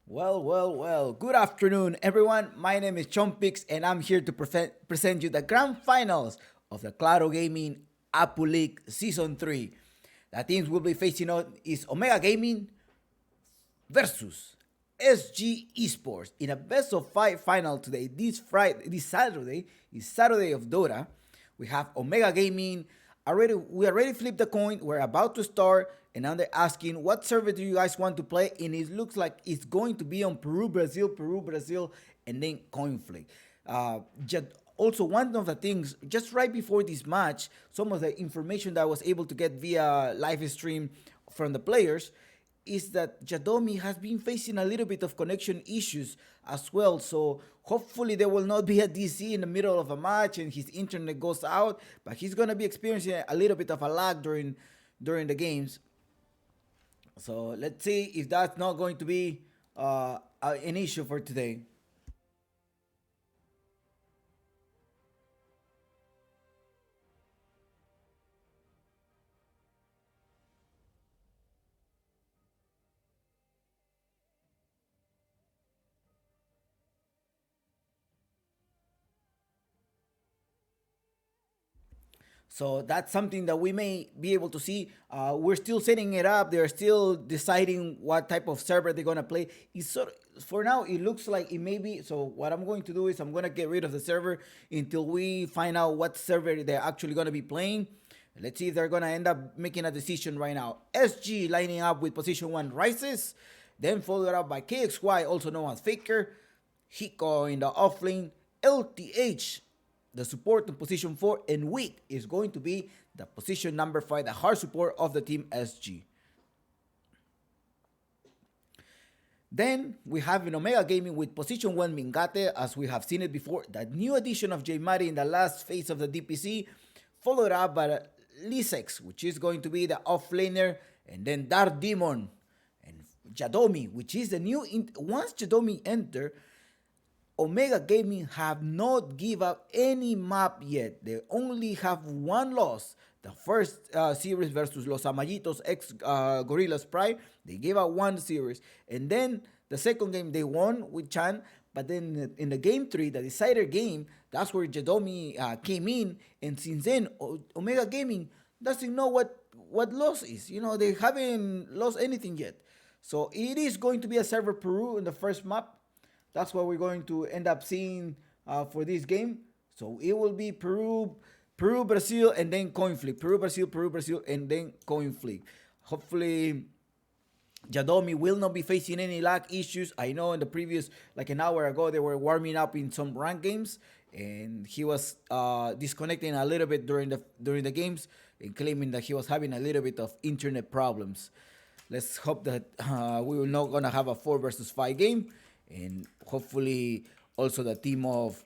Well. Good afternoon, everyone. My name is Chompix, and I'm here to present you the grand finals of the Claro Gaming Apu League Season 3. The teams we'll be facing on is Omega Gaming versus SG Esports in a best of five final today. This Saturday is Saturday of Dota. We have Omega Gaming. We already flipped the coin. We're about to start, and now they're asking what server do you guys want to play, and it looks like it's going to be on Peru, Brazil, and then coin flip. Also, one of the things just right before this match, some of the information that I was able to get via live stream from the players is that Jadomi has been facing a little bit of connection issues as well. So hopefully there will not be a DC in the middle of a match and his internet goes out, but he's gonna be experiencing a little bit of a lag during the games. So let's see if that's not going to be an issue for today. So that's something that we may be able to see. We're still setting it up. They're still deciding what type of server they're gonna play. For now, it looks like it may be. So what I'm going to do is I'm gonna get rid of the server until we find out what server they're actually gonna be playing. Let's see if they're gonna end up making a decision right now. SG lining up with position one Rises, then followed up by KXY, also known as Faker, Hiko in the offlane, LTH the support in position 4, and weak is going to be the position number 5, the hard support of the team SG. Then we have in Omega Gaming with position 1 Mingate, as we have seen it before, the new addition of J Mari in the last phase of the DPC, followed up by Lisex, which is going to be the offlaner, and then Dark Demon and Jadomi, which is the new. Once Jadomi enter, Omega Gaming have not give up any map yet. They only have one loss. The first series versus Los Amayitos ex Gorillas Pride, they gave out one series. And then the second game they won with Chan. But then in the game 3, the decider game, that's where Jadomi came in. And since then, Omega Gaming doesn't know what loss is. You know, they haven't lost anything yet. So it is going to be a server Peru in the first map. That's what we're going to end up seeing for this game. So it will be Peru, Brazil, and then coin flip. Peru, Brazil, and then coin flip. Hopefully, Jadomi will not be facing any lag issues. I know in the previous, like an hour ago, they were warming up in some rank games, and he was disconnecting a little bit during the games and claiming that he was having a little bit of internet problems. Let's hope that we will not gonna have a 4 versus 5 game. And hopefully also the team of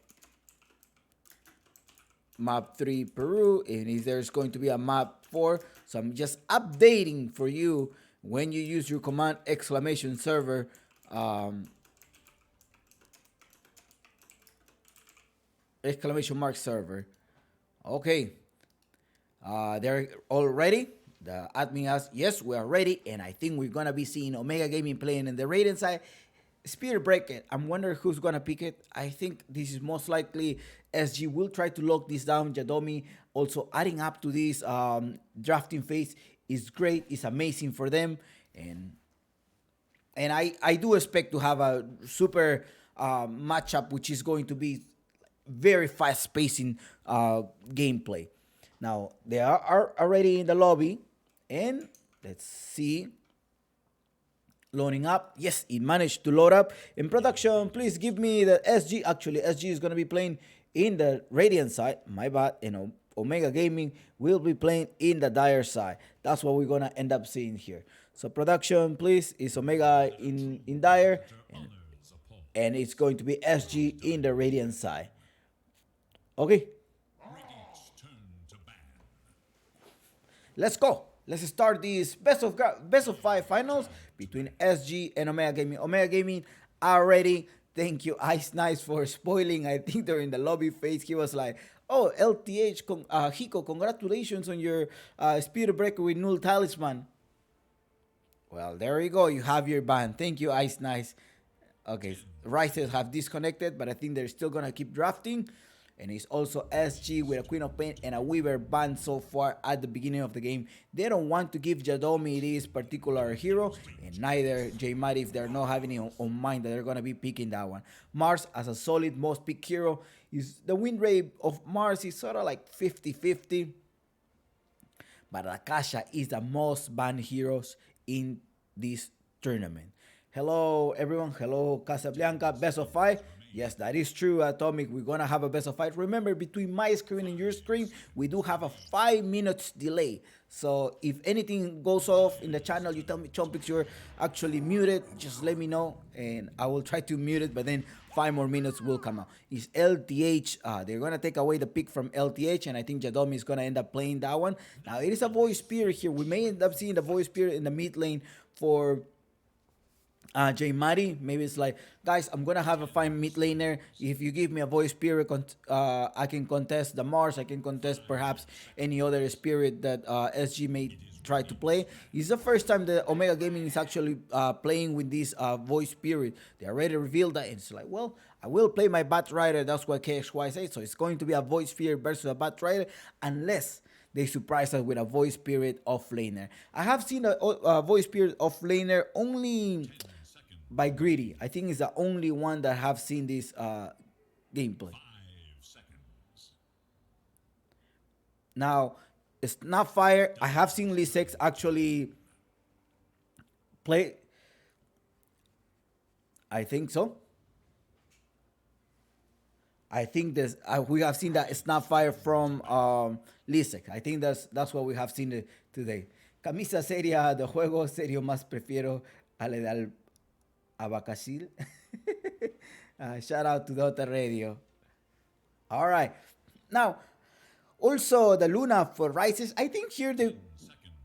map 3 Peru, and if there's going to be a map 4. So I'm just updating for you when you use your command exclamation server exclamation mark server. Okay, they're all ready. The admin asked, yes, we are ready, and I think we're gonna be seeing Omega Gaming playing in the Raiden side. Spirit Break It. I'm wondering who's gonna pick it. I think this is most likely SG will try to lock this down. Jadomi also adding up to this drafting phase is great. It's amazing for them, and I do expect to have a super matchup, which is going to be very fast pacing gameplay. Now they are already in the lobby, and let's see. Loading up. Yes, it managed to load up. In production, please give me the SG. Actually, SG is going to be playing in the Radiant side. My bad. And Omega Gaming will be playing in the Dire side. That's what we're going to end up seeing here. So production, please, is Omega in Dire. And it's going to be SG in the Radiant side. Okay. Let's go. Let's start these best of 5 finals between SG and Omega Gaming. Omega Gaming are ready. Thank you, Ice Nice, for spoiling. I think during the lobby phase, he was like, "Oh, LTH, Hiko, congratulations on your Spirit Breaker with Null Talisman." Well, there you go. You have your ban. Thank you, Ice Nice. Okay, Rises have disconnected, but I think they're still gonna keep drafting. And it's also SG with a Queen of Pain and a Weaver banned so far at the beginning of the game. They don't want to give Jadomi this particular hero, and neither J Mari if they're not having it on mind that they're gonna be picking that one. Mars as a solid most pick hero is the win rate of Mars is sort of like 50-50. But Akasha is the most banned heroes in this tournament. Hello, everyone. Hello, Casablanca. Best of five. Yes, that is true, Atomic. We're gonna have a best of five. Remember, between my screen and your screen, we do have a 5 minutes delay. So if anything goes off in the channel, you tell me, Chompix, you're actually muted. Just let me know, and I will try to mute it. But then 5 more minutes will come out. Is LTH? They're gonna take away the pick from LTH, and I think Jadomi is gonna end up playing that one. Now it is a voice spear here. We may end up seeing the voice spear in the mid lane for J Mari. Maybe it's like, guys, I'm gonna have a fine mid laner. If you give me a voice spirit, I can contest the Mars. I can contest perhaps any other spirit that SG may try to play. It's the first time that Omega Gaming is actually playing with this voice spirit. They already revealed that. It's like, well, I will play my Bat Rider. That's what KXY says. So it's going to be a voice spirit versus a Bat Rider, unless they surprise us with a voice spirit off laner. I have seen a voice spirit off laner only by Greedy. I think it's the only one that have seen this gameplay. Now, it's not fire. I have seen Lisex actually play. I think so. I think this we have seen that it's not fire from Lisex. I think that's what we have seen today. Camisa seria de juego serio más prefiero a la del Abacacil. Shout out to Dota Radio. All right. Now, also the Luna for Rises. I think here the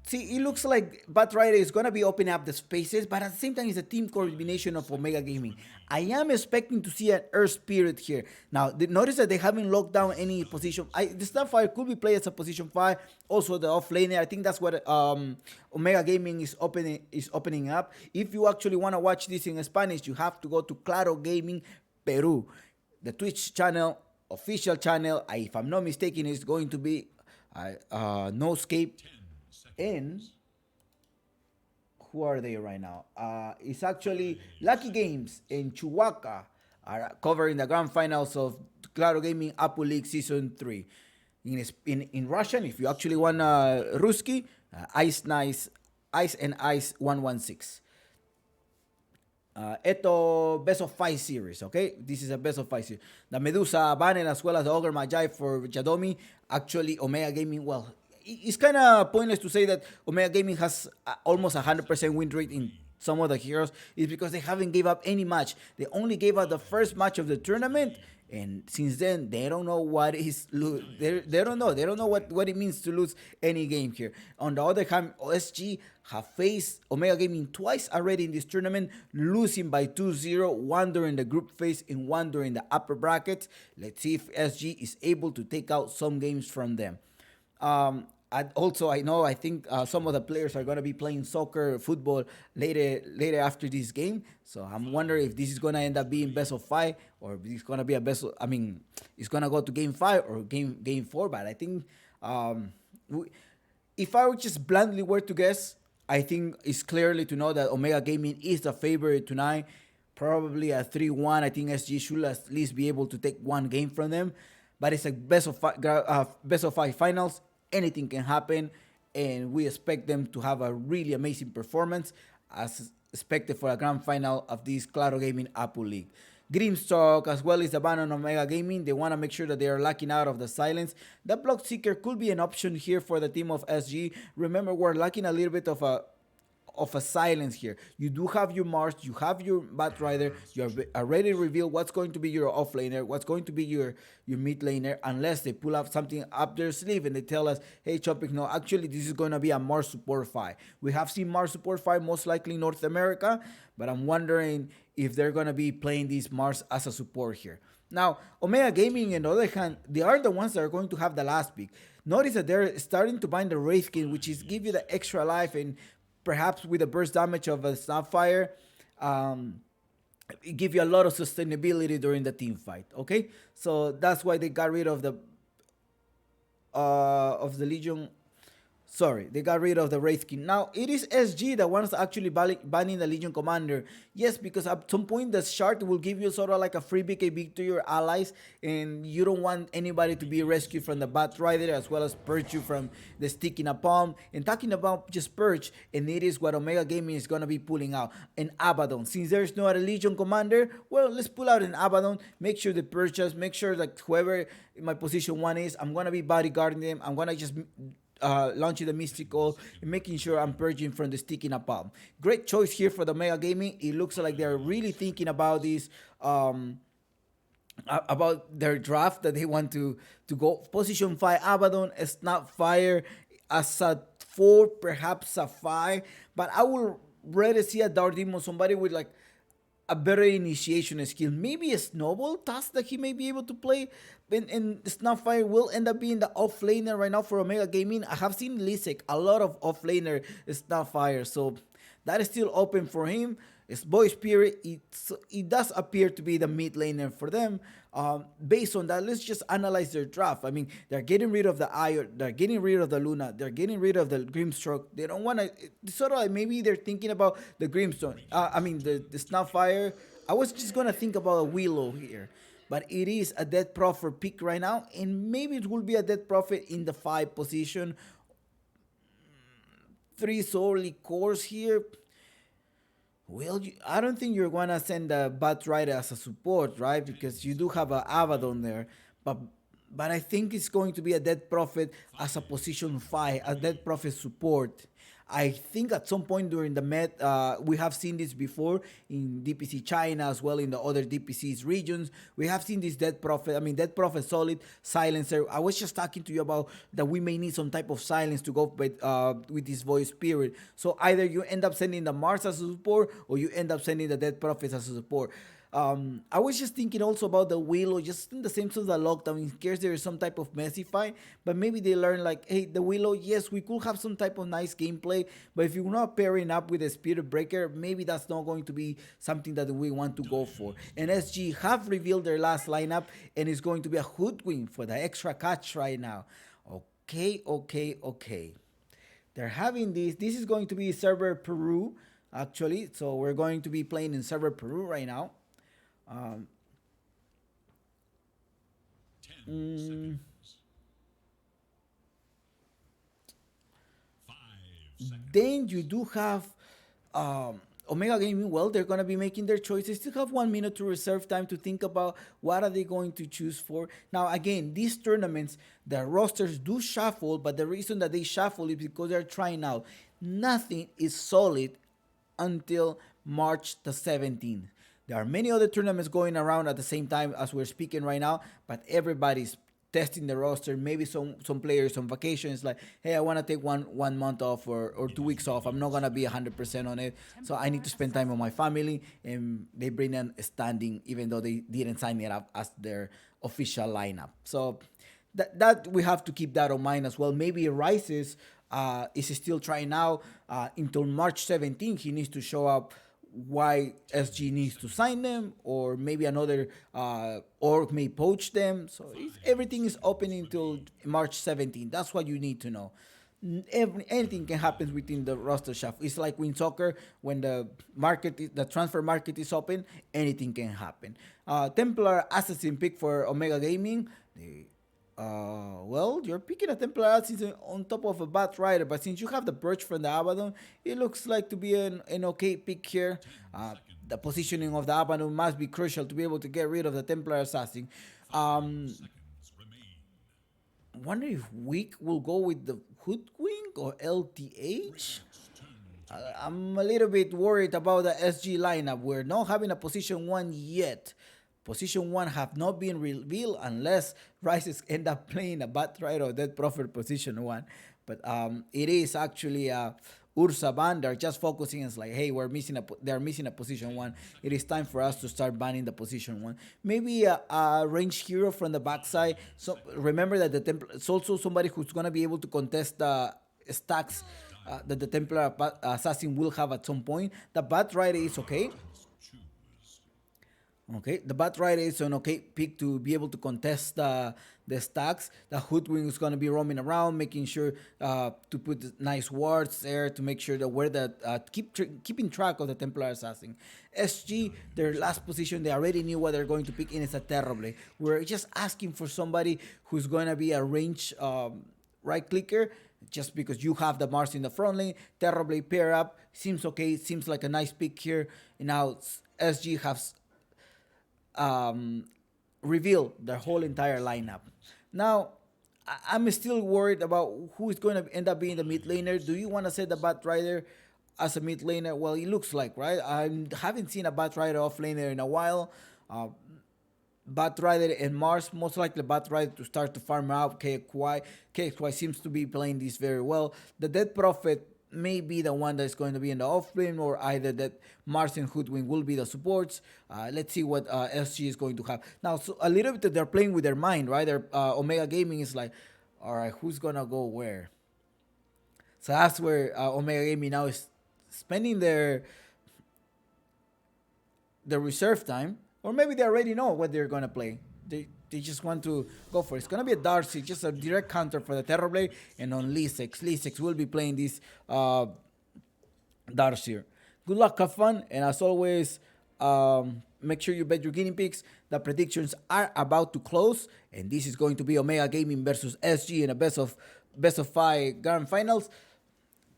see it looks like Bat Rider is gonna be opening up the spaces, but at the same time it's a team coordination of Omega Gaming. I am expecting to see an Earth Spirit here. Now, notice that they haven't locked down any position. The Starfire could be played as a position 5. Also, the off laner. I think that's what Omega Gaming is opening up. If you actually want to watch this in Spanish, you have to go to Claro Gaming Peru. The Twitch channel, official channel, if I'm not mistaken, is going to be No Escape and who are they right now? It's actually Lucky Games and Chihuahua are covering the grand finals of Claro Gaming Apple League Season 3. In Russian, if you actually want Ruski, Ice and Ice 116. Eto best of 5 series, okay? This is a best of 5 series. The Medusa banner as well as the Ogre Magi for Jadomi. Actually, Omega Gaming, well, it's kind of pointless to say that Omega Gaming has almost 100% win rate in some of the heroes. It's because they haven't gave up any match. They only gave up the first match of the tournament, and since then they don't know what is they don't know what it means to lose any game here. On the other hand, OSG have faced Omega Gaming twice already in this tournament, losing by 2-0, one during the group phase and one during the upper brackets. Let's see if SG is able to take out some games from them. I think some of the players are going to be playing soccer, football later after this game. So I'm wondering if this is going to end up being best of 5 or if it's going to be a best. It's going to go to game 5 or game 4. But I think if I would just bluntly were to guess, I think it's clearly to know that Omega Gaming is the favorite tonight. Probably a 3-1. I think SG should at least be able to take one game from them. But it's a best of 5 finals. Anything can happen, and we expect them to have a really amazing performance as expected for a grand final of this Claro Gaming Apple League. Grimstock as well as the ban on Omega Gaming. They want to make sure that they are locking out of the silence. The Block Seeker could be an option here for the team of SG. Remember, we're lacking a little bit of a silence here. You do have your Mars, you have your Bat Rider, you have already revealed what's going to be your off laner, what's going to be your mid laner, unless they pull up something up their sleeve and they tell us, hey Chopic, no, actually this is going to be a Mars support 5. We have seen Mars support 5 most likely in North America, but I'm wondering if they're going to be playing this Mars as a support here. Now, Omega Gaming, on the other hand, they are the ones that are going to have the last pick. Notice that they're starting to bind the Wraith Skin, which is give you the extra life and perhaps with the burst damage of a Snapfire, It give you a lot of sustainability during the team fight. Okay, so that's why they got rid of the Legion. Sorry, they got rid of the Wraith King. Now, it is SG that wants to actually banning the Legion Commander. Yes, because at some point the shard will give you sort of like a free BKB to your allies, and you don't want anybody to be rescued from the Bat Rider as well as purge you from the Stick in a Palm. And talking about just purge, and it is what Omega Gaming is going to be pulling out. An Abaddon. Since there's no other Legion Commander, well, let's pull out an Abaddon, make sure the purchase, make sure that whoever my position one is, I'm going to be bodyguarding them. I'm going to just launching the mystical and making sure I'm purging from the stick in a palm. Great choice here for the Mega Gaming. It looks like they're really thinking about this, about their draft that they want to go position 5 Abaddon, Snapfire as a 4, perhaps a 5, but I would rather see a Dark Demon, somebody with like a better initiation skill. Maybe a snowball task that he may be able to play. And Snapfire will end up being the offlaner right now for Omega Gaming. I have seen Lisek, a lot of offlaner Snapfire. So that is still open for him. It's Boy Spirit. It does appear to be the mid laner for them. Based on that, let's just analyze their draft. I mean, they're getting rid of the Iron, they're getting rid of the Luna, they're getting rid of the Grimstroke. They don't want to. Sort of like maybe they're thinking about the Grimstone. I mean, the Snapfire. I was just gonna think about a Willow here, but it is a Dead Prophet pick right now, and maybe it will be a Dead Prophet in the 5 position. 3 Sorely cores here. Well, I don't think you're gonna send a Bat Rider as a support, right? Because you do have a Abaddon there, but I think it's going to be a Dead Prophet as a position 5, a Dead Prophet support. I think at some point during the Met, we have seen this before in DPC China as well in the other DPC's regions. We have seen this Dead Prophet. I mean, Dead Prophet solid silencer. I was just talking to you about that we may need some type of silence to go with this voice spirit. So either you end up sending the Mars as a support, or you end up sending the Dead Prophets as a support. I was just thinking also about the Willow, just in the same sense of the lockdown, in case there is some type of messy fight, but maybe they learn like, hey, the Willow, yes, we could have some type of nice gameplay, but if you're not pairing up with a Spirit Breaker, maybe that's not going to be something that we want to go for. And SG have revealed their last lineup, and it's going to be a hoodwink for the extra catch right now. Okay. They're having this. This is going to be server Peru, actually. So we're going to be playing in server Peru right now. Um, mm, then you do have Omega Gaming. Well, they're gonna be making their choices. Still have 1 minute to reserve time to think about what are they going to choose for. Now, again, these tournaments, the rosters do shuffle, but the reason that they shuffle is because they're trying out. Nothing is solid until March the 17th. There are many other tournaments going around at the same time as we're speaking right now, but everybody's testing the roster. Maybe some players on vacation is like, hey, I want to take one month off or 2 weeks off. I'm not gonna be 100% on it, so I need to spend time with my family. And they bring in a standing, even though they didn't sign it up as their official lineup. So that we have to keep that in mind as well. Maybe Rises is still trying out until March 17th. He needs to show up why SG needs to sign them, or maybe another org may poach them. So everything is open until March 17th. That's what you need to know. Anything can happen within the roster shuffle. It's like in soccer when the transfer market is open, anything can happen. Templar Assassin pick for Omega Gaming. Well, you're picking a Templar Assassin on top of a Bat Rider, but since you have the Perch from the Abaddon, it looks like to be an okay pick here. The positioning of the Abaddon must be crucial to be able to get rid of the Templar Assassin. Wonder if Weak will go with the Hoodwink or LTH? I'm a little bit worried about the SG lineup. We're not having a position 1 yet. Position 1 have not been revealed unless Rises end up playing a Bat Rider or Dead Prophet position 1. But it is actually Ursa ban. They're just focusing. It's like, hey, they're missing a position 1. It is time for us to start banning the position 1. Maybe a ranged hero from the backside. So remember that it's also somebody who's gonna be able to contest the stacks that the Templar Assassin will have at some point. The Bat Rider is okay. Okay, the Bat Rider is an okay pick to be able to contest the stacks. The Hoodwing is going to be roaming around, making sure to put the nice wards there to make sure that where the keeping track of the Templar Assassin. SG, their last position, they already knew what they're going to pick in is a Terrible. We're just asking for somebody who's going to be a range right clicker. Just because you have the Mars in the front lane, Terribly pair up seems okay. Seems like a nice pick here. And now SG has um, reveal their whole entire lineup. Now, I'm still worried about who is going to end up being the mid laner. Do you want to set the Bat Rider as a mid laner? Well, it looks like, right? I haven't seen a Bat Rider off laner in a while. Uh, Bat Rider and Mars, most likely Bat Rider to start to farm out KXY. KXY seems to be playing this very well. The Dead Prophet may be the one that's going to be in the off lane, or either that Mars and Hoodwing will be the supports. Let's see what SG is going to have. Now, so a little bit they're playing with their mind, right? Their Omega Gaming is like, all right, who's going to go where? So that's where Omega Gaming now is spending their reserve time, or maybe they already know what they're gonna play. They just want to go for it. It's gonna be a Darcy, just a direct counter for the Terrorblade, and on Lisex. Lisex will be playing this Darcy. Good luck, have fun, and as always, make sure you bet your guinea pigs. The predictions are about to close, and this is going to be Omega Gaming versus SG in a best of 5 grand finals.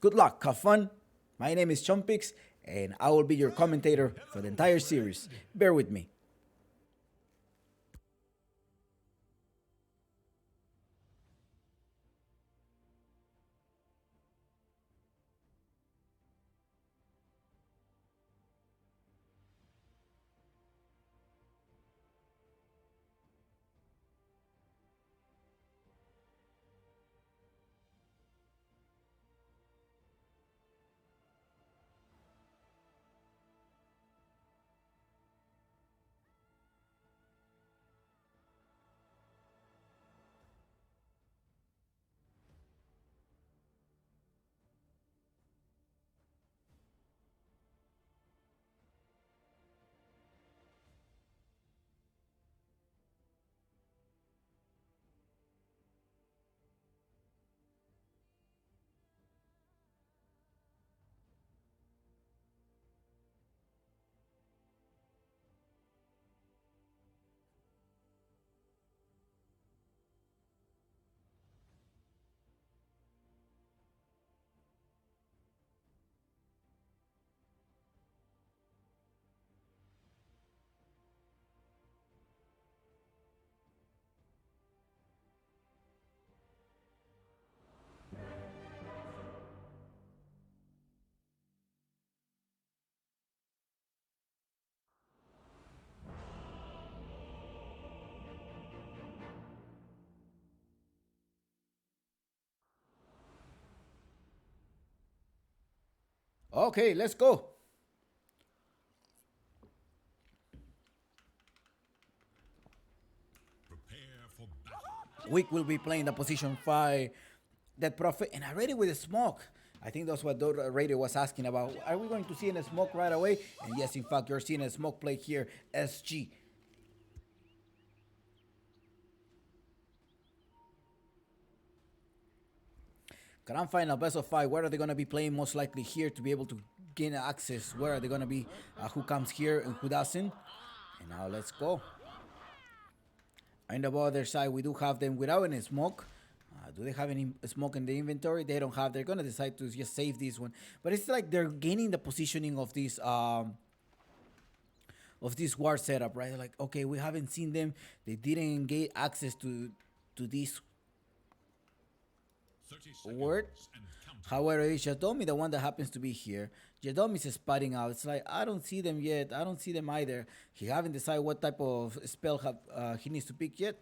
Good luck, have fun. My name is Chompix, and I will be your commentator for the entire series. Bear with me. Okay, let's go. Wick will be playing the position 5, that Prophet, and already with the smoke. I think that's what the radio was asking about. Are we going to see a smoke right away? And yes, in fact, you're seeing a smoke play here. SG. Grand final, best of 5. Where are they going to be playing most likely here to be able to gain access? Where are they going to be? Who comes here and who doesn't? And now let's go. On the other side, we do have them without any smoke. Do they have any smoke in the inventory? They don't have. They're gonna decide to just save this one. But it's like they're gaining the positioning of this war setup, right? They're like, okay, we haven't seen them. They didn't get access to this word. However, it's Jadomi, the one that happens to be here. Jadomi is spotting out. It's like, I don't see them yet. I don't see them either. He haven't decided what type of spell he needs to pick yet.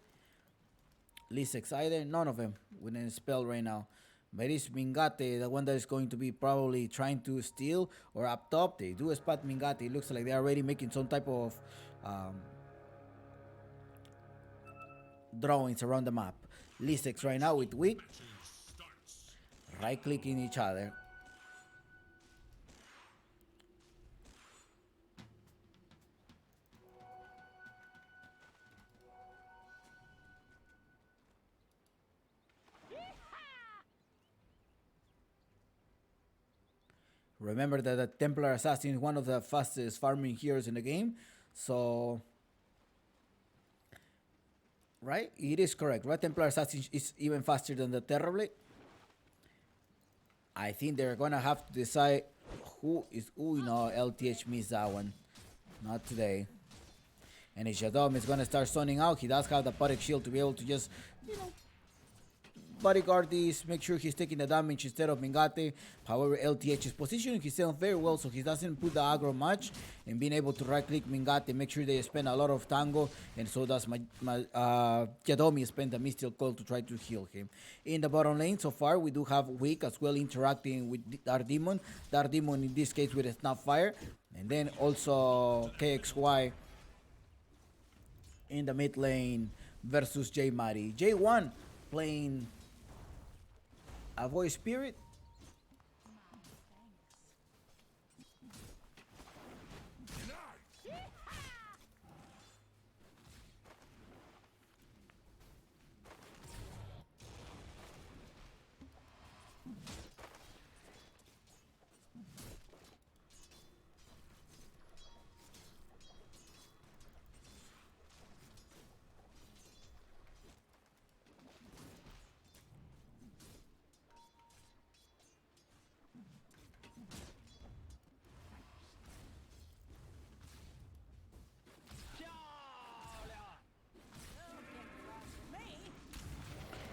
Lisex either. None of them with a spell right now. But it's Mingate, the one that is going to be probably trying to steal, or up top. They do spot Mingate. It looks like they're already making some type of drawings around the map. Lisex right now with Wick. Right clicking each other. Remember that the Templar Assassin is one of the fastest farming heroes in the game. So, right? It is correct. Right? Templar Assassin is even faster than the Terrorblade. I think they're gonna have to decide who is. Ooh, no, LTH missed that one. Not today. And if Shadom is gonna start zoning out, he does have the Puttic Shield to be able to just, you know, bodyguard this, make sure he's taking the damage instead of Mingate. However, LTH is positioning himself very well, so he doesn't put the aggro much, and being able to right click Mingate, make sure they spend a lot of tango, and so does Yadomi spend the Mystical Coil to try to heal him. In the bottom lane, so far, we do have Wick as well interacting with Dark Demon. Dark Demon in this case with a Snapfire, and then also KXY in the mid lane versus J Mari. J1 playing a voice spirit.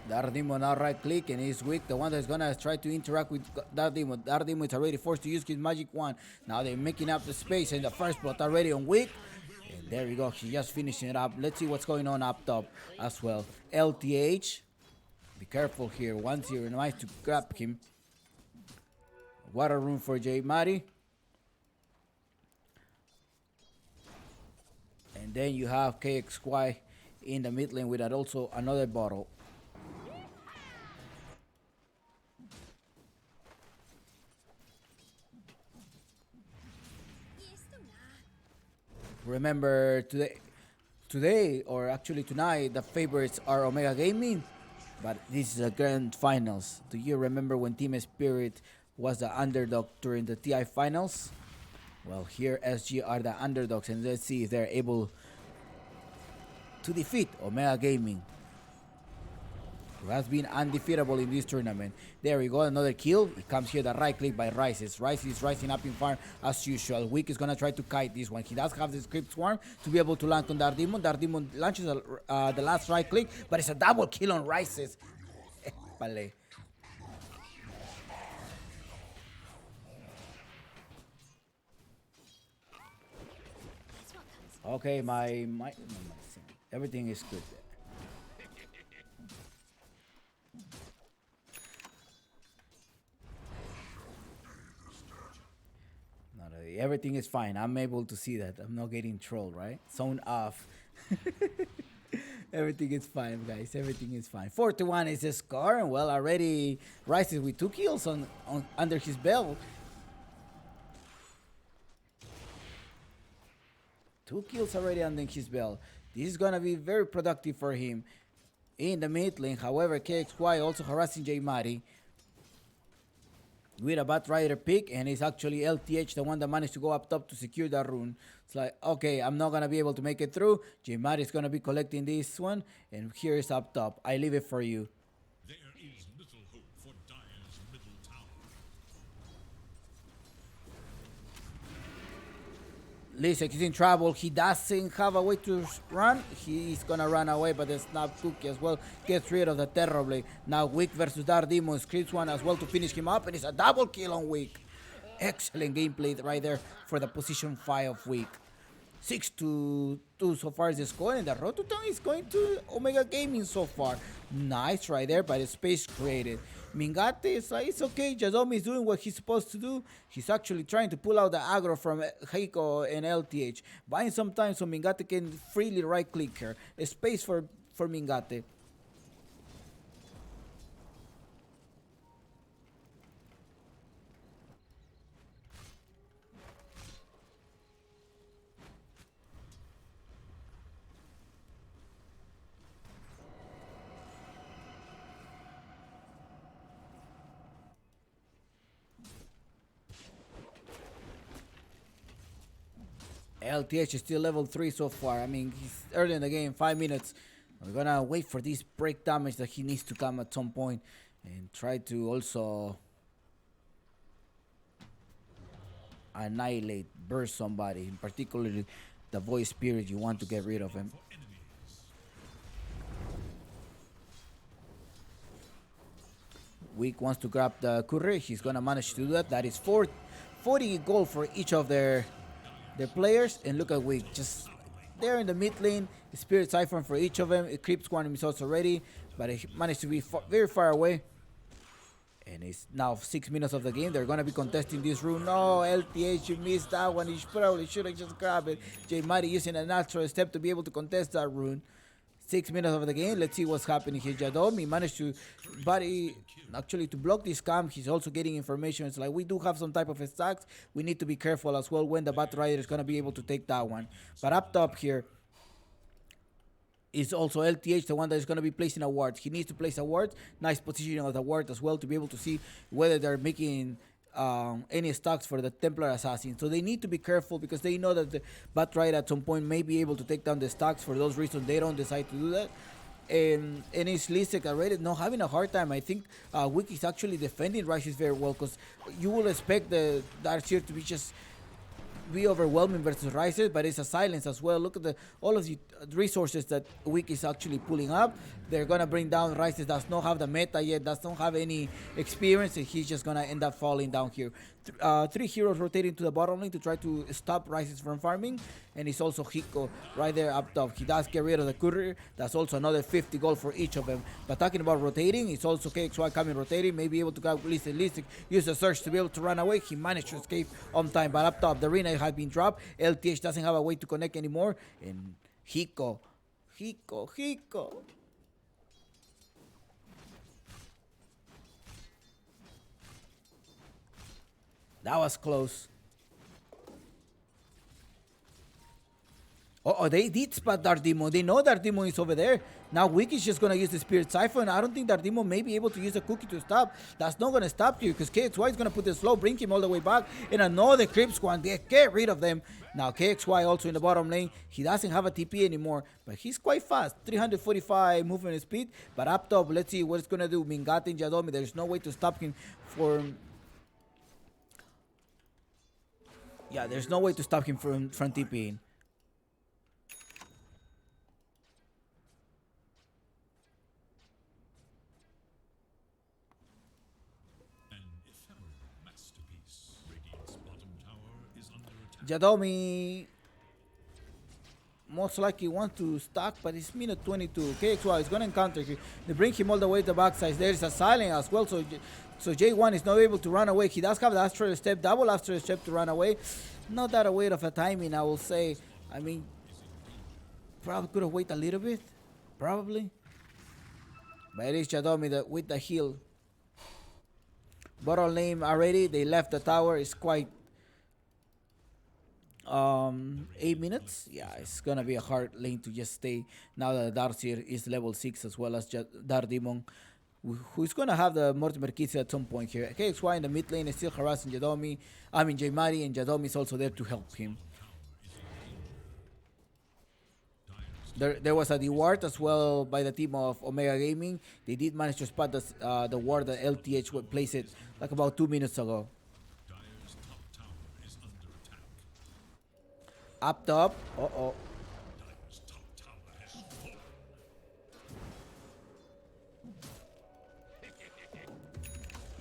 Dark Demon now right click and he's weak. The one that's gonna try to interact with Dark Demon. Dark Demon is already forced to use his magic wand. Now they're making up the space and the first blood already on weak. And there we go. She just finishing it up. Let's see what's going on up top as well. LTH. Be careful here. 1-0. Nice to grab him. Water room for J Mari. And then you have KXY in the mid lane with that also another bottle. Remember today or actually tonight, the favorites are Omega Gaming, but this is a grand finals. Do you remember when Team Spirit was the underdog during the TI finals? Well, here SG are the underdogs, and let's see if they're able to defeat Omega Gaming, who has been undefeatable in this tournament. There we go, another kill. It comes here, the right click by Rises. Rice is rising up in farm as usual. Wick is gonna try to kite this one. He does have the script swarm to be able to land on Dark Demon. Dark Demon launches the last right click, but it's a double kill on Rises. Vale. Okay, my everything is good. Everything is fine. I'm able to see that. I'm not getting trolled, right? Zone off. Everything is fine, guys. Everything is fine. 4-1 is the score. And well, already Rises with 2 kills on under his belt. 2 kills already under his belt. This is gonna be very productive for him in the mid lane. However, KXY also harassing J Mari with a Bat Rider pick, and it's actually LTH the one that managed to go up top to secure that rune. It's like, okay, I'm not gonna be able to make it through. J Mari is gonna be collecting this one, and here is up top. I leave it for you. There is little hope for Dire's middle tower. Lisek is in trouble. He doesn't have a way to run. He's gonna run away, but the Snap Cookie as well gets rid of the Terrorblade. Now Wick versus Dark Demon scripts one as well to finish him up, and it's a double kill on Wick. Excellent gameplay right there for the position 5 of Wick. 6-2 so far is the score, and the road to town is going to Omega Gaming so far. Nice right there by the space created. Mingate is like, it's okay. Jadomi is doing what he's supposed to do. He's actually trying to pull out the aggro from Heiko and LTH, buying some time so Mingate can freely right click her. A space for Mingate. LTH is still level 3 so far. I mean, he's early in the game, 5 minutes. We're gonna wait for this break damage that he needs to come at some point and try to also annihilate, burst somebody, particularly the voice spirit. You want to get rid of him. Weak wants to grab the courier. He's gonna manage to do that. That is 40 gold for each of their players. And look at Weak, just there in the mid lane. Spirit Siphon for each of them. It creeps quantum is also ready, but it managed to be very far away. And it's now 6 minutes of the game. They're gonna be contesting this rune. No, LTH, you missed that one. You probably should have just grabbed it. J Mighty using a natural step to be able to contest that rune. 6 minutes of the game. Let's see what's happening here. Jadomi managed to actually to block this camp. He's also getting information. It's like we do have some type of stacks. We need to be careful as well when the Bat Rider is gonna be able to take that one. But up top here is also LTH, the one that is going to be placing a ward. He needs to place a ward. Nice positioning of the ward as well to be able to see whether they're making any stocks for the Templar Assassin. So they need to be careful because they know that the Bat Rider at some point may be able to take down the stocks. For those reasons, they don't decide to do that. And it's Lisek already not having a hard time. I think Wiki is actually defending Rises very well because you will expect the Darkseer to be just be overwhelming versus Rises, but it's a silence as well. Look at all of the resources that Wick is actually pulling up. They're gonna bring down Rises, does not have the meta yet, does not have any experience, and he's just gonna end up falling down here. 3 heroes rotating to the bottom lane to try to stop Rises from farming, and it's also Hiko right there up top. He does get rid of the courier. That's also another 50 gold for each of them. But talking about rotating, it's also KXY coming rotating, may be able to grab Lisek, use the surge to be able to run away. He managed to escape on time, but up top the arena has been dropped. LTH doesn't have a way to connect anymore, and Hiko. That was close. Oh, they did spot Dardimo. They know Dardimo is over there. Now Wiki is just going to use the Spirit Siphon. I don't think Dardimo may be able to use the cookie to stop. That's not going to stop you because KXY is going to put the slow, bring him all the way back. And another Creep Squad. They get rid of them. Now KXY also in the bottom lane. He doesn't have a TP anymore, but he's quite fast. 345 movement speed. But up top, let's see what it's going to do. Mingate and Jadomi, there's no way to stop him from... Yeah, there's no way to stop him from TPing. Jadomi most likely wants to stack, but it's minute 22. KXY is going to encounter him. They bring him all the way to the backside. There is a silent as well, so J1 is not able to run away. He does have the astral step, double astral step to run away. Not that aware of a timing, I will say. I mean, probably could have waited a little bit, probably. But it is Jadomi with the heal. Bottom lane already, they left the tower. It's quite 8 minutes. Yeah, it's gonna be a hard lane to just stay now that Darkseer is level 6 as well as Dardimon, who's gonna have the Mortimer Kits at some point here. KXY in the mid lane is still harassing Jadomi. I mean J-Mari, and Jadomi is also there to help him. There was a deward as well by the team of Omega Gaming. They did manage to spot the ward that LTH would place it like about 2 minutes ago. Up top.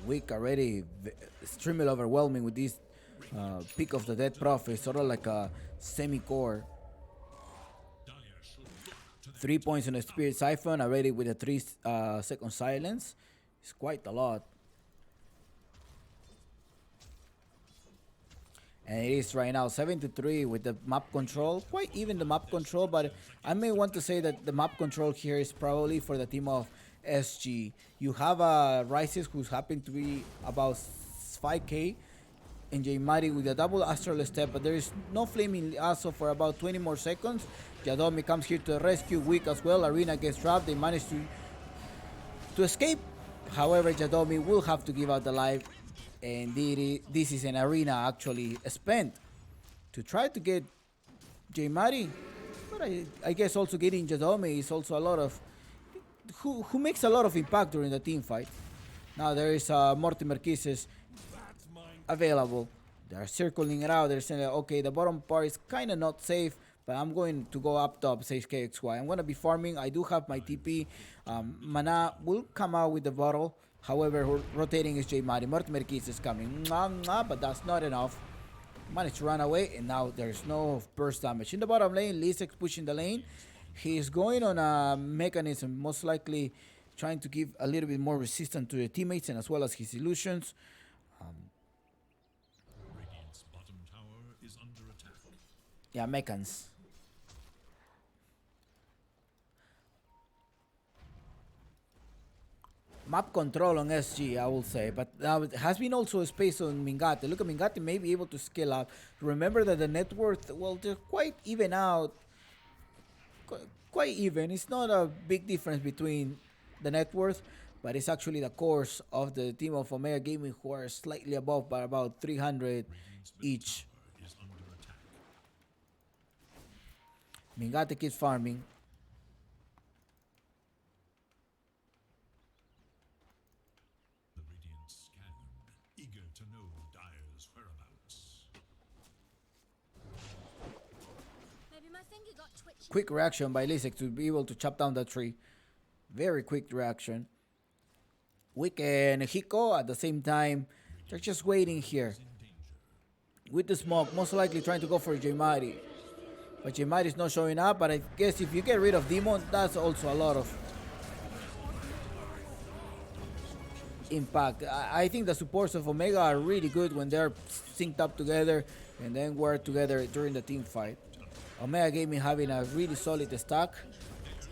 Weak already extremely overwhelming with this Peak of the Dead Prophet, sort of like a semi-core. 3 points on the Spirit Siphon already with a 3-second silence. It's quite a lot. And it is right now 7-3 with the map control. Quite even the map control, but I may want to say that the map control here is probably for the team of SG. You have Rises who's happen to be about 5k, and J-Mari with a double astral step, but there is no flaming also for about 20 more seconds. Jadomi comes here to rescue Wick as well. Arena gets trapped. They manage to escape. However, Jadomi will have to give out the life. And this is an arena actually spent to try to get J Mari. But I guess also getting Jadome is also a lot of who makes a lot of impact during the team fight. Now there is Mortimer Kisses available. They're circling it out. They're saying, okay, the bottom part is kind of not safe, but I'm going to go up top, says KXY. I'm going to be farming. I do have my TP. Mana will come out with the bottle. However, rotating is J Mari. Mortimer Kiss is coming. But that's not enough. Managed to run away, and now there's no burst damage. In the bottom lane, Lisek pushing the lane. He's going on a mechanism, most likely trying to give a little bit more resistance to the teammates and as well as his illusions. Radiant's bottom tower is under attack. Yeah, mechans. Map control on SG, I will say, but it has been also a space on Mingate. Look at Mingate may be able to scale up. Remember that the net worth, well, they're quite even out. Quite even. It's not a big difference between the net worth, but it's actually the cores of the team of Omega Gaming who are slightly above by about 300 each. Tower is under attack. Mingate keeps farming. The Radiant scan, eager to know Dire's whereabouts. Maybe my finger got twitchy. Quick reaction by Lisek to be able to chop down the tree. Very quick reaction. Wick and Hiko at the same time. They're just waiting here. With the smoke, most likely trying to go for Jemari. But Jemari is not showing up, but I guess if you get rid of Demon, that's also a lot of impact. I think the supports of Omega are really good when they're synced up together and then work together during the team fight. Omega Gaming having a really solid stack,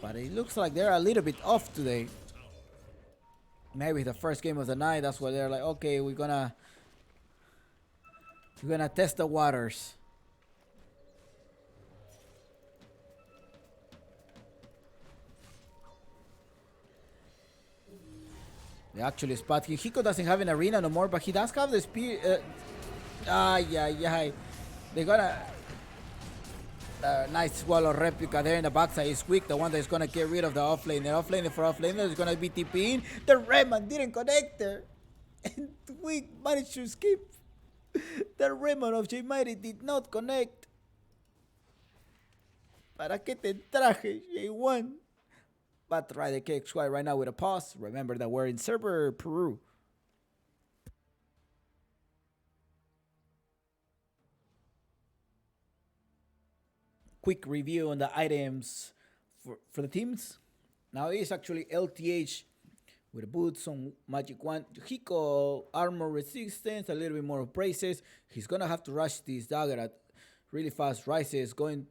but it looks like they're a little bit off today. Maybe the first game of the night, that's why they're like, okay, we're gonna test the waters. They actually spot him. Hiko doesn't have an arena no more, but he does have the spear. Yeah. They got a nice swallow replica there in the backside. Is quick, the one that's gonna get rid of the offlane. The offlane for offlaner is gonna be TP in. The Rayman didn't connect her, and we managed to skip. The Rayman of J-Mighty did not connect. ¿Para qué te traje, J1? But try the KXY right now with a pause. Remember that we're in server Peru. Quick review on the items for the teams. Now it is actually LTH with boots on Magic Wand. Hiko armor resistance, a little bit more of braces. He's gonna have to rush this dagger at really fast rises. Going,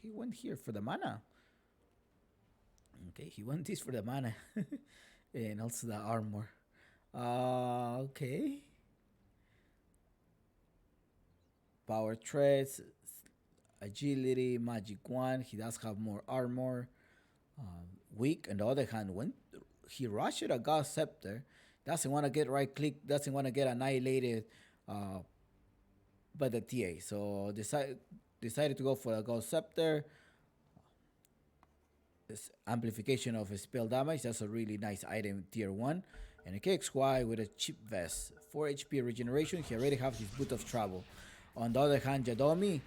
he went here for the mana. Okay, he went this for the mana, and also the armor. Okay. Power threads, agility, magic wand. He does have more armor. Weak. On the other hand, when he rushed a Gauss Scepter, doesn't want to get right click, doesn't want to get annihilated by the TA. So decided to go for a Gauss Scepter. This amplification of his spell damage. That's a really nice item, tier 1. And a KXY with a cheap vest. 4 HP regeneration. He already has his Boot of Travel. On the other hand, Jadomi,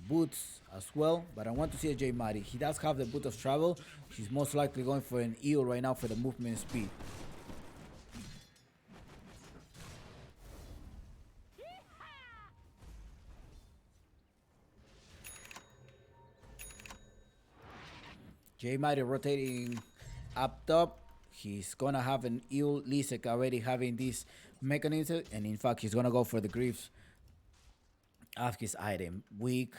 boots as well, but I want to see a J Mari. He does have the Boot of Travel. He's most likely going for an eel right now for the movement speed. J Mari rotating up top. He's gonna have an eel. Lisek already having this mechanism, and in fact, he's gonna go for the griefs of his item. Weak.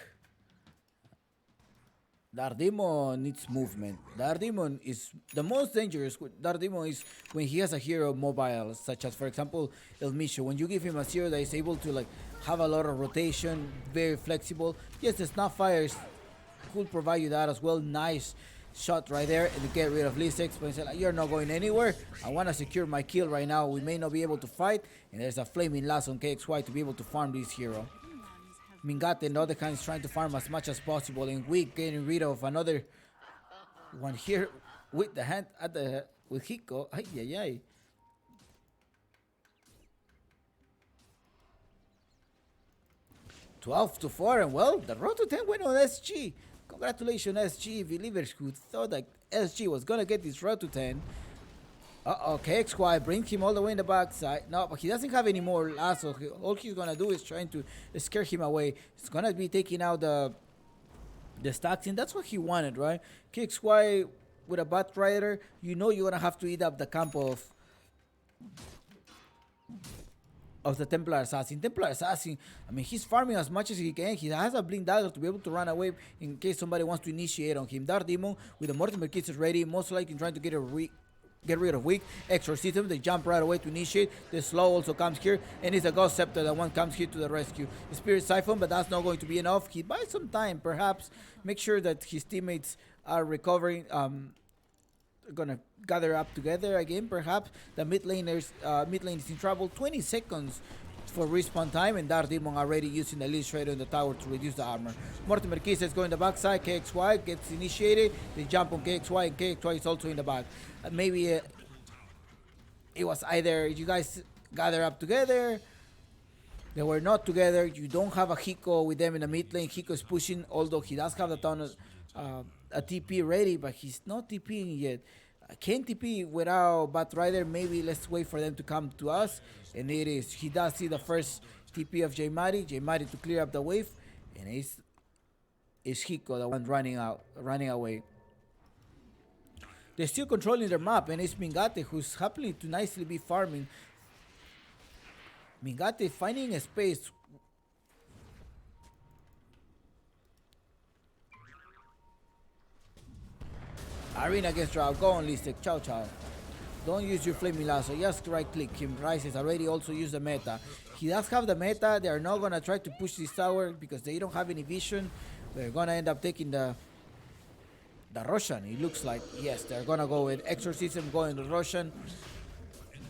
Dardemon needs movement. Dardemon is the most dangerous. Dardemon is when he has a hero mobile, such as for example El Misho. When you give him a hero that is able to like have a lot of rotation, very flexible. Yes, the Snapfires could provide you that as well. Nice shot right there and to get rid of Lisek. But he like, you're not going anywhere. I want to secure my kill right now. We may not be able to fight, and there's a flaming last on KXY to be able to farm this hero. Mingate, on the other hand, is trying to farm as much as possible, and Weak getting rid of another one here with the hand at the with Hiko. Ay, ay, ay. $12-4, and well, the road to 10 went on SG. Congratulations, SG believers who thought that SG was gonna get this road to 10. Uh-oh, KXY brings him all the way in the backside. No, but he doesn't have any more lasso. All he's gonna do is trying to scare him away. He's gonna be taking out the stacks, and that's what he wanted, right? KXY with a Bat Rider, you know you're gonna have to eat up the camp of the Templar Assassin. Templar Assassin, I mean, he's farming as much as he can. He has a Blink Dagger to be able to run away in case somebody wants to initiate on him. Dark Demon with the Mortimer Kisses ready, most likely trying to get rid of Weak. Exorcism, they jump right away to initiate. The slow also comes here, and it's a Ghost Scepter that one comes here to the rescue. Spirit Siphon, but that's not going to be enough. He buys some time, perhaps make sure that his teammates are recovering. Gonna gather up together again, perhaps. The mid lane is in trouble. 20 seconds for respawn time, and Dark Demon already using the Lich Shredder in the tower to reduce the armor. Mortimer Kisses going the backside. KXY gets initiated. They jump on KXY, and KXY is also in the back. Maybe it was either you guys gather up together. They were not together. You don't have a Hiko with them in the mid lane. Hiko is pushing, although he does have the ton of a TP ready, but he's not TPing yet. Can't TP without Bat Rider. Maybe let's wait for them to come to us. And it is. He does see the first TP of Jaymari. Jaymari to clear up the wave. And it's Hiko, the one running away. They're still controlling their map, and it's Mingate who's happily to nicely be farming. Mingate finding a space. Arena gets dropped. Go on, Listek. Ciao, ciao. Don't use your flaming lasso. Just right click him. Rice has already also used the meta. He does have the meta. They are not going to try to push this tower because they don't have any vision. They're going to end up taking the Roshan. It looks like. Yes, they're going to go with Exorcism going to Roshan.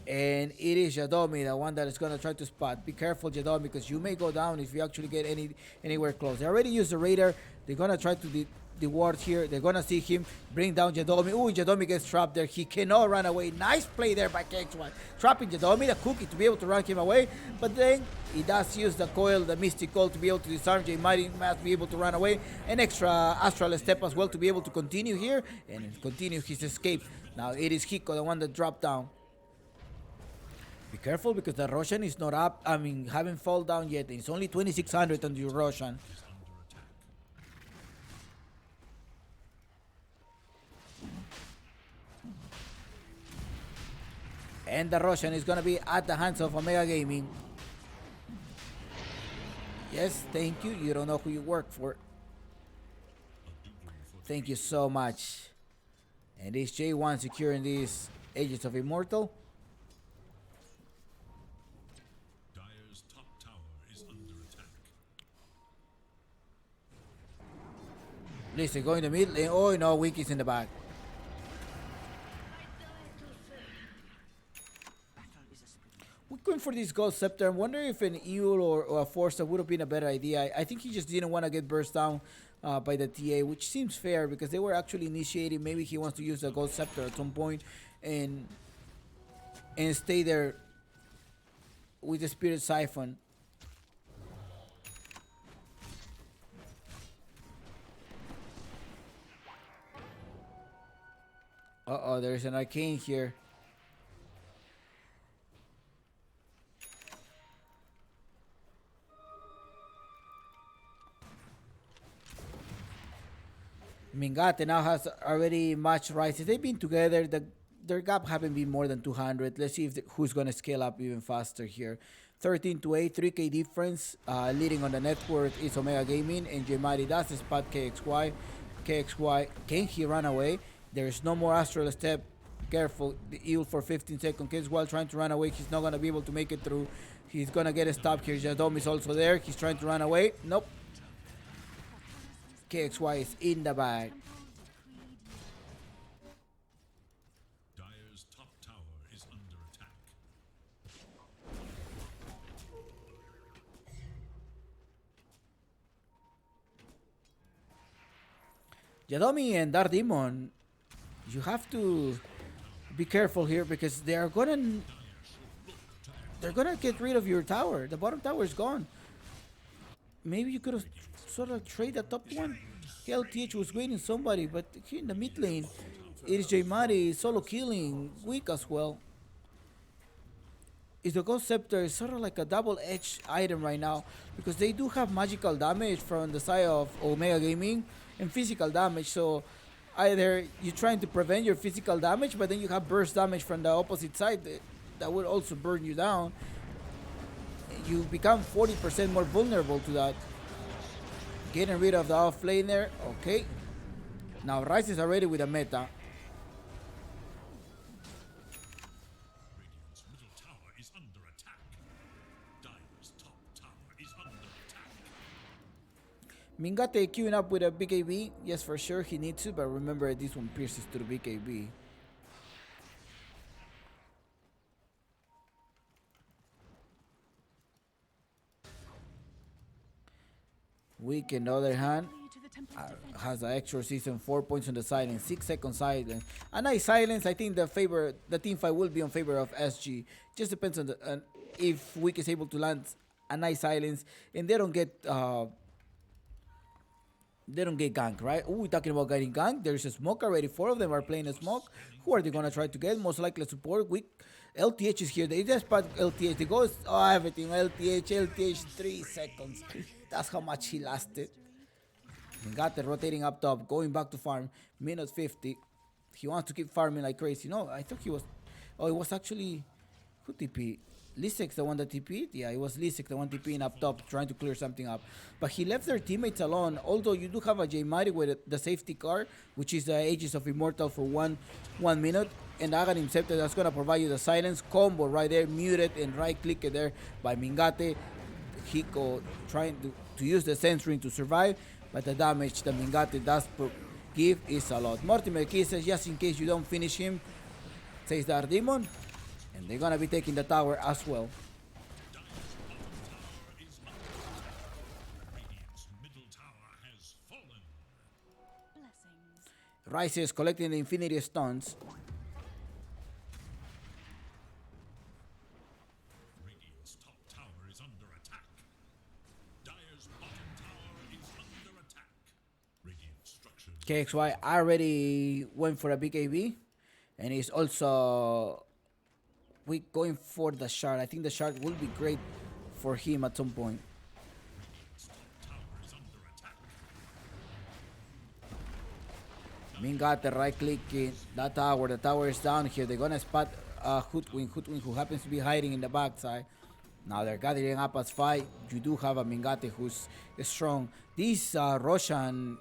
And it is Jadomi, the one that is going to try to spot. Be careful, Jadomi, because you may go down if you actually get anywhere close. They already used the radar. They're going to try to the ward here. They're gonna see him bring down Jadomi. Ooh, Jadomi gets trapped there. He cannot run away. Nice play there by KXY. Trapping Jadomi, the cookie to be able to run him away. But then he does use the coil, the mystic coil to be able to disarm Jaymari. Must be able to run away. An extra astral step as well to be able to continue here and continue his escape. Now it is Hiko, the one that dropped down. Be careful because the Roshan is not up. I mean, haven't fall down yet. It's only 2600 on the Roshan. And the Roshan is going to be at the hands of Omega Gaming. Yes, thank you. You don't know who you work for. Thank you so much. And this J1 securing these Agents of Immortal. Dire's top tower is under attack. Listen, going to mid lane. Oh no, Weak is in the back. We're going for this Ghost Scepter. I'm wondering if an Eel or a Force would have been a better idea. I think he just didn't want to get burst down by the TA, which seems fair because they were actually initiating. Maybe he wants to use the Ghost Scepter at some point and stay there with the Spirit Siphon. Uh-oh, there's an Arcane here. Mingate now has already matched Rises. They've been together. Their gap haven't been more than 200. Let's see if who's going to scale up even faster here. 13-8, 3k difference. Leading on the network is Omega Gaming, and Jaymari does spot KXY. KXY, can he run away? There's no more Astral Step. Careful, the eel for 15 seconds. KXY trying to run away. He's not going to be able to make it through. He's going to get a stop here. Jadom is also there. He's trying to run away. Nope. KXY is in the bag. Dire's top tower is under attack. Yadomi and Dark Demon, you have to be careful here because they're gonna get rid of your tower. The bottom tower is gone. Maybe you could have sort of traded the top one. LTH was waiting somebody, but here in the mid lane, it is Jaimari solo killing, weak as well. Is the Ghost Scepter is sort of like a double-edged item right now because they do have magical damage from the side of Omega Gaming and physical damage. So either you're trying to prevent your physical damage, but then you have burst damage from the opposite side that will also burn you down. You become 40% more vulnerable to that. Getting rid of the off lane there. Okay. Now Rice is already with a meta. Radiant's middle tower is under attack. Dire's top tower is under attack. Mingate queuing up with a BKB. Yes, for sure he needs to, but remember this one pierces to the BKB. Weak, on the other hand, has an extra season, 4 points on the silence, 6 seconds silence. A nice silence. I think the team fight will be on favor of SG. Just depends on the if Weak is able to land a nice silence and they don't get ganked, right? Oh, we're talking about getting ganked. There's a smoke already. 4 of them are playing a smoke. Who are they gonna try to get? Most likely support. Weak. LTH is here. They just put LTH. They go everything. LTH 3 seconds. That's how much he lasted. Mingate rotating up top, going back to farm. Minute 50. He wants to keep farming like crazy. No, I thought he was. Oh, it was actually who TP? Lisek the one that TP'd? Yeah, it was Lisek the one TPing up top, trying to clear something up. But he left their teammates alone. Although you do have a Jaimari with the safety car, which is the Aegis of Immortal for one minute. And Aghanim Scepter that's gonna provide you the silence combo right there, muted and right click it there by Mingate. Hiko trying to use the censoring to survive, but the damage that Mingate does give is a lot. Mortimer Key says just in case you don't finish him, says the Demon, and they're gonna be taking the tower as well. Radiant's middle tower has fallen. Blessings. Rice is collecting the Infinity Stones. Radiant's top tower is under attack. Dire's bottom tower is under attack. Radiant structures. KXY already went for a BKB, and he's also going for the shard. I think the shard will be great for him at some point. Radiant's top tower is under attack. Mingate right clicking that tower. The tower is down here. They're gonna spot Hootwing who happens to be hiding in the backside. Now they're gathering up as fight. You do have a Mingate who's strong. This Roshan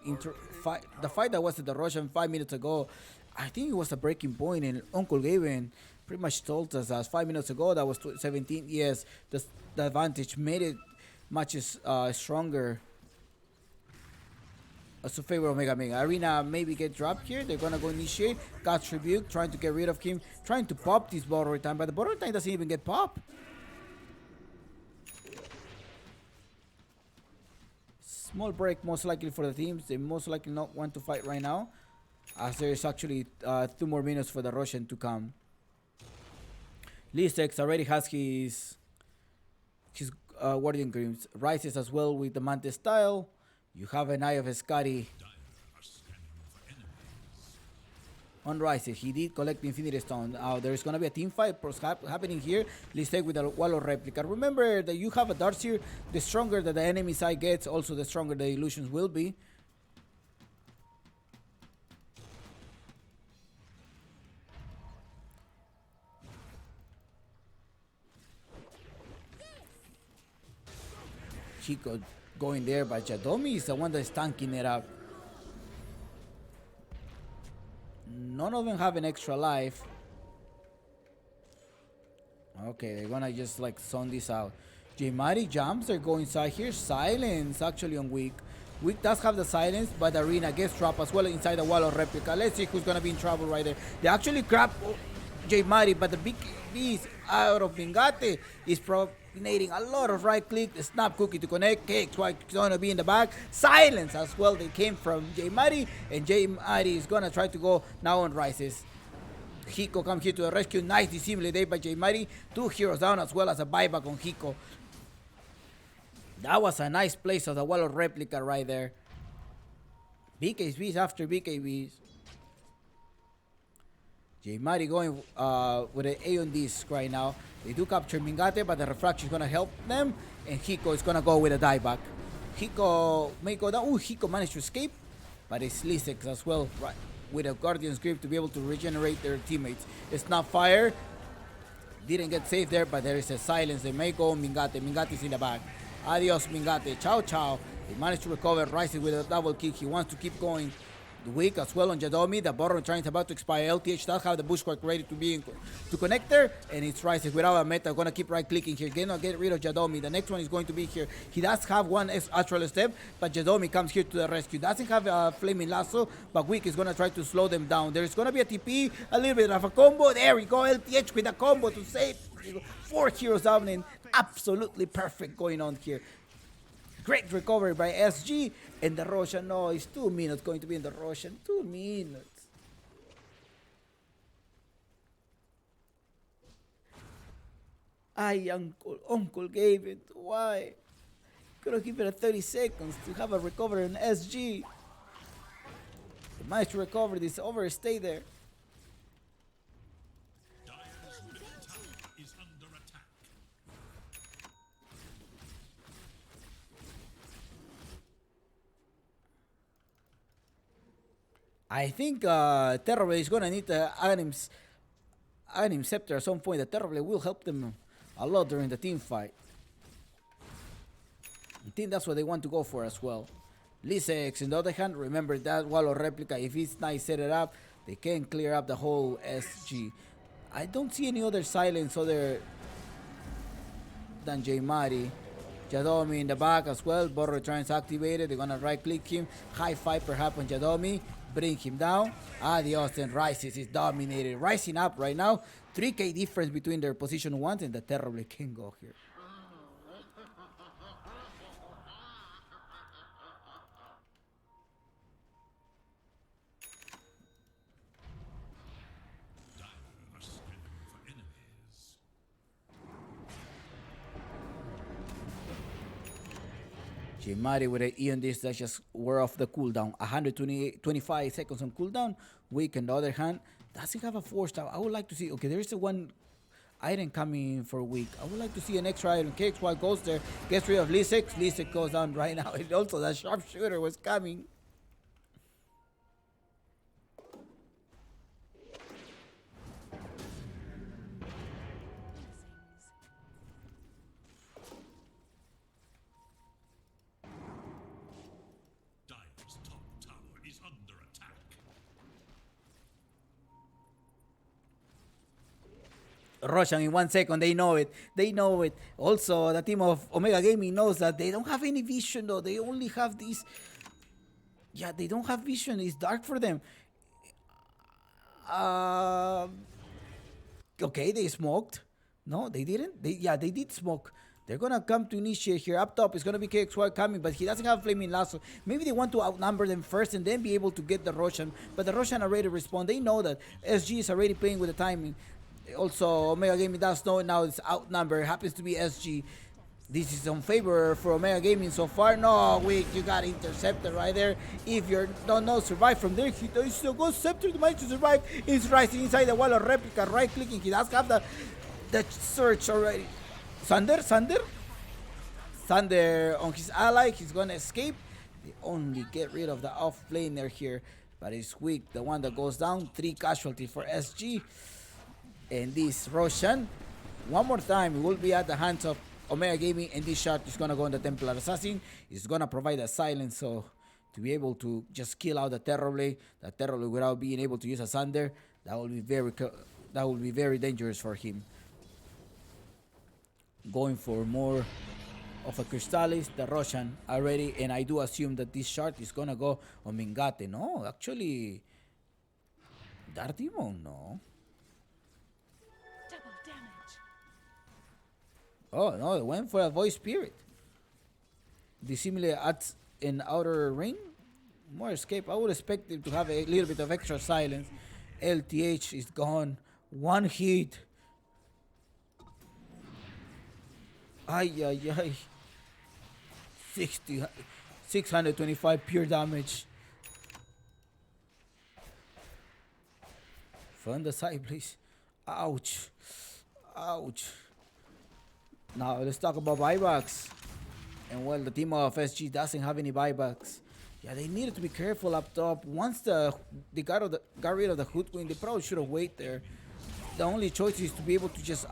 fight, the fight that was at the Roshan 5 minutes ago, I think it was a breaking point, and Uncle Gaben pretty much told us that 5 minutes ago that was 17. Yes, the advantage made it much stronger. As a favor of Mega Mega. Arena maybe get dropped here. They're gonna go initiate. God's Rebuke, trying to get rid of him, trying to pop this borrow time, but the borrow time doesn't even get popped. Small break most likely for the teams. They most likely not want to fight right now, as there is actually 2 more minutes for the Russian to come. Lisex already has his Guardian Grims. Rises as well with the Mantis style. You have an Eye of Escari Dire are scanning for enemies. on Rises. He did collect the Infinity Stone. There's going to be a team fight happening here. Lisek with a Wall of Replica. Remember that you have a Darkseer. The stronger that the enemy side gets, also the stronger the illusions will be. Chico going there, but Jadomi is the one that's tanking it up. None of them have an extra life. Okay, they're gonna just like zone this out. Jaimari jumps, they're going inside here. Silence actually on Weak. Weak does have the silence, but Arena gets trapped as well inside the Wall of Replica. Let's see who's gonna be in trouble right there. They actually grab J Mari, but the big beast out of Mingate is propinating a lot of right click, the snap cookie to connect. KXY is going to be in the back. Silence as well. They came from J Mari, and J Mari is going to try to go now on Rises. Hiko comes here to the rescue. Nice dissimulated by J Mari. 2 heroes down as well as a buyback on Hiko. That was a nice place of the wall of replica right there. BKBs after BKBs. J Mari going with an A on disc right now. They do capture Mingate, but the refraction is going to help them. And Hiko is going to go with a dieback. Hiko may go down. Ooh, Hiko managed to escape. But it's Lisex as well, right, with a Guardian's Grip to be able to regenerate their teammates. It's not fire. Didn't get saved there, but there is a silence. They may go on Mingate. Mingate's in the back. Adios, Mingate. Ciao, ciao. He managed to recover, rising with a double kick. He wants to keep going. Weak as well on Jadomi. The bottom train is about to expire. LTH does have the bushquake ready to connect there, and it's rising without a meta. Gonna keep right clicking here. Gonna get rid of Jadomi. The next one is going to be here. He does have one astral step, but Jadomi comes here to the rescue. Doesn't have a flaming lasso, but Weak is gonna try to slow them down. There's gonna be a TP, a little bit of a combo. There we go. LTH with a combo to save. 4 heroes down, and absolutely perfect going on here. Great recovery by SG, and the Roshan, no, it's 2 minutes going to be in the Roshan. 2 minutes. Ay, Uncle gave it. Why? Could have given it 30 seconds to have a recovery on SG. He managed to recover this overstay there. Dire's middle tower is under attack. I think Terrorblade is gonna need the Anim Scepter at some point. The Terrorblade will help them a lot during the team fight. I think that's what they want to go for as well. Lisex, on the other hand, remember that wall of replica. If it's nice set it up, they can clear up the whole SG. I don't see any other silence other than J Mari. Jadomi in the back as well. Borrow tries activated. They're gonna right click him. High five perhaps on Jadomi. Bring him down. Adios, and Rises is dominated. Rising up right now. 3k difference between their position ones, and the Terrorblade can go here. Dire are scanning for enemies. Jimari with an E on this, that's just we're off the cooldown. 125 seconds on cooldown. Weak on the other hand doesn't have a 4-star. I would like to see, okay, there is a one item coming for Weak. I would like to see an extra item. KXY goes there, gets rid of Lisex. Lisex goes down right now. And also the sharpshooter was coming. Blessings. Dire's top tower is under attack. Roshan in 1 second, they know it. They know it. Also, the team of Omega Gaming knows that they don't have any vision though. They only have these. Yeah, they don't have vision. It's dark for them. Okay, they smoked. No, they didn't. They did smoke. They're gonna come to initiate here. Up top is gonna be KXY coming, but he doesn't have flaming lasso. Maybe they want to outnumber them first and then be able to get the Roshan. But the Roshan already respond. They know that SG is already playing with the timing. Also, Omega Gaming does know now it's outnumbered. Happens to be SG. This is on favor for Omega Gaming so far. No, Weak, you got intercepted right there. If you don't know, survive from there. He still goes Scepter to manage to survive. He's rising inside the wall of replica, right clicking. He does have the search already. Thunder on his ally. He's gonna escape. They only get rid of the off laner here, but it's Weak, the one that goes down. 3 casualties for SG. And this Roshan, one more time, will be at the hands of Omega Gaming, and this shot is gonna go on the Templar Assassin. It's gonna provide a silence, so to be able to just kill out the Terrorblade without being able to use a Thunder, that will be very dangerous for him. Going for more of a Crystallis, the Roshan already, and I do assume that this shot is gonna go on Mingate. No, actually, Dark Demon, no. Oh no, it went for a voice spirit. Dissimulate at an outer ring. More escape. I would expect him to have a little bit of extra silence. LTH is gone. One hit. Ay, ay, ay. 60, 625 pure damage. From the side, please. Ouch. Ouch. Now let's talk about buybacks. And well, the team of SG doesn't have any buybacks. Yeah, they needed to be careful up top. Once they got rid of the hood queen, they probably should have waited there. The only choice is to be able to just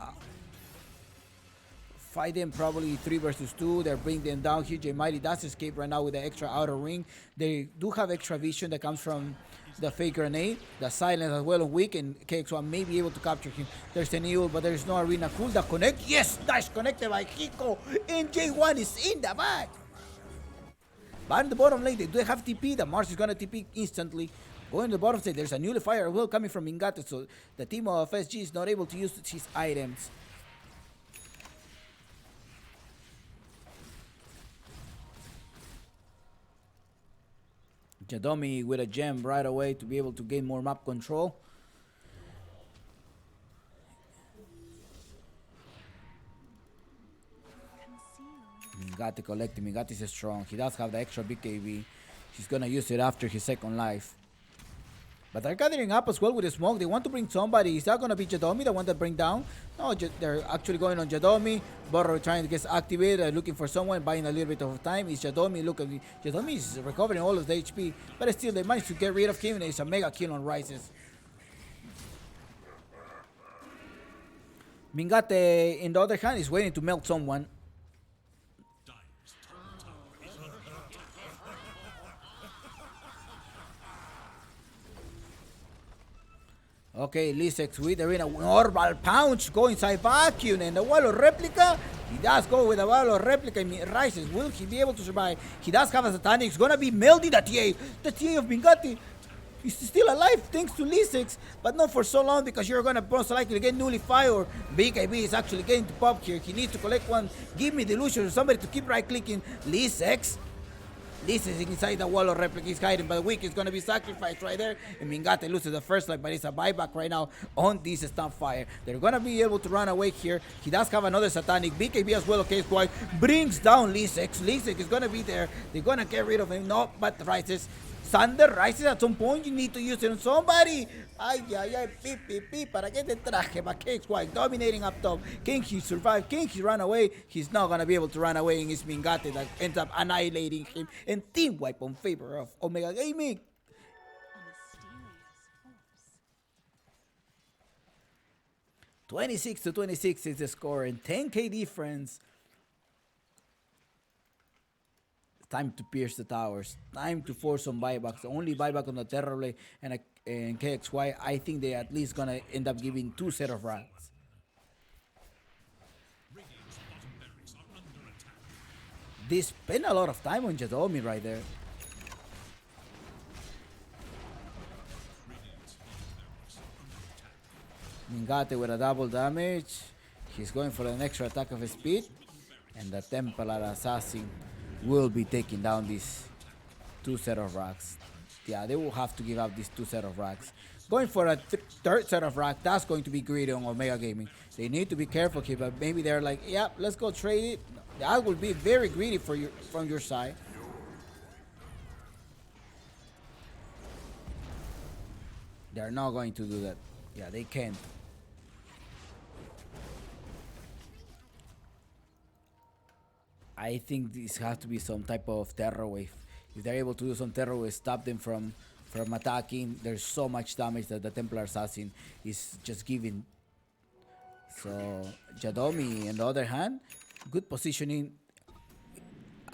fight them probably 3 versus 2. They're bringing them down here. J Mighty does escape right now with the extra outer ring. They do have extra vision that comes from the fake grenade. The silence as well on weak, and KX1 may be able to capture him. There's an eel, but there's no arena cool. The connect. Yes, nice connected by Hiko. And J1 is in the back. But in the bottom lane, they do have TP. The Mars is going to TP instantly. Going to the bottom side, there's a nullifier will coming from Mingate, so the team of SG is not able to use his items. Jadomi with a gem right away to be able to gain more map control. Mingate collecting. Mingate is strong. He does have the extra BKB. He's gonna use it after his second life. But they're gathering up as well with the smoke. They want to bring somebody. Is that gonna be Jadomi, the one that bring down? No, they're actually going on Jadomi. Borro trying to get activated, looking for someone, buying a little bit of time. Is Jadomi. Look at Jadomi is recovering all of the HP, but still they managed to get rid of him, and it's a mega kill on Rises. Mingate, in the other hand, is waiting to melt someone. Dire's top tower is under attack. Okay, Lisex with the arena. Normal punch, go inside vacuum, and the wall of replica. He does go with the wall of replica. Rises. Will he be able to survive? He does have a satanic. It's gonna be melting the TA. The TA of Mingate. He's still alive thanks to Lisex, but not for so long because you're gonna most likely get nullified, or BKB is actually getting to pop here. He needs to collect one. Give me the illusion of somebody to keep right clicking. Lisex. This is inside the wall of replica. He's hiding, but weak is going to be sacrificed right there. And Mingate loses the first life, but it's a buyback right now on this Stunfire. They're going to be able to run away here. He does have another satanic. BKB as well, okay, Squad brings down Lisex. Lisex is going to be there. They're going to get rid of him. No, but Rises. Thunder Rises at some point. You need to use it on somebody. Ay, ay, ay, beep, beep, beep. Para que te traje, but KX dominating up top. Can he survive? Can he run away? He's not going to be able to run away, and it's Mingate that ends up annihilating him. And team wipe on favor of Omega Gaming. A mysterious force. 26 to 26 is the score, and 10k difference. Time to pierce the towers. Time to force some buybacks. The only buyback on the Terrorblade and KXY, I think they at least gonna end up giving 2 set of racks. Radiant's bottom barracks are under attack. They spend a lot of time on Jadomi right there. Radiant's bottom barracks are under attack. Mingate with a double damage. He's going for an extra attack of speed. And the Templar Assassin will be taking down these 2 set of racks. Yeah, they will have to give up these 2 set of racks. Going for a third set of rack, that's going to be greedy on Omega Gaming. They need to be careful here, but maybe they're like, yeah, let's go trade it. That would be very greedy for you from your side. They're not going to do that. Yeah, they can't. I think this has to be some type of terror wave. If they're able to do some terror wave, stop them from attacking. There's so much damage that the Templar Assassin is just giving. So Jadomi, on the other hand, good positioning.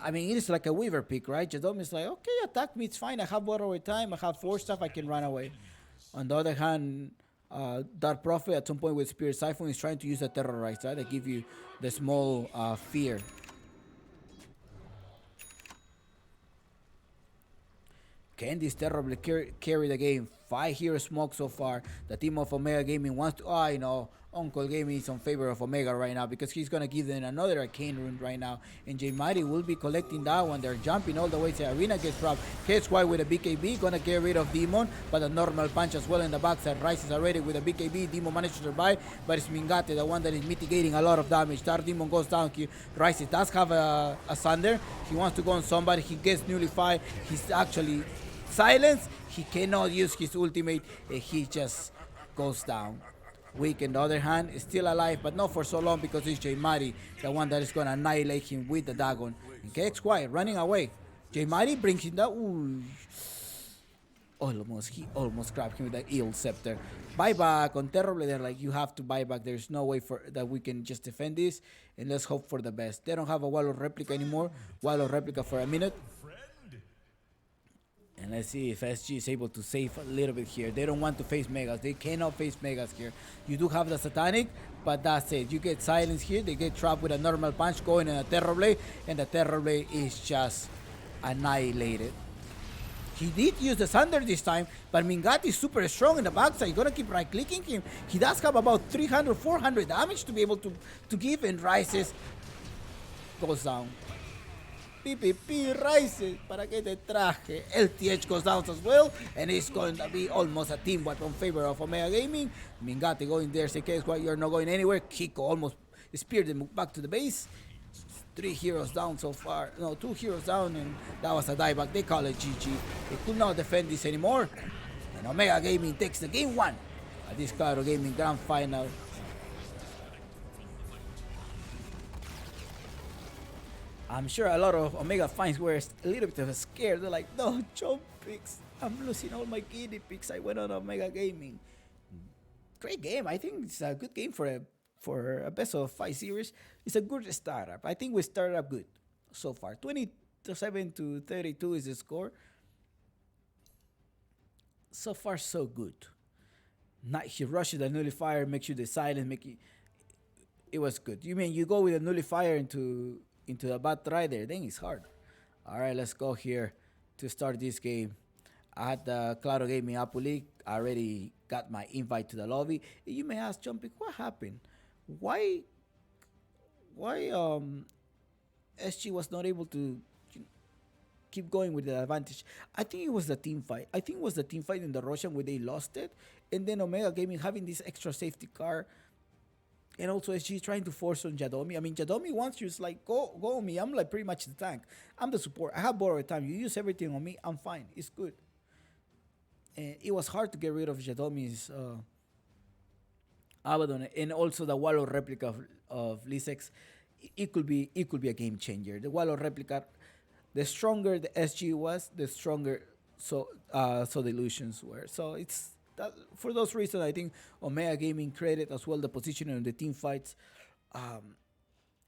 I mean, it is like a Weaver pick, right? Jadomi is like, okay, attack me, it's fine. I have water time. I have 4 stuff. I can run away. On the other hand, Dark Prophet at some point with Spirit Siphon is trying to use a terrorize, right? They give you the small fear. Can this terribly carry the game? 5 hero smoke so far. The team of Omega Gaming wants to. Oh, I know. Uncle Gaming is on favor of Omega right now because he's gonna give them another arcane rune right now, and J Mighty will be collecting that one. They're jumping all the way to arena, gets dropped. Here's why with a BKB, gonna get rid of Demon, but a normal punch as well in the backside. Rises already with a BKB. Demon managed to survive, but it's Mingate, the one that is mitigating a lot of damage. Dark Demon goes down here. Rises does have a Thunder. He wants to go on somebody. He gets nullified. He's actually silenced. He cannot use his ultimate, and he just goes down. Weak, on the other hand, is still alive, but not for so long because it's J Mighty, the one that is going to annihilate him with the Dagon. And KX quiet, running away. J Mighty brings him down. Ooh. He almost grabbed him with the Eel Scepter. Buyback on Terrible. They're like, you have to buy back. There's no way for that we can just defend this, and let's hope for the best. They don't have a Wall of Replica anymore. Wall of Replica for a minute. And let's see if SG is able to save a little bit here. They don't want to face Megas. They cannot face Megas here. You do have the Satanic, but that's it. You get silence here. They get trapped with a normal punch going in a Terror Blade, and the Terror Blade is just annihilated. He did use the Thunder this time, but Mingati is super strong in the backside. You're going to keep right-clicking him. He does have about 300, 400 damage to be able to give, and Rises goes down. PPP Rises, ¿para qué te traje? LTH goes down as well, and it's going to be almost a team wipe in favor of Omega Gaming. Mingati going there, say, "Case why you're not going anywhere." Kiko almost speared them back to the base. 3 heroes down so far. No, 2 heroes down, and that was a dieback. They call it GG. They could not defend this anymore. And Omega Gaming takes the game 1 at this Claro Gaming Grand Final. I'm sure a lot of Omega fans were a little bit scared. They're like, no, jump picks. I'm losing all my guinea pigs. I went on Omega Gaming. Great game. I think it's a good game for a best of 5 series. It's a good startup. I think we started up good so far. 27 to 32 is the score. So far, so good. Not he rushes the nullifier, makes you the silent, it was good. You mean you go with a nullifier into the bat right there, then it's hard. All right, let's go here to start this game. I had the Claro Gaming Apple League. I already got my invite to the lobby. You may ask, Jumping, what happened? Why SG was not able to keep going with the advantage? I think it was the team fight. I think it was the team fight in the Russian where they lost it, and then Omega Gaming having this extra safety car. And also SG trying to force on Jadomi. I mean, Jadomi wants you, it's like, go on me. I'm like pretty much the tank. I'm the support. I have borrowed time. You use everything on me. I'm fine. It's good. And it was hard to get rid of Jadomi's Abaddon. And also the Wall of Replica of Lisex. It could be a game changer. The Wall of Replica, the stronger the SG was, the stronger so the illusions were. So it's that, for those reasons, I think Omega Gaming credit as well the positioning in the team fights.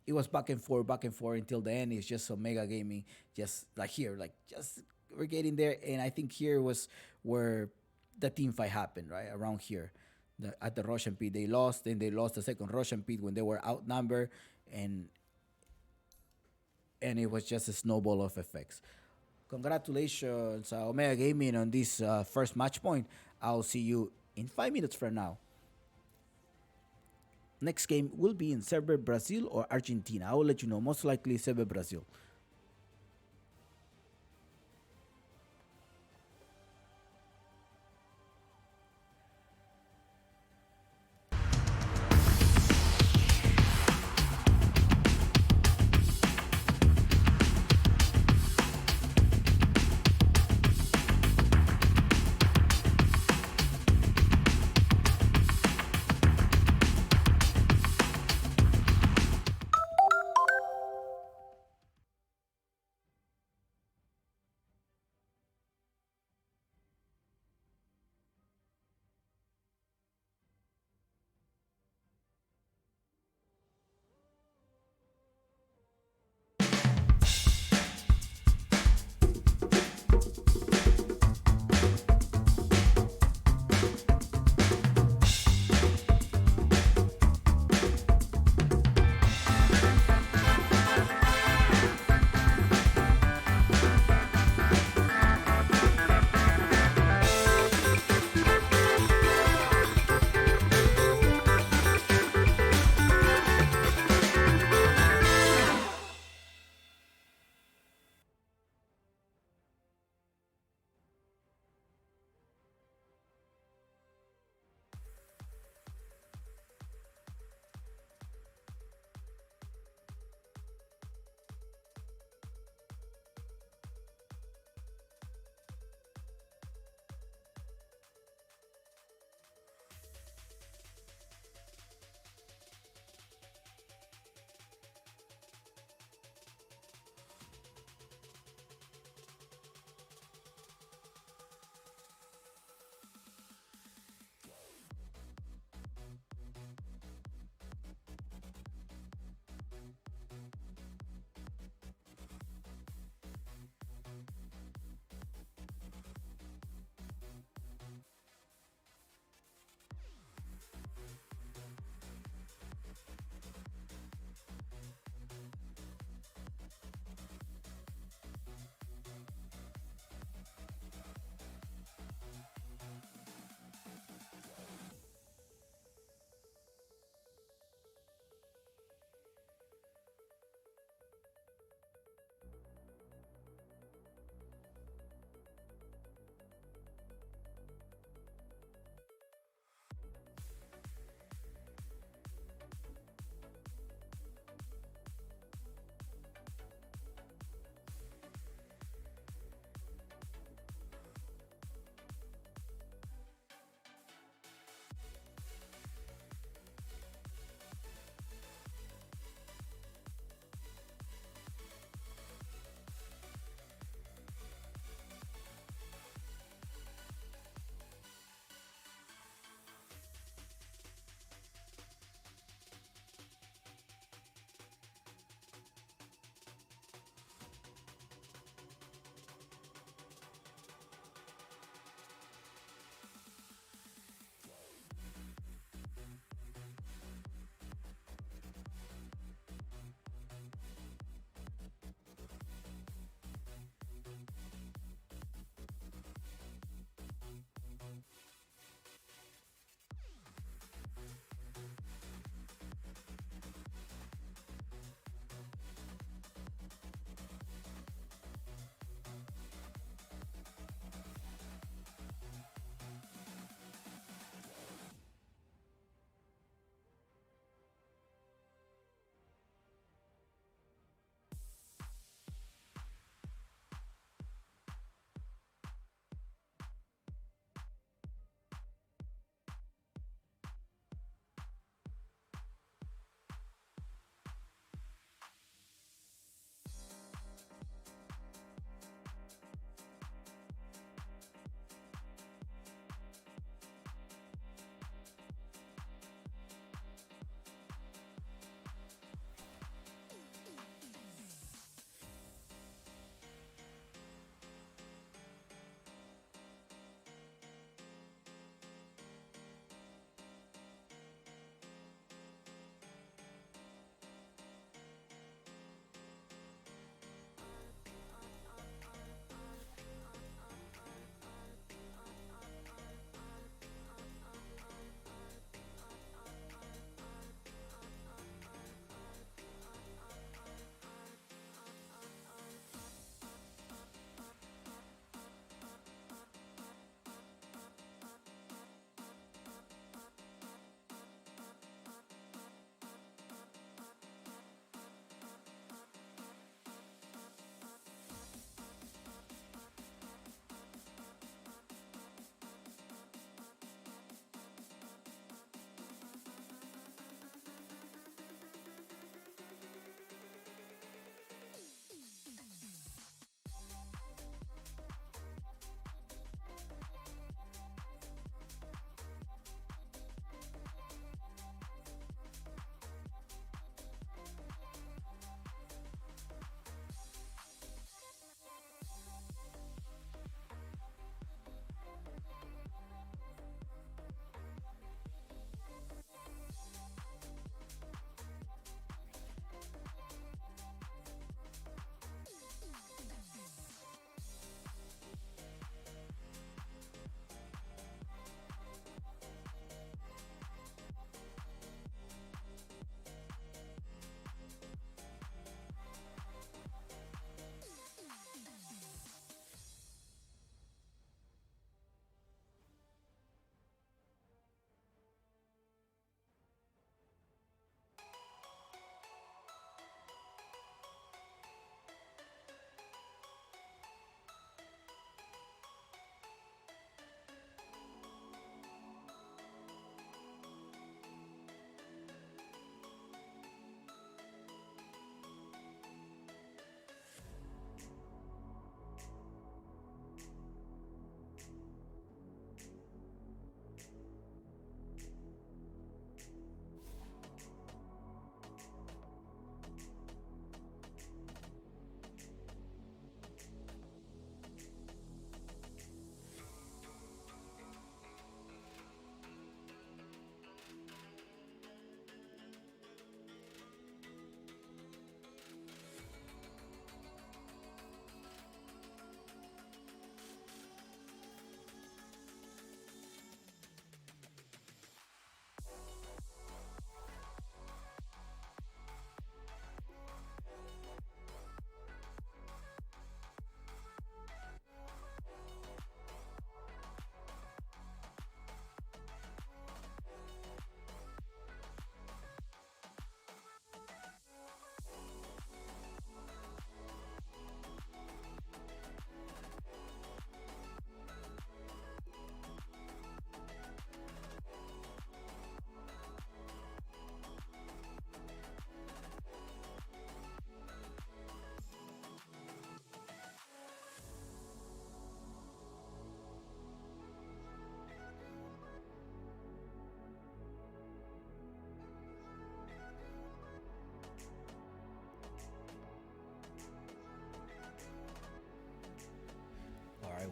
It was back and forth until the end. It's just Omega Gaming, just like here, like just we're getting there. And I think here was where the team fight happened, right around here, at the Russian pit. They lost, then they lost the second Russian pit when they were outnumbered, and it was just a snowball of effects. Congratulations, Omega Gaming, on this first match point. I'll see you in 5 minutes from now. Next game will be in Server, Brazil or Argentina. I will let you know. Most likely Server, Brazil.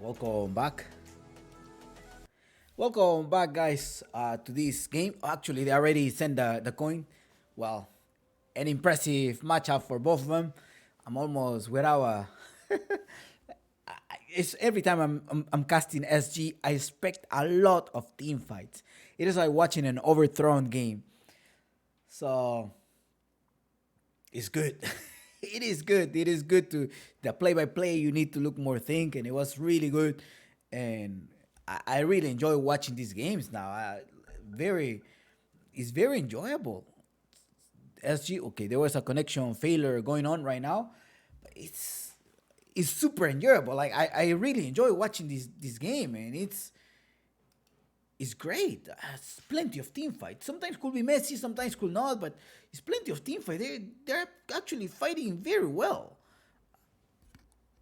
Welcome back. Welcome back, guys, to this game. Actually, they already sent the coin. Well, an impressive matchup for both of them. I'm almost without a. It's every time I'm casting SG, I expect a lot of team fights. It is like watching an overthrown game. So it's good. It is good. It is good to the play by play. You need to look more think, and it was really good. And I really enjoy watching these games now. Very, it's very enjoyable. SG. Okay, there was a connection failure going on right now, but it's super enjoyable. Like I really enjoy watching this game, and it's great. It's plenty of team fights. Sometimes could be messy, sometimes could not, but it's plenty of team fight. They're actually fighting very well.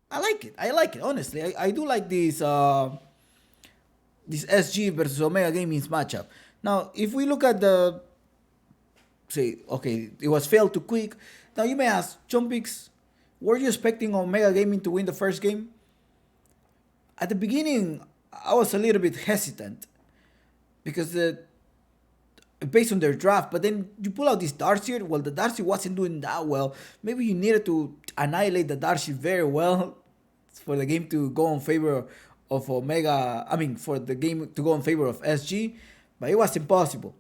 I like it. I like it. Honestly, I do like this SG versus Omega Gaming's matchup. Now, if we look at the say, okay, it was failed too quick. Now you may ask, Chompix, were you expecting Omega Gaming to win the first game? At the beginning, I was a little bit hesitant because based on their draft, but then you pull out this Darcy. Well, the Darcy wasn't doing that well. Maybe you needed to annihilate the Darcy very well for the game to go in favor of Omega. I mean, for the game to go in favor of SG, but it was impossible.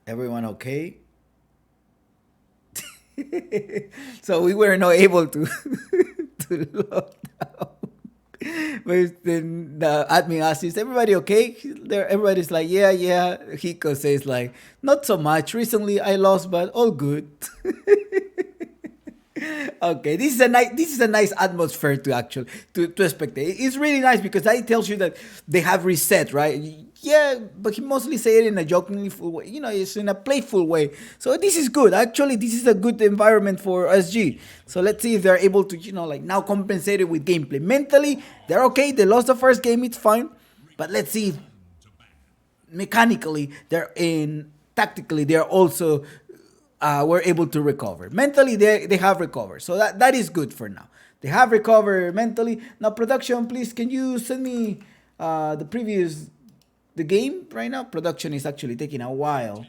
Everyone okay? So we were not able to to lock down. But then the admin asks, "Is everybody okay?" There, everybody's like, "Yeah, yeah." Hiko says like, "Not so much. Recently I lost, but all good." Okay, this is a nice atmosphere to actually to spectate. It's really nice because that tells you that they have reset, right? Yeah, but he mostly say it in a jokingly full way. It's in a playful way. So this is good. Actually, this is a good environment for SG. So let's see if they're able to, like now compensate it with gameplay. Mentally, they're okay. They lost the first game. It's fine. But let's see if mechanically they're in tactically they're also were able to recover. Mentally, they have recovered. So that is good for now. They have recovered mentally. Now, production, please, can you send me the game right now? Production is actually taking a while.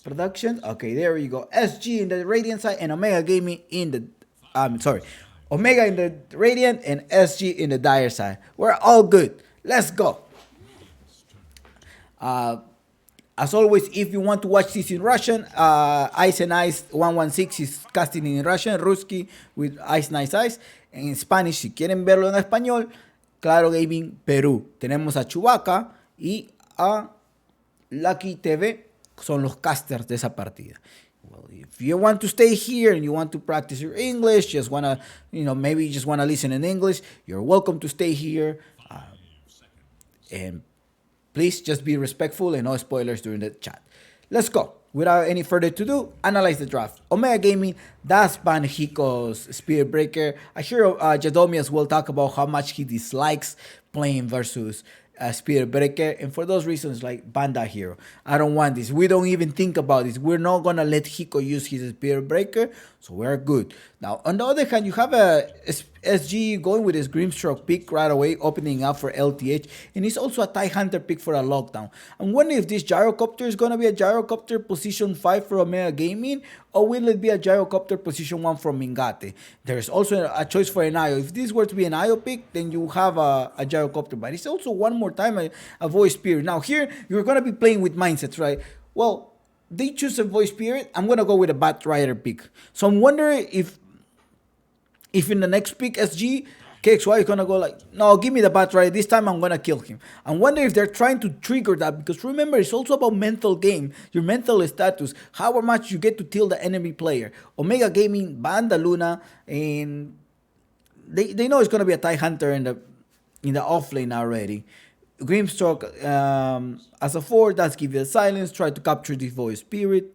Production, okay, there you go. SG in the Radiant side and Omega Gaming in the, sorry, Omega in the Radiant and SG in the Dire side. We're all good. Let's go. As always, if you want to watch this in Russian, Ice and Ice 116 is casting in Russian, Ruski with Ice Nice Ice. En Spanish, si quieren verlo en español, Claro Gaming Perú. Tenemos a Chewbacca y a Lucky TV, son los casters de esa partida. Well, if you want to stay here and you want to practice your English, just wanna, maybe you just wanna listen in English, you're welcome to stay here. And please just be respectful and no spoilers during the chat. Let's go. Without any further ado, analyze the draft. Omega Gaming does ban Hiko's Spirit Breaker. I hear Jadomi as well talk about how much he dislikes playing versus Spirit Breaker. And for those reasons, like, ban that hero. I don't want this. We don't even think about this. We're not going to let Hiko use his Spirit Breaker. So we're good. Now, on the other hand, you have a SG going with his Grimstroke pick right away, opening up for LTH. And he's also a TIE Hunter pick for a lockdown. I'm wondering if this Gyrocopter is going to be a Gyrocopter position 5 for Omega Gaming, or will it be a Gyrocopter position 1 from Mingate? There's also a choice for an IO. If this were to be an IO pick, then you have a Gyrocopter. But it's also one more time a Voice Spirit. Now here, you're going to be playing with mindsets, right? Well, they choose a Voice Spirit. I'm going to go with a Bat Rider pick. So I'm wondering if in the next pick, SG, KXY is going to go like, no, give me the Bat Rider. This time I'm going to kill him. I wonder if they're trying to trigger that, because remember, it's also about mental game, your mental status, how much you get to kill the enemy player. Omega Gaming banned the Luna, and they know it's going to be a TIE Hunter in the offlane already. Grimstroke as a 4, that's give you the silence, try to capture the Voice Spirit.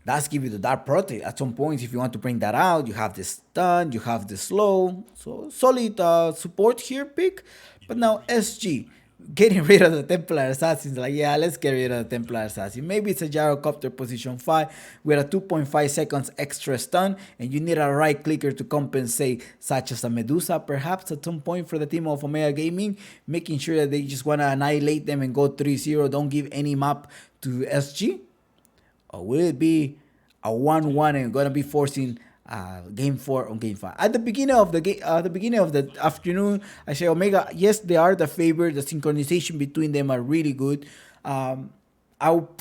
That's give you the Dark Protect. At some point, if you want to bring that out, you have the stun, you have the slow. So solid support here pick. But now SG, getting rid of the Templar Assassins. Like, yeah, let's get rid of the Templar Assassin. Maybe it's a Gyrocopter position 5 with a 2.5 seconds extra stun, and you need a right clicker to compensate, such as a Medusa, perhaps at some point for the team of Omega Gaming, making sure that they just want to annihilate them and go 3-0. Don't give any map to SG. Or will it be a 1-1 and gonna be forcing game 4 on game 5? At the beginning of the game, the beginning of the afternoon, I say Omega. Yes, they are the favorite. The synchronization between them are really good. I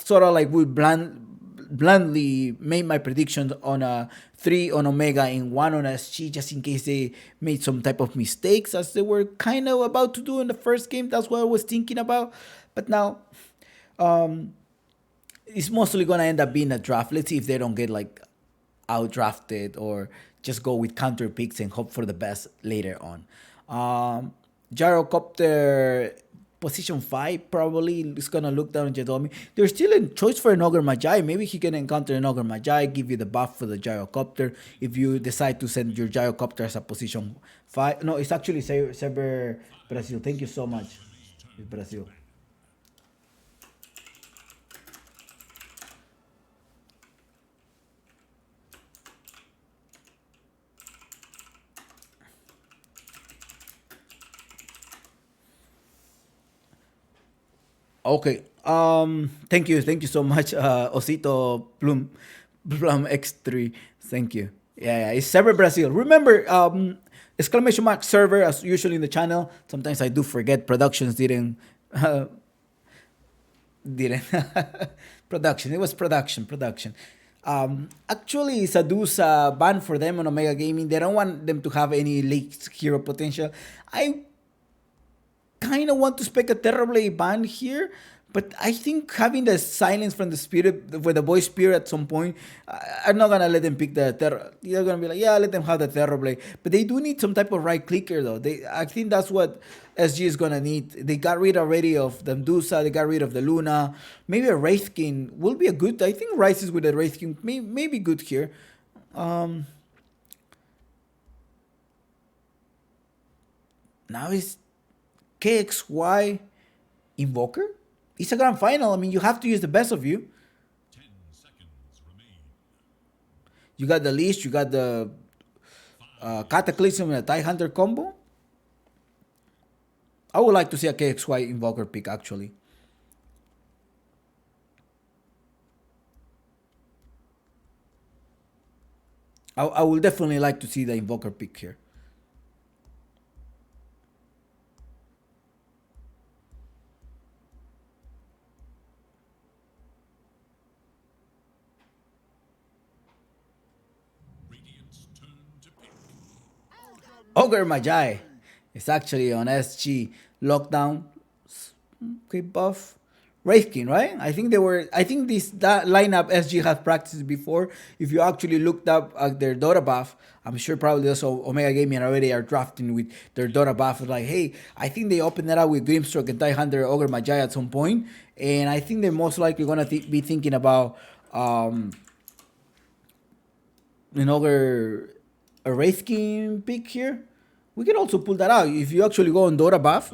sort of like would bluntly make my predictions on a 3 on Omega and 1 on SG, just in case they made some type of mistakes, as they were kind of about to do in the first game. That's what I was thinking about. But now, it's mostly gonna end up being a draft. Let's see if they don't get like out drafted or just go with counter picks and hope for the best later on. Gyrocopter position 5 probably is gonna look down on Jedomi. There's still a choice for an Ogre Magi. Maybe he can encounter an Ogre Magi, give you the buff for the Gyrocopter if you decide to send your Gyrocopter as a position 5. No, it's actually Saber Brazil. Thank you so much, Brazil. Okay. Thank you so much, Osito Plum X3. Thank you. Yeah, it's Server Brazil. Remember, exclamation mark server as usually in the channel. Sometimes I do forget productions didn't production. It was production. Actually, Sadu's ban for them on Omega Gaming. They don't want them to have any late hero potential. I kind of want to spec a Terrorblade ban here, but I think having the silence from the spirit, with the voice spirit at some point, I'm not gonna let them pick the Terror. They're gonna be like, yeah, let them have the Terrorblade, but they do need some type of right clicker though. I think that's what SG is gonna need. They got rid already of the Medusa, they got rid of the Luna. Maybe a Wraith King will be a good. I think Rises with a Wraith King may be good here. Now is KXY Invoker? It's a grand final. I mean, you have to use the best of you. 10 seconds remain. You got the Leash, you got the Cataclysm and a TIE Hunter combo. I would like to see a KXY Invoker pick, actually. I would definitely like to see the Invoker pick here. Radiant's turn to pick. Ogre Magi. It's actually on SG. Lockdown. Okay, buff. Wraith King, right? I think that lineup SG has practiced before. If you actually looked up at their Dota buff, I'm sure probably also Omega Gaming already are drafting with their Dota buff. Like, hey, I think they opened that up with Grimstroke and TIE Hunter Ogre Magi at some point, and I think they're most likely gonna be thinking about an Ogre a Wraith King pick here. We can also pull that out. If you actually go on Dota buff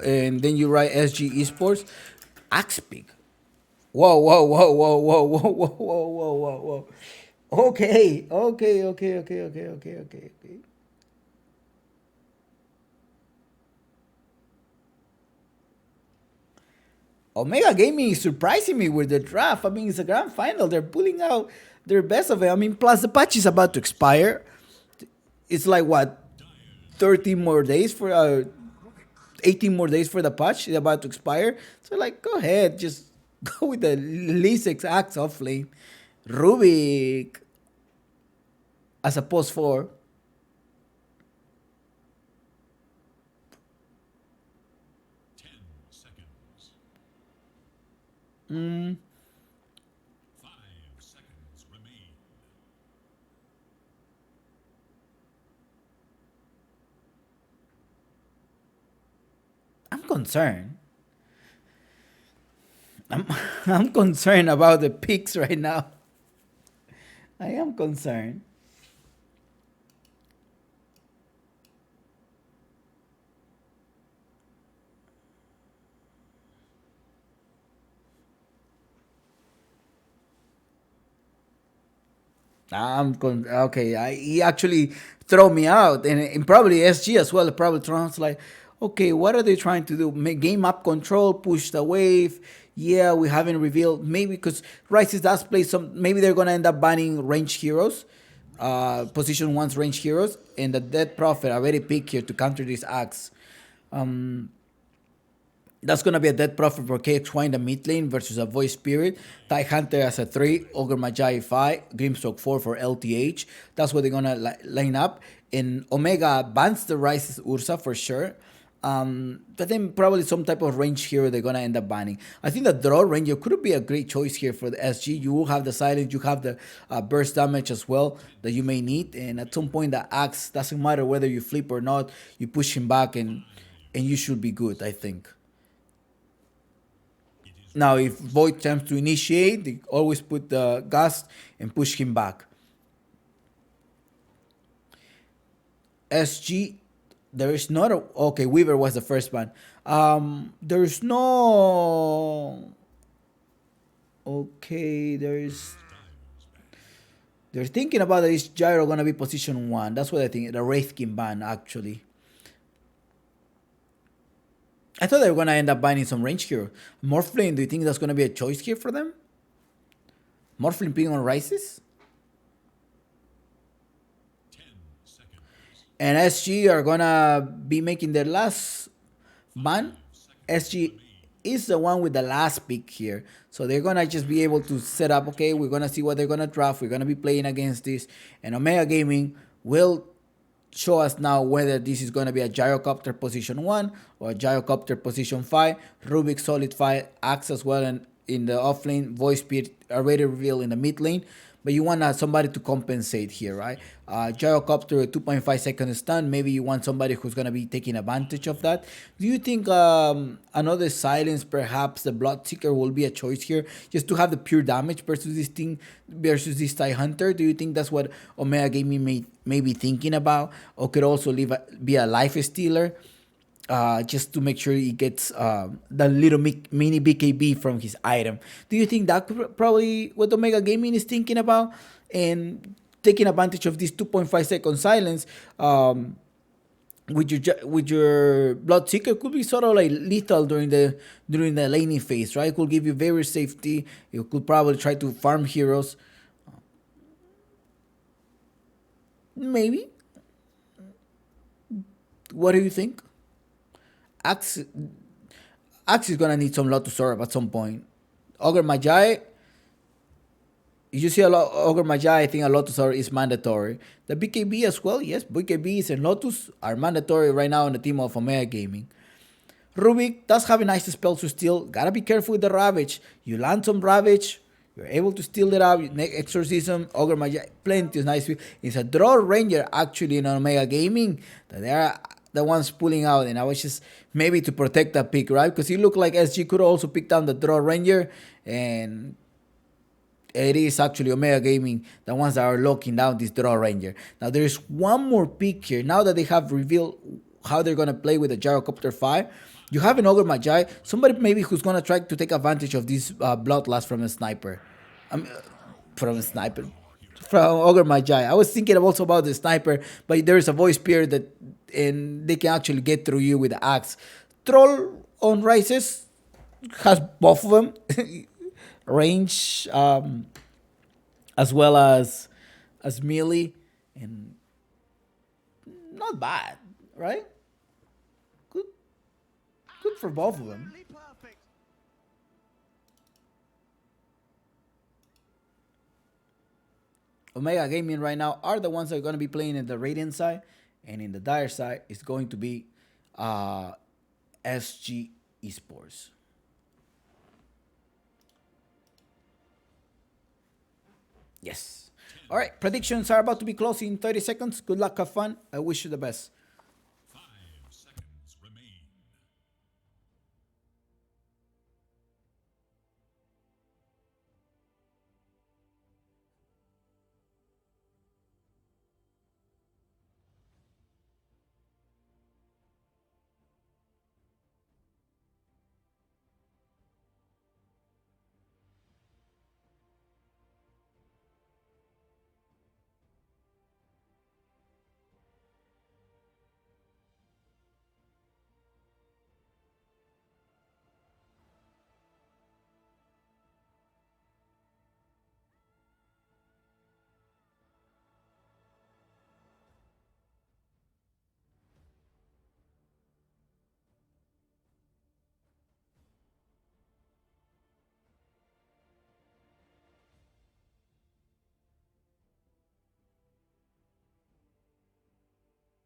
and then you write SG Esports, Axe pick. Whoa. Okay. Omega Gaming is surprising me with the draft. I mean, it's a grand final. They're pulling out their best of it. I mean, plus the patch is about to expire. It's like what, 13 more days for 18 more days for the patch. It's about to expire. So like, go ahead, just go with the least exact off lane. Rubik as a post 4. 10 seconds. 5 seconds remain. I'm concerned. I'm concerned about the picks right now. I am concerned. Okay. He actually throw me out, and probably SG as well. Probably Toronto's like, okay, what are they trying to do? Make game up control, push the wave. Yeah, we haven't revealed. Maybe because Rises does play some. Maybe they're gonna end up banning range heroes, position one's range heroes, and the Dead Prophet already picked here to counter this axe. Um, that's gonna be a Dead Prophet for KXY in the mid lane versus a Voice Spirit. Tie Hunter as a 3, Ogre Magi 5, Grimstroke 4 for LTH. That's what they're gonna line up. In Omega bans the Rises Ursa for sure. But then probably some type of range hero they're gonna end up banning. I think the Draw Ranger could be a great choice here for the SG. You will have the silence, you have the burst damage as well that you may need, and at some point the axe doesn't matter whether you flip or not. You push him back and you should be good. I think. Now, if Void attempts to initiate, they always put the gas and push him back. SG, there is not a. Okay, Weaver was the first one. There's no. Okay, there's. They're thinking about this Gyro gonna be position 1. That's what I think. The Wraithkin ban, actually. I thought they were gonna end up banning some range hero. Morphling, do you think that's gonna be a choice here for them? Morphling being on Rises? 10 seconds. And SG are gonna be making their last ban. SG is the one with the last pick here, so they're gonna just be able to set up. Okay, we're gonna see what they're gonna draft. We're gonna be playing against this, and Omega Gaming will show us now whether this is gonna be a Gyrocopter position 1 or a Gyrocopter position 5. Rubik Solid 5 acts as well in the off lane. Voice Speed already revealed in the mid lane. But you want somebody to compensate here, right? Gyrocopter, a 2.5 second stun. Maybe you want somebody who's going to be taking advantage of that. Do you think another silence, perhaps the Bloodseeker, will be a choice here? Just to have the pure damage versus this thing, versus this TIE Hunter? Do you think that's what Omega Gaming may be thinking about? Or could also be a life stealer? Just to make sure he gets the little mini BKB from his item. Do you think that could probably what Omega Gaming is thinking about and taking advantage of this 2.5 second silence with your Bloodseeker could be sort of like lethal during the laning phase, right? It could give you very safety. You could probably try to farm heroes. Maybe. What do you think? Axe Axe is gonna need some lot to serve at some point. Ogre Magi, you see a lot Ogre Magi, I think a lot to serve is mandatory. The BKB as well, yes, BKBs and Lotus are mandatory right now on the team of Omega Gaming. Rubik does have a nice spell to steal. Gotta be careful with the Ravage. You land some Ravage, you're able to steal it out. Exorcism, Ogre Magi, plenty of nice. It's a Draw Ranger actually in Omega Gaming that they are the ones pulling out, and I was just maybe to protect that pick, right? Because it looked like SG could also pick down the Draw Ranger, and it is actually Omega Gaming the ones that are locking down this Draw Ranger. Now there's one more pick here. Now that they have revealed how they're gonna play with the Gyrocopter 5, you have an Ogre Magi, somebody maybe who's gonna try to take advantage of this bloodlust from a sniper. From a sniper. From Ogre Magi. I was thinking also about the sniper, but there is a voice spear that and they can actually get through you with the axe. Troll on Rises has both of them. Range as well as melee, and not bad, right? Good good for both of them. Omega Gaming right now are the ones that are going to be playing in the Radiant side, and in the Dire side is going to be SG Esports. Yes. All right, predictions are about to be closing in 30 seconds. Good luck, have fun. I wish you the best. 5 seconds remain.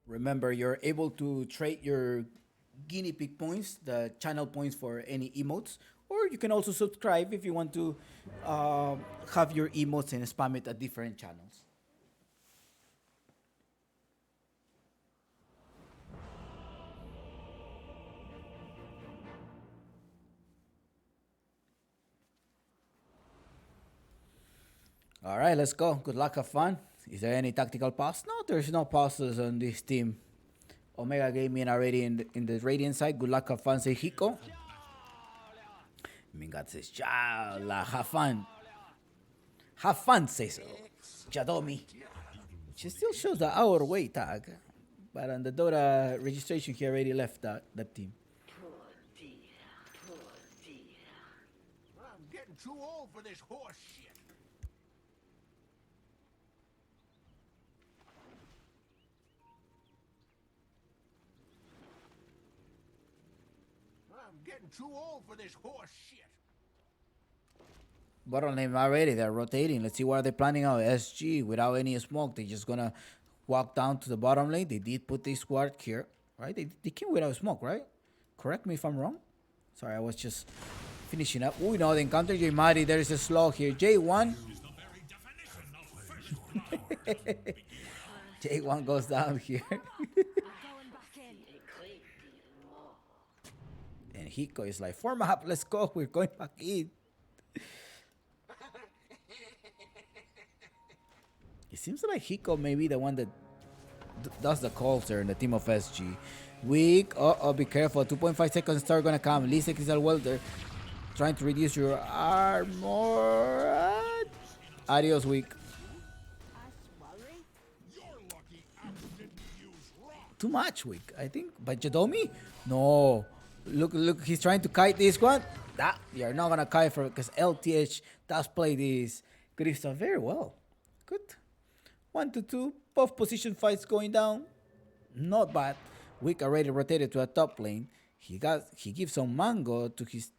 Remember, you're able to trade your guinea pig points, the channel points for any emotes, or you can also subscribe if you want to uh, have your emotes and spam it at different channels. All right, let's go. Good luck, have fun. Is there any tactical pause? No, there's no pauses on this team. Omega Gaming already in the Radiant side. Good luck, have fun, say Hiko. Mingat says, Chala, have fun. Have fun, says Jadomi. She still shows the hour way tag. But on the Dota registration, he already left that team. I'm getting too old for this horse shit. I'm getting too old for this horse shit. Bottom lane already, they're rotating. Let's see what they're planning out. SG without any smoke, they're just gonna walk down to the bottom lane. They did put this squad here, right? They came without smoke, right? Correct me if I'm wrong. Sorry, I was just finishing up. Oh, no, they encounter J Mari. There is a slow here. J1. J1 goes down here. And Hiko is like, form up, let's go. We're going back in. It seems like Hiko may be the one that does the calls there in the team of SG. Weak. Oh, be careful. 2.5 seconds start gonna come. Lisek is a welder. Trying to reduce your armor. Adios, weak. Too much weak, I think. But Jadomi? No. Look, he's trying to kite this one. That you're not gonna kite for because LTH does play this Krista very well. Good. 1-2. Both position fights going down. Not bad. Wick already rotated to a top lane. He gives some mango to his.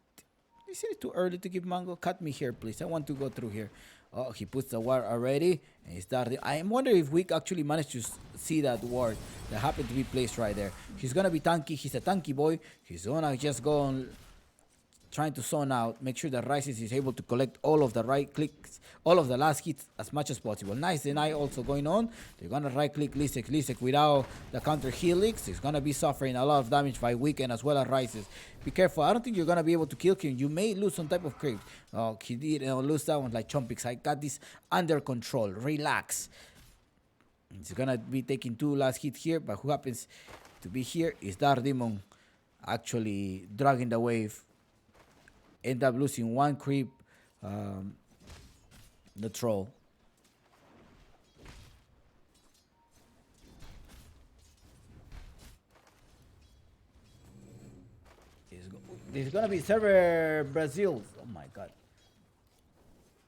Is it too early to give mango? Cut me here, please. I want to go through here. Oh, he puts the ward already, and he started. I wonder if Wick actually managed to see that ward that happened to be placed right there. He's gonna be tanky. He's a tanky boy. He's gonna just go on trying to zone out, make sure that Rises is able to collect all of the right clicks, all of the last hits as much as possible. Nice deny also going on. They're gonna right click Lisek without the counter helix. He's gonna be suffering a lot of damage by Weekend as well as Rises. Be careful, I don't think you're gonna be able to kill him. You may lose some type of creep. Oh, he did lose that one like Chompix. I got this under control. Relax. He's gonna be taking 2 last hits here, but who happens to be here is Dark Demon actually dragging the wave. End up losing 1 creep, the troll. This is gonna be server Brazil. Oh my god.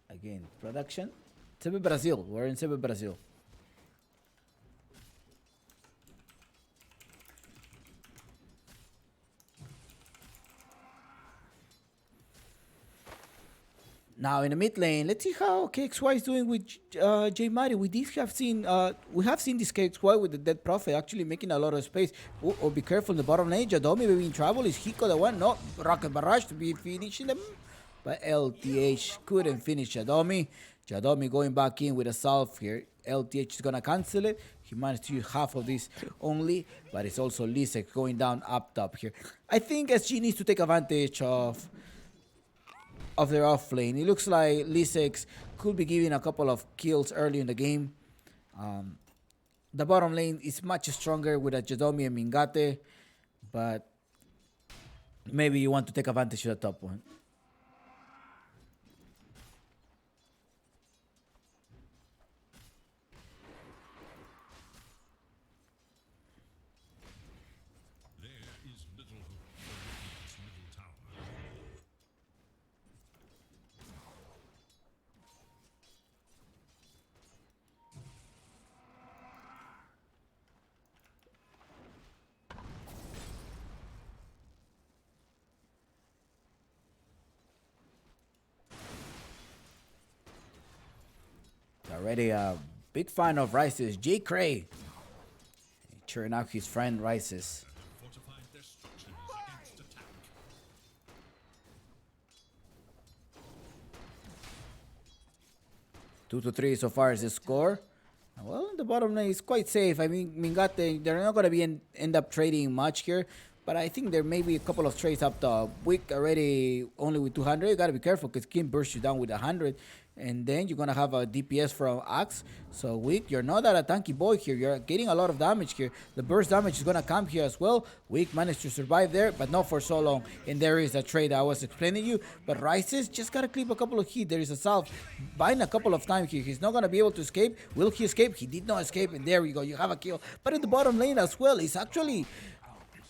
Again, production. Server Brazil. We're in server Brazil. Now in the mid lane, let's see how KXY is doing with J Mari. We have seen this KXY with the Dead Prophet actually making a lot of space. Oh, be careful in the bottom lane. Jadomi may be in trouble. Is Hiko the one? No, Rocket Barrage to be finishing them. But LTH couldn't finish Jadomi. Jadomi going back in with a salve here. LTH is gonna cancel it. He managed to use half of this only, but it's also Lisek going down up top here. I think SG needs to take advantage of their off lane. It looks like Lisek could be giving a couple of kills early in the game. The bottom lane is much stronger with a Jadomi and Mingate, but maybe you want to take advantage of the top one. There is little hope for Radiant's middle tower. Already a big fan of Rice's J. Cray. Cheering out his friend Rises. Fortified their structures against attack. 2-3 so far is the score. Well, the bottom lane is quite safe. I mean, Mingate, they're not going to be end up trading much here. But I think there may be a couple of trades up top. Wick already only with 200. You got to be careful because Kim bursts you down with 100. And then you're going to have a DPS from Axe. So Wick, you're not that a tanky boy here. You're getting a lot of damage here. The burst damage is going to come here as well. Wick managed to survive there, but not for so long. And there is a trade I was explaining to you. But Rises just got to clip a couple of hits. There is a salve. Bind a couple of times here. He's not going to be able to escape. Will he escape? He did not escape. And there we go. You have a kill. But in the bottom lane as well, it's actually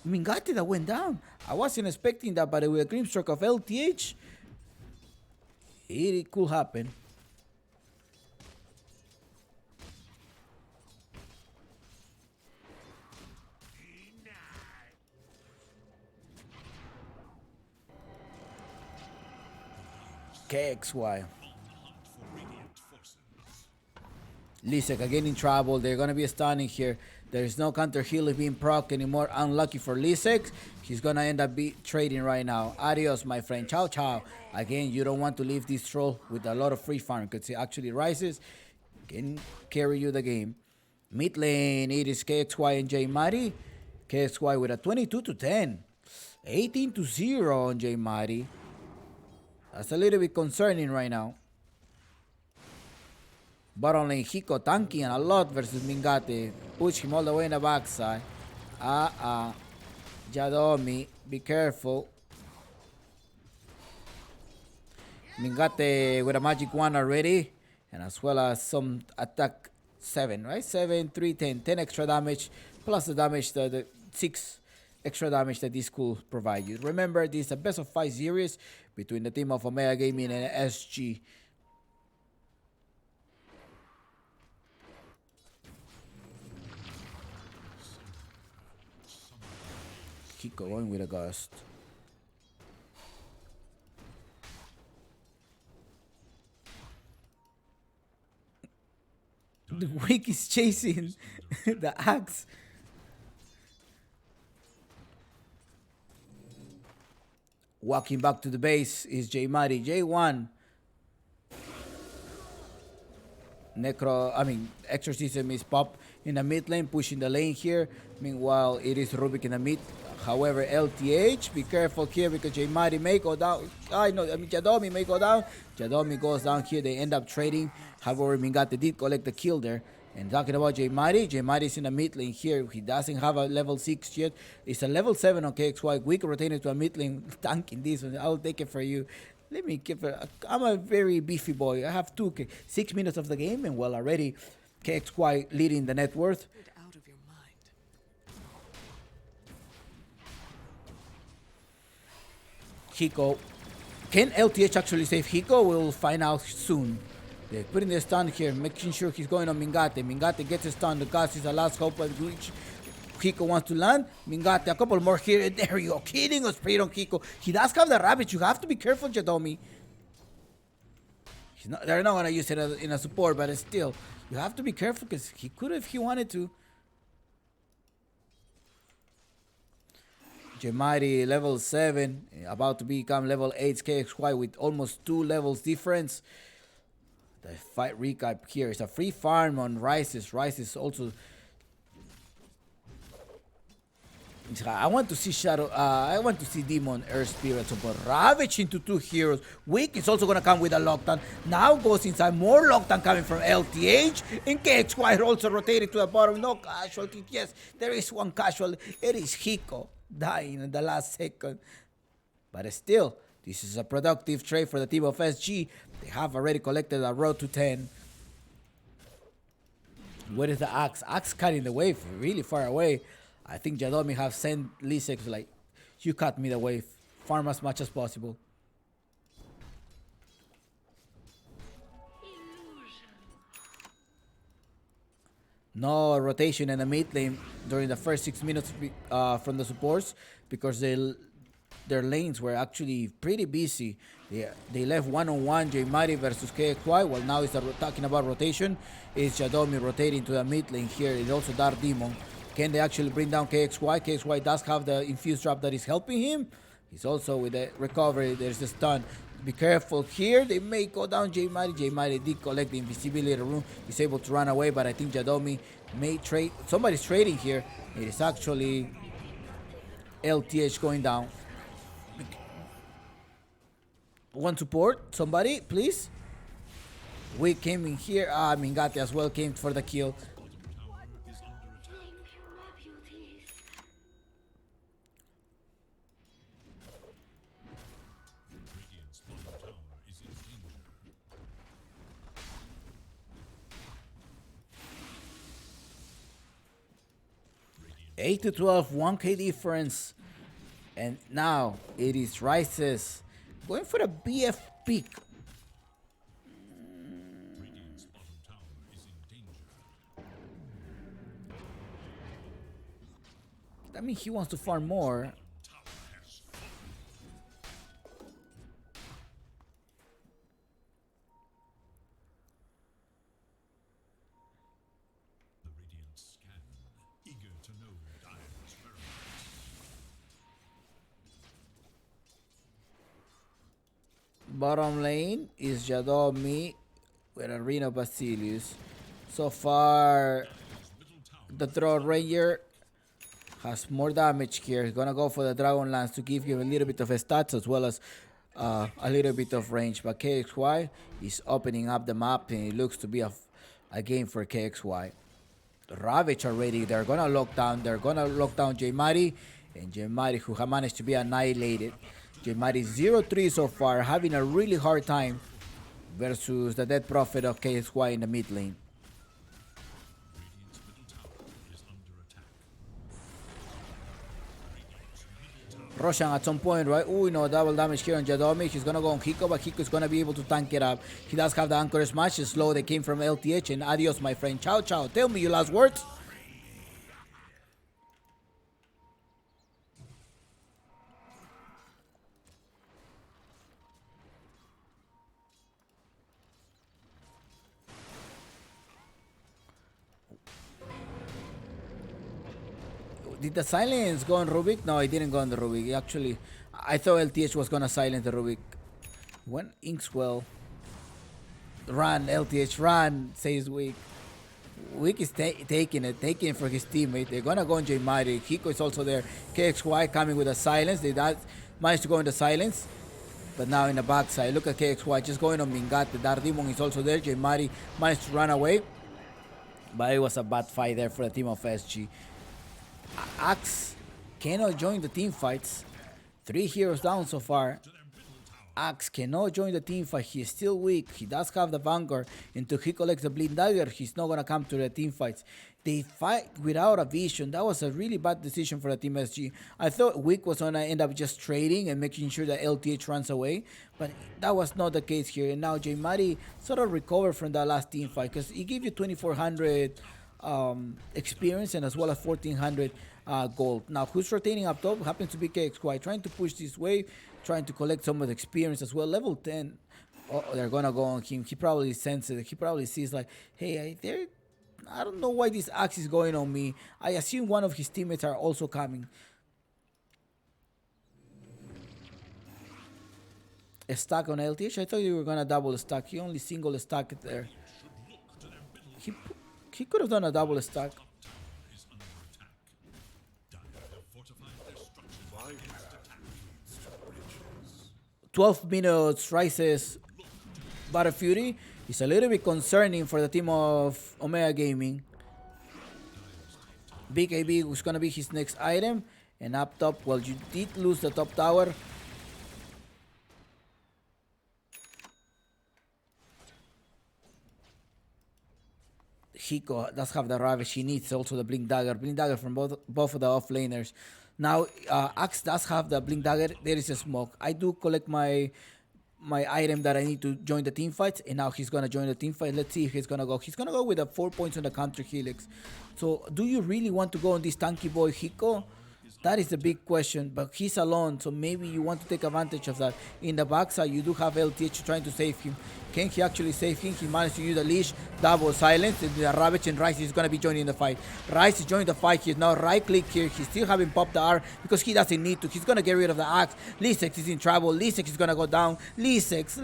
Mingate that went down. I wasn't expecting that, but with a green stroke of LTH, it could happen. KXY. On the hunt for radiant forces. Lisek again in trouble. They're gonna be stunning here. There is no counter heal being proc anymore. Unlucky for Lisek. He's gonna end up trading right now. Adios, my friend. Ciao, ciao. Again, you don't want to leave this troll with a lot of free farm because it actually rises. Can carry you the game. Mid lane, it is KXY and J Mari. KXY with a 22-10. 18-0 on J Mari. That's a little bit concerning right now. Bottom lane, Hiko tanking a lot versus Mingate. Push him all the way in the backside. Jadomi, be careful. Mingate with a magic one already. And as well as some attack 7, right? 7, 3, 10. 10 extra damage. Plus the damage, the 6 extra damage that this could provide you. Remember, this is a best of 5 series between the team of Omega Gaming and SG. Keep going with a gust. The Wick is chasing the axe. Walking back to the base is J Mari. J1. Exorcism is pop in the mid lane, pushing the lane here. Meanwhile, it is Rubik in the mid. However, LTH, be careful here because J Mari may go down. Jadomi may go down. Jadomi goes down here. They end up trading. However, Mingate did collect the kill there. And talking about J Mari is in the mid lane here. He doesn't have a level 6 yet. It's a level 7 on KXY. We can rotate it to a mid lane tanking this one. I'll take it for you. Let me give it. I'm a very beefy boy. I have 6 minutes of the game, and well, already KXY leading the net worth. Out of your mind. Hiko. Can LTH actually save Hiko? We'll find out soon. They're putting the stun here, making sure he's going on Mingate. Mingate gets a stun. The cast is the last hope of which Hiko wants to land. Mingate, a couple more here. And there you go. Killing a sprayed on Hiko. He does have the rabbit. You have to be careful, Jadomi. They're not going to use it in a support, but still, you have to be careful because he could if he wanted to. Jemari, level 7, about to become level 8 KXY with almost 2 levels difference. The fight recap here is a free farm on Rises. Rises also. I want to see Shadow. I want to see Demon, Earth Spirit, but Ravage into 2 heroes. Wick is also gonna come with a lockdown. Now goes inside. More lockdown coming from LTH. And KXY also rotated to the bottom. No casualty. Yes, there is one casualty. It is Hiko dying in the last second. But still, this is a productive trade for the team of SG. They have already collected a road to 10. Where is the Axe? Axe cutting the wave really far away. I think Jadomi have sent Lisek like, you cut me the wave. Farm as much as possible. No rotation in the mid lane during the first 6 minutes from the supports because their lanes were actually pretty busy. They left one-on-one J Mari versus KXY. Well, now it's talking about rotation. It's Jadomi rotating to the mid lane here. It's also Dark Demon. Can they actually bring down KXY? KXY does have the infused drop that is helping him. He's also with the recovery. There's the stun. Be careful here. They may go down J Mighty. J Mighty did collect the invisibility rune. He's able to run away, but I think Jadomi may trade. Somebody's trading here. It is actually LTH going down. One support, somebody, please. We came in here. Mingate as well came for the kill. Radiant's bottom tower is in danger. 8 to 12, 1k difference. And now it is Rises going for a BF pick. Radiant's bottom tower is in danger. That means he wants to farm more. Tower has fallen. The Radiant scan, eager to know Dire's whereabouts. Bottom lane is Jadomi with Arena Basilius. So far, the Throat Ranger has more damage here. He's gonna go for the Dragon Lance to give him a little bit of stats as well as a little bit of range. But KXY is opening up the map, and it looks to be a game for KXY. Ravage already. They're gonna lock down. They're gonna lock down J Mari, and J Mari who have managed to be annihilated. J Mari 0-3 so far, having a really hard time versus the Dead Prophet of KXY in the mid lane. Radiant's middle tower is under attack. Roshan at some point, right? Oh, no, double damage here on Jadomi. He's gonna go on Hiko, but Hiko is gonna be able to tank it up. He does have the Anchor Smash. It's slow. They came from LTH, and adios, my friend. Ciao, ciao. Tell me your last words. Did the silence go on Rubik? No, it didn't go on the Rubik. Actually, I thought LTH was gonna silence the Rubik. When Inkswell. Run, LTH, run, says Wick. Wick is taking it for his teammate. They're gonna go on J Mighty. Hiko is also there. KXY coming with a silence. They managed to go in the silence. But now in the backside, look at KXY just going on Mingate. Dardimon is also there. J Mighty managed to run away. But it was a bad fight there for the team of SG. Axe cannot join the team fights. 3 heroes down so far. Axe cannot join the team fight. He is still weak. He does have the Vanguard. Until he collects the Bleed Dagger, he's not going to come to the team fights. They fight without a vision. That was a really bad decision for the team SG. I thought Wick was going to end up just trading and making sure that LTH runs away. But that was not the case here. And now J Mari sort of recovered from that last team fight, because he gave you 2400 experience and as well as 1400 gold. Now who's rotating up top? Happens to be KXY, trying to push this wave, trying to collect some of the experience as well. Level 10. Oh, they're gonna go on him. He probably senses it. He probably sees like, hey, I don't know why this axe is going on me. I assume one of his teammates are also coming. A stack on LTH? I thought you were gonna double stack. He only single stack it there. He could have done a double stack. Tower is under attack. Dire have fortified their structures against attack. 12 minutes, Rises Battle Fury is a little bit concerning for the team of Omega Gaming. BKB was going to be his next item. And up top, well, you did lose the top tower. Hiko does have the Ravage. He needs also the Blink Dagger. Blink Dagger from both of the offlaners. Now, Axe does have the Blink Dagger. There is a smoke. I do collect my item that I need to join the team fights, and now he's gonna join the team fight. Let's see if he's gonna go. He's gonna go with the 4 points on the counter helix. So, do you really want to go on this tanky boy Hiko? That is the big question, but he's alone, so maybe you want to take advantage of that. In the backside, you do have LTH trying to save him. Can he actually save him? He managed to use the leash, double silence. And the Ravage and Rice is going to be joining the fight. Rice is joining the fight. He's now right click here. He's still having popped the R because he doesn't need to. He's going to get rid of the axe. Lisex is in trouble. Lisex is going to go down. Lisex.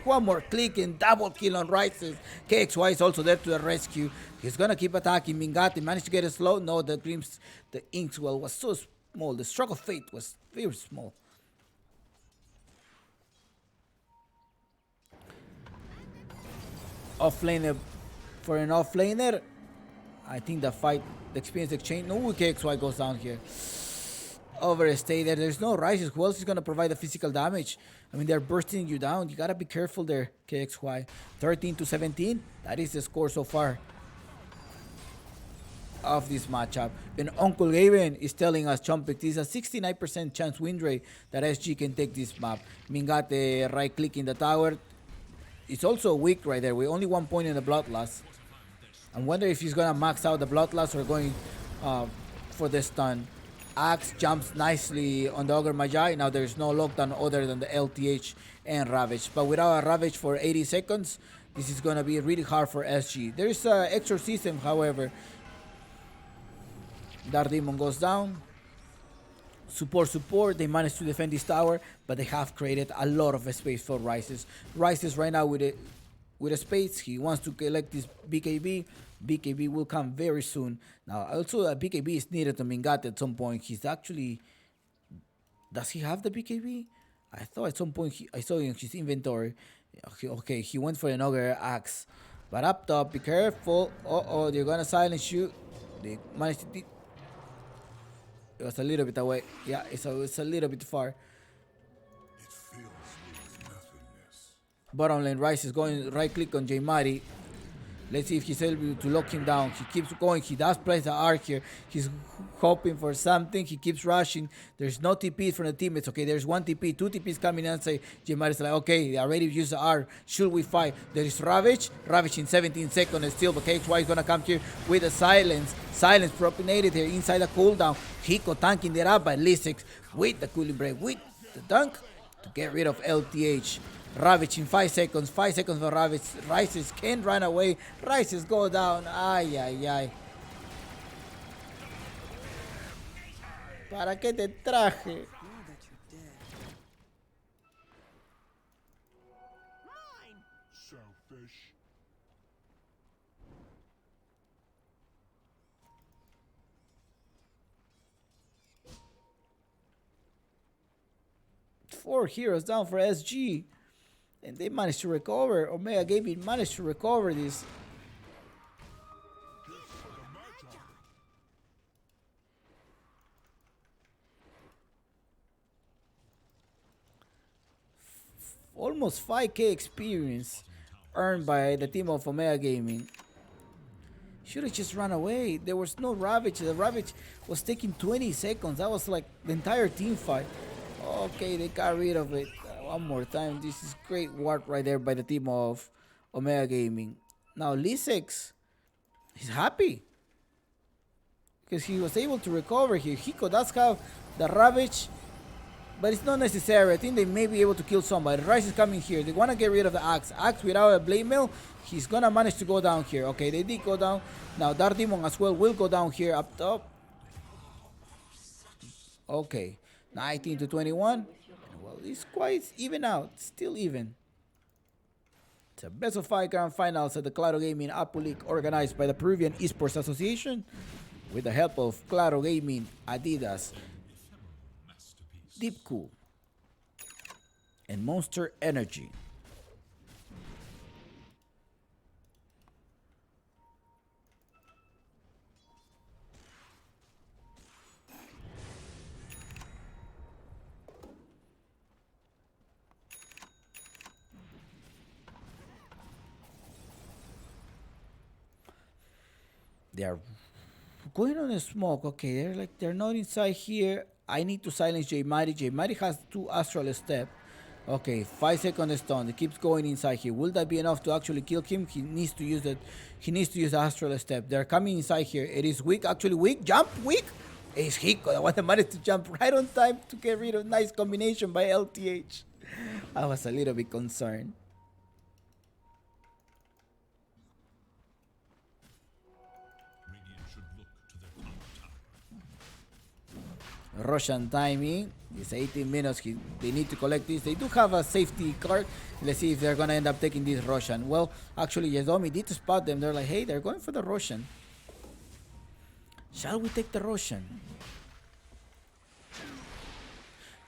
One more click and double kill on Rice's. KXY is also there to the rescue. He's going to keep attacking. Mingate managed to get it slow. No, the Inkswell was so small. The stroke of fate was very small. Offlaner for an offlaner. I think the experience exchange. No, KXY goes down here. Overstated. There's no Rises. Who else is going to provide the physical damage? I mean, they're bursting you down. You got to be careful there, KXY. 13-17. That is the score so far of this matchup. And Uncle Gaben is telling us, Chompik, this is a 69% chance win rate that SG can take this map. Mingate right click in the tower. It's also weak right there. We only 1 point in the Bloodlust. I wonder if he's gonna max out the Bloodlust or going for the stun. Axe jumps nicely on the Ogre Magi. Now there's no lockdown other than the LTH and Ravage. But without a Ravage for 80 seconds, this is gonna be really hard for SG. There's Exorcism, however. Dark Demon goes down. Support. They managed to defend this tower, but they have created a lot of space for Rises. Rises right now with a space. He wants to collect this BKB. BKB will come very soon. Now, also, a BKB is needed to Mingate at some point. He's actually... Does he have the BKB? I thought at some point I saw in his inventory. Okay, he went for an Ogre Axe. But up top, be careful. Uh-oh, they're gonna silence you. They managed to... It was a little bit away. Yeah, it's a little bit far. It fills me with nothingness. Bottom lane, Rice is going right click on Jaymari. Let's see if he's able to lock him down. He keeps going. He does place the R here. He's hoping for something. He keeps rushing. There's no TP from the teammates. Okay, there's one TP. Two TPs coming in and say, Jaymari's like, okay, they already used the R. Should we fight? There is Ravage. Ravage in 17 seconds still. But KXY is going to come here with a silence. Silence propinated here inside the cooldown. Hiko tanking it up by Lisex with the cooling break, with the dunk to get rid of LTH. Ravage in 5 seconds. 5 seconds for Ravage. Rises can't run away. Rises go down. Ay. ¿Para qué te traje? Selfish. Four heroes down for SG. And they managed to recover. Omega Gaming managed to recover this. Almost 5k experience earned by the team of Omega Gaming. Should have just run away. There was no Ravage. The Ravage was taking 20 seconds. That was like the entire team fight. Okay, they got rid of it. One more time. This is great work right there by the team of Omega Gaming. Now Lisex, he's happy because he was able to recover here. Hiko does have the Ravage, but it's not necessary. I think they may be able to kill somebody. Rice is coming here. They want to get rid of the Axe. Axe without a Blade Mail, he's going to manage to go down here. Okay, they did go down. Now Dark Demon as well will go down here up top. Okay, 19-21. Well, it's quite even out. Still even. It's a best of 5 grand finals at the Claro Gaming Apu League organized by the Peruvian Esports Association with the help of Claro Gaming, Adidas, Deep Cool, and Monster Energy. They are going on a smoke. Okay, they're not inside here. I need to silence Jaymari. Jaymari has 2 Astral Step. Okay, 5 second stun. He keeps going inside here. Will that be enough to actually kill him? He needs to use that. He needs to use the Astral Step. They're coming inside here. It is weak. Actually weak. Jump weak. It's Hiko. The one that managed to jump right on time to get rid of nice combination by LTH. I was a little bit concerned. Russian timing. It's 18 minutes. They need to collect this. They do have a safety card. Let's see if they're going to end up taking this Russian. Well, actually, Yadomi did spot them. They're like, hey, they're going for the Russian. Shall we take the Russian?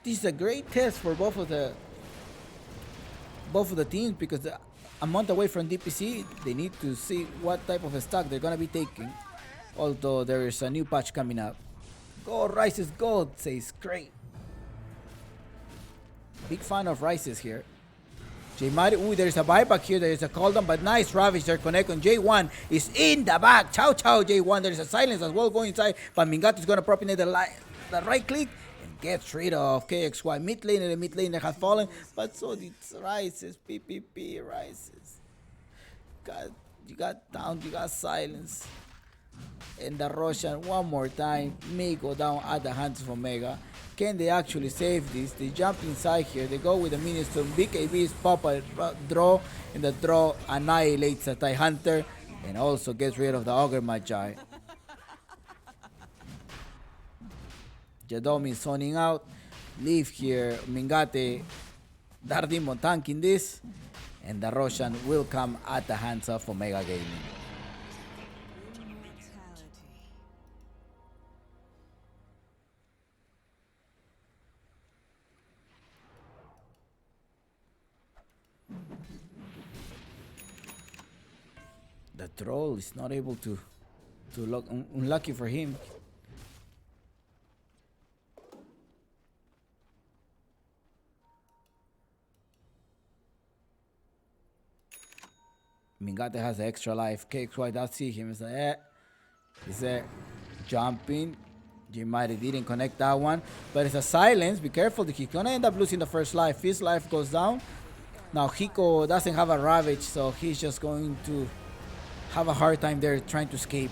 This is a great test for both of the teams because a month away from DPC, they need to see what type of a stock they're going to be taking. Although there is a new patch coming up. Gold Rises Gold says great. Big fan of Rises here. J Mari, ooh, there's a buyback here. There's a call down, but nice Ravage there. Connect on J1 is in the back. Chow Chow J1. There's a silence as well going inside, but Mingato is going to propinate the right click and gets rid of KXY. Mid lane and the mid laner has fallen, but so did Rises. PPP Rises. You got down, you got silence. And the Russian one more time may go down at the hands of Omega. Can they actually save this? They jump inside here. They go with the minions to BKB's pop a draw, and the draw annihilates the TIE Hunter and also gets rid of the Ogre Magi. Jadomi zoning out. Leave here. Mingate Dardimon tanking this. And the Russian will come at the hands of Omega Gaming. The troll is not able to lock. Unlucky for him. Mingate has the extra life. KXY does see him. He's like, He's there jumping. Jimari didn't connect that one. But it's a silence. Be careful. He's gonna end up losing the first life. His life goes down. Now Hiko doesn't have a Ravage, so he's just going to have a hard time there trying to escape.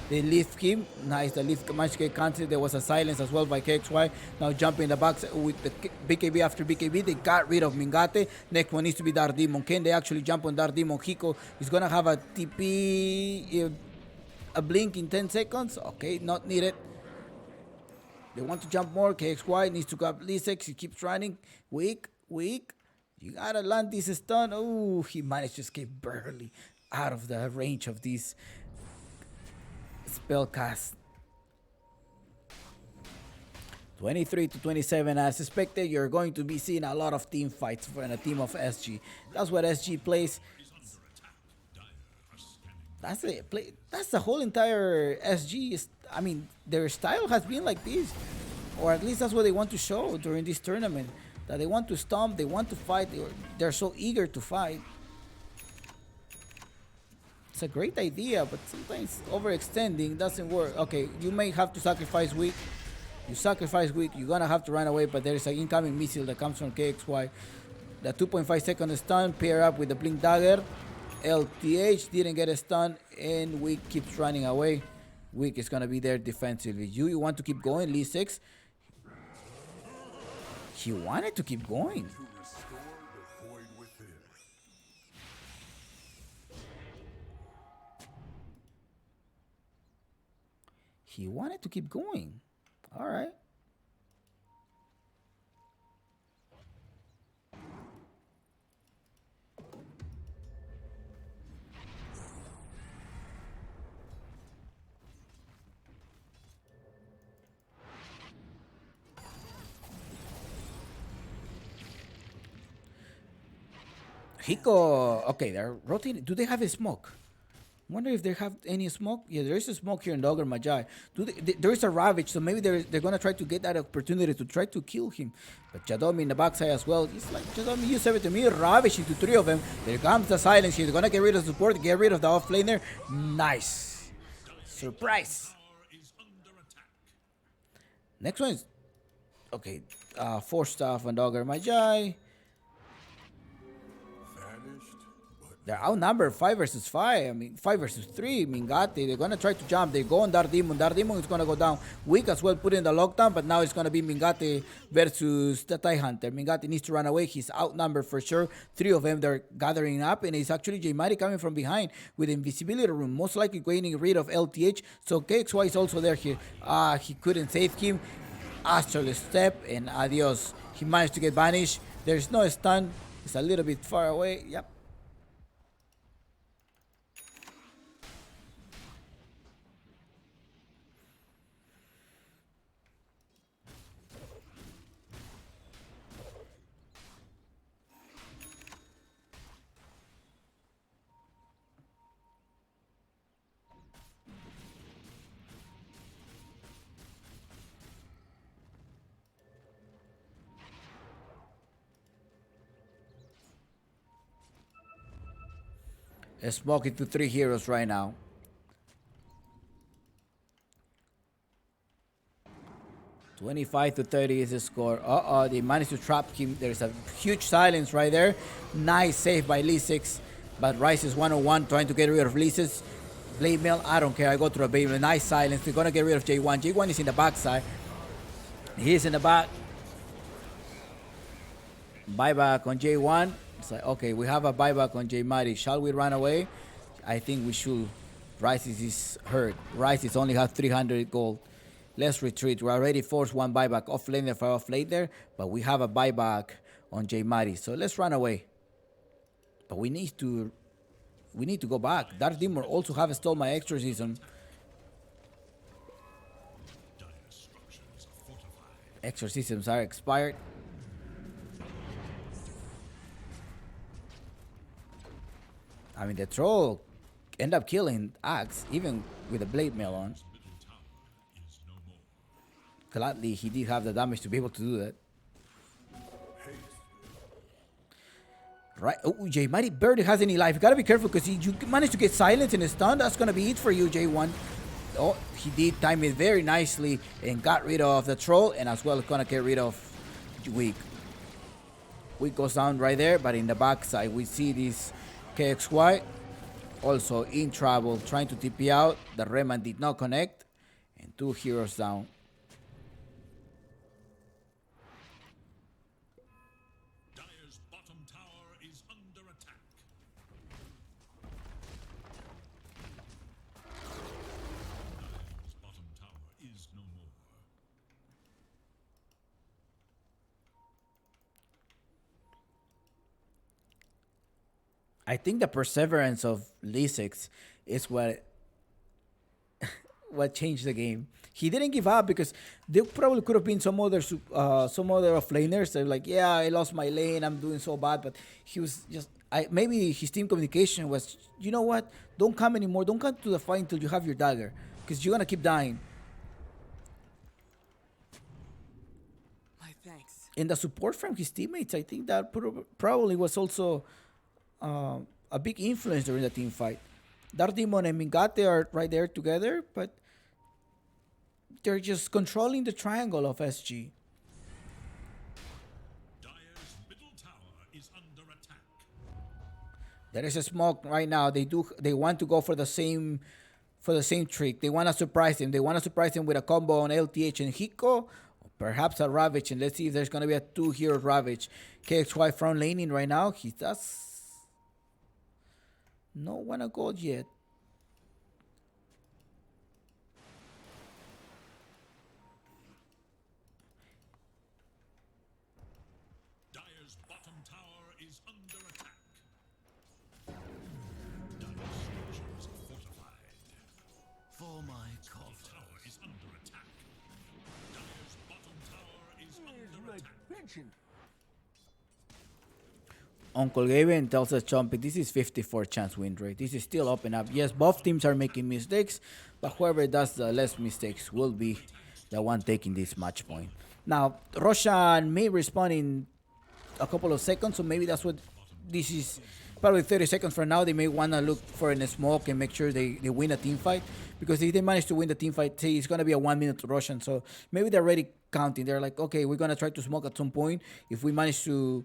They lift him. Nice, the lift managed to get cancelled. There was a silence as well by KXY. Now jumping in the box with the BKB after BKB. They got rid of Mingate. Next one needs to be Dardimon. Can they actually jump on Dardimon? Hiko is going to have a TP, a blink in 10 seconds. Okay, not needed. They want to jump more. KXY needs to grab Lisex. He keeps running. Weak. You got to land this stun. Oh, he managed to escape barely out of the range of this spell cast. 23-27. As expected, you're going to be seeing a lot of team fights for a team of SG. That's what SG plays. That's it. That's the whole entire SG. I mean, their style has been like this, or at least that's what they want to show during this tournament. That they want to stomp, they want to fight. They're so eager to fight. It's a great idea, but sometimes overextending doesn't work. Okay, you may have to sacrifice weak. You sacrifice weak, you're gonna have to run away, but there is an incoming missile that comes from KXY. The 2.5 second stun pair up with the blink dagger. LTH didn't get a stun, and Weak keeps running away. Weak is gonna be there defensively. You want to keep going, Lee 6. He wanted to keep going. He wanted to keep going. All right. Hiko, okay, they're rotating. Do they have a smoke? Wonder if they have any smoke. Yeah, there is a smoke here in Dogger Magi. There is a Ravage, so maybe they're gonna try to get that opportunity to try to kill him. But Jadomi in the backside as well. He's like, Jadomi, you said it to me. Ravage into 3 of them. There comes the silence. He's gonna get rid of support, get rid of the off laner. Nice. Surprise. Next one is okay. 4 stuff on Dogger Magi. They're outnumbered 5 versus 5. I mean, 5 versus 3. Mingate, they're going to try to jump. They go on Dardimon. Dardimon is going to go down. Weak as well, put in the lockdown, but now it's going to be Mingate versus the TIE Hunter. Mingate needs to run away. He's outnumbered for sure. 3 of them, they're gathering up, and it's actually Jmari coming from behind with invisibility room, most likely getting rid of LTH. So KXY is also there here. He couldn't save him. Astral Step, and adios. He managed to get banished. There's no stun. It's a little bit far away. Yep. Smoking to 3 heroes right now. $25-30 is the score. They managed to trap him. There's a huge silence right there. Nice save by Lee6. But Rice is 101 trying to get rid of Lisa's blade mail. I don't care. I go through a blade mail. Nice silence. They're gonna get rid of J1. J1 is in the backside. He's in the back. Buyback on J1. It's like, okay, we have a buyback on J Mari. Shall we run away? I think we should. Rice is hurt. Rice is only have 300 gold. Let's retreat. We already forced one buyback off laner for off laner, but we have a buyback on J Mari. So let's run away. But we need to go back. Dark Demon also have stole my exorcism. Exorcisms are expired. I mean, the troll end up killing Axe, even with the blade mail on. Gladly, he did have the damage to be able to do that. Right. Oh, J Mighty barely has any life. You gotta be careful because you managed to get silence and stun. That's gonna be it for you, J1. Oh, he did time it very nicely and got rid of the troll, and as well gonna get rid of Weak. Weak goes down right there, but in the backside we see this KXY also in trouble, trying to TP out. The Rayman did not connect, and 2 heroes down. Dire's bottom tower is under attack. Dire's bottom tower is no more. I think the perseverance of Lee6 is what changed the game. He didn't give up because there probably could have been some other offlaners. They're like, yeah, I lost my lane, I'm doing so bad. But he was just, maybe his team communication was, you know what? Don't come anymore. Don't come to the fight until you have your dagger, because you're gonna keep dying. My thanks. And the support from his teammates, I think that probably was also a big influence during the team fight. Dark Demon and Mingate are right there together, but they're just controlling the triangle of SG. Dire's middle tower is under attack. There is a smoke right now. They want to go for the same trick. They want to surprise him. They want to surprise him with a combo on LTH and Hiko, or perhaps a Ravage. And let's see if there's gonna be a 2-hero Ravage. KXY front laning right now. He does not want to go yet. Dire's bottom tower is under attack. Dire's structures are fortified. For my Top tower is under attack. Dire's bottom tower is Here's under my attack. pension. Uncle Gavin tells us, Chompy, this is 54 chance win rate. This is still open up. Yes, both teams are making mistakes, but whoever does the less mistakes will be the one taking this match point. Now, Roshan may respawn in a couple of seconds, so maybe that's what this is. Probably 30 seconds from now, they may want to look for a smoke and make sure they win a team fight. Because if they manage to win the team fight, say it's going to be a 1-minute Roshan. So maybe they're already counting. They're like, okay, we're going to try to smoke at some point. If we manage to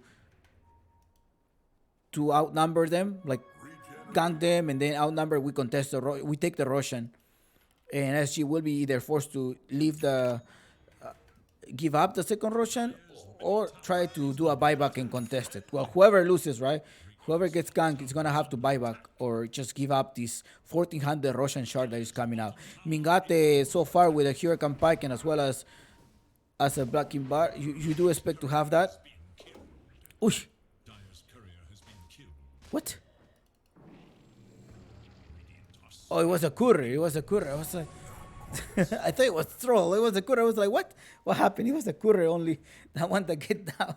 outnumber them, like gank them and then outnumber, we contest we take the Roshan, and SG will be either forced to leave the give up the second Roshan or try to do a buyback and contest it. Well, whoever loses, right? Whoever gets ganked is gonna have to buy back or just give up this 1400 Roshan shard that is coming out. Mingate so far with a Hurricane Pike and as well as as a blocking bar. You do expect to have that. Ooh, Dire's courier has been killed. what? Radiant are Oh, it was a courier. It was a courier. I was like, I thought it was troll. It was a courier. I was like, what? What happened? It was a courier only. That one that get down.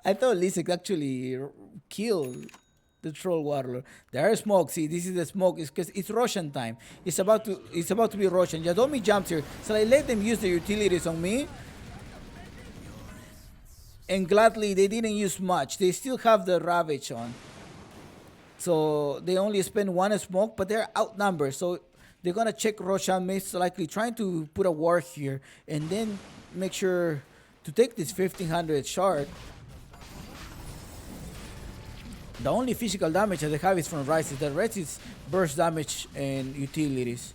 I thought Lisek actually killed the troll warlord. There are smoke. See, this is the smoke. It's because it's Russian time. It's about to be Russian. Yadomi jumps here, so I let them use the utilities on me. And gladly, they didn't use much. They still have the Ravage on. So they only spend one smoke, but they're outnumbered. So they're gonna check Roshan, most likely trying to put a ward here, and then make sure to take this 1500 shard. The only physical damage that they have is from Rises. The rest is burst damage and utilities.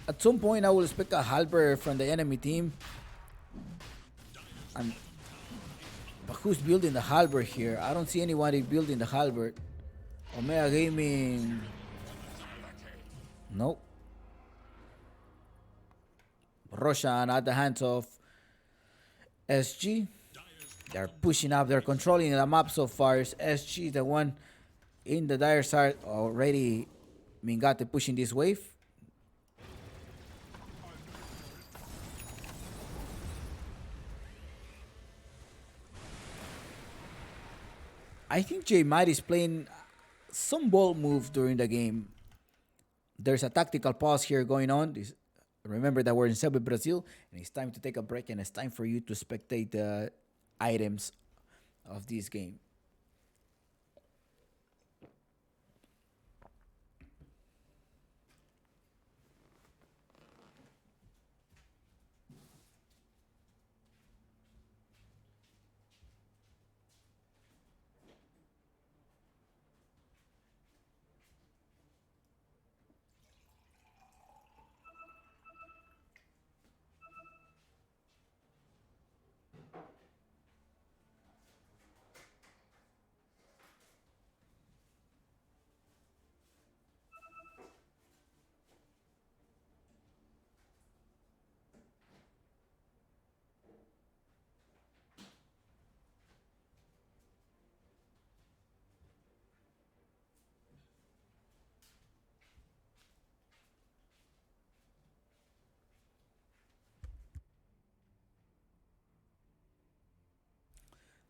At some point, I will expect a halberd from the enemy team. But who's building the halberd here? I don't see anybody building the halberd. Omega Gaming. Nope. Roshan at the hands of SG. They're pushing up. They're controlling the map so far. It's SG, the one in the dire side already. Mingate pushing this wave. I think J Might is playing some bold move during the game. There's a tactical pause here going on. Remember that we're in Selby, Brazil, and it's time to take a break, and it's time for you to spectate the items of this game.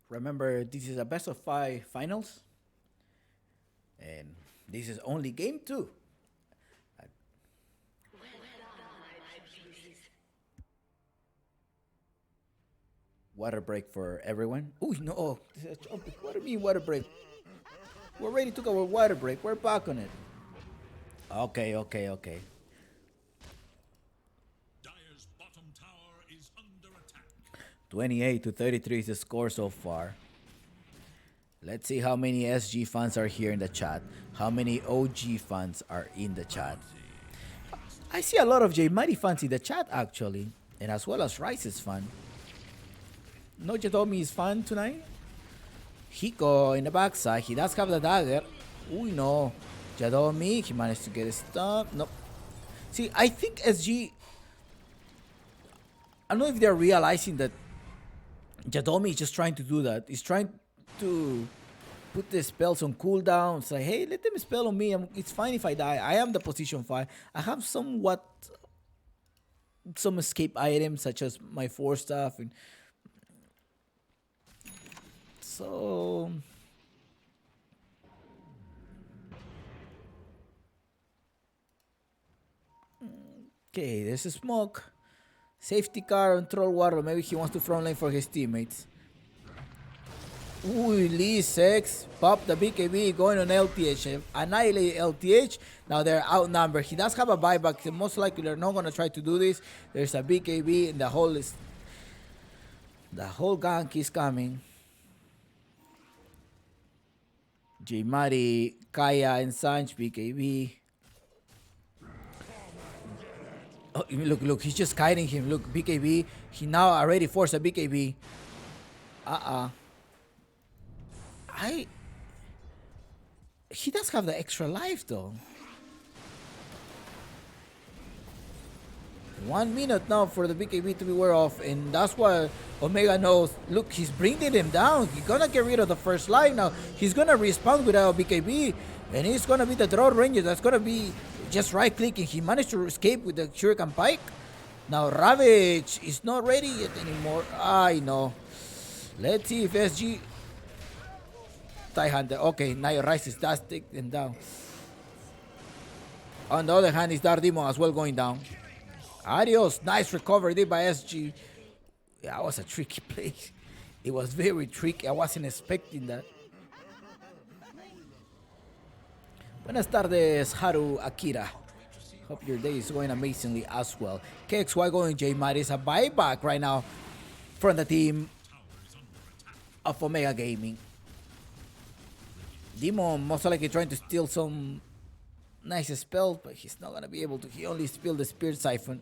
Remember, this is a best of 5 finals, and this is only game 2. Water break for everyone. Oh no! Oh, what do you mean water break? We already took our water break. We're back on it. Okay. Dire's bottom tower is under attack. 28-33 is the score so far. Let's see how many SG fans are here in the chat. How many OG fans are in the chat? I see a lot of J Mighty fans in the chat actually, and as well as Rice's fan. No Jadomi is fun tonight. Hiko in the backside. He does have the dagger. Ooh, no. Jadomi, he managed to get a stop. Nope. See, I think SG... I don't know if they're realizing that Jadomi is just trying to do that. He's trying to put the spells on cooldown. It's like, hey, let them spell on me. It's fine if I die. I am the position 5. I have some escape items such as my 4 stuff and so okay, there's a smoke. Safety car on Troll Warrior. Maybe he wants to front lane for his teammates. Ooh, Lee 6. Pop the BKB going on LTH. Annihilate LTH. Now they're outnumbered. He does have a buyback. Most likely they're not going to try to do this. There's a BKB and the whole gank is coming. J Mari, Kaya, and Sanj, BKB. Oh, look, he's just kiting him. Look, BKB. He now already forced a BKB. He does have the extra life though. 1 minute now for the BKB to be aware of, and that's why Omega knows. Look, he's bringing him down. He's gonna get rid of the first line now. He's gonna respawn without BKB, and it's gonna be the draw ranger that's gonna be just right clicking. He managed to escape with the Shuriken Pike. Now Ravage is not ready yet anymore. I know. Let's see if SG Tie Hunter. Okay, now Rises does take them down. On the other hand, is Dark Demon as well going down. Adios. Nice recovery there by SG. Yeah, that was a tricky play. It was very tricky. I wasn't expecting that. Buenas tardes, Haru Akira. Hope your day is going amazingly as well. KXY going J Maris a buyback right now from the team of Omega Gaming. Demon most likely trying to steal some nice spells, but he's not gonna be able to. He only spilled the Spirit Siphon.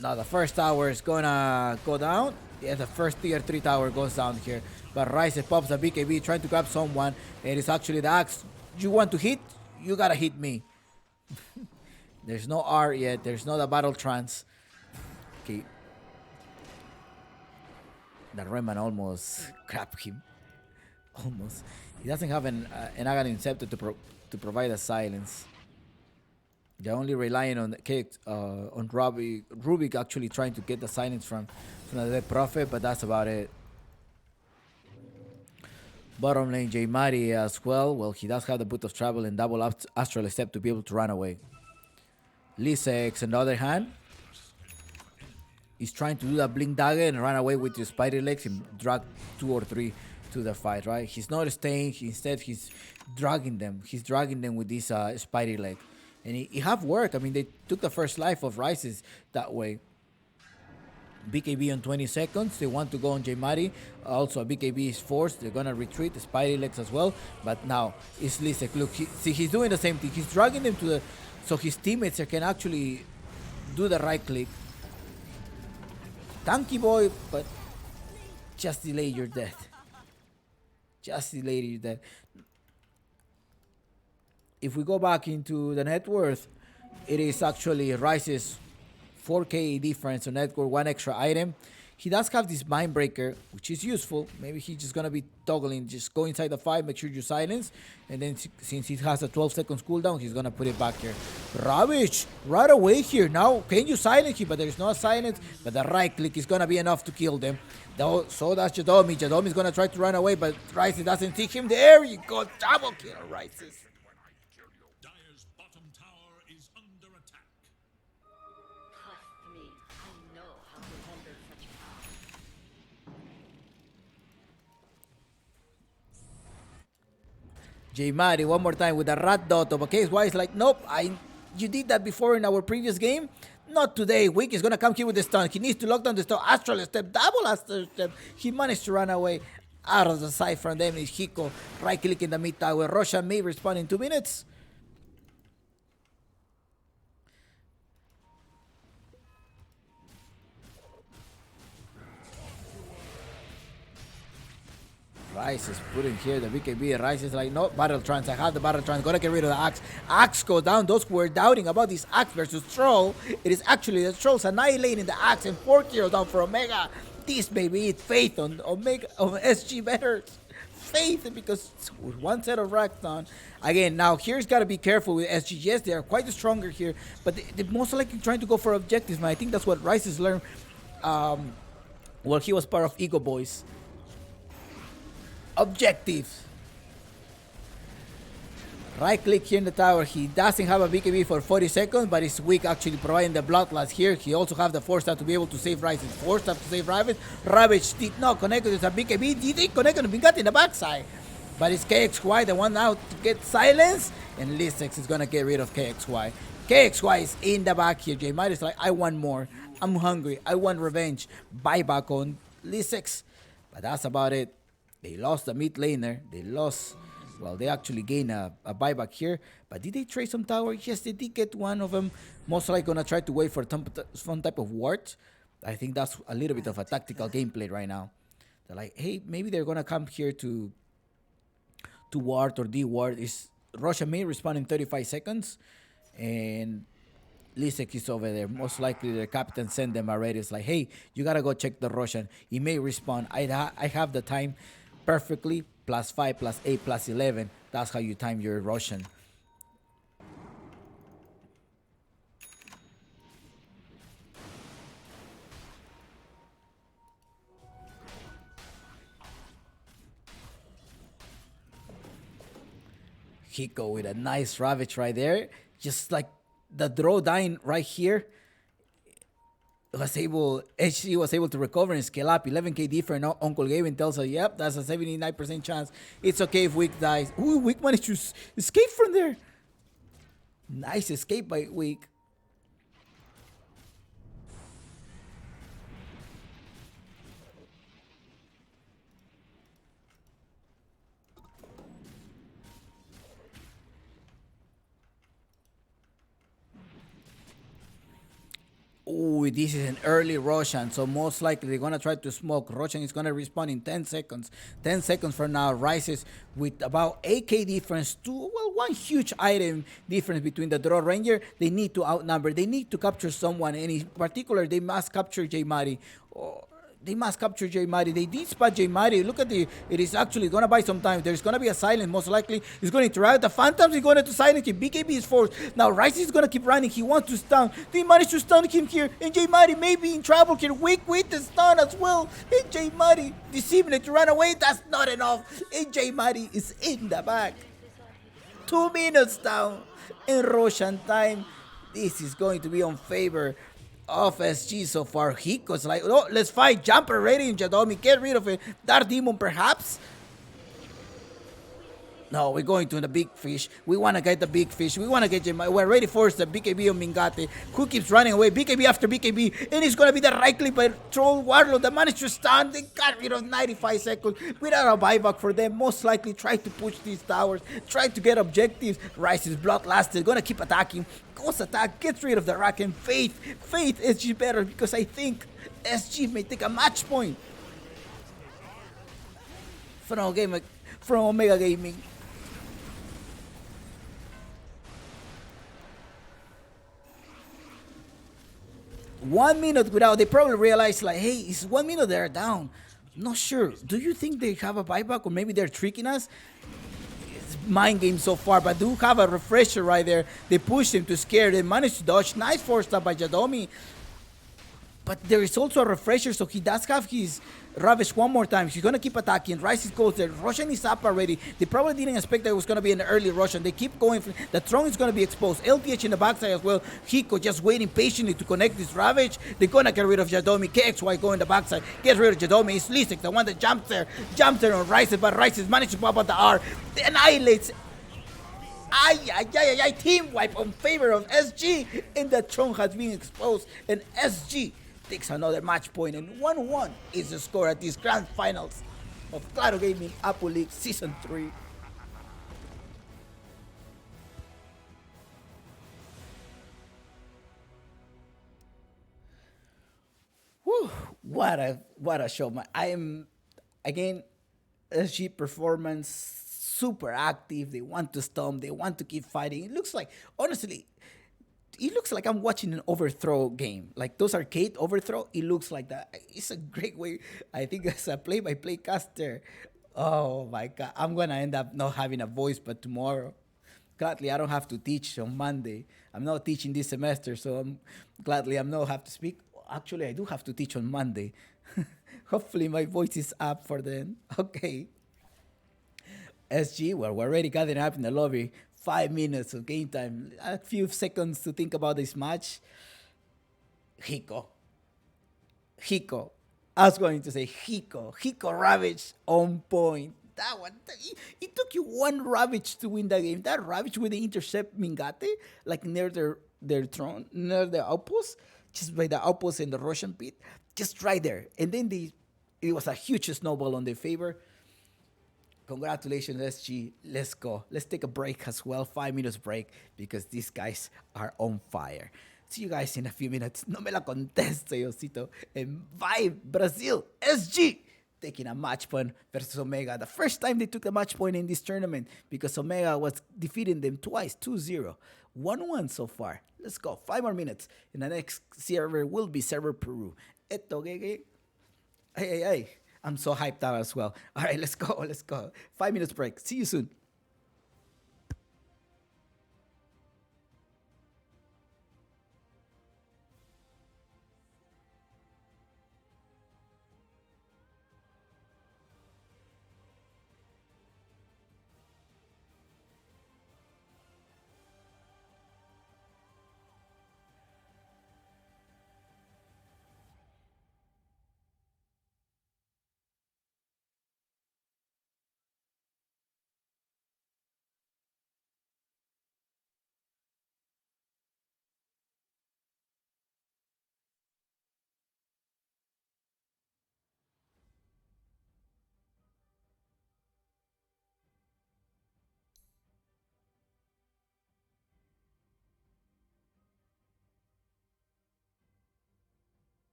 Now the first tower is gonna go down. Yeah, the first tier 3 tower goes down here. But Rise pops the BKB trying to grab someone. It is actually the axe. You want to hit? You gotta hit me. There's no R yet. There's no the battle trance. Okay. The Rayman almost grabbed him. Almost. He doesn't have an Aghanim Scepter to provide a silence. They're only relying on Rubik actually trying to get the silence from the Dead Prophet, but that's about it. Bottom lane, J Mari as well. Well, he does have the Boot of Travel and double Astral Step to be able to run away. Lisex, on the other hand, is trying to do that Blink Dagger and run away with his Spider Legs and drag 2 or 3 to the fight, right? He's not staying. Instead, he's dragging them. He's dragging them with this Spidey Leg. And it have worked. I mean, they took the first life of Rises that way. BKB on 20 seconds. They want to go on J Mari. Also, BKB is forced. They're going to retreat. The Spidey Legs as well. But now, it's Lisek. Look, see, he's doing the same thing. He's dragging them to the... So his teammates can actually do the right click. Tanky boy, but just delay your death. Just delay your death. If we go back into the net worth, it is actually Rise's 4k difference on net worth, 1 extra item. He does have this Mind Breaker, which is useful. Maybe he's just gonna be toggling, just go inside the fight, make sure you silence, and then since he has a 12 seconds cooldown, he's gonna put it back here. Ravage, right away here. Now, can you silence him? But there's no silence, but the right click is gonna be enough to kill them. So that's Jadomi. Jadomi's gonna try to run away, but Rises doesn't see him. There you go, double kill Rises. Dire's bottom tower is under attack. Trust me, I know how to handle such power. J Mari one more time with the rat dot of a case. Why is like, nope, you did that before in our previous game. Not today. Wick is gonna come here with the stun. He needs to lock down the stun. Astral Step, double Astral Step. He managed to run away out of the sight from them. Is Hiko right click in the mid tower. Roshan may respawn in 2 minutes. Rice is putting here the BKB. Rice is like, no, Battle Trance. I have the Battle Trance. Gotta get rid of the Axe. Axe go down. Those who were doubting about this Axe versus Troll, it is actually the Trolls annihilating the Axe and 4 kills down for Omega. This baby, faith on Omega, on SG better. Faith, because with one set of racks down. Again, now here's got to be careful with SG. Yes, they are quite stronger here, but they're most likely trying to go for objectives, man. I think that's what Rice has learned while he was part of Ego Boys. Objectives. Right click here in the tower. He doesn't have a BKB for 40 seconds, but it's weak actually providing the Bloodlust here. He also have the Force Staff to be able to save Rises. Force Staff to save Ravage. Ravage did not connect with a BKB. Did they connect with Bingat in the backside? But it's KXY the one now to get silence, and Lisex is gonna get rid of KXY. KXY is in the back here. J Mari is like, I want more. I'm hungry. I want revenge. Buyback on Lisex. But that's about it. They lost the mid laner. They lost... Well, they actually gained a buyback here. But did they trade some tower? Yes, they did get one of them. Most likely going to try to wait for some type of ward. I think that's a little bit of a tactical gameplay right now. They're like, hey, maybe they're going to come here to ward or de-ward. Russia may respawn in 35 seconds. And Lisek is over there. Most likely the captain sent them already. It's like, hey, you gotta go check the Russian. He may respawn. I have the time perfectly. +5, +8, +11. That's how you time your Russian. Hiko with a nice Ravage right there. Just like the draw dying right here. HG was able to recover and scale up. 11k different. Uncle Gavin tells her, yep, that's a 79% chance. It's okay if Wick dies. Ooh, Wick managed to escape from there. Nice escape by Wick. Oh, this is an early Roshan, so most likely they're gonna try to smoke. Roshan is gonna respawn in 10 seconds. 10 seconds from now, rises with about 8k difference to, well, one huge item difference between the Draw Ranger. They need to outnumber, they need to capture someone, and in particular, they must capture J Mari. They must capture J Mari. They did spot J Mari. Look at it is actually gonna buy some time. There's gonna be a silence, most likely. He's gonna interact. The Phantoms is going to silence him. BKB is forced. Now Rice is gonna keep running. He wants to stun. They managed to stun him here. And J Mari may be in trouble here. Wick with the stun as well. And J Mari deceiving it to run away. That's not enough. And J Mari is in the back. 2 minutes down in Roshan time. This is going to be on favor of SG so far. Hiko's like, oh, let's fight. Jumper ready in Jadomi. Get rid of it. Dark Demon perhaps. No, we're going to the big fish. We want to get the big fish. We want to get him. We're ready for the BKB on Mingate. Who keeps running away? BKB after BKB. And it's going to be the right click by Troll Warlord. They managed to stun. They got rid of 95 seconds without a buyback for them. Most likely try to push these towers. Try to get objectives. Rice is blocklasted. Going to keep attacking. Ghost attack. Gets rid of the rack. And Faith SG better because I think SG may take a match point from Omega Gaming. 1 minute without, they probably realize like, hey, it's 1 minute they're down. Not sure. Do you think they have a buyback or maybe they're tricking us? It's mind game so far, but do have a refresher right there. They pushed him to scare. They managed to dodge. Nice force stop by Jadomi. But there is also a refresher, so he does have his Ravish one more time. He's going to keep attacking. Rice goes there. Roshan is up already. They probably didn't expect that it was going to be an early Roshan. They keep going. The throne is going to be exposed. LTH in the backside as well. Hiko just waiting patiently to connect this Ravage. They're going to get rid of Jadomi. KXY go in the backside. Get rid of Jadomi. It's Lisek, the one that jumps there. Jumps there on Rice, but Rice managed to pop out the R. Annihilates. Team wipe on favor of SG. And the throne has been exposed. And SG takes another match point, and 1-1 is the score at these grand finals of Claro Gaming Apple League Season 3. Whew, what a show, man. I am, again, SG performance, super active. They want to stomp, they want to keep fighting. It looks like, honestly, it looks like I'm watching an overthrow game. Like those arcade overthrow, it looks like that. It's a great way, I think, as a play-by-play caster. Oh my God, I'm gonna end up not having a voice, but tomorrow. Gladly, I don't have to teach on Monday. I'm not teaching this semester, so I'm not have to speak. Actually, I do have to teach on Monday. Hopefully my voice is up for then. Okay. SG, well, we're already gathering up in the lobby. 5 minutes of game time. A few seconds to think about this match. Hiko. I was going to say Hiko. Hiko Ravage on point. That one. It took you one Ravage to win the game. That Ravage with the intercept Mingate, like near their throne, near the outpost, just by the outpost in the Russian pit, just right there. And then it was a huge snowball on their favor. Congratulations, SG. Let's go. Let's take a break as well. 5 minutes break because these guys are on fire. See you guys in a few minutes. No me la conteste, Yosito. And bye, Brazil. SG. taking a match point versus Omega. The first time they took a match point in this tournament because Omega was defeating them twice, 2-0. 1-1 so far. Let's go. 5 more minutes. And the next server will be server Peru. Eto, Gege. Hey. I'm so hyped out as well. All right, let's go. 5 minutes break. See you soon.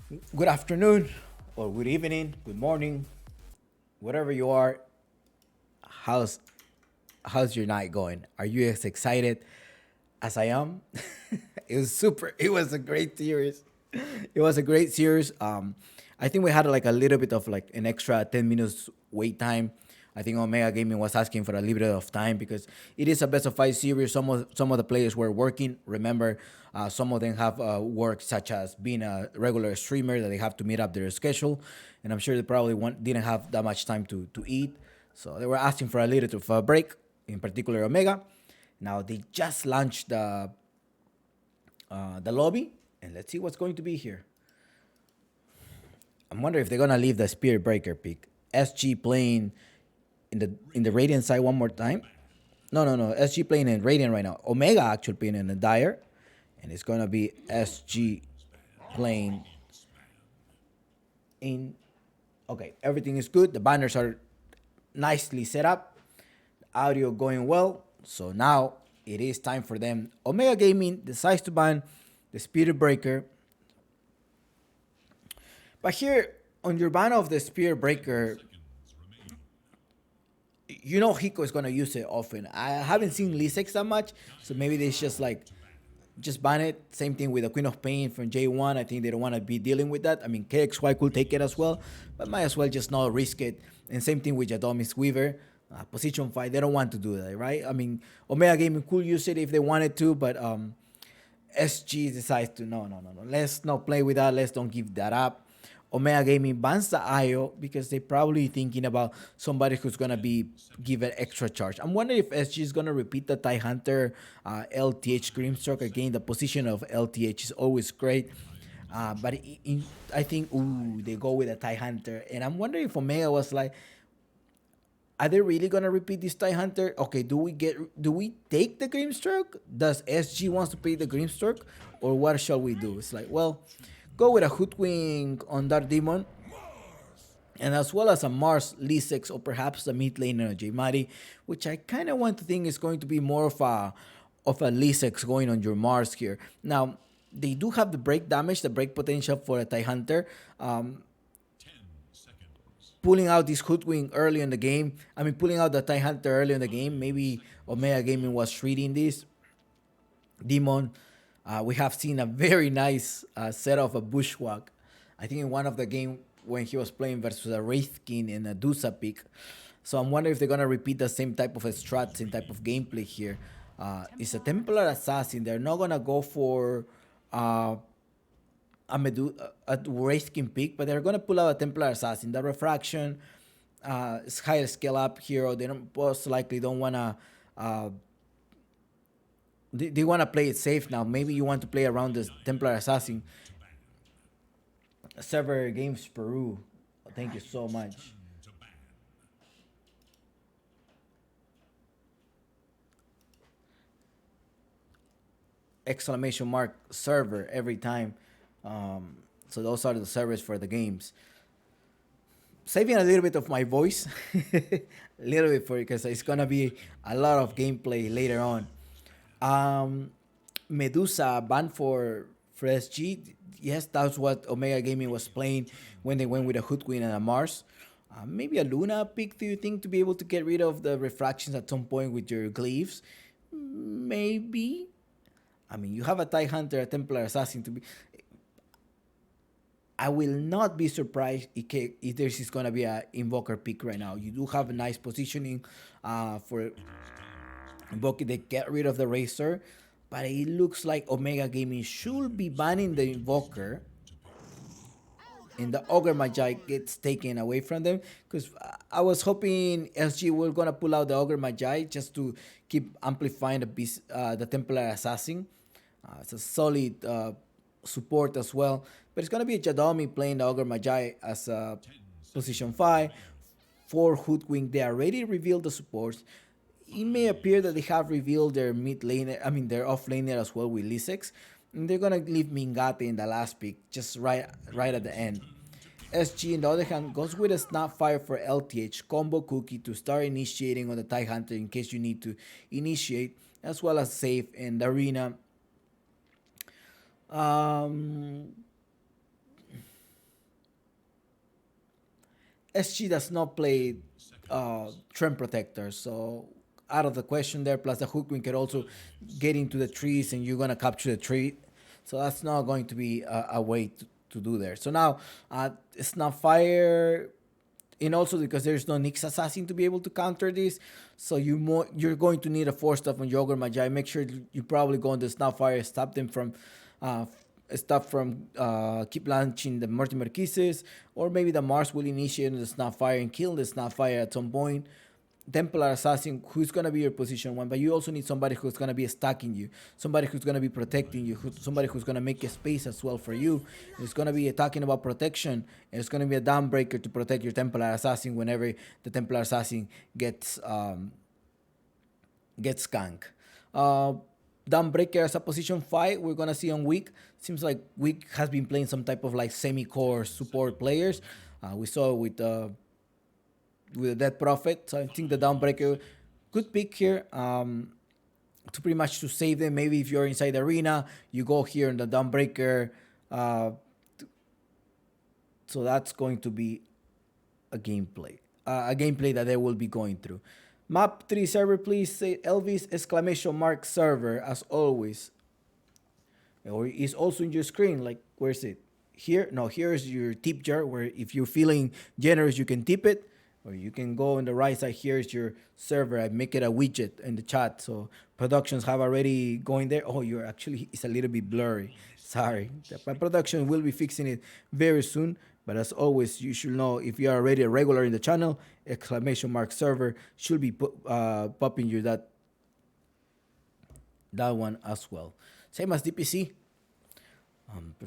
Good afternoon, or good evening, good morning, whatever you are. How's how's your night going? Are you as excited as I am? It was super. It was a great series. It was a great series. I think we had like a little bit of like an extra 10 minutes wait time. I think Omega Gaming was asking for a little bit of time because it is a best of five series. Some of the players were working. Remember, some of them have work such as being a regular streamer that they have to meet up their schedule, and I'm sure they probably didn't have that much time to eat. So they were asking for a little bit of a break, in particular Omega. Now they just launched the lobby, and let's see what's going to be here. I'm wondering if they're gonna leave the Spirit Breaker pick. SG playing in the Radiant side one more time. No. SG playing in Radiant right now. Omega actually playing in the Dire, and it's gonna be SG playing in. Okay, everything is good. The banners are nicely set up. Audio going well. So now it is time for them. Omega Gaming decides to ban the Spirit Breaker. But here on your ban of the Spirit Breaker, you know Hiko is gonna use it often. I haven't seen Lisex that much, so maybe they just like just ban it. Same thing with the Queen of Pain from J1. I think they don't want to be dealing with that. I mean, KXY could take it as well, but might as well just not risk it. And same thing with Jadomis Weaver. Position 5, they don't want to do that, right? I mean, Omega Gaming could use it if they wanted to, but SG decides to no. Let's not play with that. Let's don't give that up. Omega Gaming bans the IO because they probably thinking about somebody who's gonna be given extra charge. I'm wondering if SG is gonna repeat the TIE Hunter LTH Grimstroke again. The position of LTH is always great. But I think they go with a TIE Hunter, and I'm wondering if Omega was like, are they really gonna repeat this TIE Hunter? Okay, do we take the Grimstroke? Does SG wants to play the Grimstroke, or what shall we do? It's like, well, go with a Hoodwink on Dark Demon, and as well as a Mars Lisex, or perhaps a mid laner J-Mari, which I kind of want to think is going to be more of a Lisex going on your Mars here. Now, they do have the break damage, the break potential for a TIE Hunter. Pulling out this Hoodwink early in the game, pulling out the TIE Hunter early in the game, maybe Omega Gaming was reading this. Demon, we have seen a very nice set of a Bushwhack. I think in one of the game when he was playing versus a Wraith King in a Dusa pick. So I'm wondering if they're gonna repeat the same type of a strat, same type of gameplay here. It's a Templar Assassin. They're not gonna go for a Wraith King pick, but they're gonna pull out a Templar Assassin. The refraction is higher scale up hero. They don't most likely don't wanna they want to play it safe now. Maybe you want to play around the Templar Assassin. Server Games Peru. Thank you so much. Exclamation mark server every time. So those are the servers for the games. Saving a little bit of my voice, a little bit because it's gonna be a lot of gameplay later on. Medusa banned for SG. Yes, that's what Omega Gaming was playing when they went with a Hoodwink and a Mars. Maybe a Luna pick, do you think, to be able to get rid of the refractions at some point with your Gleaves? Maybe. You have a TIE Hunter, a Templar Assassin to be. I will not be surprised if there's is going to be an Invoker pick right now. You do have a nice positioning for Invoker. They get rid of the Racer, but it looks like Omega Gaming should be banning the Invoker, and the Ogre Magi gets taken away from them, because I was hoping SG were gonna pull out the Ogre Magi just to keep amplifying the Templar Assassin. It's a solid support as well, but it's gonna be Jadomi playing the Ogre Magi as a position 5 for Hoodwink. They already revealed the supports. It may appear that they have revealed their mid laner, their off laner as well with Lisex. And they're gonna leave Mingate in the last pick, just right at the end. SG, on the other hand, goes with a Snapfire for LTH combo cookie to start initiating on the TIE Hunter in case you need to initiate, as well as save in the arena. SG does not play Trend Protector, so out of the question there. Plus the Hookwind can also get into the trees and you're gonna capture the tree, so that's not going to be a way to do there. So now Snapfire, and also because there's no Nyx Assassin to be able to counter this, so you're going to need a 4-stop on Yogurt Magi. Make sure you probably go on the Snapfire, stop from keep launching the Mortimer Kisses, or maybe the Mars will initiate the Snapfire and kill the Snapfire at some point. Templar Assassin, who's going to be your position 1, but you also need somebody who's going to be stacking you, somebody who's going to be protecting you, somebody who's going to make a space as well for you. It's going to be talking about protection, and it's going to be a downbreaker to protect your Templar Assassin whenever the Templar Assassin gets ganked. Downbreaker as a position 5, we're going to see on Weak. Seems like Weak has been playing some type of like semi-core support players. We saw with the Dead Prophet, so I think the Downbreaker good pick here to pretty much to save them. Maybe if you're inside the arena, you go here in the Downbreaker. So that's going to be a gameplay that they will be going through. Map 3 server, please say Elvis ! Server as always. Or is also in your screen. Like, where's it? Here? No, here's your tip jar where if you're feeling generous, you can tip it. Or you can go on the right side. Here's your server. I make it a widget in the chat. So productions have already going there. Oh, it's a little bit blurry. Sorry. My production will be fixing it very soon. But as always, you should know if you are already a regular in the channel, ! server should be popping you that one as well. Same as DPC.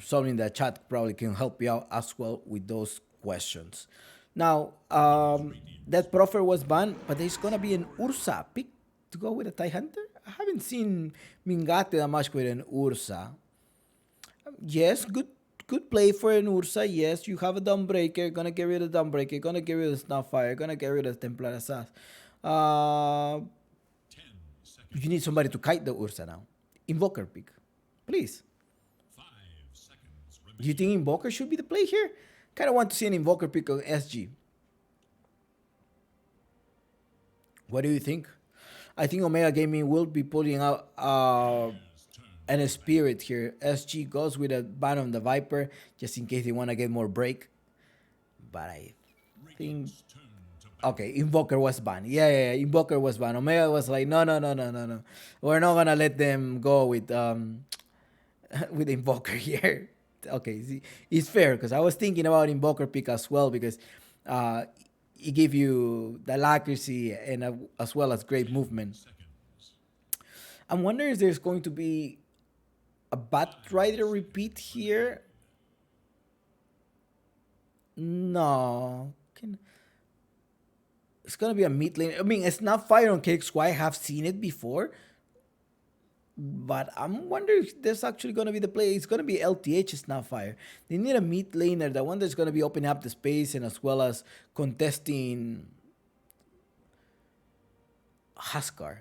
Solving the chat probably can help you out as well with those questions. Now, that Prophet was banned, but there's gonna be an Ursa pick to go with a TIE Hunter. I haven't seen Mingate that much with an Ursa. Yes, good play for an Ursa. Yes, you have a Dawnbreaker, gonna get rid of Dawnbreaker, gonna get rid of Snapfire, gonna get rid of Templar Assassin. You need somebody to kite the Ursa now. Invoker pick, please. 5 seconds Do remaining. you think Invoker should be the play here? Kind of want to see an Invoker pick on SG. What do you think? I think Omega Gaming will be putting out an Spirit here. SG goes with a ban on the Viper just in case they want to get more break. But I think... Okay, Invoker was banned. Yeah, Invoker was banned. Omega was like, no. We're not going to let them go with with Invoker here. Okay, see, it's fair because I was thinking about Invoker pick as well because it give you the accuracy and as well as great movement. I'm wondering if there's going to be a Bat Rider repeat here. No. It's going to be a mid lane. I mean, it's not fire on KXY. I have seen it before. But I'm wondering if there's actually going to be the play. It's going to be LTH, it's not fire. They need a mid laner, the one that's going to be opening up the space and as well as contesting Huskar.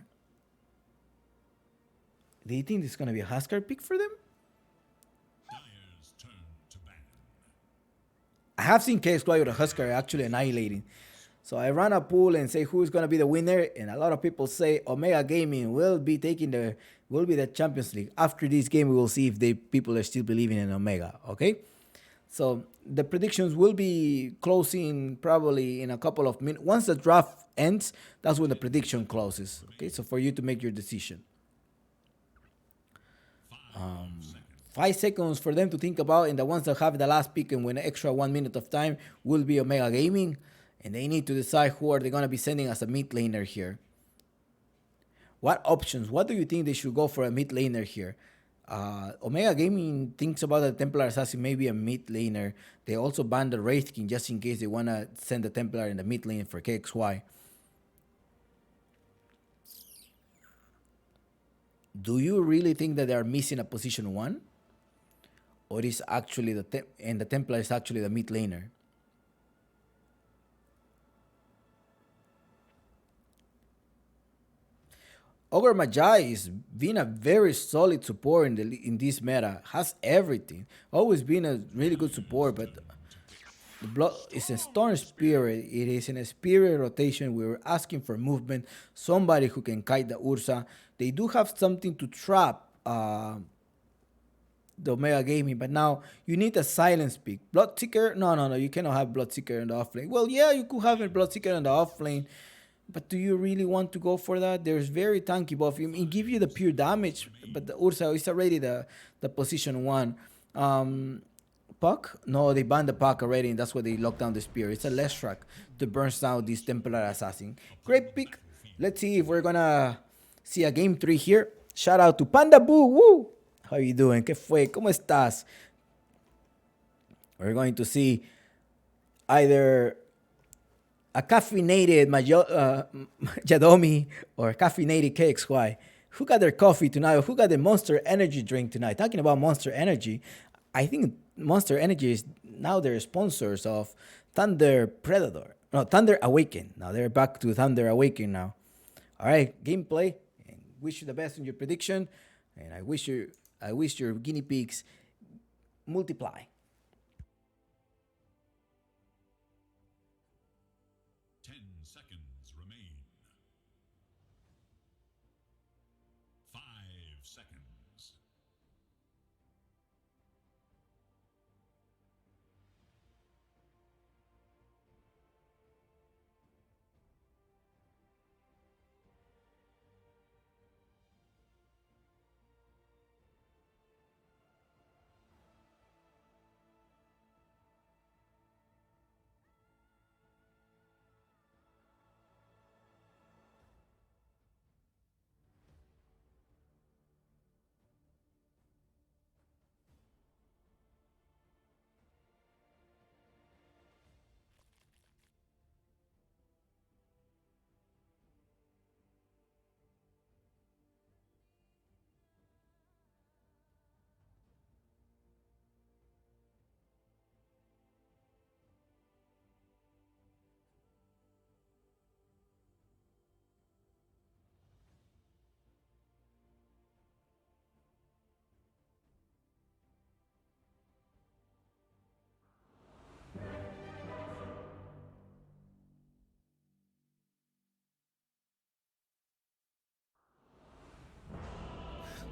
Do you think this is going to be a Huskar pick for them? Dyer's turn to ban. I have seen KXY with a Huskar actually annihilating. So I ran a pool and say who's going to be the winner, and a lot of people say Omega Gaming will be the Champions League. After this game, we will see if people are still believing in Omega, okay? So the predictions will be closing probably in a couple of minutes. Once the draft ends, that's when the prediction closes, okay? So for you to make your decision. 5 seconds for them to think about, and the ones that have the last pick and win an extra 1 minute of time will be Omega Gaming. And they need to decide who are they going to be sending as a mid laner here. What options? What do you think they should go for a mid laner here? Omega Gaming thinks about the Templar Assassin, maybe a mid laner. They also banned the Wraith King just in case they want to send the Templar in the mid lane for KXY. Do you really think that they are missing a position 1? Or is actually the Templar is actually the mid laner? Ogre Magi is being a very solid support in this meta. Has everything. Always been a really good support, but The blood is a storm spirit. It is in a spirit rotation. We were asking for movement. Somebody who can kite the Ursa. They do have something to trap the Omega Gaming, but now you need a silence pick. Bloodseeker? No, no, no. You cannot have Bloodseeker in the off lane. Well, yeah, you could have a Bloodseeker in the off lane, but do you really want to go for that? There's very tanky buff. It give you the pure damage, but the Ursa is already the position one. Puck? No, they banned the Puck already, and that's why they locked down the Spear. It's a less track to burn down this Templar Assassin. Great pick. Let's see if we're gonna see a game 3 here. Shout out to Panda Boo. Woo! How you doing? ¿Qué fue? ¿Cómo estás? We're going to see either a caffeinated Yadomi or caffeinated KXY. Who got their coffee tonight? Who got the Monster Energy drink tonight? Talking about Monster Energy, I think Monster Energy is now they're sponsors of Thunder Predator. No, Thunder Awaken. Now they're back to Thunder Awaken now. All right, gameplay. And wish you the best in your prediction. And I wish your guinea pigs multiply. 10 seconds remain. 5 seconds.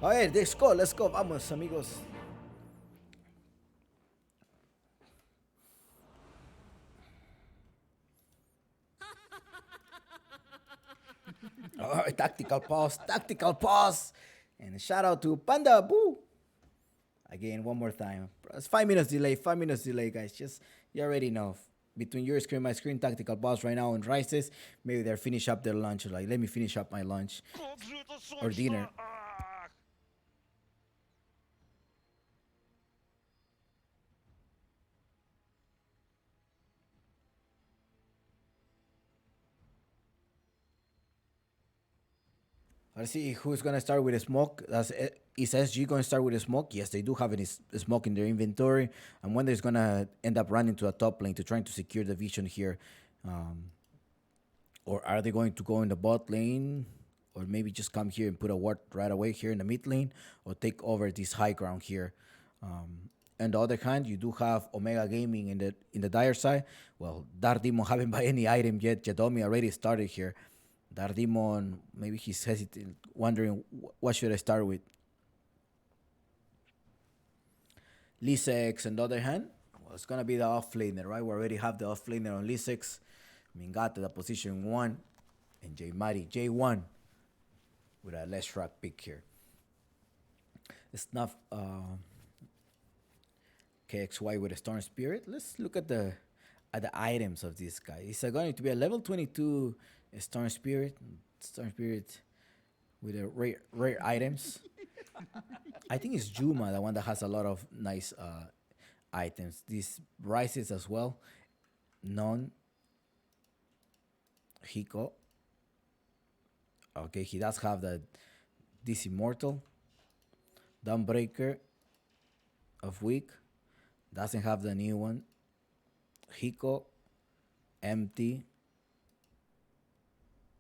A ver, let's go, vamos amigos. Oh, tactical pause. And a shout out to Panda Boo. Again, one more time. It's 5 minutes delay, guys. Just, you already know. Between your screen, my screen, tactical pause right now on Rises. Maybe they're finish up their lunch. Like, let me finish up my lunch or dinner. Let's see who's gonna start with a smoke. Is SG gonna start with a smoke? Yes, they do have a smoke in their inventory. And when there's gonna end up running to a top lane to trying to secure the vision here, or are they going to go in the bot lane, or maybe just come here and put a ward right away here in the mid lane, or take over this high ground here? On the other hand, you do have Omega Gaming in the dire side. Well, Dardemon haven't buy any item yet. Jadomi already started here. Dardemon, maybe he's hesitant, wondering what should I start with. Lisex, on the other hand, well, it's gonna be the offlaner, right? We already have the offlaner on Lisex. Mingata, the position 1, and J Mari J1 with a less track pick here. It's not KXY with a Storm Spirit. Let's look at the items of this guy. It's going to be a level 22 Storm Spirit with a rare items. I think it's Juma, the one that has a lot of nice items. These rises as well. Non Hiko. Okay, he does have this Immortal. Dawnbreaker of Week. Doesn't have the new one. Hiko. Empty.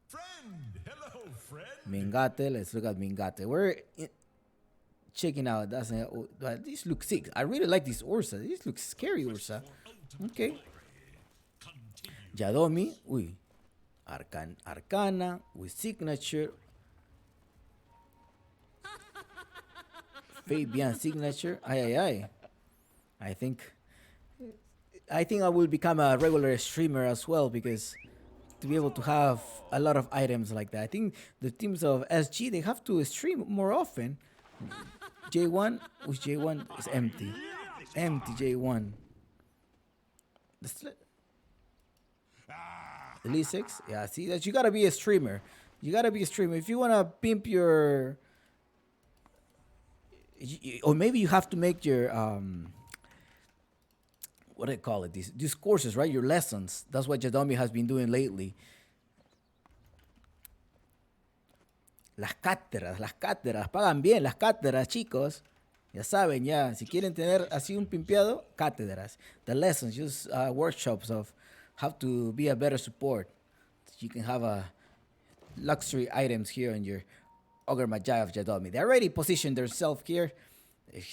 Friend! Hello, friend! Mingate, let's look at Mingate. We're checking out. This looks sick. I really like this Ursa. This looks scary, Ursa. Okay. Yadomi, Arcana with signature. Fabian signature. Ay. I think I will become a regular streamer as well because to be able to have a lot of items like that. I think the teams of SG they have to stream more often. J1, which J1 is empty. Empty J1. Elite 6? Yeah, see that you gotta be a streamer. You gotta be a streamer. If you wanna pimp your or maybe you have to make your what do they call it? These courses, right? Your lessons. That's what Yadomi has been doing lately. Las cátedras, pagan bien las cátedras, chicos. Ya saben, ya, si quieren tener así un pimpeado, cátedras. The lessons, just workshops of how to be a better support. You can have a luxury items here in your Ogre Magi of Yadomi. They already positioned themselves here.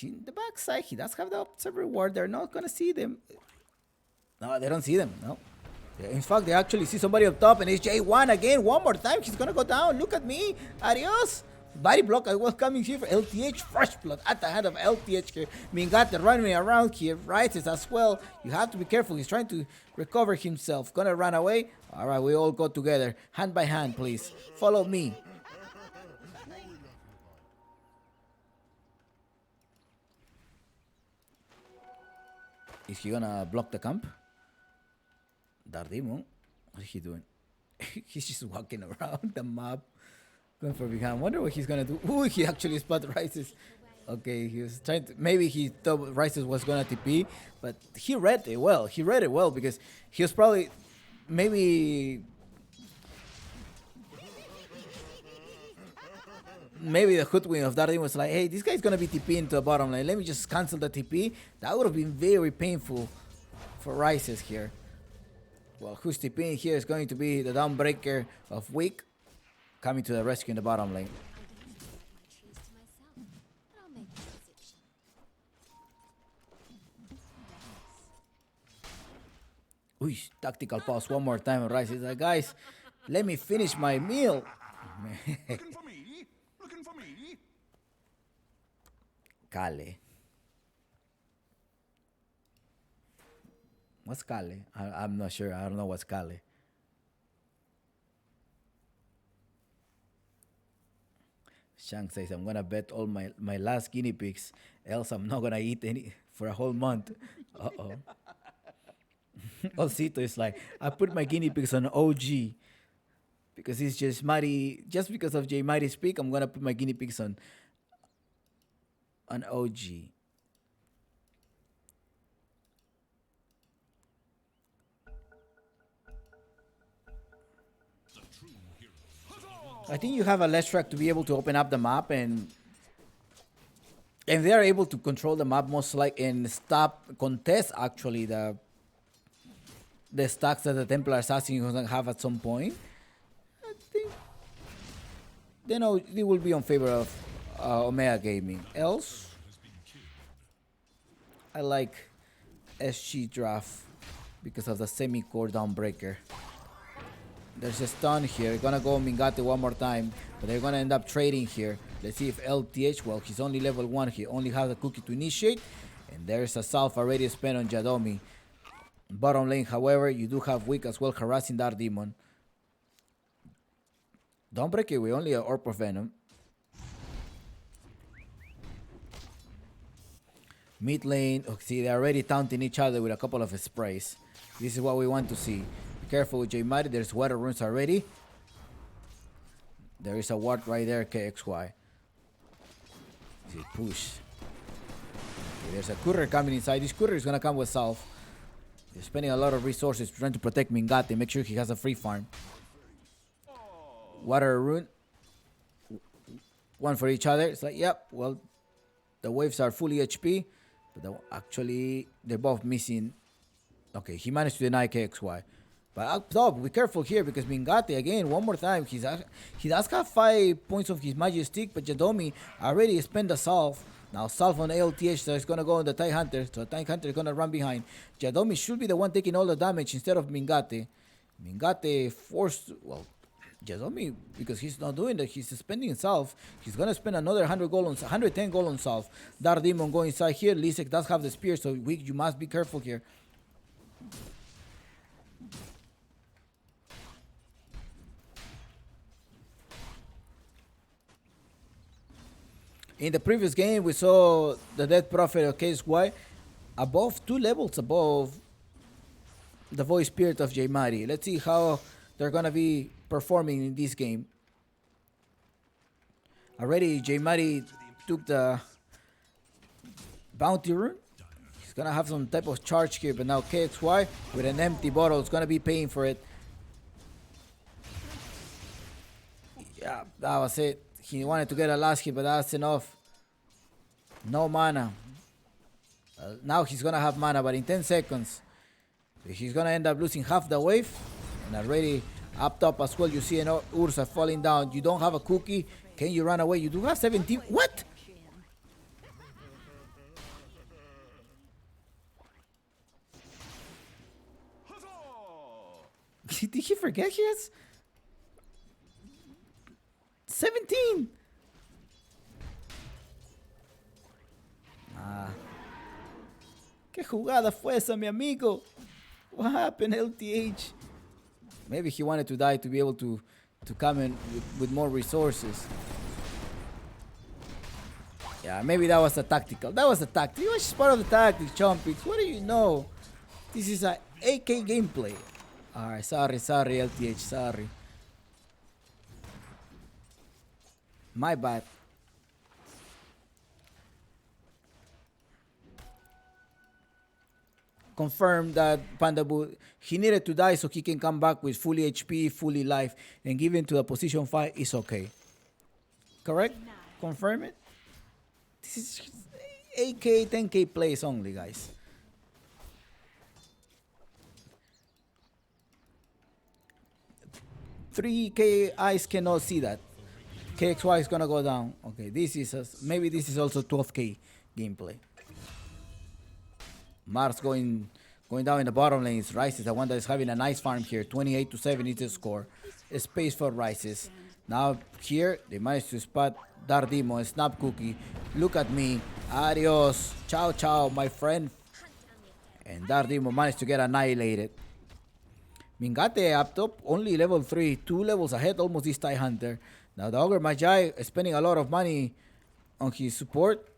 In the backside, he does have the observer ward. They're not gonna see them. No, they don't see them. No. In fact, they actually see somebody up top, and it's J1 again. One more time, he's gonna go down. Look at me. Adios. Body block. I was coming here for LTH. Fresh blood at the hand of LTH here. Mingate running around here. Rises as well. You have to be careful. He's trying to recover himself. Gonna run away. All right, we all go together. Hand by hand, please. Follow me. Is he gonna block the camp? Dardimo? What is he doing? He's just walking around the map. Going for behind. Wonder what he's gonna do. Ooh, he actually spot Rises. Okay, he was trying to. Maybe he thought Rises was gonna TP, but he read it well. He read it well because he was probably. Maybe the hoodwink of Darwin was like, hey, this guy's gonna be TP into the bottom lane. Let me just cancel the TP. That would have been very painful for Rises here. Well, who's TPing here is going to be the Dawnbreaker of Week coming to the rescue in the bottom lane. Ooh, tactical pause one more time. Rises like, guys, let me finish my meal. Looking for me? Looking for me? Kale. What's Kale? I'm not sure. I don't know what's Kale. Shang says, I'm gonna bet all my last guinea pigs, else I'm not gonna eat any for a whole month. Uh-oh. Osito is like, I put my guinea pigs on OG because it's just Mighty. Just because of J Mighty's pick, I'm gonna put my guinea pigs on OG. I think you have a less track to be able to open up the map, and they are able to control the map most like and stop contest actually the stacks that the Templar Assassin is gonna have at some point. I think they will be on favor of Omega Gaming. Else, I like SG draft because of the semi-core Dawnbreaker. There's a stun here. Gonna go Mingate one more time, but they're gonna end up trading here. Let's see if LTH, well, he's only level 1. He only has a cookie to initiate, and there's a salve already spent on Yadomi. Bottom lane, however, you do have Wick as well harassing Dark Demon. Don't break it, we only have Orb of Venom. Mid lane, oh, see, they're already taunting each other with a couple of sprays. This is what we want to see. Be careful with J Mighty, there's water runes already. There is a ward right there, KXY. See, push. Okay, there's a courier coming inside. This courier is gonna come with Salve. He's spending a lot of resources trying to protect Mingate, make sure he has a free farm. Water rune. One for each other. It's like, yep, well, the waves are fully HP, but actually, they're both missing. Okay, he managed to deny KXY. But up top, be careful here because Mingate, again, one more time, he does have 5 points of his magic stick, but Yadomi already spent the Salve. Now Salve on LTH, so it's going to go on the TIE Hunter. So the TIE Hunter is going to run behind. Yadomi should be the one taking all the damage instead of Mingate. Mingate forced, well, Jazomi, because he's not doing that, he's spending himself. He's gonna spend another 100 gold on 110 gold on Salve. Dark Demon going inside here. Lisek does have the spear, so you must be careful here. In the previous game, we saw the Dead Prophet of KSY above 2 levels above the Voice Spirit of Jaimari. Let's see how they're gonna be performing in this game. Already, Jaimari took the Bounty Rune. He's gonna have some type of charge here, but now KXY with an empty bottle is gonna be paying for it. Yeah, that was it. He wanted to get a last hit, but that's enough. No mana. Now he's gonna have mana, but in 10 seconds, he's gonna end up losing half the wave. And already up top as well, you see an Ursa falling down. You don't have a cookie. Can you run away? You do have 17. What? Did he forget he has 17? ¿Qué jugada fue esa, mi amigo? What happened, LTH? Maybe he wanted to die to be able to come in with more resources. Yeah, maybe that was a tactical. That was a tactic. It was just part of the tactics, Chompix. What do you know? This is a AK gameplay. Alright, sorry, LTH, sorry. My bad. Confirmed that Pandabu, he needed to die so he can come back with fully HP, fully life, and give it to the position 5 is okay. Correct? Confirm it? This is 8k, 10k plays only, guys. $3k eyes cannot see that. KXY is gonna go down. Okay, this is maybe this is also 12k gameplay. Mars going down in the bottom lane. It's Rice is the one that is having a nice farm here. 28-7 is the score. Space for Rices. Now here they managed to spot Dardimo and Snap Cookie. Look at me. Adios. Ciao ciao, my friend. And Dardimo managed to get annihilated. Mingate up top, only level 3, 2 levels ahead, almost this TIE Hunter. Now the Ogre Magi is spending a lot of money on his support.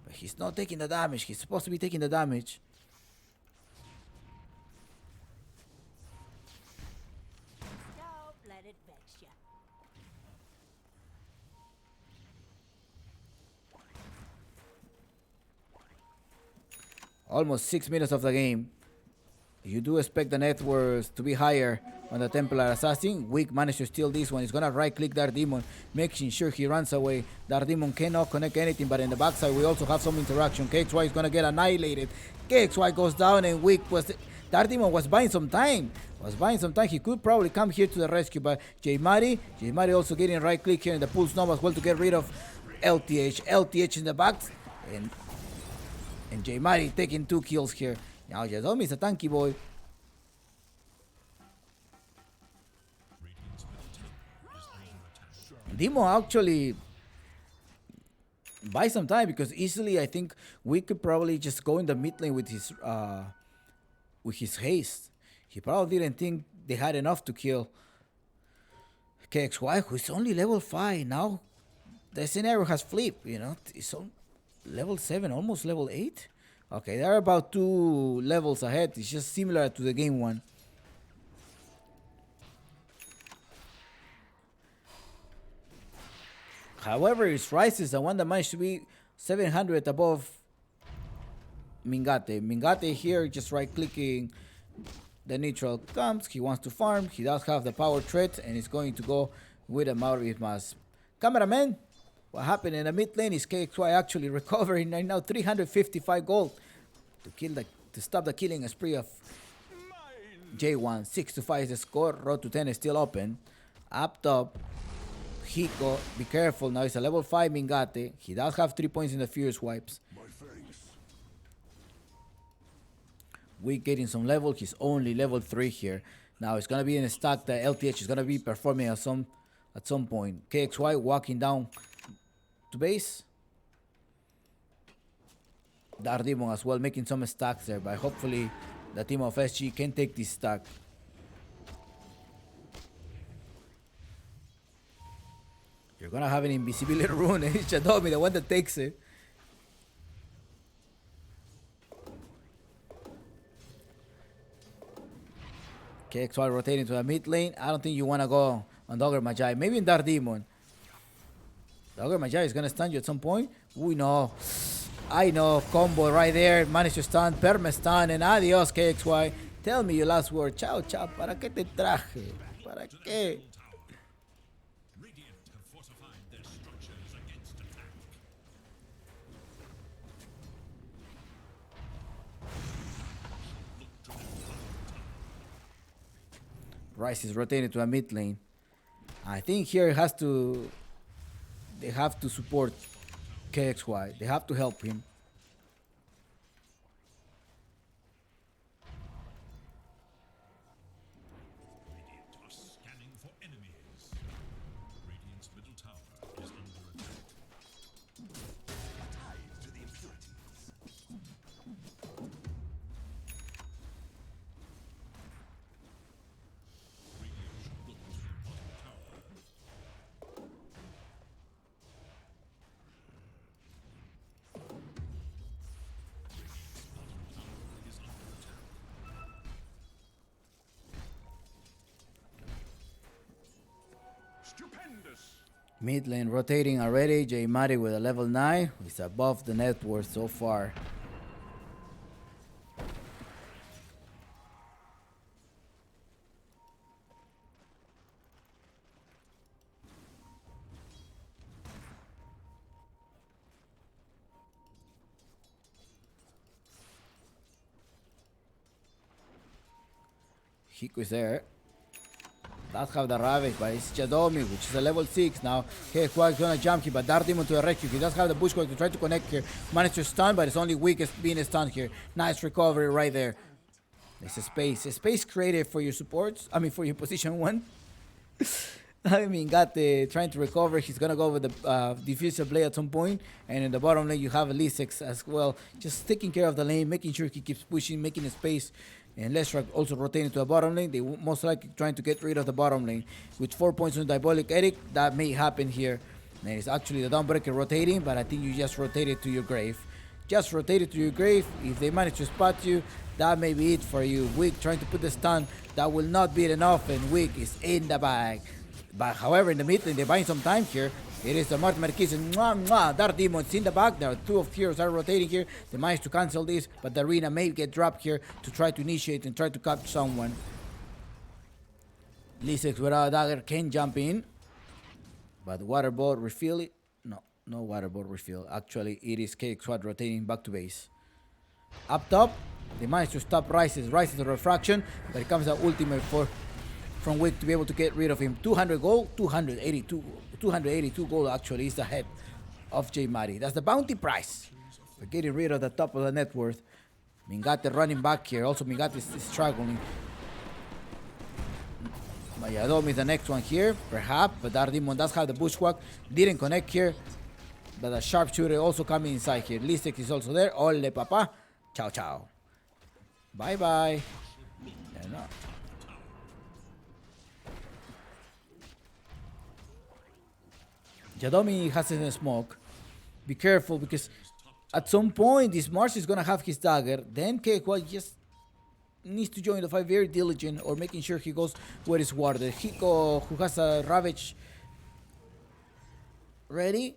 But he's not taking the damage. He's supposed to be taking the damage. Don't let it vex ya. Almost 6 minutes of the game. You do expect the net worth to be higher on the Templar Assassin. Wick managed to steal this one. He's gonna right click Dardemon, making sure he runs away. Dardemon cannot connect anything, but in the backside we also have some interaction. KXY is gonna get annihilated. KXY goes down and Wick was... Dardemon was buying some time. He could probably come here to the rescue, but Jaimari also getting right click here in the Pulse Nova as well to get rid of LTH. LTH in the back. And Jaimari taking 2 kills here. Now Jazomi is a tanky boy. Demo actually buy some time because easily I think we could probably just go in the mid lane with his haste. He probably didn't think they had enough to kill KXY, who's only level 5 now. The scenario has flipped, you know. It's on level 7, almost level 8. Okay, they're about 2 levels ahead. It's just similar to the game 1. However, it's Rice is the one that managed to be 700 above Mingate. Mingate here just right clicking the neutral comes. He wants to farm. He does have the power threat and he's going to go with a Maurith Mask. Cameraman, what happened in the mid lane is KXY actually recovering right now 355 gold to stop the killing spree of J1. 6-5 is the score. Road to 10 is still open. Up top, Hiko, be careful now. It's a level 5 Mingate. He does have 3 points in the Furious Wipes. We getting some level. He's only level 3 here. Now it's gonna be in a stack that LTH is gonna be performing at some point. KXY walking down to base. Dardemon as well making some stacks there, but hopefully the team of SG can take this stack. You're gonna have an invisibility rune, and it's Chadomi, the one that takes it. KXY rotating to the mid lane. I don't think you wanna go on Dogger Magi. Maybe in Dardemon. Dogger Magi is gonna stun you at some point. We know. I know, combo right there, managed to stun, perma stun, and adios KXY. Tell me your last word. Chao, chao. ¿Para qué te traje? ¿Para qué? Radiant have fortified their structures against attack. Rice is rotating to a mid lane. I think here they have to support KXY. They have to help him. Radiant are scanning for enemies. Radiant's middle tower is under attack. Ties to the impurities. Radiant should look to their bottom tower. Is under attack. Stupendous. Mid lane rotating already. J Mari with a level 9. He's above the net worth so far. Hiko is there. Does have the Ravage, but it's Jadomi, which is a level 6 now. KXY is gonna jump here, but Dardemon to the rescue. He does have the Bushwhack to try to connect here. Managed to stun, but it's only weakest being stunned here. Nice recovery right there. There's a space created for your supports. I mean, for your position 1. I mean, trying to recover. He's gonna go with the diffuser blade at some point, and in the bottom lane you have Elisex as well, just taking care of the lane, making sure he keeps pushing, making a space. And Leshrac also rotating to the bottom lane. They most likely trying to get rid of the bottom lane. With 4 points on Diabolic Edict, that may happen here. And it's actually the Dawnbreaker rotating, but I think you just rotated to your grave. Just rotated to your grave. If they manage to spot you, that may be it for you. Wick trying to put the stun. That will not be enough, and Wick is in the bag. But however, in the mid lane, they're buying some time here. It is the Martin Marquez and Dardemon's in the back. There are 2 of heroes are rotating here. They managed to cancel this, but the arena may get dropped here to try to initiate and try to capture someone. Lisex without a dagger can jump in, but waterboard refill it. No waterboard refill. Actually, it is KXY rotating back to base. Up top, they managed to stop Rises the refraction, but it comes the ultimate from Wick to be able to get rid of him. 200 gold, 282 gold actually is the head of J Mari. That's the bounty price. We're getting rid of the top of the net worth. Mingate running back here. Also, Mingate is struggling. Mayadom is the next one here, perhaps, but Dardemon does have the bushwhack. Didn't connect here, but the sharpshooter also coming inside here. Listek is also there. Ole papa. Ciao, ciao. Bye bye. Yeah, no. Jadomi has a smoke. Be careful, because at some point this Mars is gonna have his dagger. Then KXY just needs to join the fight very diligent, or making sure he goes where it's water. Hiko, who has a Ravage ready,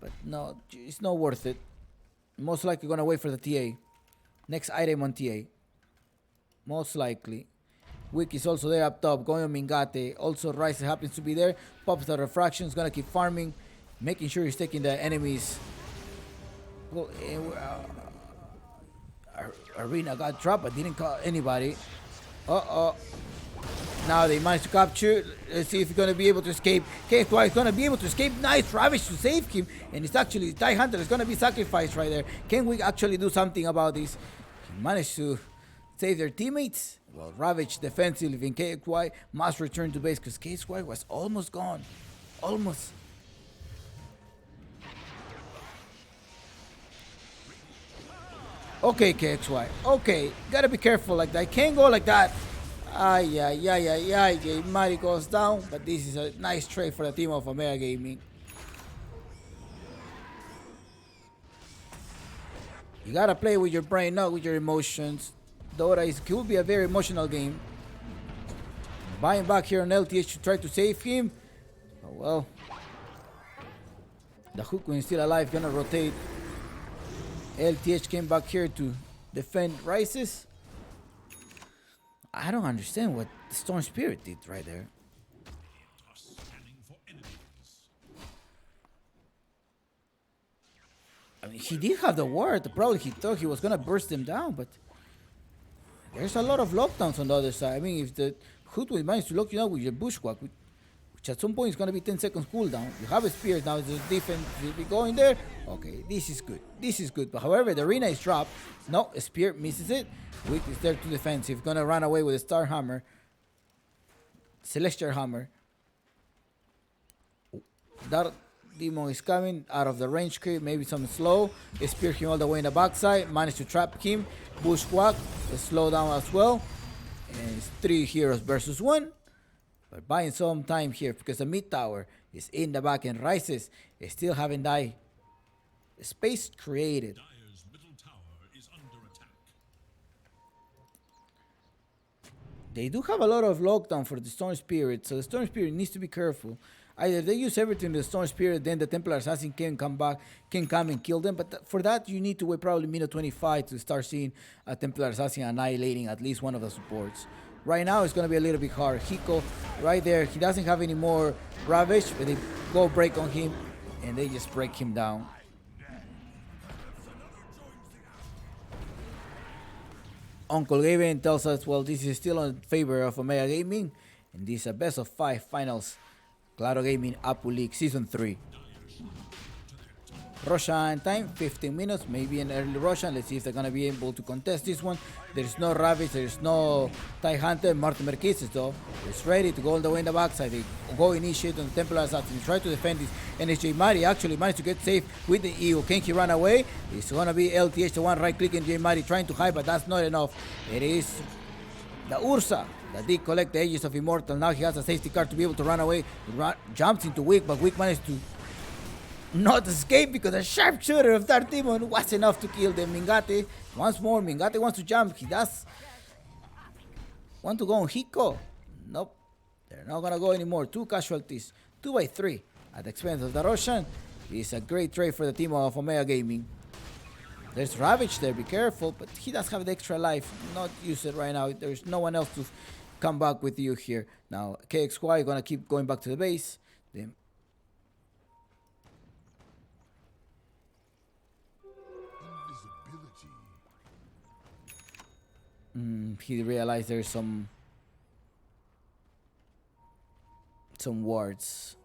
but no, it's not worth it. Most likely gonna wait for the TA. Next item on TA. Most likely. Wick is also there up top, going on Mingate. Also, Rice happens to be there. Pops the refraction, is gonna keep farming, making sure he's taking the enemies. Well, Arena got dropped, but didn't call anybody. Now they managed to capture. Let's see if he's gonna be able to escape. KXY is gonna be able to escape. Nice Ravage to save him, and it's actually Die Hunter is gonna be sacrificed right there. Can we actually do something about this? He managed to save their teammates. Well, Ravage defensively in KXY must return to base because KXY was almost gone. Almost. Okay, KXY. Okay, gotta be careful like that. Can't go like that. Ay, ay, ay, ay, ay. Jay Mari goes down, but this is a nice trade for the team of Omega Gaming. You gotta play with your brain, not with your emotions. Dota could be a very emotional game. Buying back here on LTH to try to save him. Oh well. The Hook Queen is still alive, gonna rotate. LTH came back here to defend Rises. I don't understand what the Storm Spirit did right there. Are scanning for enemies. I mean, he did have the ward. Probably he thought he was gonna burst them down, but there's a lot of lockdowns on the other side. I mean, if the Hood will manage to lock you out with your Bushwhack, which at some point is gonna be 10 seconds cooldown, you have a spear now. The defense will be going there. Okay, this is good. This is good. But however, the arena is dropped. No, a spear misses it. Wick is there to defensive. Gonna run away with a Star Hammer. Celestial Hammer. That Demon is coming out of the range creep, maybe some slow. Spear him all the way in the backside. Managed to trap him. Bushwhack. Slow down as well. And it's 3 heroes versus 1. But buying some time here because the mid tower is in the back and Rises still haven't died. Space created. Dire's middle tower is under attack. They do have a lot of lockdown for the Storm Spirit, so the Storm Spirit needs to be careful. Either they use everything to the Storm Spirit, then the Templar Assassin can come back, can come and kill them. But for that, you need to wait probably minute 25 to start seeing a Templar Assassin annihilating at least one of the supports. Right now, it's going to be a little bit hard. Hiko, right there, he doesn't have any more Ravage, but they go break on him, and they just break him down. Uncle Gaben tells us, well, this is still in favor of Omega Gaming, and this is a best of 5 finals. Claro Gaming Apu League Season 3. Roshan time, 15 minutes, maybe an early Roshan. Let's see if they're going to be able to contest this one. There's no Ravage, there's no TIE Hunter. Mortimer Kisses though is ready to go all the way in the backside. They go initiate on the Templar Assassin, try to defend this. NHJ Mari actually managed to get safe with the EU. Can he run away? It's going to be LTH, the one right clicking J Mari trying to hide, but that's not enough. It is the Ursa that did collect the Aegis of Immortal. Now he has a safety card to be able to run away. Jumps into Wick, but Wick managed to not escape because the sharpshooter of that demon was enough to kill them. Mingate once more. Mingate wants to jump. He does want to go on Hiko. Nope, they're not gonna go anymore. 2 casualties, 2 by 3 at the expense of the Roshan. It's a great trade for the team of Omega Gaming. There's Ravage there, be careful, but he does have the extra life. Not use it right now. There's no one else to come back with you here. Now KXY gonna keep going back to the base. Then he realized there's some wards.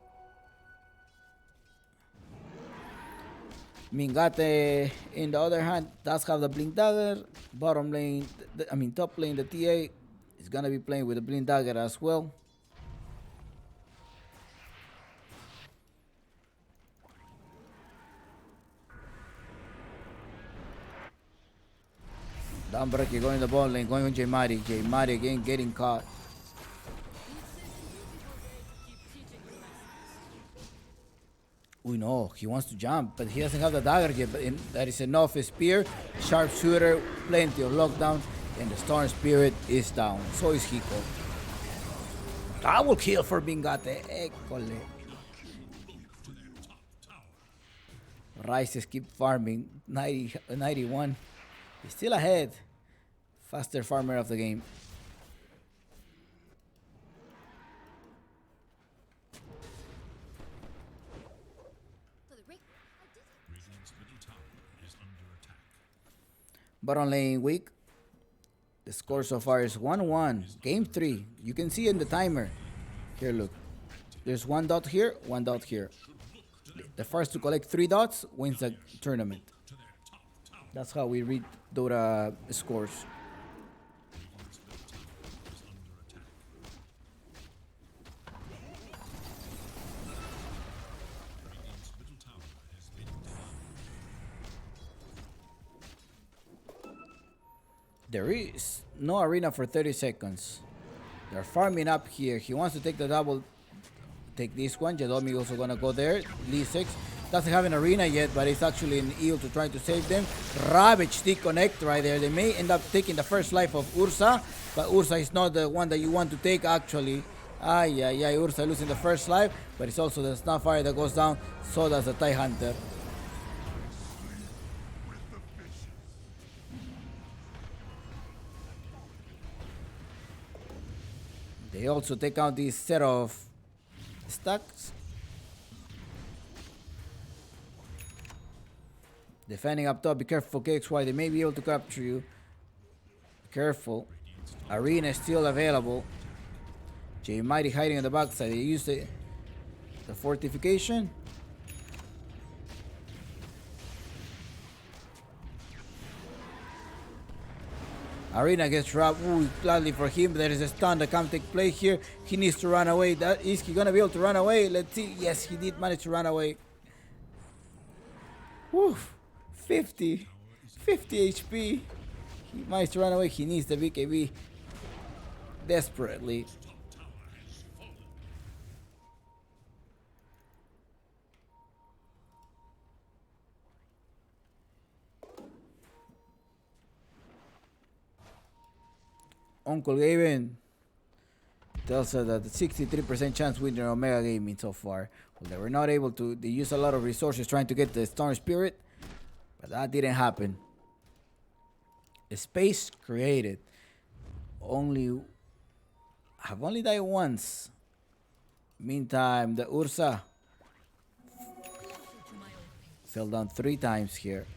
Mingate, in the other hand, does have the Blink Dagger. Bottom lane, top lane, the TA is gonna be playing with the Blink Dagger as well. Downbreaker going to the ball lane, going on J Mari. J Mari again getting caught. We know he wants to jump, but he doesn't have the dagger yet. But that is enough. A spear, sharpshooter, plenty of lockdown, and the Storm Spirit is down. So is Hiko. Double kill for Bingate. Ecole. Rises keep farming. 91. He's still ahead. Faster farmer of the game. Radiant's middle tower is under attack. Bottom lane weak. The score so far is 1-1. Game 3. You can see in the timer. Here, look. There's 1 dot here, 1 dot here. The first to collect 3 dots wins the tournament. That's how we read Dota scores. There is no arena for 30 seconds. They're farming up here. He wants to take the double. Take this one. Jadomi also gonna go there. Lee 6 doesn't have an arena yet, but it's actually an eel to try to save them. Ravage disconnect right there. They may end up taking the first life of Ursa, but Ursa is not the one that you want to take actually. Ursa losing the first life, but it's also the Snapfire that goes down. So does the TIE Hunter. They also take out this set of stacks. Defending up top, be careful KXY, they may be able to capture you. Be careful. Arena is still available. J Mighty hiding on the backside. They use the fortification. Arena gets robbed. Ooh, gladly for him. There is a stun that can't take place here. He needs to run away. Is he gonna be able to run away? Let's see. Yes, he did manage to run away. Woo! 50 HP. He managed to run away. He needs the BKB desperately. Uncle Gaben tells us that the 63% chance winner Omega Gaming so far. Well, they were not able to. They used a lot of resources trying to get the Storm Spirit, but that didn't happen. A space created. Have only died once. Meantime, the Ursa fell down 3 times here.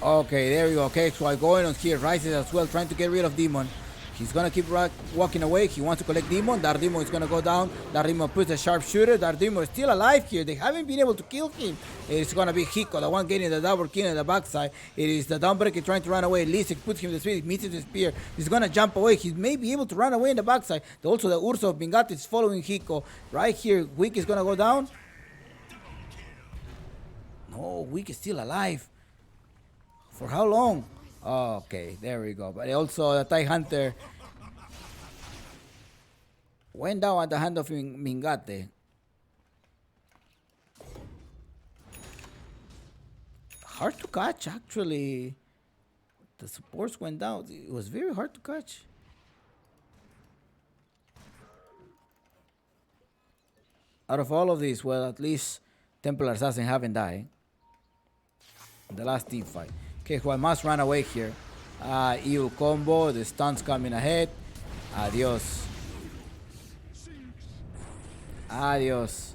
Okay, there we go. Okay, so going on here, rises as well, trying to get rid of Demon. He's gonna keep walking away. He wants to collect Demon. Dardemon is gonna go down. Dardemon puts a sharpshooter. Dardemon is still alive here. They haven't been able to kill him. It's gonna be Hiko, the one getting the double kill in the backside. It is the Dawnbreaker trying to run away. Lisek puts him to the speed, meets the spear. He's gonna jump away. He may be able to run away in the backside. Also, the Ursa of Bingat is following Hiko. Right here, Wick is gonna go down. No, Wick is still alive. For how long? Oh, okay, there we go. But also the TIE Hunter went down at the hand of Mingate. Hard to catch, actually. The supports went down. It was very hard to catch. Out of all of these, well, at least Templar Assassin haven't died in the last team fight. Okay, Juan must run away here. EU combo, the stun's coming ahead. Adios. Adios.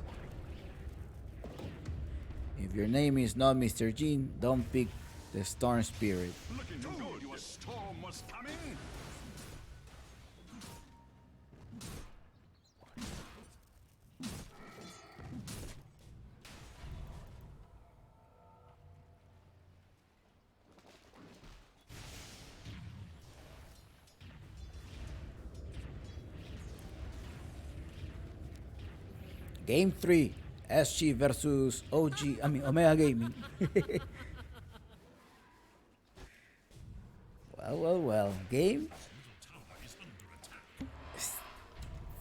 If your name is not Mr. Jean, don't pick the Storm Spirit. Looking good, your storm was coming. Game 3, SG versus Omega Gaming. Well. Game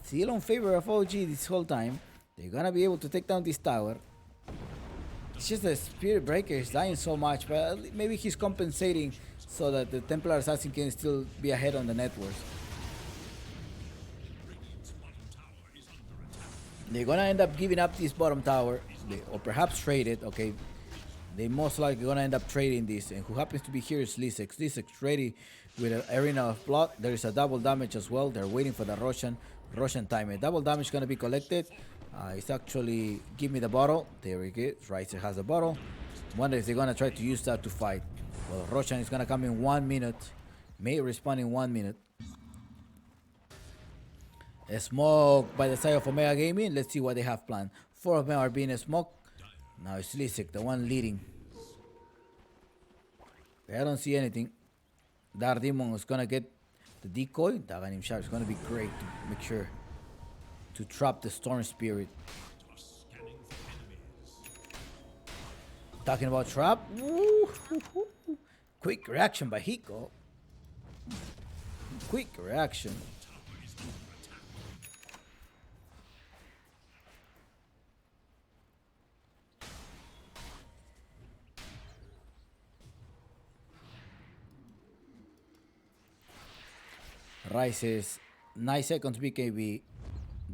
still in favor of OG this whole time. They're gonna be able to take down this tower. It's just the Spirit Breaker is dying so much, but maybe he's compensating so that the Templar Assassin can still be ahead on the networks. They're gonna end up giving up this bottom tower, or perhaps trade it. Okay, they most likely gonna end up trading this. And who happens to be here is Lisek. Lisek ready with an arena of blood. There is a double damage as well. They're waiting for the Russian time. A double damage gonna be collected. It's actually give me the bottle. There we go. Riser has the bottle. Wonder if they're gonna try to use that to fight. Well, Russian is gonna come in 1 minute. May respond in 1 minute. A smoke by the side of Omega Gaming. Let's see what they have planned. 4 of them are being smoked. Now it's Lisek, the one leading. I don't see anything. Dardemon is gonna get the decoy. Daganim Sharp is gonna be great to make sure to trap the Storm Spirit. Scanning for enemy Talking about trap. Woo. Quick reaction by Hiko. Quick reaction. Rises 9 seconds BKB.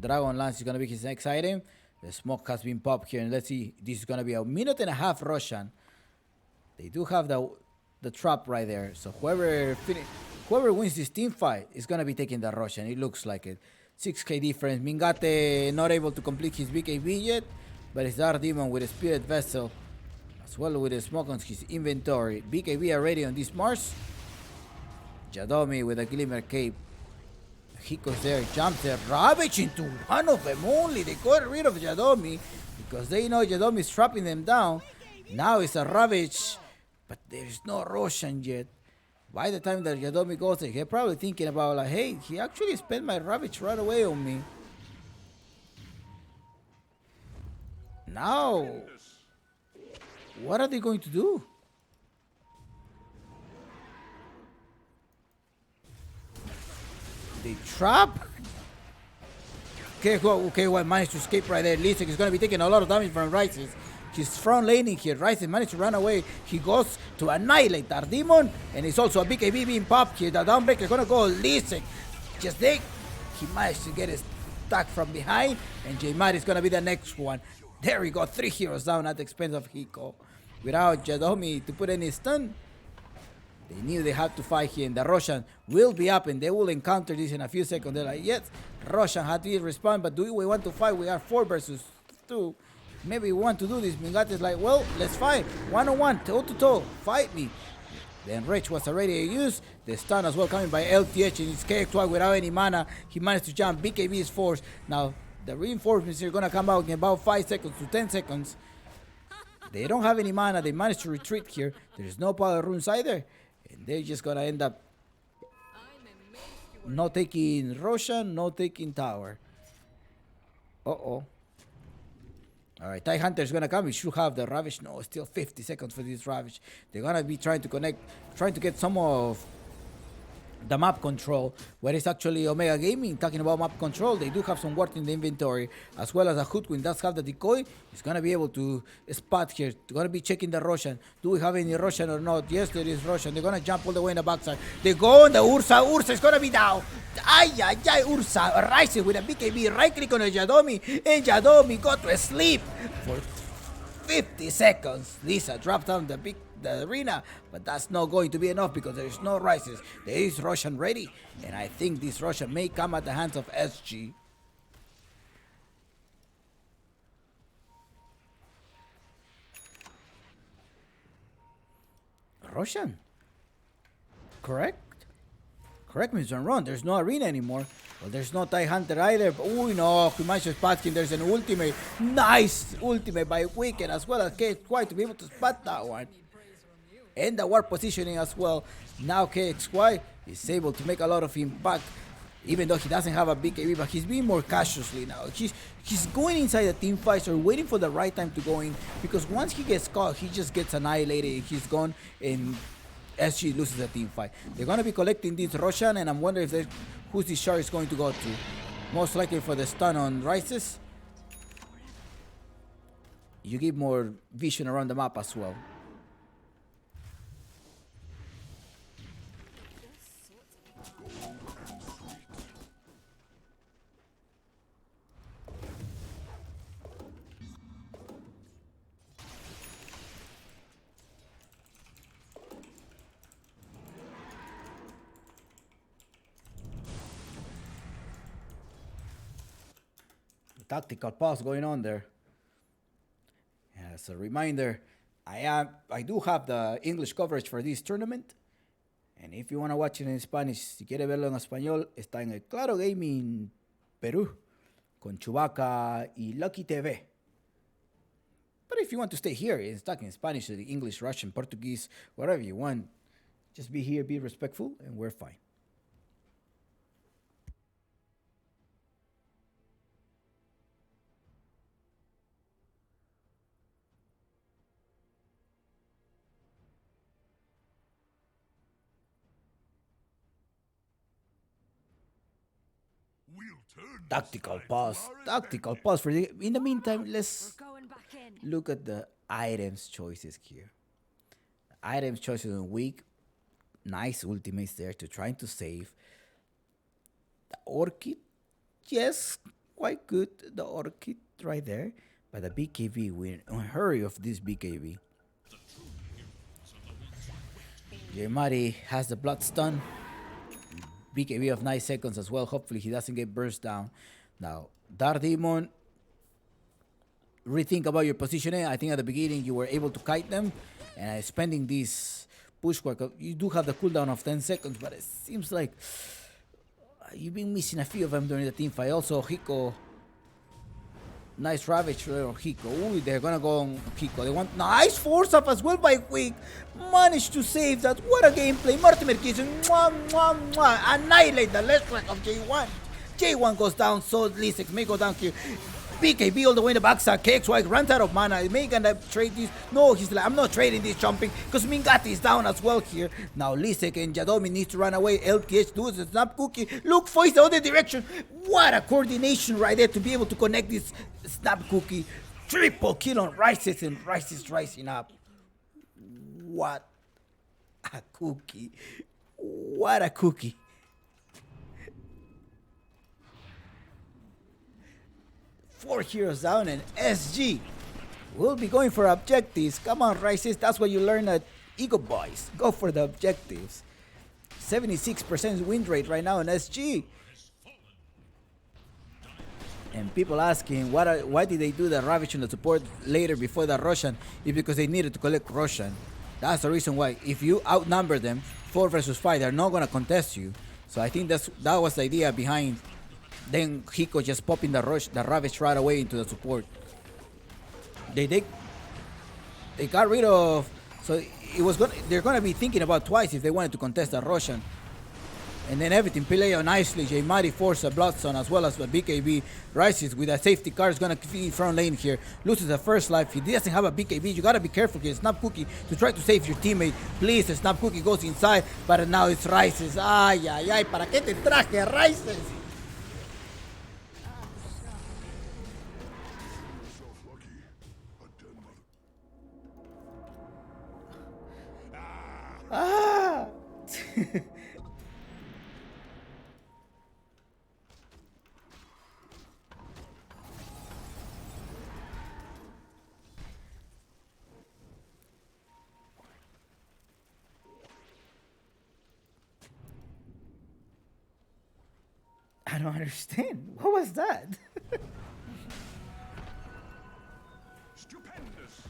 Dragon Lance is gonna be his next item. The smoke has been popped here, and let's see. This is gonna be a minute and a half Roshan. They do have the trap right there. So whoever wins this team fight is gonna be taking the Roshan. It looks like it. 6k difference. Mingate not able to complete his BKB yet, but it's Dark Demon with a Spirit Vessel, as well with a smoke on his inventory. BKB already on this Mars. Jadomi with a Glimmer Cape. Hiko's there, jumps there, Ravage into one of them only. They got rid of Jadomi because they know Jadomi is trapping them down. Now it's a Ravage, but there's no Roshan yet. By the time that Jadomi goes there, he's probably thinking about like, hey, he actually spent my Ravage right away on me. Now, what are they going to do? They trap. Okay, well, managed to escape right there. Lisek is going to be taking a lot of damage from Rises. He's front laning here. Rises managed to run away. He goes to annihilate our demon, and it's also a BKB being popped here. The downbreaker is going to go Lisek. Just think, he managed to get his stack from behind, and J-Mad is going to be the next one. There we go, 3 heroes down at the expense of Hiko. Without Jadomi to put any stun, they knew they had to fight here, and the Roshan will be up, and they will encounter this in a few seconds. They're like, yes, Roshan had to respond, but do we want to fight? We are 4 versus 2. Maybe we want to do this. Mingate is like, well, let's fight. 1-on-1, toe-to-toe, fight me. Then Rich was already used. The stun as well coming by LTH, and it's KX2 without any mana. He managed to jump. BKB is forced. Now, the reinforcements are going to come out in about 5 seconds to 10 seconds. They don't have any mana. They managed to retreat here. There's no power runes either. And they're just gonna end up not taking Roshan, not taking tower. Uh-oh. Alright, TIE Hunter is gonna come. We should have the Ravage. No, still 50 seconds for this Ravage. They're gonna be trying to get some of the map control, where it's actually Omega Gaming. Talking about map control, they do have some ward in the inventory, as well as a Hoodwin does have the decoy. He's gonna be able to spot here. They're gonna be checking the Roshan. Do we have any Roshan or not? Yes, there is Roshan. They're gonna jump all the way in the backside. They go on the Ursa. Ursa is gonna be down. Ay, Ursa rises with a BKB. Right click on the Jadomi, and Jadomi got to sleep for 50 seconds. Lisa dropped down the arena, but that's not going to be enough because there is no Rises. There is Roshan ready, and I think this Roshan may come at the hands of SG. Roshan, correct? Correct me if I'm wrong. There's no arena anymore. Well, there's no TIE Hunter either. But, oh no, he managed to spot him. There's an ultimate. Nice ultimate by Wicked, as well as KXY to be able to spot that one. And the ward positioning as well. Now KXY is able to make a lot of impact, even though he doesn't have a BKB, but he's being more cautiously now. He's going inside the team fights or waiting for the right time to go in, because once he gets caught, he just gets annihilated. He's gone, and SG loses the team fight. They're going to be collecting this Roshan, and I'm wondering if who's this shard is going to go to. Most likely for the stun on Rises. You give more vision around the map as well. Tactical pause going on there. As a reminder, I do have the English coverage for this tournament, and if you want to watch it in Spanish, si quiere verlo en español, está en el Claro Gaming Perú con Chewbacca y Lucky TV. But if you want to stay here, it's stuck in Spanish, the English, Russian, Portuguese, whatever you want, just be here, be respectful, and we're fine. Tactical pause. Tactical pause for the. In the meantime, let's Going back in. look at the items choices here. Items choices on weak. Nice ultimates there to trying to save. The Orchid, yes, quite good. The Orchid right there. But the BKB, we're in a hurry of this BKB. Jermari has the blood stun. BKB of 9 seconds as well. Hopefully he doesn't get burst down. Now, Dark Demon, rethink about your positioning. I think at the beginning you were able to kite them. And spending this push work, you do have the cooldown of 10 seconds, but it seems like you've been missing a few of them during the team fight. Also, Hiko, nice Ravage or Hiko. Ooh, they're gonna go on Hiko. They want nice force up as well by Quick. Managed to save that. What a gameplay. Mortimer Kitchen, annihilate the left flank of J1. J1 goes down, so Lisek may go down here. BKB all the way in the backside. KXY runs out of mana. May gonna trade this. No, he's like, I'm not trading this jumping because Mingati is down as well here. Now Lisek and Jadomi needs to run away. LTH does the snap cookie. Look, face the other direction. What a coordination right there to be able to connect this snap cookie. Triple kill on Rises, and Rises rising up. What a cookie. What a cookie. 4 heroes down, and SG will be going for objectives. Come on, Rises, that's what you learn at Eagle Boys. Go for the objectives. 76% win rate right now in SG. And people asking why did they do the Ravage and the support later before the Roshan? It's because they needed to collect Roshan. That's the reason why. If you outnumber them 4 versus 5, they're not gonna contest you. So I think that was the idea behind. Then Hiko just popping the Ravage right away into the support. They got rid of, so they're gonna be thinking about twice if they wanted to contest the Roshan. And then everything play out nicely. J-Mari forces a Bloodstone as well as the BKB rises with a safety car. Is gonna be front lane here. Loses the first life. He doesn't have a BKB. You gotta be careful here. Snap Cookie to try to save your teammate. Please, the Snap Cookie goes inside, but now it's Rises. Ay, ay, ay. ¿Para qué te traje, Rises? Ah! I don't understand. What was that? Stupendous.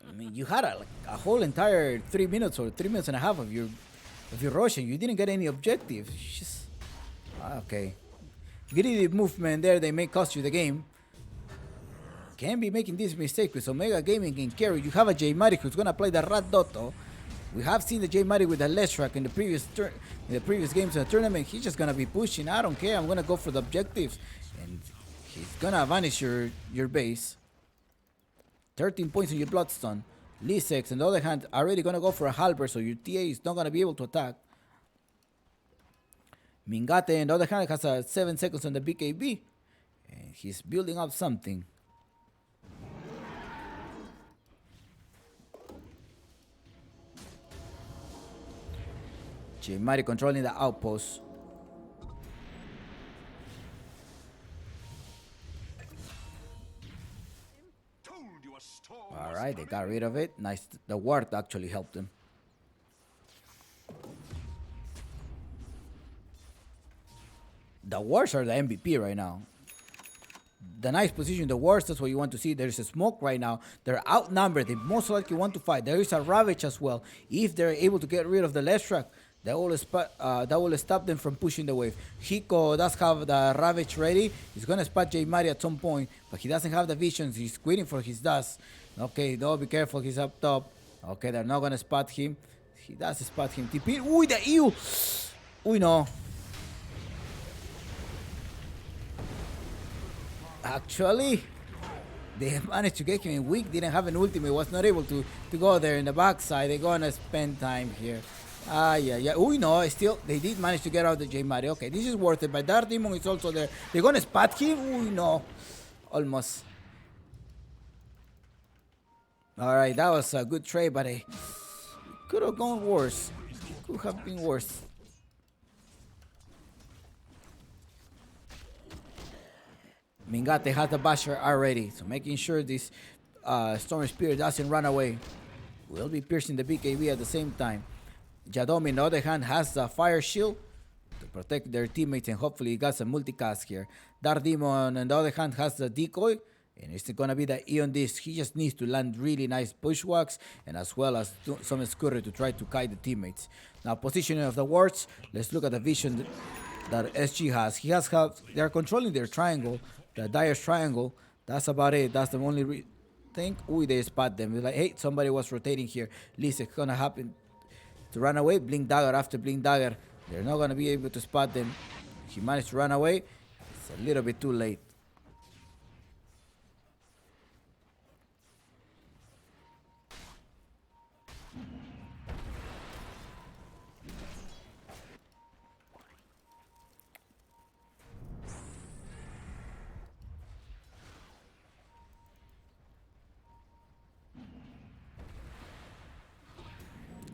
I mean, you had a whole entire 3 minutes or 3 minutes and a half of your Roshan. You didn't get any objectives. It's just okay. Greedy movement there. They may cost you the game. Can't be making this mistake with Omega Gaming and carry. You have a J-Mari who's gonna play the Rat Dotto. We have seen the J-Mari with the Leshrak in the previous games in the tournament. He's just gonna be pushing. I don't care. I'm gonna go for the objectives, and he's gonna vanish your base. 13 points on your Bloodstone. Lisex, on the other hand, already gonna go for a Halberd, so your TA is not gonna be able to attack. Mingate, on the other hand, has 7 seconds on the BKB, and he's building up something. J-Mari controlling the outpost. Alright, they got rid of it. Nice. The ward actually helped them. The wards are the MVP right now. The nice position, the wards, that's what you want to see. There's a smoke right now. They're outnumbered. They most likely want to fight. There is a Ravage as well. If they're able to get rid of the Leshrak, that will stop them from pushing the wave. Hiko does have the Ravage ready. He's gonna spot J-Mari at some point, but he doesn't have the visions. He's waiting for his dust. Okay, don't be careful. He's up top. Okay, they're not gonna spot him. He does spot him. TP. Uy, the EU. Uy, no. Actually, they managed to get him in weak. Didn't have an ultimate. Was not able to go there in the backside. They're gonna spend time here. Yeah. Uy, no, still, they did manage to get out the J Mario. Okay, this is worth it. But Dark Demon is also there. They're gonna spot him. Uy, no. Almost. Alright, that was a good trade, but it could have gone worse. Could have been worse. Mingate has the basher already, so making sure this Storm Spirit doesn't run away. Will be piercing the BKB at the same time. Jadomi, on the other hand, has the fire shield to protect their teammates, and hopefully he got some multicast here. Dark Demon, on the other hand, has the decoy, and it's gonna be the Eon Disc. He just needs to land really nice bushwhacks, and as well as some scurry to try to kite the teammates. Now, positioning of the wards. Let's look at the vision that SG has. They're controlling their triangle, the Dyer's triangle. That's about it. That's the only thing. Ooh, they spot them. They're like, hey, somebody was rotating here. Least it's gonna happen to run away. Blink Dagger after Blink Dagger. They're not gonna be able to spot them. He managed to run away. It's a little bit too late.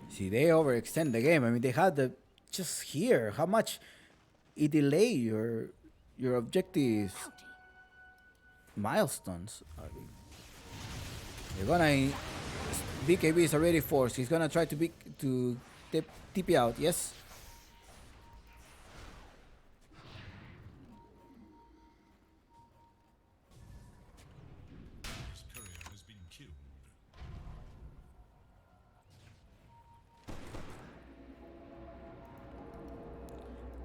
See, they overextend the game. I mean, they had the just here. How much it delay your objectives milestones. I mean, they're gonna BKB is already forced. He's gonna try to TP out. Yes. His courier has been killed.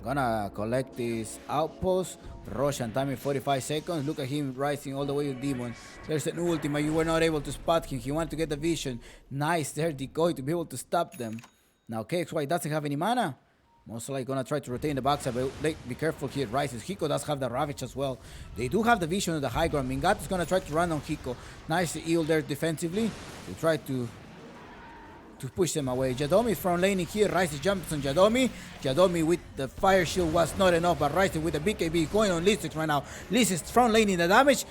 Gonna collect this outpost. Roshan timing 45 seconds. Look at him rising all the way to Demon. There's an ultima. You were not able to spot him. He wanted to get the vision. Nice there, decoy to be able to stop them. Now KXY doesn't have any mana. Most likely gonna try to retain the backside, but be careful here. Rises. Hiko does have the Ravage as well. They do have the vision of the high ground. Mingat is gonna try to run on Hiko. Nice heal there defensively to try to push them away. Jadomi from laning here. Rises jumps on Jadomi. Jadomi with the fire shield was not enough, but Rises with the BKB going on Lisix right now. Lisix front laning the damage.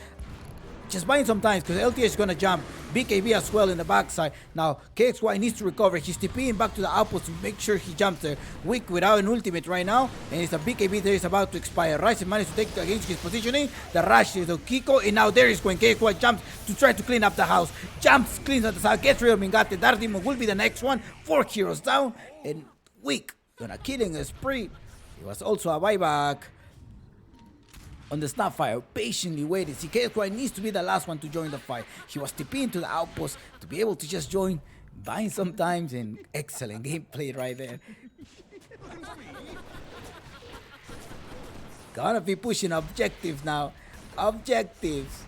Just buying some time because LTH is going to jump. BKB as well in the backside. Now, KXY needs to recover. He's TPing back to the outpost to make sure he jumps there. Weak without an ultimate right now. And it's a BKB there is about to expire. Ryzen managed to take against his positioning. The rush is to Kiko. And now there is going. KXY jumps to try to clean up the house. Jumps, cleans up the house. Gets rid of Mingate. Dardimo will be the next one. 4 heroes down. And Weak gonna killing a spree. It was also a buyback on the Snapfire, patiently waited. KXY needs to be the last one to join the fight. He was TPing to the outpost to be able to just join, buying sometimes, and excellent gameplay right there. Gotta be pushing objectives now. Objectives.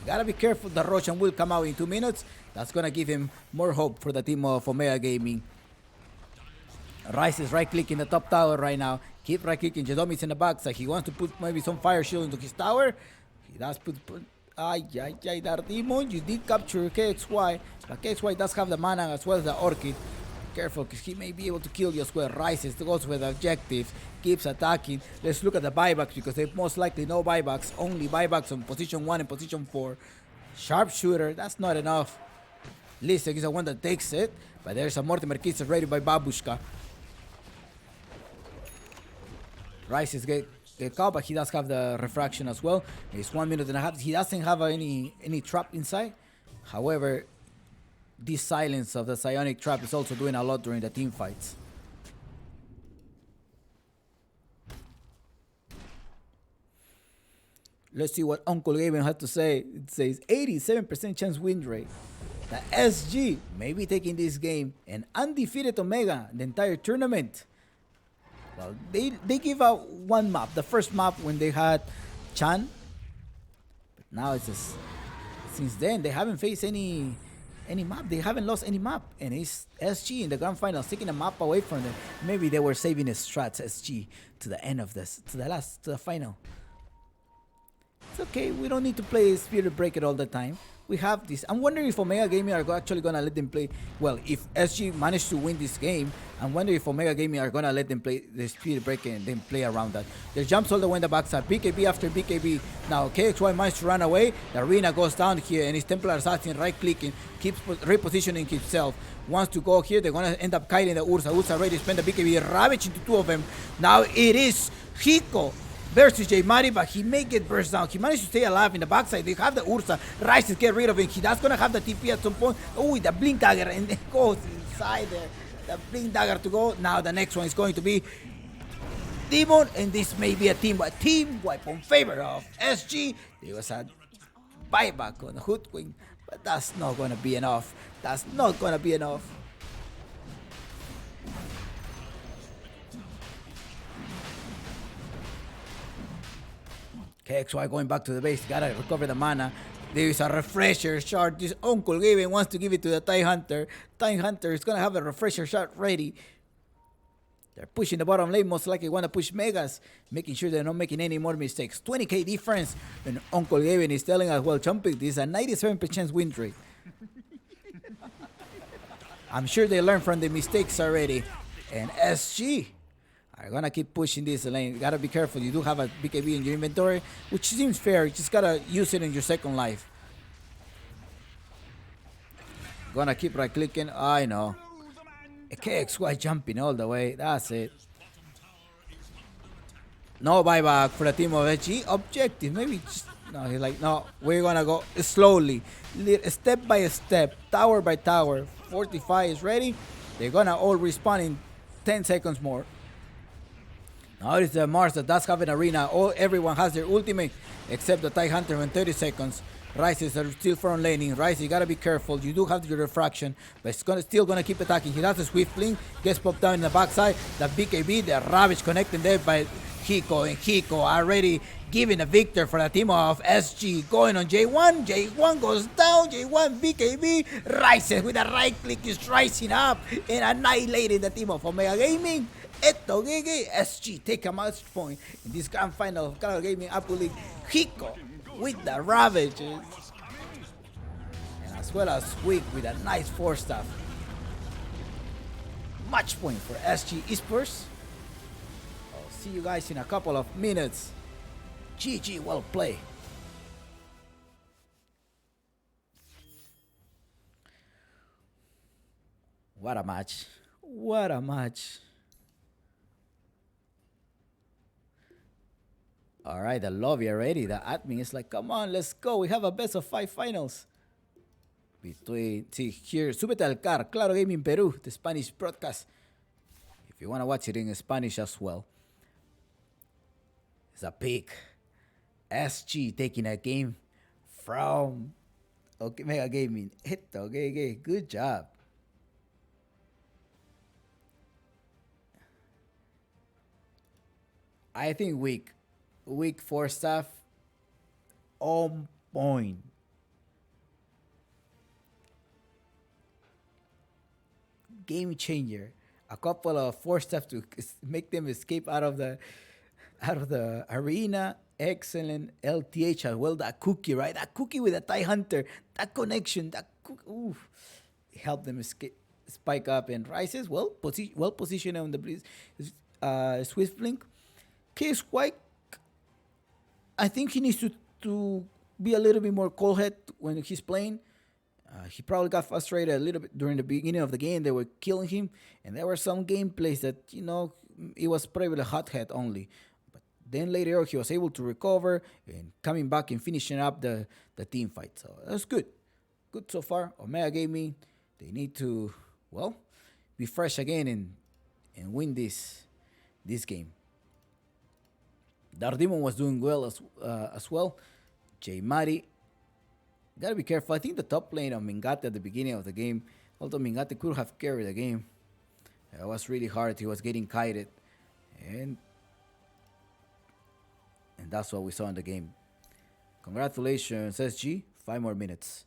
Gotta be careful. The Roshan will come out in 2 minutes. That's gonna give him more hope for the team of Omega Gaming. Rice is right-clicking the top tower right now. Keep right-clicking. Jadomi's in the backside. He wants to put maybe some fire shield into his tower. He does put Dardimo. You did capture KXY. But KXY does have the mana as well as the Orchid. Careful, because he may be able to kill you as well. Rises goes with the objective. Keeps attacking. Let's look at the buybacks because they most likely no buybacks. Only buybacks on position 1 and position 4. Sharpshooter. That's not enough. Lisek is the one that takes it. But there's a Mortimer Kiss ready by Babushka. Rice is get caught, but he does have the refraction as well. It's 1 minute and a half. He doesn't have any trap inside. However, this silence of the psionic trap is also doing a lot during the team fights. Let's see what Uncle Gaben had to say. It says 87% chance win rate. The SG may be taking this game, and undefeated Omega the entire tournament. Well, they give out one map, the first map when they had Chan. But now it's just, since then they haven't faced any map. They haven't lost any map, and it's SG in the grand final taking a map away from them. Maybe they were saving his strats SG to the end of this, to the final. It's okay. We don't need to play Spirit Breaker all the time. we have this. I'm wondering if Omega Gaming are actually gonna let them play. Well, if SG managed to win this game, I'm wondering if Omega Gaming are gonna let them play the speed break and then play around that. Their jumps all the way in the backside. BKB after BKB. Now KXY managed to run away. The arena goes down here, and his Templar Assassin right clicking, keeps repositioning himself. Wants to go here. They're gonna end up kiting the Ursa. Ursa ready to spend the BKB, ravage into two of them. Now it is Hiko versus J Mari, but he may get burst down. He managed to stay alive in the backside. They have the Ursa. Rises get rid of him. That's gonna have the TP at some point. Oh, the blink dagger, and it goes inside there. The blink dagger to go. Now the next one is going to be Demon, and this may be a team wipe on favor of SG. There was a buyback on the Hoodwink, but that's not gonna be enough. That's not gonna be enough. KXY going back to the base, gotta recover the mana. There is a refresher shard. This Uncle Gaben wants to give it to the TIE Hunter. TIE Hunter is gonna have a refresher shard ready. They're pushing the bottom lane, most likely want to push Megas, making sure they're not making any more mistakes. 20k difference, and Uncle Gaben is telling us, well, Chumpy, this is a 97% win rate. I'm sure they learned from the mistakes already. And SG are gonna keep pushing this lane. You gotta be careful. You do have a BKB in your inventory, which seems fair. You just gotta use it in your second life. Gonna keep right clicking. I know. KXY jumping all the way. That's it. No buyback for the team of SG. Objective. Maybe just. No, he's like, no, we're gonna go slowly. Step by step. Tower by tower. 45 is ready. They're gonna all respawn in 10 seconds more. Now it's the Mars that does have an arena. Everyone has their ultimate except the TIE Hunter in 30 seconds. Rises are still front laning. Rise, you gotta be careful. You do have your refraction, but it's still gonna keep attacking. He has a swift link, gets popped down in the backside. The BKB, the Ravage connecting there by Hiko, and Hiko already giving a victor for the team of SG. Going on J1. J1 goes down. J1 BKB rises with a right click, is rising up and annihilating the team of Omega Gaming. Eto Gege SG take a match point in this grand final of Claro Gaming Apple League. Hiko with the Ravages, and as well as Squeak with a nice 4-staff. Match point for SG Esports. I'll see you guys in a couple of minutes. GG, well played. What a match. What a match. All right, the lobby already. The admin is like, come on, let's go. We have a best of 5 finals. Between, see here, súbete al car, Claro Gaming Peru, the Spanish broadcast. If you want to watch it in Spanish as well. It's a pick. SG taking a game from Mega Gaming. Okay, good job. I think week 4 stuff on point. Game changer. A couple of 4 stuff to make them escape out of the arena. Excellent LTH as well. That cookie, right? That cookie with a TIE Hunter. That connection. That cookie. Help them escape, spike up, and rises. Well positioned on the Swift Blink. Case White. I think he needs to be a little bit more cold-headed when he's playing. He probably got frustrated a little bit during the beginning of the game. They were killing him, and there were some gameplays that, it was probably a hothead only. But then later on, he was able to recover and coming back and finishing up the team fight. So that's good. Good so far. Omega Gaming, they need to, be fresh again and win this game. Dardemon was doing well as well. J Mari, gotta be careful. I think the top lane of Mingate at the beginning of the game, although Mingate could have carried the game, it was really hard. He was getting kited, and that's what we saw in the game. Congratulations, SG. 5 more minutes.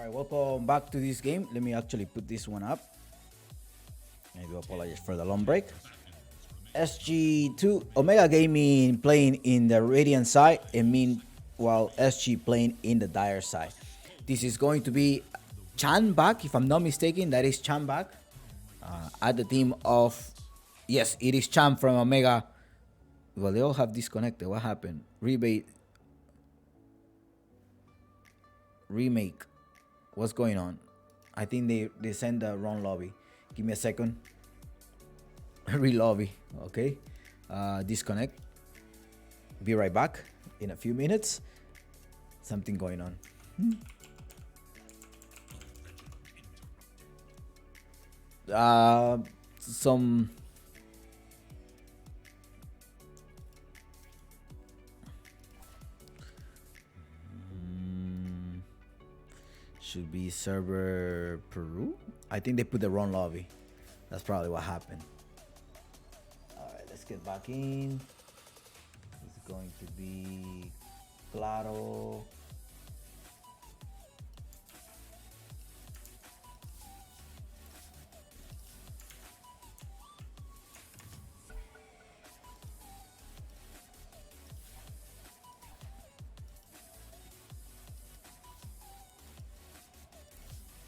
Alright, welcome back to this game. Let me actually put this one up. I do apologize for the long break. SG2 Omega Gaming playing in the Radiant side, and meanwhile SG playing in the Dire side. This is going to be Chan back, if I'm not mistaken. That is Chan back at the team of, yes, it is Chan from Omega. Well, they all have disconnected. What happened? Remake. What's going on? I think they sent the wrong lobby. Give me a second. Re-lobby. Okay. Disconnect. Be right back in a few minutes. Something going on. Some should be server Peru. I think they put the wrong lobby. That's probably what happened. Alright, let's get back in. It's going to be Claro.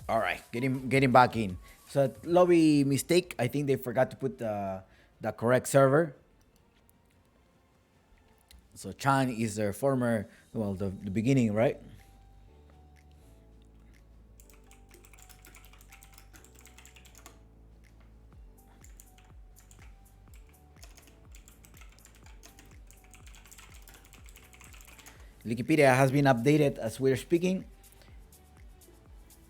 All right, getting back in. So lobby mistake. I think they forgot to put the correct server. So Chan is their former, well, the beginning, right? Wikipedia has been updated as we're speaking.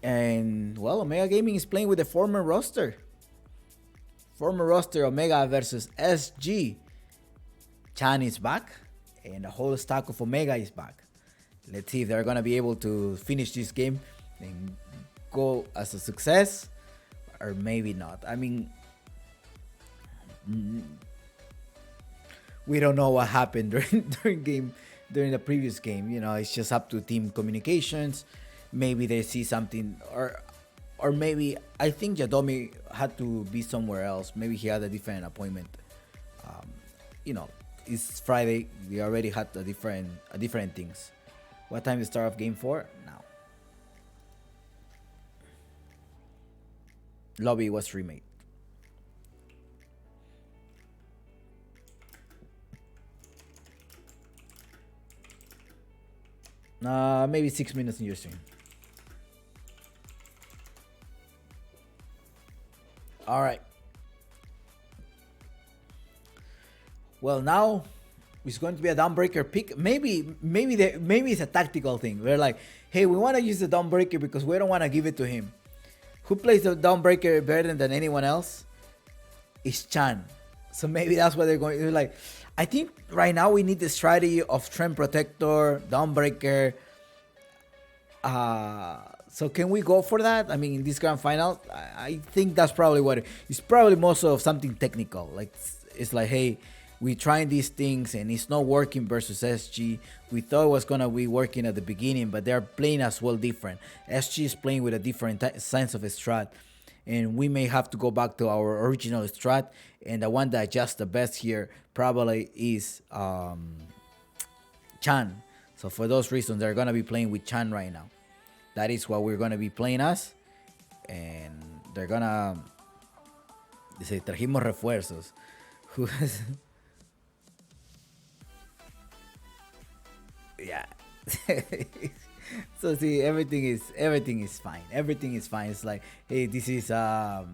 And, well, Omega Gaming is playing with the former roster. Former roster Omega versus SG. Chan is back. And the whole stack of Omega is back. Let's see if they're going to be able to finish this game and go as a success. Or maybe not. I mean, we don't know what happened during the previous game. You know, it's just up to team communications. Maybe they see something, or maybe I think Yadomi had to be somewhere else. Maybe he had a different appointment. You know, it's Friday. We already had a different things. What time is the start of game 4? Now. Lobby was remade. Maybe 6 minutes in your stream. All right. Well, now it's going to be a downbreaker pick. Maybe it's a tactical thing. We're like, hey, we want to use the downbreaker because we don't want to give it to him. Who plays the downbreaker better than anyone else? It's Chan. So maybe that's what they're going to do. Like, I think right now we need the strategy of Trend Protector, Dawnbreaker. So can we go for that? I mean, in this grand final, I think that's probably what it's probably most of something technical. Like, it's like, hey, we trying these things and it's not working versus SG. We thought it was gonna be working at the beginning, but they're playing as well different. SG is playing with a different sense of a strat, and we may have to go back to our original strat. And the one that adjusts the best here probably is Chan. So for those reasons, they're gonna be playing with Chan right now. That is what we're gonna be playing as, and they're gonna. Dice, trajimos refuerzos. Yeah. So see, everything is fine. Everything is fine. It's like, hey, this is they're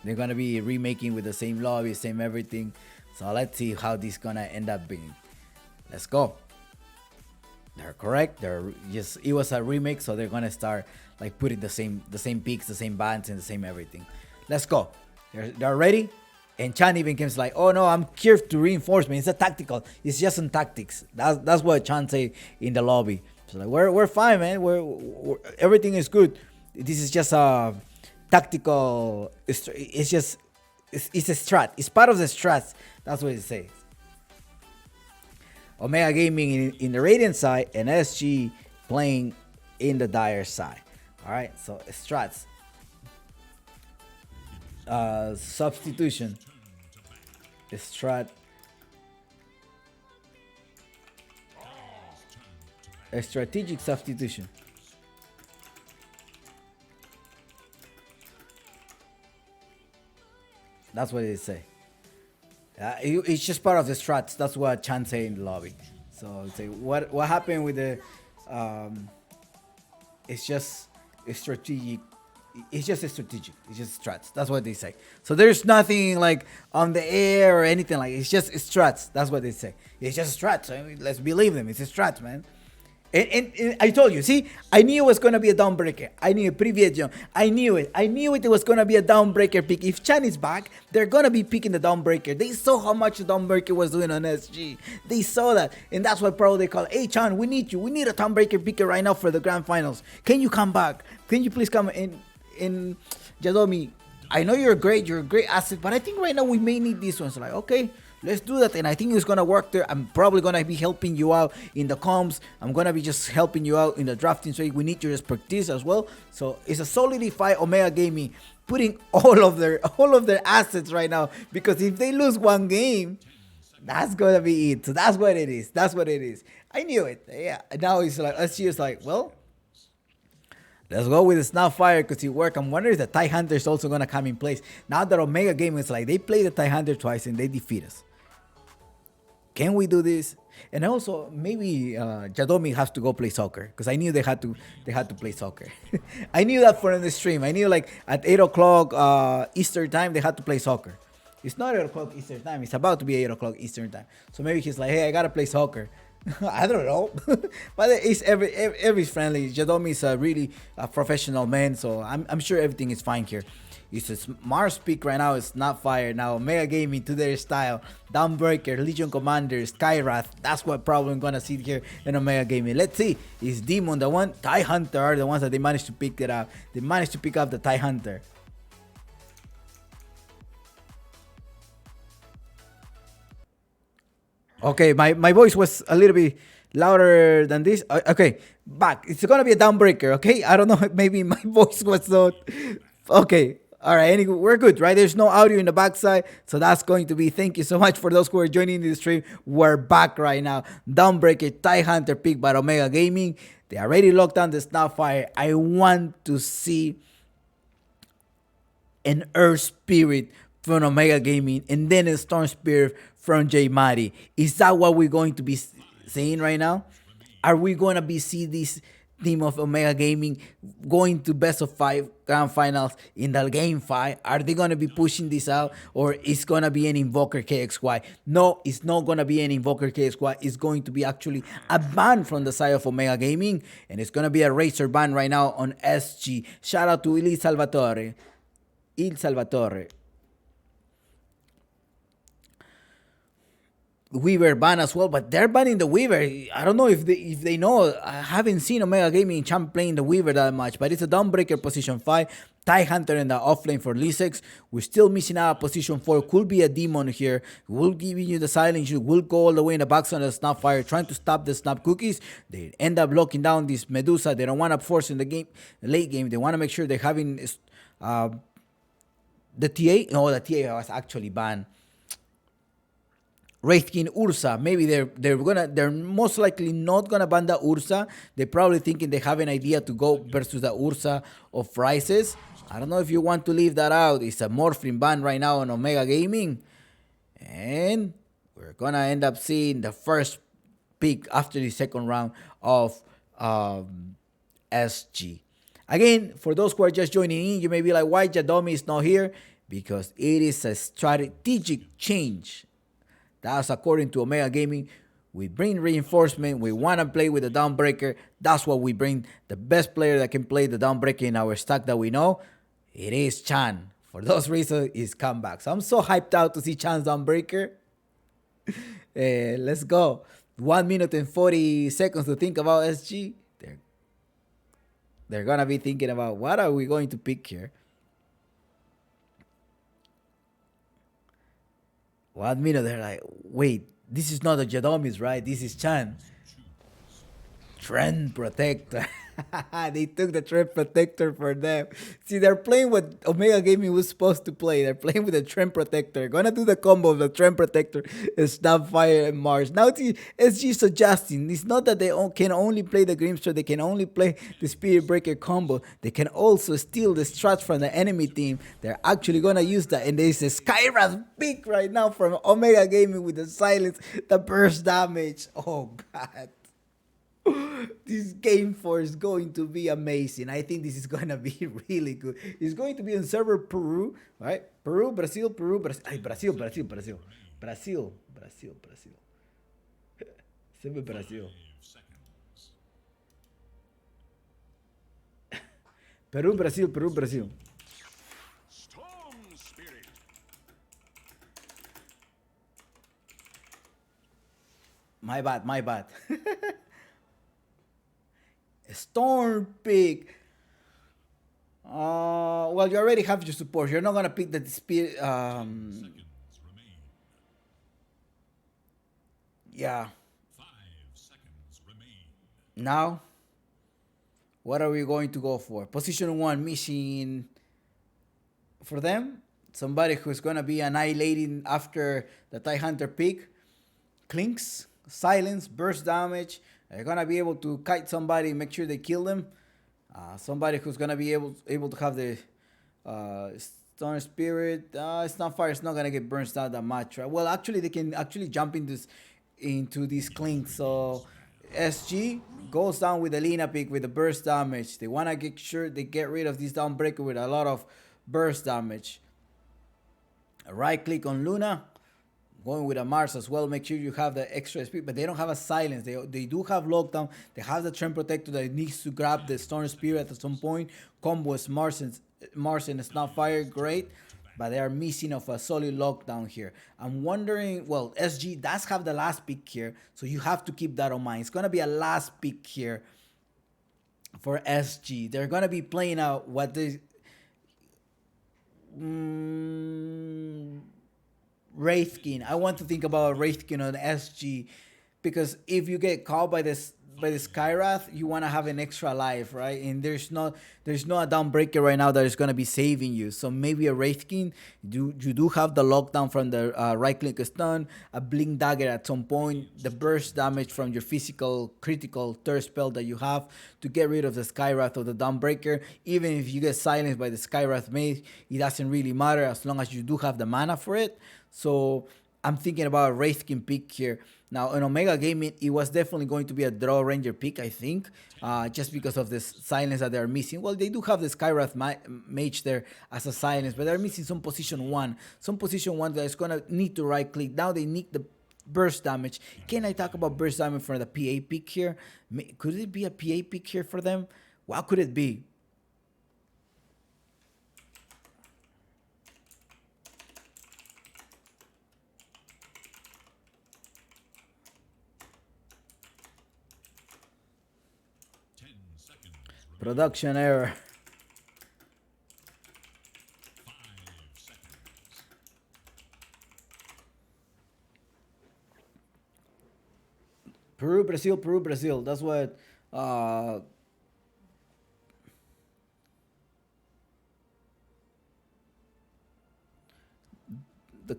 gonna be remaking with the same lobby, same everything. So let's see how this gonna end up being. Let's go. They're correct. It was a remake, so they're gonna start like putting the same peaks, the same bands, and the same everything. Let's go. They're ready. And Chan even comes like, oh no, I'm here to reinforcement. It's a tactical. It's just on tactics. That's what Chan say in the lobby. So like, we're fine, man. We're everything is good. This is just a tactical. It's a strat. It's part of the strats. That's what it says. Omega Gaming in the Radiant side and SG playing in the Dire side. All right, so strats. Substitution. Strat. A strategic substitution. That's what they say. It's just part of the strats. That's what Chan say in the lobby. So say what happened with the it's just a strategic. It's just a strategic. It's just strats. That's what they say. So there's nothing like on the air or anything like. It's just strats. That's what they say. It's just strats. I mean, let's believe them. It's a strats, man. And I told you, see, I knew it was going to be a downbreaker. I knew it, previous John. I knew it. I knew it was going to be a downbreaker pick. If Chan is back, they're going to be picking the downbreaker. They saw how much the downbreaker was doing on SG. They saw that. And that's why probably they call, hey, Chan, we need you. We need a downbreaker picker right now for the grand finals. Can you come back? Can you please come in Jadomi? I know you're great asset, but I think right now we may need this one. So like, okay, let's do that. And I think it's going to work there. I'm probably going to be helping you out in the comms. I'm going to be just helping you out in the drafting. So we need your expertise as well. So it's a solidified Omega Gaming putting all of their assets right now. Because if they lose one game, that's going to be it. So that's what it is. That's what it is. I knew it. Yeah. Now it's like, let's just like, well, let's go with the Snapfire because it worked. I'm wondering if the TIE Hunter is also going to come in place. Now that Omega Gaming is like, they play the TIE Hunter twice and they defeat us. Can we do this? And also, maybe Jadomi has to go play soccer because I knew they had to play soccer. I knew that from the stream. I knew like at 8 o'clock Eastern time, they had to play soccer. It's not 8 o'clock Eastern time. It's about to be 8 o'clock Eastern time. So maybe he's like, hey, I got to play soccer. I don't know. But it's every friendly. Jadomi is a really professional man. So I'm sure everything is fine here. It's a Mars pick right now. It's not fire. Now Omega Gaming to their style. Downbreaker, Legion Commander, Skywrath. That's what probably I'm gonna see here in Omega Gaming. Let's see. Is Demon the one? TIE Hunter are the ones that they managed to pick it up. They managed to pick up the TIE Hunter. Okay, my voice was a little bit louder than this. Okay, back. It's gonna be a downbreaker. Okay, I don't know. Maybe my voice was not. Okay. All right, anyway, we're good, right? There's no audio in the backside, so that's going to be. Thank you so much for those who are joining the stream. We're back right now. Downbreaker, TIE Hunter pick by Omega Gaming. They already locked down the Snapfire. I want to see an Earth Spirit from Omega Gaming and then a Storm Spirit from J Mari. Is that what we're going to be seeing right now? Are we going to be see this team of Omega Gaming going to best of 5 grand finals in the game 5? Are they going to be pushing this out, or is going to be an Invoker KXY? No, it's not going to be an Invoker KXY. It's going to be actually a ban from the side of Omega Gaming, and it's going to be a Razor ban right now on SG. Shout out to Il Salvatore. Weaver ban as well, but they're banning the Weaver. I don't know if they know. I haven't seen Omega Gaming champ playing the Weaver that much, but it's a downbreaker position 5. TIE Hunter in the offlane for Lisex. We're still missing out position 4. Could be a demon here. We'll give you the silence. We'll go all the way in the backside of the Snapfire, trying to stop the Snap Cookies. They end up locking down this Medusa. They don't want to force in the game, late game. They want to make sure they're having the TA. No, the TA was actually banned. Wraithkin Ursa, maybe they're most likely not gonna ban the Ursa. They're probably thinking they have an idea to go versus the Ursa of Rises. I don't know if you want to leave that out. It's a Morphling ban right now on Omega Gaming, and we're gonna end up seeing the first pick after the second round of SG. Again, for those who are just joining in, you may be like, why Jadomi is not here? Because it is a strategic change. That's according to Omega Gaming. We bring reinforcement. We want to play with the Downbreaker. That's what we bring. The best player that can play the Downbreaker in our stack that we know, it is Chan. For those reasons, it's comeback. So I'm so hyped out to see Chan's Downbreaker. Let's go. 1 minute and 40 seconds to think about SG. They're going to be thinking about what are we going to pick here. 1 minute, they're like, wait, This is not a Jadomis, right? This is Chan. Trend Protector. They took the Trend Protector for them. See, they're playing what Omega Gaming was supposed to play. They're playing with the Trend Protector. They're gonna do the combo of the Trend Protector, Snapfire, and Mars. Now it's SG suggesting it's not that they can only play the Grimster, they can only play the Spirit Breaker combo. They can also steal the strats from the enemy team. They're actually gonna use that. And there's a Skyrath pick right now from Omega Gaming with the silence, the burst damage. Oh god. This game 4 is going to be amazing. I think this is going to be really good. It's going to be on server Peru, right? Peru, Brazil, Peru, Brazil. Ay, Brazil, Brazil, Brazil. Brazil, Brazil, Brazil. Sempre Brazil. 5 seconds. Peru, Brazil, Peru, Brazil. Storm Spirit. My bad, my bad. Storm pick. Well, you already have your support. You're not gonna pick the spirit. Seconds remain. Yeah. 5 seconds remain. Now, what are we going to go for? Position 1 missing for them. Somebody who's gonna be annihilating after the TIE Hunter pick. Clinks, silence, burst damage. They're gonna be able to kite somebody, make sure they kill them. Somebody who's gonna be able to have the Stone Spirit. It's not fire. It's not gonna get burnt out that much, right? Well, actually, they can actually jump into this clink. So SG goes down with the Lina pick with the burst damage. They wanna get sure they get rid of this downbreaker with a lot of burst damage. Right click on Luna. Going with a Mars as well, make sure you have the extra speed, but they don't have a silence. They do have lockdown. They have the Trend Protector that needs to grab the Storm Spirit at some point. Combos Mars and Snapfire, great, but they are missing of a solid lockdown here. I'm wondering, well, SG does have the last pick here, so you have to keep that on mind. It's gonna be a last pick here for SG. They're gonna be playing out what they. Wraithkin. I want to think about Wraithkin on SG because if you get caught by the Skyrath, you want to have an extra life, right? And there's no a downbreaker right now that is going to be saving you. So maybe a Wraithkin. You do have the lockdown from the right click stun, a blink dagger at some point, the burst damage from your physical critical third spell that you have to get rid of the Skyrath or the downbreaker. Even if you get silenced by the Skyrath mage, it doesn't really matter as long as you do have the mana for it. So I'm thinking about a Wraithkin pick here. Now, in Omega Gaming, it was definitely going to be a Draw Ranger pick, I think, just because of this silence that they're missing. Well, they do have the Skyrath mage there as a silence, but they're missing some position 1. Some position 1 that is going to need to right-click. Now they need the burst damage. Can I talk about burst damage for the PA pick here? Could it be a PA pick here for them? What could it be? Production error. 5 seconds. Peru, Brazil, Peru, Brazil. That's what the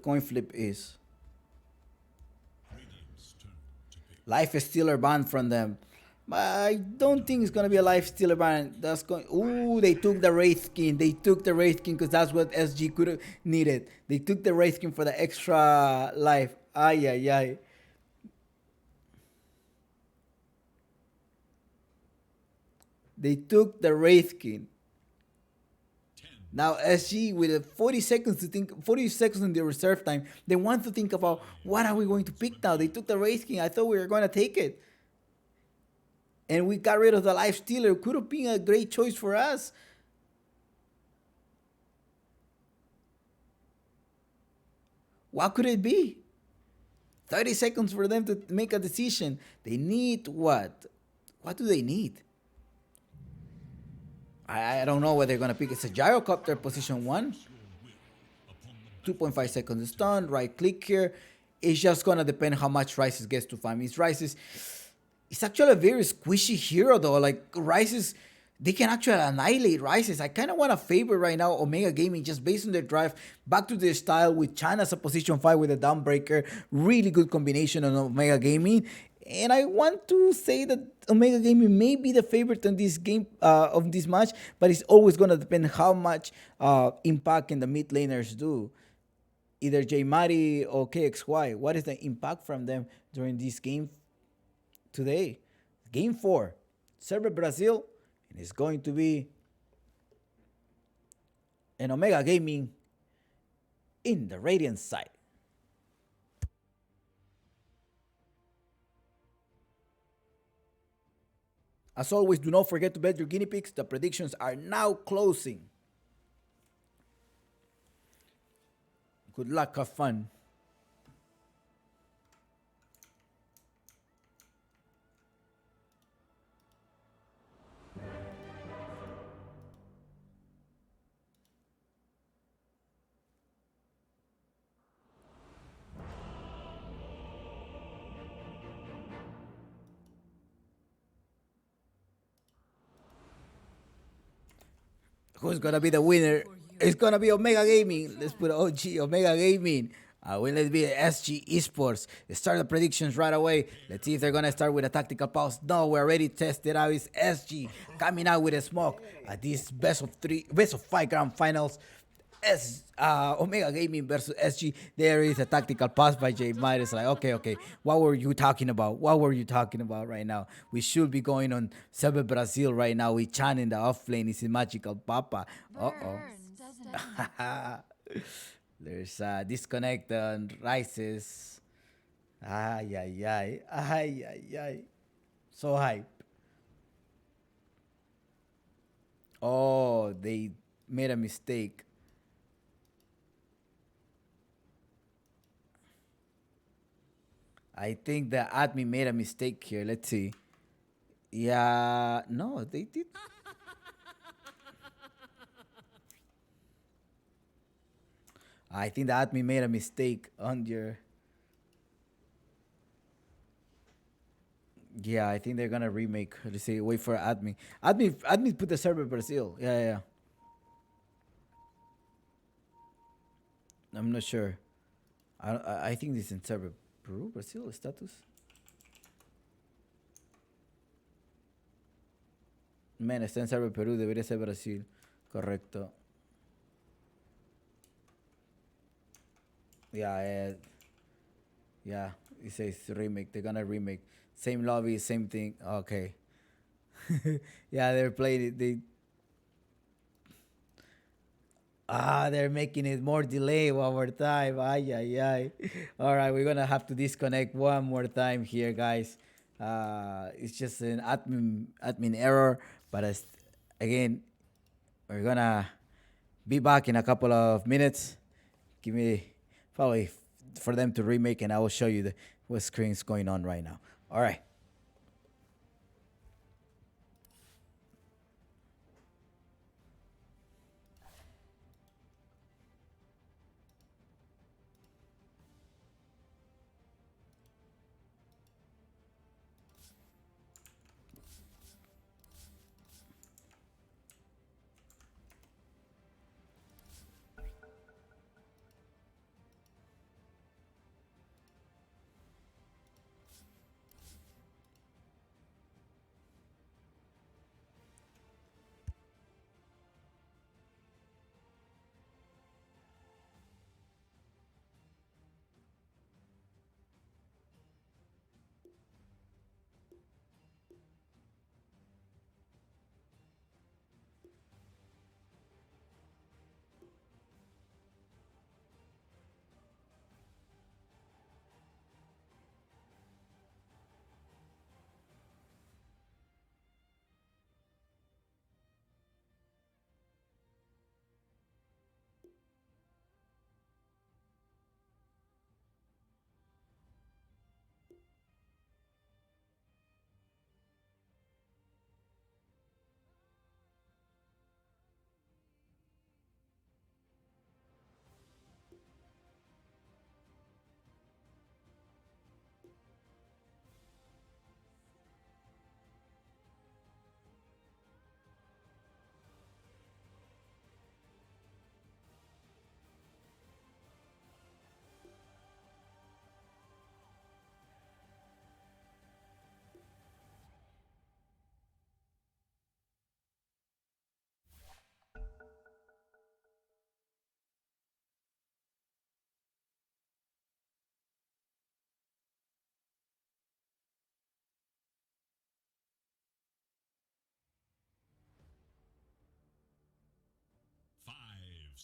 coin flip is. Radiant's turn to pick. Life Stealer ban from them. But I don't think it's gonna be a Life Stealer ban. That's going. Ooh, they took the Wraithkin. They took the Wraithkin because that's what SG could have needed. They took the Wraithkin for the extra life. Ay, ay, ay. They took the Wraithkin. Now SG with 40 seconds to think, 40 seconds in the reserve time, they want to think about what are we going to pick now. They took the Wraithkin. I thought we were going to take it. And we got rid of the Life Stealer. Could have been a great choice for us. What could it be? 30 seconds for them to make a decision. They need what? What do they need? I don't know what they're going to pick. It's a gyrocopter position 1. 2.5 seconds stun. Right click here. It's just gonna depend how much Rises gets to farm. It's actually a very squishy hero though. Like Rises, they can actually annihilate Rises. I kind of want to favor right now Omega Gaming just based on their drive back to their style with China as a position 5 with a Downbreaker. Really good combination on Omega Gaming. And I want to say that Omega Gaming may be the favorite in this game of this match, but it's always gonna depend how much impact can the mid laners do. Either J Mari or KXY. What is the impact from them during this game today? Game 4, Server Brazil, and it's going to be an Omega Gaming in the Radiant side. As always, do not forget to bet your guinea pigs. The predictions are now closing. Good luck, have fun. Who's gonna be the winner? It's gonna be Omega Gaming. Let's put OG Omega Gaming. Will it be SG Esports? Let's start the predictions right away. Let's see if they're gonna start with a tactical pause. No, we already tested out. It's SG coming out with a smoke at this best of 5 grand finals. Omega Gaming versus SG. There is a tactical pass by J Might. It's like, okay. What were you talking about? What were you talking about right now? We should be going on Server Brazil right now. We Chan in the off lane. It's a magical papa. There's a disconnect on Rises. Ay. So hype. Oh, they made a mistake. I think the admin made a mistake here. Let's see. Yeah, no, they did. I think the admin made a mistake on your. Yeah, I think they're gonna remake. Let's see. Wait for admin. Admin put the server Brazil. Yeah. I'm not sure. I think this is in server Peru, Brazil status. Men, está en server Perú, debería ser Brasil. Correcto. Yeah, it says remake. They're gonna remake. Same lobby, same thing. Okay. Yeah, they're playing it. They're making it more delay one more time. Ay. All right, we're gonna have to disconnect one more time here, guys. It's just an admin error, but again, we're gonna be back in a couple of minutes. Give me probably for them to remake, and I will show you what screen's going on right now. All right.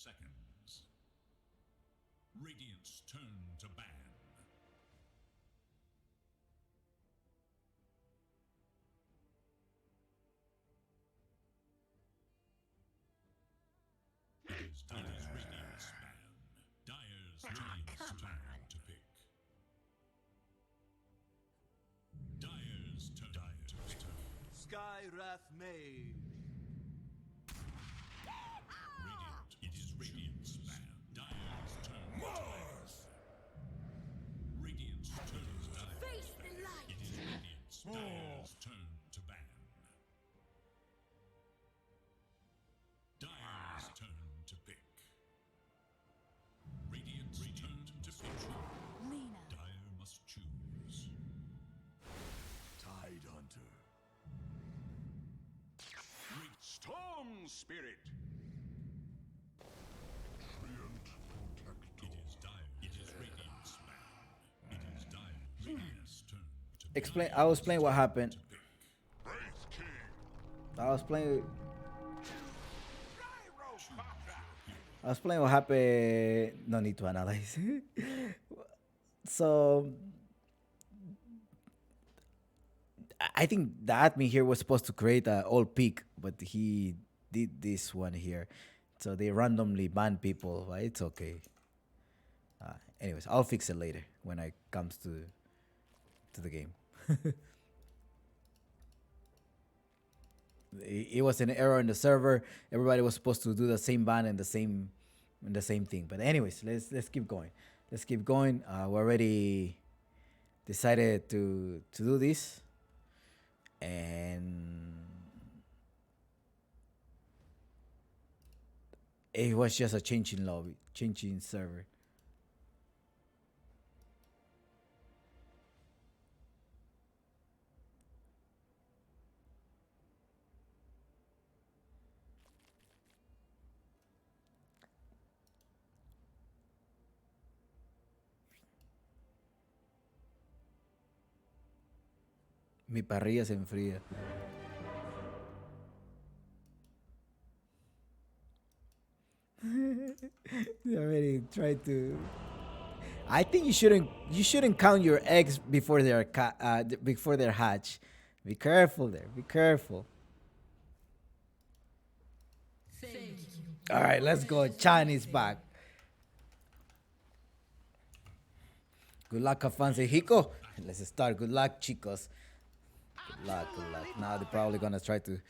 seconds. Radiant's turn to ban. It is Radiant's ban. Dyer's turn to pick. Dyer's turn. Sky Wrath Mage. Radiant. It is Radiant's ban. Dyer's turn to pick. Radiant's turn to Dire. Face the light. It is Radiant's Dyer's turn to ban. Dyer's turn to pick. Radiant's turn to pick. Lena. Dire must choose. Tide Hunter. Storm Spirit. Treant Protector. It is Dire. It is Radiant's ban. It is Dire. Radiant's turn to Explain. I was playing what happened. pick. Wraith King. I was playing. Gyro I was playing what happened. No need to analyze. So I think the admin here was supposed to create an old peak, but he did this one here. So they randomly ban people, but it's okay. Anyways, I'll fix it later when I comes to the game. It was an error in the server. Everybody was supposed to do the same ban and the same thing. But anyways, let's keep going. Let's keep going. We already decided to do this, and it was just a changing lobby, changing server. Mi parrilla se enfría. They already tried to. I think you shouldn't count your eggs before before they're hatch. Be careful there. Be careful. All right, let's go. Chan is back. Good luck, Afanse Hiko. Let's start. Good luck, chicos. Good luck, good luck. Now they're probably gonna try to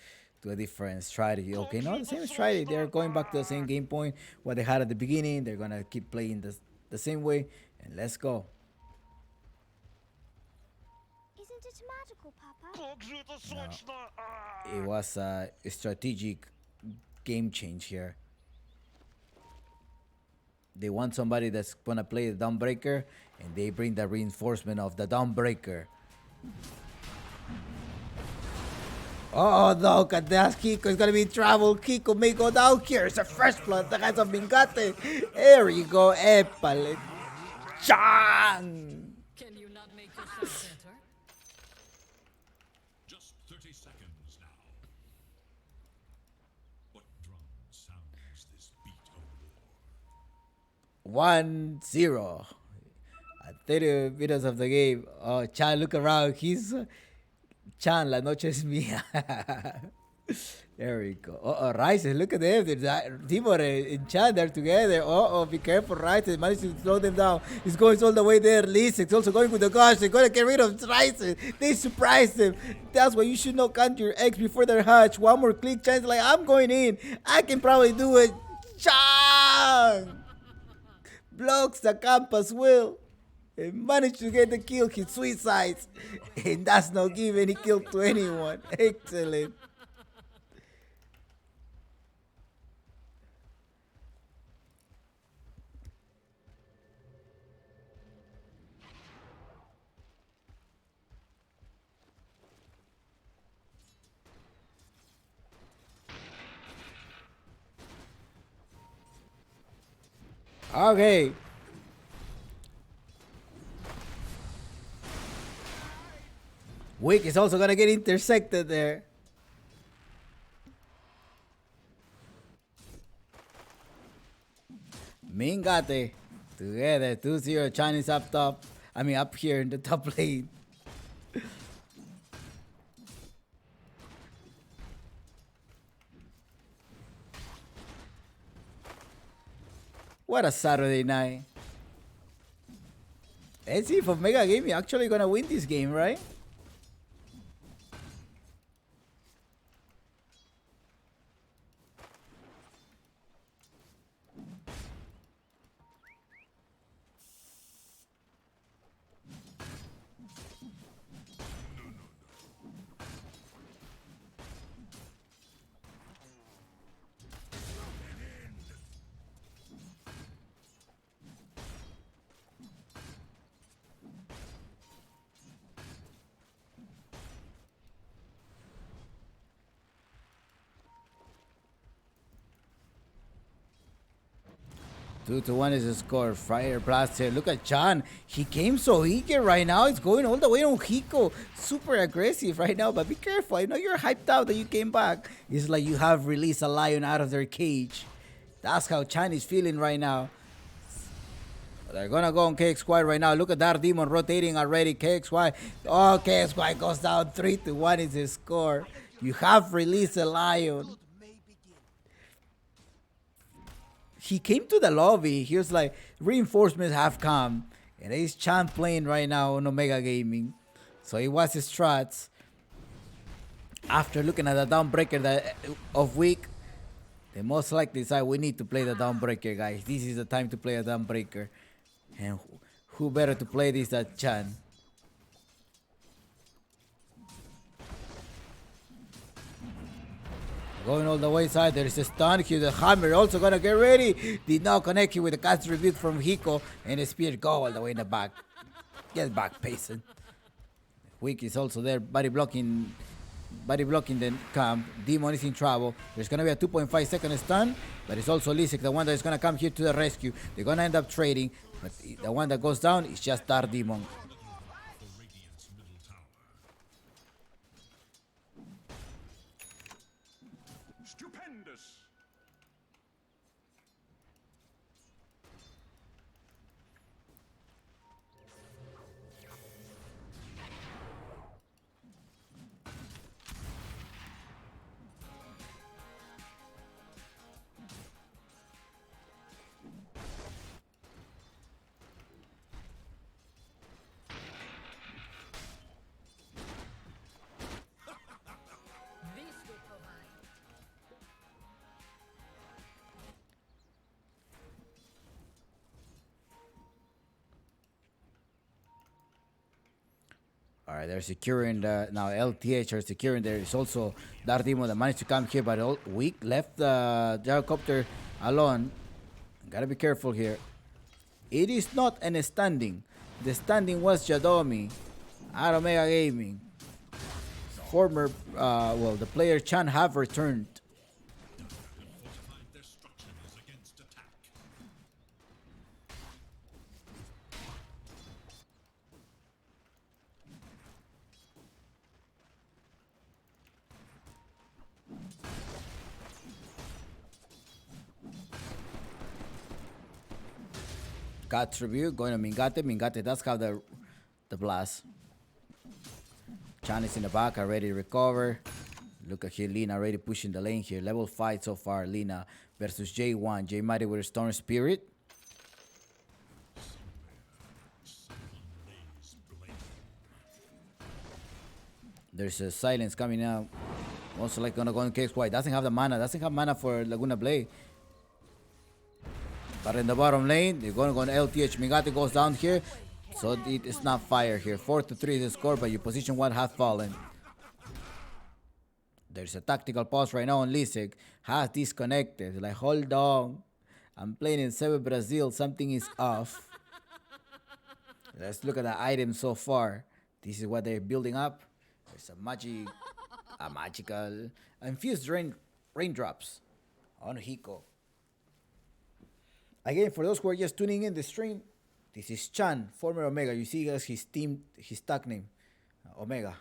do a different strategy. Okay, no, the same strategy. They're going back to the same game point what they had at the beginning. They're gonna keep playing the same way, and let's go. Isn't it magical, Papa? No. It was a strategic game change here. They want somebody that's gonna play the Dawnbreaker, and they bring the reinforcement of the Dawnbreaker. Oh no, Kadas Kiko is gonna be in trouble. Kiko may go down here. It's a first blood. The guys of Mingate. There you go. Epale. Chan! Can you not make yourself better? Just 30 seconds now. What drum sounds this beat of war? 1-0. At 30 minutes of the game. Oh, Chan, look around. He's Chan, la noche es mía. There we go. Rice, look at them. Timor and Chan, they're together. Be careful, Rice. He managed to slow them down. He's going all the way there. Lisek's also going with the gush. They're going to get rid of Rice. They surprised him. That's why you should not count your eggs before they're hatched. One more click, Chan's like, I'm going in. I can probably do it. Chan! Blocks the campus will. He managed to get the kill. He suicides. And that's not giving any kill to anyone. Excellent. Okay. Wick is also gonna get intersected there. Mingate. Together, 2-0. Chinese up top. I mean, up here in the top lane. What a Saturday night. Let's see if Omega Gaming actually gonna win this game, right? Two to one is the score. Fire Blaster. Look at Chan. He came so eager right now. It's going all the way on Hiko. Super aggressive right now, but be careful. I know you're hyped out that you came back. It's like you have released a lion out of their cage. That's how Chan is feeling right now. They're gonna go on KXY right now. Look at that demon rotating already. KXY. Oh, KXY goes down 3 to 1 is the score. You have released a lion. He came to the lobby. He was like, reinforcements have come. And he's Chan playing right now on Omega Gaming. So it was his strats. After looking at the Dawnbreaker of week, they most likely decide we need to play the Dawnbreaker, guys. This is the time to play a Dawnbreaker. And who better to play this than Chan? Going all the way side, there is a stun here. The hammer also gonna get ready. Did not connect here with the cast rebuke from Hiko. And the spear go all the way in the back. Get back, Payson. Wick is also there, body blocking the camp. Demon is in trouble. There's gonna be a 2.5 second stun, but it's also Lisek, the one that is gonna come here to the rescue. They're gonna end up trading, but the one that goes down is just Dark Demon. Stupendous. This will provide. All right, they're securing the now LTH are securing there. It's also Dark Demon that managed to come here, but all weak left the gyrocopter alone. Gotta be careful here. It is not an standing. The standing was Jadomi at Omega Gaming. Former, the player Chan have returned. Fortified their structures against attack. Got tribute going to Mingate. Mingate does have the blast. Chan is in the back, already to recover. Look at here, Lina already pushing the lane here. Level 5 so far, Lina versus J1. J Mighty with a Storm Spirit. There's a silence coming out. Also like gonna go on KXY. Doesn't have the mana. Doesn't have mana for Laguna Blade. But in the bottom lane, they're gonna go on LTH. Mingate goes down here. So it is not fire here. 4-3 is the score, but your position 1 has fallen. There's a tactical pause right now on Lisek. Has disconnected. Like, hold on. I'm playing in 7 Brazil. Something is off. Let's look at the items so far. This is what they're building up. There's a magical infused raindrops on Hiko. Again, for those who are just tuning in the stream, this is Chan, former Omega. You see, guys, his tag name, Omega.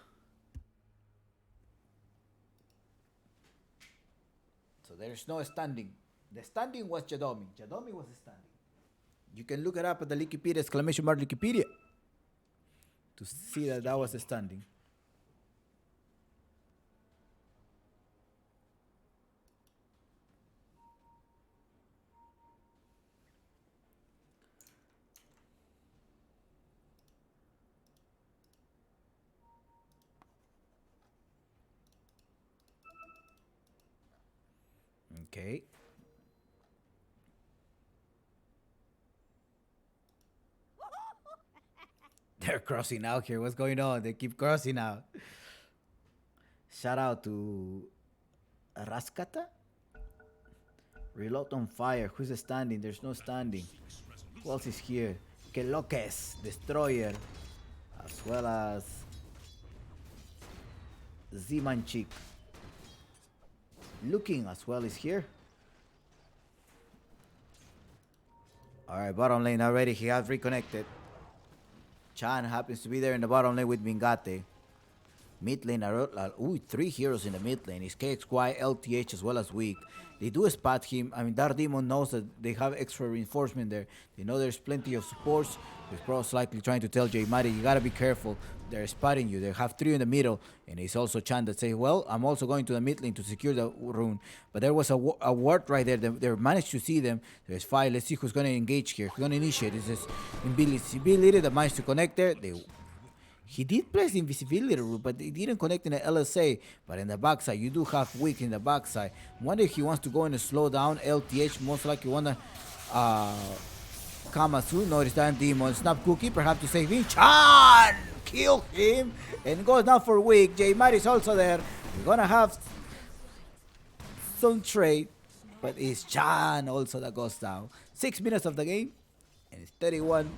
So there's no standing. The standing was Jadomi. Jadomi was the standing. You can look it up at the Wikipedia, exclamation mark Wikipedia, to see that that was the standing. Okay. They're crossing out here. What's going on? They keep crossing out. Shout out to Raskata. Reload on fire. Who's standing? There's no standing. Who else is here? Keloques, Destroyer, as well as Zimanchik. Looking as well is here. Alright, bottom lane already. He has reconnected. Chan happens to be there in the bottom lane with Mingate. Mid lane, three heroes in the mid lane. It's KXY, LTH, as well as Weak. They do spot him. I mean, Dark Demon knows that they have extra reinforcement there. They know there's plenty of supports. He's most likely trying to tell J Mari, you gotta be careful. They're spotting you. They have three in the middle. And it's also Chan that say, well, I'm also going to the mid lane to secure the rune. But there was a ward right there. They managed to see them. There's five. Let's see who's going to engage here. Who's going to initiate. This is Invisibility that managed to connect there. He did place the invisibility rule, but it didn't connect in the LSA. But in the backside, you do have Weak in the backside. Wonder if he wants to go in and slow down LTH. Most likely wanna Kamasu. Notice that Demon. Snap Cookie, perhaps to save him. Chan! Kill him! And goes down for Weak. J Mari is also there. We're gonna have some trade. But it's Chan also that goes down. 6 minutes of the game. And it's 31.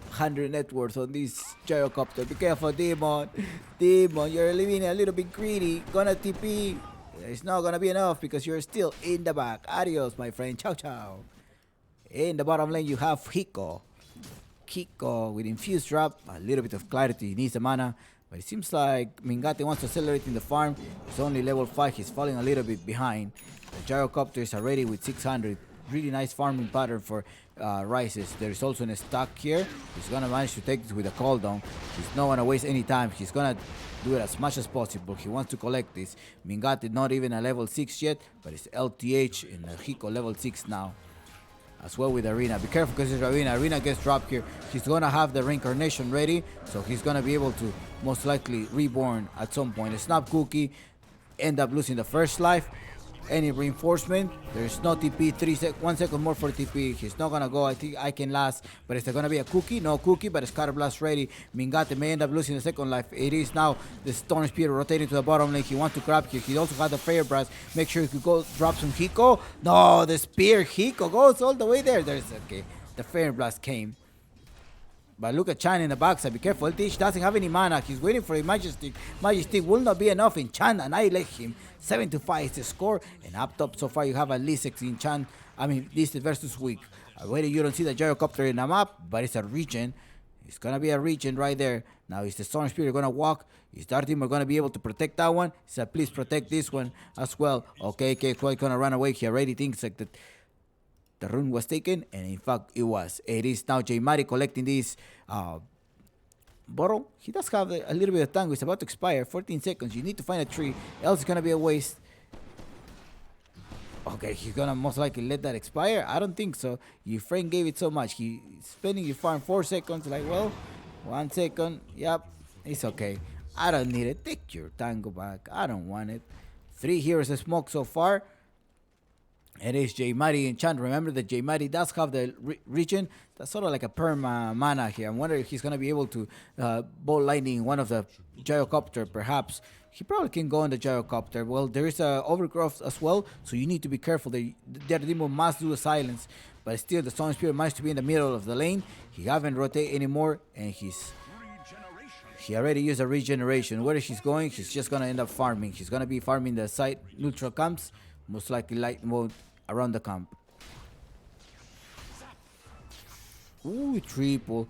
100 net worth on this gyrocopter. Be careful, Demon. Demon, you're living a little bit greedy. Gonna TP. It's not gonna be enough because you're still in the back. Adios, my friend. Ciao, ciao. In the bottom lane, you have Hiko. Hiko with infused drop. A little bit of clarity. He needs the mana. But it seems like Mingate wants to accelerate in the farm. He's only level 5. He's falling a little bit behind. The gyrocopter is already with 600. Really nice farming pattern for Rises. There's also a stack here. He's gonna manage to take this with a cooldown. He's not gonna waste any time. He's gonna do it as much as possible. He wants to collect this. Mingate not even a level 6 yet, but it's LTH and Hiko level 6 now. As well with Arena. Be careful because it's Arena. Arena gets dropped here. He's gonna have the reincarnation ready, so he's gonna be able to most likely reborn at some point. A Snap Cookie end up losing the first life. Any reinforcement, there's no TP. 1 second more for TP. He's not gonna go. I think I can last, but is there gonna be a cookie? No cookie, but Scatter Blast ready. Mingate may end up losing the second life. It is now the Storm Spear rotating to the bottom lane. He wants to grab here. He also had the Fire Blast. Make sure he could go drop some Hiko. No, the Spear Hiko goes all the way there. There's okay. The Fire Blast came. But look at Chan in the backside. Be careful. LTH doesn't have any mana. He's waiting for a Majestic. Majestic will not be enough in Chan. Annihilate him. 7-5 is the score. And up top so far you have at least 16 Chan. I mean, this is versus Weak. Wait, you don't see the gyrocopter in the map, but it's a regen. It's going to be a regen right there. Now is the Storm Spirit going to walk? Is Dark Demon going to be able to protect that one? He said, please protect this one as well. Okay, quite going to run away. He already thinks like that. The rune was taken, and in fact, it was. It is now J Mari collecting this bottle. He does have a little bit of time. It's about to expire. 14 seconds. You need to find a tree, else it's going to be a waste. Okay, he's going to most likely let that expire. I don't think so. Your friend gave it so much. He's spending your farm 4 seconds. Like, well, 1 second. Yep, it's okay. I don't need it. Take your tango back. I don't want it. 3 heroes of smoke so far. It is J Mari and Chan. Remember that J Mari does have the regen. That's sort of like a perma mana here. I'm wondering if he's going to be able to bolt lightning one of the gyrocopter, perhaps. He probably can go on the gyrocopter. Well, there is a overgrowth as well, so you need to be careful. The demon must do a silence, but still the Storm Spirit managed to be in the middle of the lane. He haven't rotate anymore, and he already used a regeneration. Where he's going, he's just going to end up farming. He's going to be farming the side neutral camps, most likely light mode around the camp. Ooh, triple.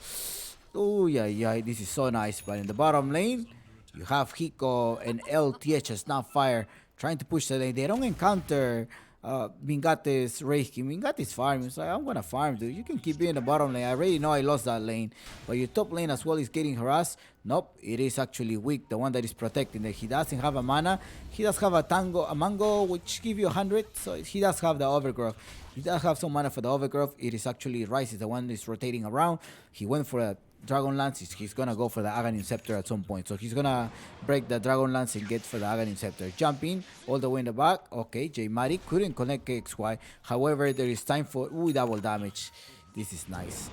Oh, yeah. This is so nice. But in the bottom lane, you have Hiko and LTH as Snapfire trying to push the lane. They don't encounter Mingate's raking. Mingate's farming. It's like, I'm gonna farm, dude. You can keep being in the bottom lane. I already know I lost that lane. But your top lane as well is getting harassed. Nope, it is actually weak, the one that is protecting it. He doesn't have a mana. He does have a mango, which give you 100. So he does have the overgrowth. He does have some mana for the overgrowth. It is actually Rice is the one that is rotating around. He went for a Dragon Lance. He's gonna go for the Aghanim Scepter at some point. So he's gonna break the Dragon Lance and get for the Aghanim Scepter. Jumping all the way in the back. Okay, J Mari couldn't connect KXY. However, there is time for double damage. This is nice.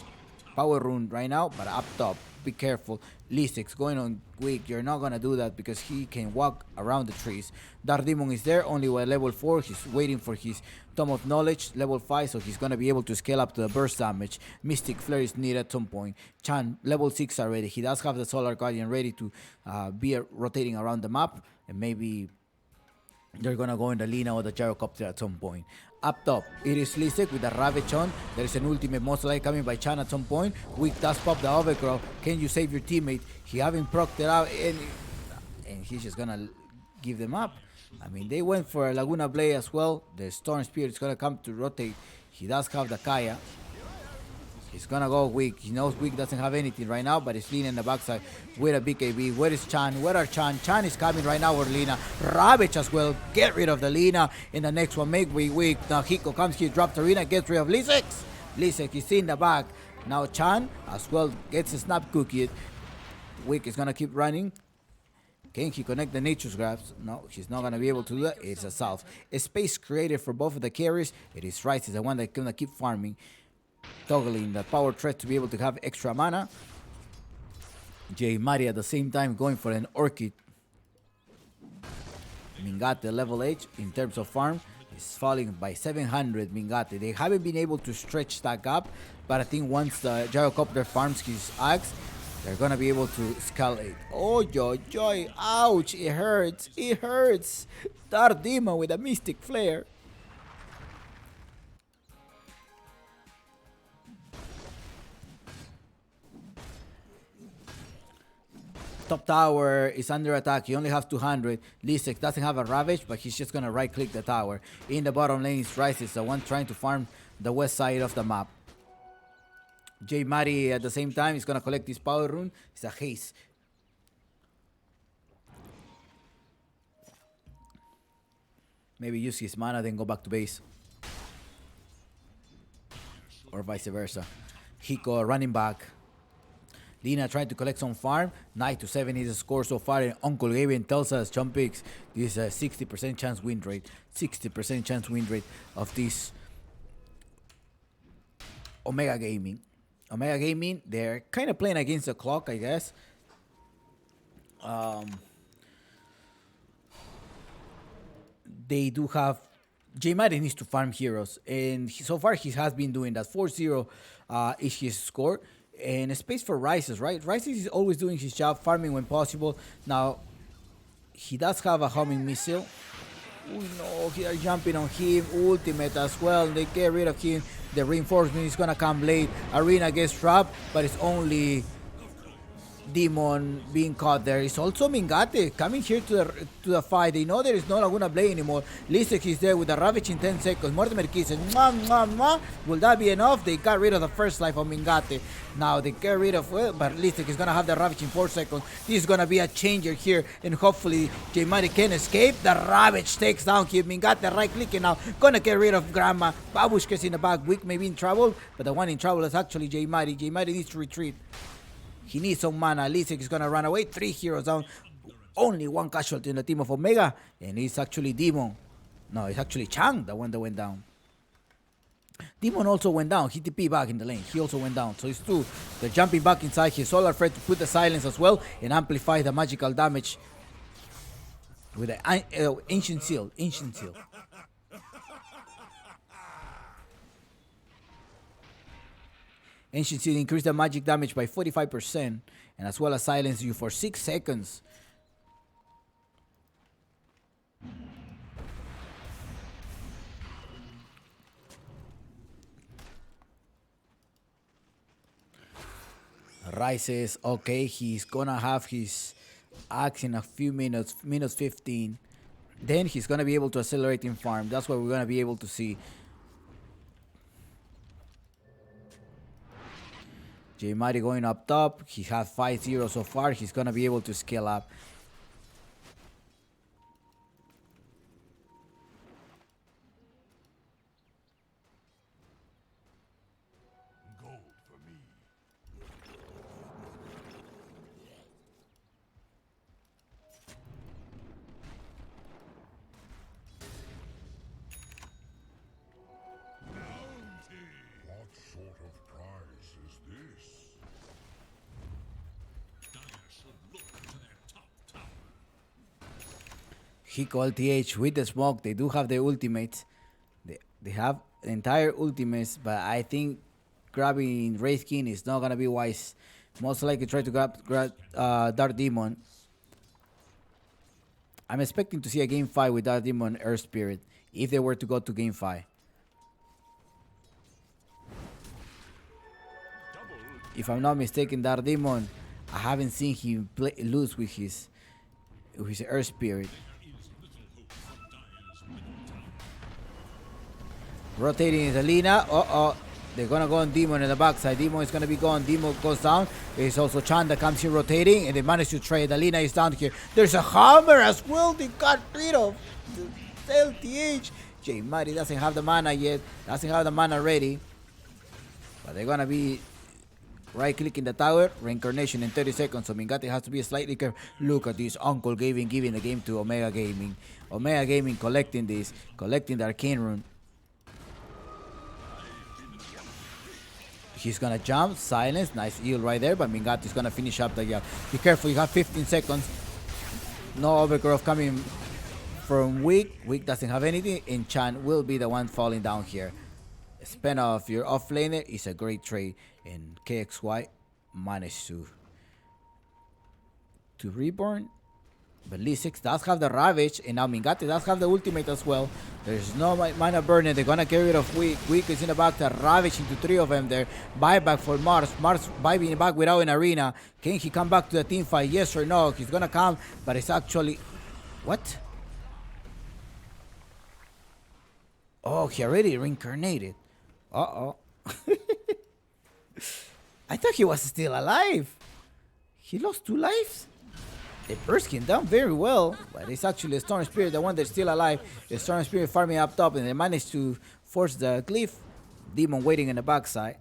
Power rune right now, but up top. Be careful. Lisix going on weak. You're not gonna do that because he can walk around the trees. Dark Demon is there only at level 4. He's waiting for his Tome of Knowledge, level 5, so he's gonna be able to scale up to the burst damage. Mystic Flare is needed at some point. Chan, level 6 already. He does have the Solar Guardian ready to be rotating around the map, and maybe they're gonna go in the Lina or the Gyrocopter at some point. Up top, it is Lisek with the Ravage on. There is an ultimate most likely coming by Chan at some point. Weak does pop the overgrowth. Can you save your teammate? He haven't procced it out, and he's just gonna give them up. I mean, they went for a Laguna Blade as well. The Storm Spirit is gonna come to rotate. He does have the Kaya. He's gonna go weak. He knows weak doesn't have anything right now, but he's leaning in the backside with a BKB. Where is Chan? Where are Chan? Chan is coming right now with Lina. Ravage as well. Get rid of the Lina. In the next one, make weak. Now Hiko comes here, drops the Arena, gets rid of Lisix. Lisix is in the back. Now Chan as well gets a snap cookie. Wick is gonna keep running. Can he connect the Nature's Grabs? No, he's not gonna be able to do that. It's a South. A space created for both of the carriers. It is Rice is the one that's gonna keep farming. Toggling the power threat to be able to have extra mana. J Mari at the same time going for an Orchid. Mingate level 8 in terms of farm is falling by 700. Mingate, they haven't been able to stretch that gap, but I think once the Gyrocopter farms his axe, they're gonna be able to escalate. Oh joy, ouch, it hurts, it hurts. Dark Demon with a Mystic Flare. Top tower is under attack. He only has 200. Lisek doesn't have a Ravage, but he's just gonna right click the tower. In the bottom lane is Rice, is the one trying to farm the west side of the map. J Mari at the same time is gonna collect his power rune. It's a haste. Maybe use his mana, then go back to base. Or vice versa. Hiko running back. Lina trying to collect some farm. 9-7 is the score so far. And Uncle Gabriel tells us Jump Picks. This is a 60% chance win rate. 60% chance win rate of this Omega Gaming. Omega Gaming, they're kind of playing against the clock, I guess. They do have... J Mari needs to farm heroes. And so far he has been doing that. 4-0 is his score. And a space for Rises, right? Rises is always doing his job, farming when possible. Now, he does have a homing missile. Oh no, they are jumping on him. Ultimate as well. They get rid of him. The reinforcement is gonna come late. Arena gets trapped, but it's only Demon being caught there. It's also Mingate coming here to the fight. They know there is no Laguna Blade anymore. Lisek is there with the Ravage in 10 seconds. Mortimer kisses. Mwah, mwah, mwah. Will that be enough? They got rid of the first life of Mingate. Now they get rid of it, but Lisek is gonna have the Ravage in 4 seconds. This is gonna be a changer here, and hopefully J Mari can escape. The Ravage takes down him. Mingate right clicking now. Gonna get rid of Grandma. Babushka's in the back. Wick may be in trouble, but the one in trouble is actually J Mari. J Mari needs to retreat. He needs some mana. Lisek is gonna run away. 3 heroes down. Only 1 casualty in the team of Omega. And it's actually Demon. No, it's actually Chang, the one that went down. Demon also went down. He TP back in the lane. He also went down. So it's 2. They're jumping back inside. His Solar Threat to put the silence as well and amplify the magical damage with the Ancient Seal. Ancient Seal. Ancient Seal increase the magic damage by 45% and as well as silence you for 6 seconds. Rises, okay, he's gonna have his axe in a few minutes, minutes 15. then he's gonna be able to accelerate in farm. That's what we're gonna be able to see. J Mighty going up top. He has 5-0 so far. He's gonna be able to scale up. Gold for me. What sort of prize is this? Dire should look to their top tower. Hiko LTH with the smoke. They do have the ultimates. They have the entire ultimates, but I think grabbing Wraith King is not gonna be wise. Most likely try to grab Dark Demon. I'm expecting to see a game 5 with Dark Demon Earth Spirit if they were to go to game 5. If I'm not mistaken, Dark Demon, I haven't seen him lose with his Earth Spirit. Rotating is Alina. They're gonna go on Demon in the backside. Demon is gonna be gone. Demon goes down. There's also Chan that comes here rotating, and they manage to trade. Alina is down here. There's a hammer as well. They got rid of the LTH. J Mighty doesn't have the mana yet. Doesn't have the mana ready. But they're gonna be right clicking the tower. Reincarnation in 30 seconds. So Mingate has to be slightly careful. Look at this. Uncle giving the game to Omega Gaming. Omega Gaming collecting the Arcane Rune. He's gonna jump, silence, nice heal right there, but Mingate is gonna finish up the job. Be careful, you have 15 seconds. No overgrowth coming from Wick. Wick doesn't have anything, and Chan will be the one falling down here. Spin off your offlaner is a great trade, and KXY managed to reborn. But Lee 6 does have the Ravage, and now Mingate does have the ultimate as well. There's no mana burner. They're gonna get rid of Wick. Wick is in the back to Ravage into 3 of them there. Buyback for Mars. Mars buying back without an arena. Can he come back to the team fight? Yes or no? He's gonna come, but it's actually... What? Oh, he already reincarnated. Uh-oh. I thought he was still alive. He lost 2 lives? They burst him down very well, but it's actually a Storm Spirit, the one that's still alive. The Storm Spirit farming up top, and they managed to force the Glyph. Demon waiting in the backside.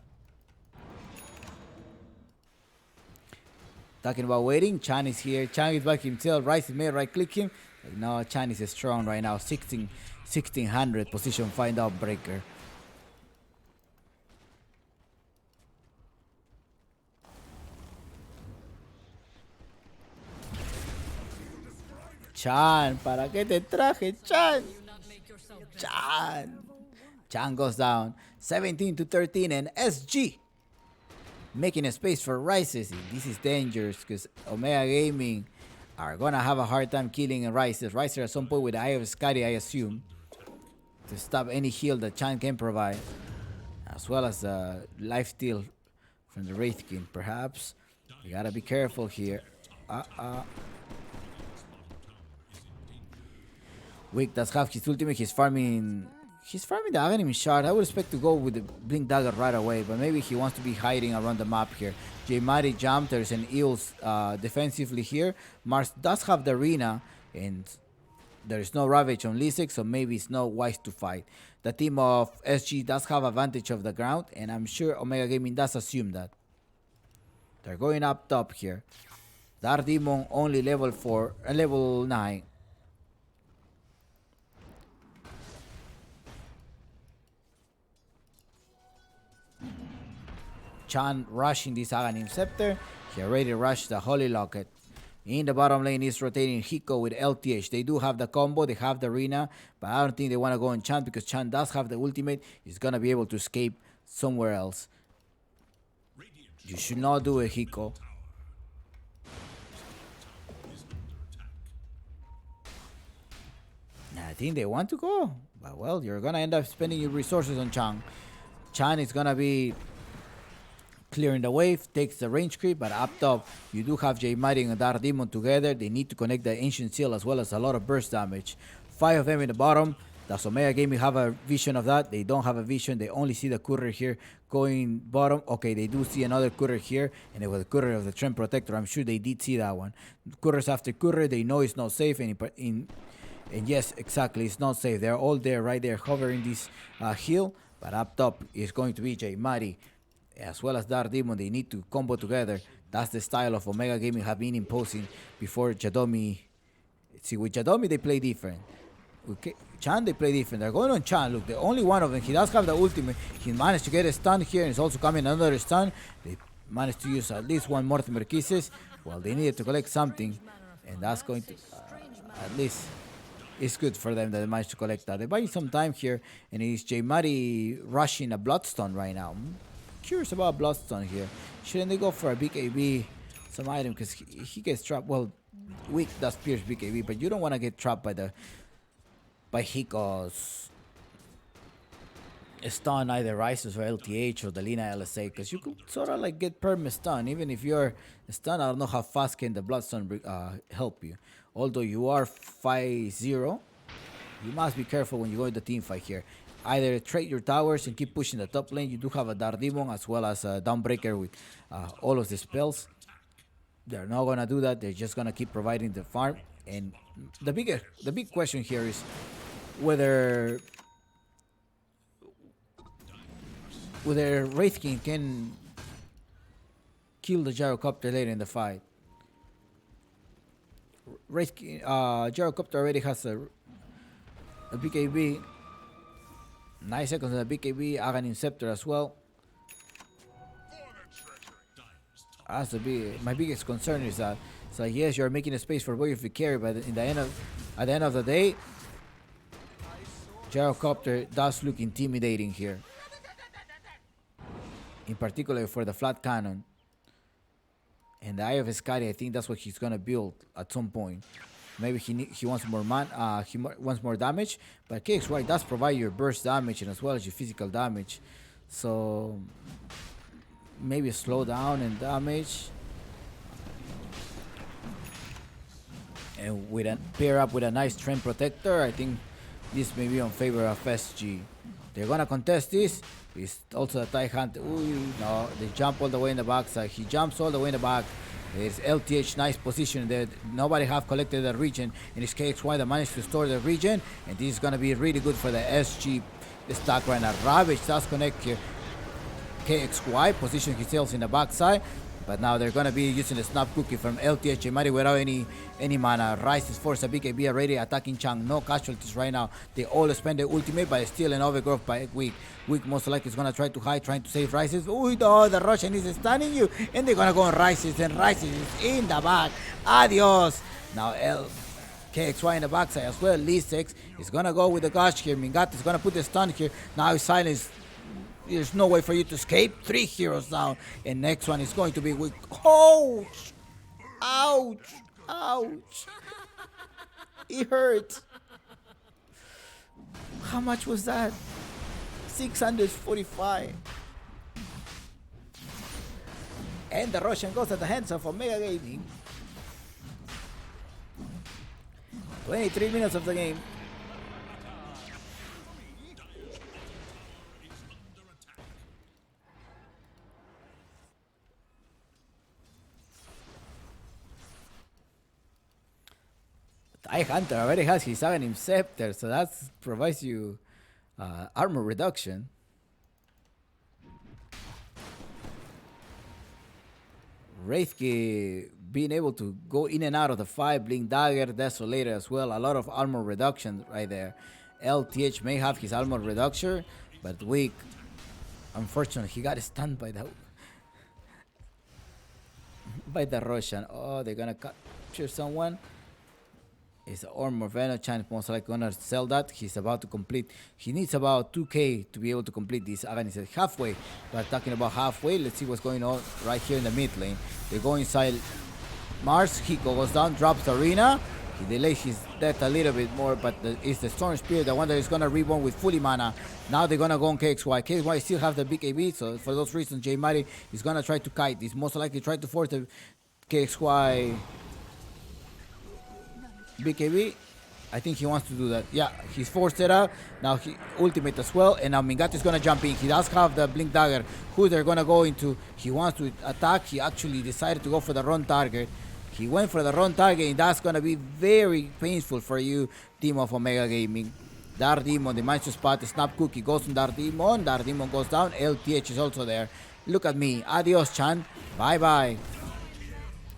Talking about waiting, Chan is here. Chan is back himself. Rise is made, right click him. No, Chan is strong right now. 1600 position find out breaker. Chan, ¿para qué te traje, Chan? Chan. Chan goes down 17-13, and SG making a space for Rises. This is dangerous because Omega Gaming are gonna have a hard time killing Rises. Rises at some point with the Eye of Skadi, I assume, to stop any heal that Chan can provide, as well as the life steal from the Wraith King, perhaps. You gotta be careful here. Wick does have his ultimate. He's farming the Aghanim shard. I would expect to go with the Blink Dagger right away, but maybe he wants to be hiding around the map here. J Mighty jumped. There's an Eels defensively here. Mars does have the arena, and there's no Ravage on Lisek, so maybe it's not wise to fight. The team of SG does have advantage of the ground, and I'm sure Omega Gaming does assume that. They're going up top here. Dark Demon only level 4, level 9. Chan rushing this Aghanim Scepter. He already rushed the Holy Locket. In the bottom lane is rotating Hiko with LTH. They do have the combo, they have the arena, but I don't think they want to go on Chan because Chan does have the ultimate. He's going to be able to escape somewhere else. You should not do it, Hiko. I think they want to go, but well, you're going to end up spending your resources on Chan. Chan is going to be clearing the wave, takes the range creep, but up top, you do have J Mighty and Dark Demon together. They need to connect the Ancient Seal as well as a lot of burst damage 5 of them in the bottom. Does Omega Gaming have a vision of that? They don't have a vision. They only see the courier here going bottom. Okay, they do see another courier here, and it was the courier of the Trend Protector. I'm sure they did see that one. Couriers after courier, they know it's not safe. And yes, exactly, it's not safe. They're all there, right there, hovering this hill. But up top is going to be J Mari, as well as Dark Demon. They need to combo together. That's the style of Omega Gaming have been imposing before Jadomi. See, with Jadomi, they play different. With Chan, they play different. They're going on Chan. Look, the only one of them. He does have the ultimate. He managed to get a stun here, and it's also coming another stun. They managed to use at least one Mortimer Kisses. Well, they needed to collect something, and that's going to at least it's good for them that they managed to collect that. They're buying some time here, and it's J Mari rushing a Bloodstone right now. I'm curious about Bloodstone here. Shouldn't they go for a BKB, some item, because he gets trapped? Well, Weak does pierce BKB, but you don't want to get trapped by Hiko's stun, either Rises or LTH or the Lina LSA, because you could sort of like get perma stun. Even if you're stun, I don't know how fast can the Bloodstone help you. Although you are 5-0, you must be careful when you go into the team fight here. Either trade your towers and keep pushing the top lane. You do have a Dark Demon as well as a Dawnbreaker with all of the spells. They're not gonna do that. They're just gonna keep providing the farm. And the big question here is whether Wraith King can kill the Gyrocopter later in the fight. Gyrocopter already has a BKB. 9 seconds on the BKB, Aghanim Scepter as well. That's my biggest concern is that it's like, yes, you're making a space for Boy of the carry, but at the end of the day, Gyrocopter does look intimidating here. In particular for the flat cannon. And the Eye of Escari, I think that's what he's gonna build at some point. Maybe he wants more wants more damage, but KXY does provide your burst damage and as well as your physical damage. So maybe slow down in damage. And with a pair up with a nice Trend Protector, I think this may be on favor of SG. They're gonna contest this. It's also a TIE Hunter. Ooh, no, they jump all the way in the back side. He jumps all the way in the back. There's LTH, nice position there. Nobody have collected the region. And it's KXY that managed to store the region. And this is gonna be really good for the SG stack right now. Ravage does connect here. KXY position himself in the backside. But now they're gonna be using the snap cookie from LTH Mari without any mana. Rises force a BKB already attacking Chang. No casualties right now. They all spend their ultimate, but still an overgrowth by Weak. Weak most likely is gonna try to hide, trying to save Rises. Oh no, the Russian is stunning you, and they're gonna go on Rises, and Rises is in the back. Adios. Now KXY in the backside as well. Lisex is gonna go with the gush here. Mingat is gonna put the stun here. Now he's silenced. There's no way for you to escape. 3 heroes down. And next one is going to be Weak. Ouch! Ouch! Ouch! It hurt. How much was that? 645. And the Russian goes at the hands of Omega Gaming. 23 minutes of the game. TIE Hunter already has his Aghanim Scepter, so that provides you armor reduction. Wraithki being able to go in and out of the fight, Blink Dagger, Desolator as well, a lot of armor reduction right there. LTH may have his armor reduction, but Weak, unfortunately, he got stunned by the Russian. Oh, they're gonna capture someone. It's Ormor Venom. Chan most likely gonna sell that. He's about to complete. He needs about 2k to be able to complete this. Aghanim said halfway. But talking about halfway, let's see what's going on right here in the mid lane. They go inside Mars. Hiko goes down, drops the arena. He delays his death a little bit more, but it's the Storm Spirit, the one that is gonna reborn with fully mana. Now they're gonna go on KXY. KXY still have the BKB, so for those reasons, J Mari is gonna try to kite. He's most likely try to force the KXY BKB. I think he wants to do that. Yeah, he's forced it out. Now he ultimate as well. And now Mingate is going to jump in. He does have the blink dagger. Who they're going to go into. He wants to attack. He actually decided to go for the wrong target. He went for the wrong target. And that's going to be very painful for you, team of Omega Gaming. Dark Demon, the managed to spot. The Snap Cookie goes on Dark Demon. Dark Demon goes down. LTH is also there. Look at me. Adios, Chan. Bye-bye.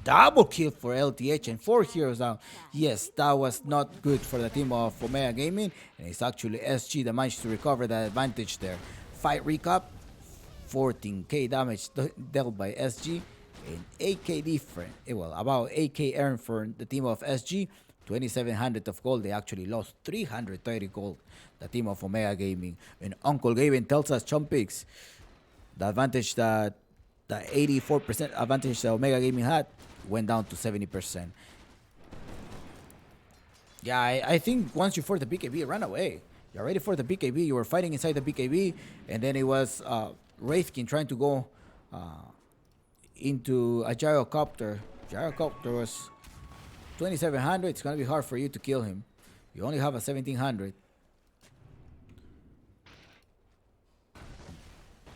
Double kill for LTH and 4 heroes down. Yes, that was not good for the team of Omega Gaming. And it's actually SG that managed to recover that advantage there. Fight recap. 14k damage dealt by SG. And 8k different. Well, about 8k earned for the team of SG. 2700 of gold. They actually lost 330 gold. The team of Omega Gaming. And Uncle Gaben tells us Chumpix. The advantage that the 84% advantage that Omega Gaming had went down to 70%. Yeah, I think once you fought the BKB, run away. You're ready for the BKB. You were fighting inside the BKB, and then it was Wraithkin trying to go into a gyrocopter. Gyrocopter was 2700. It's gonna be hard for you to kill him. You only have a 1700.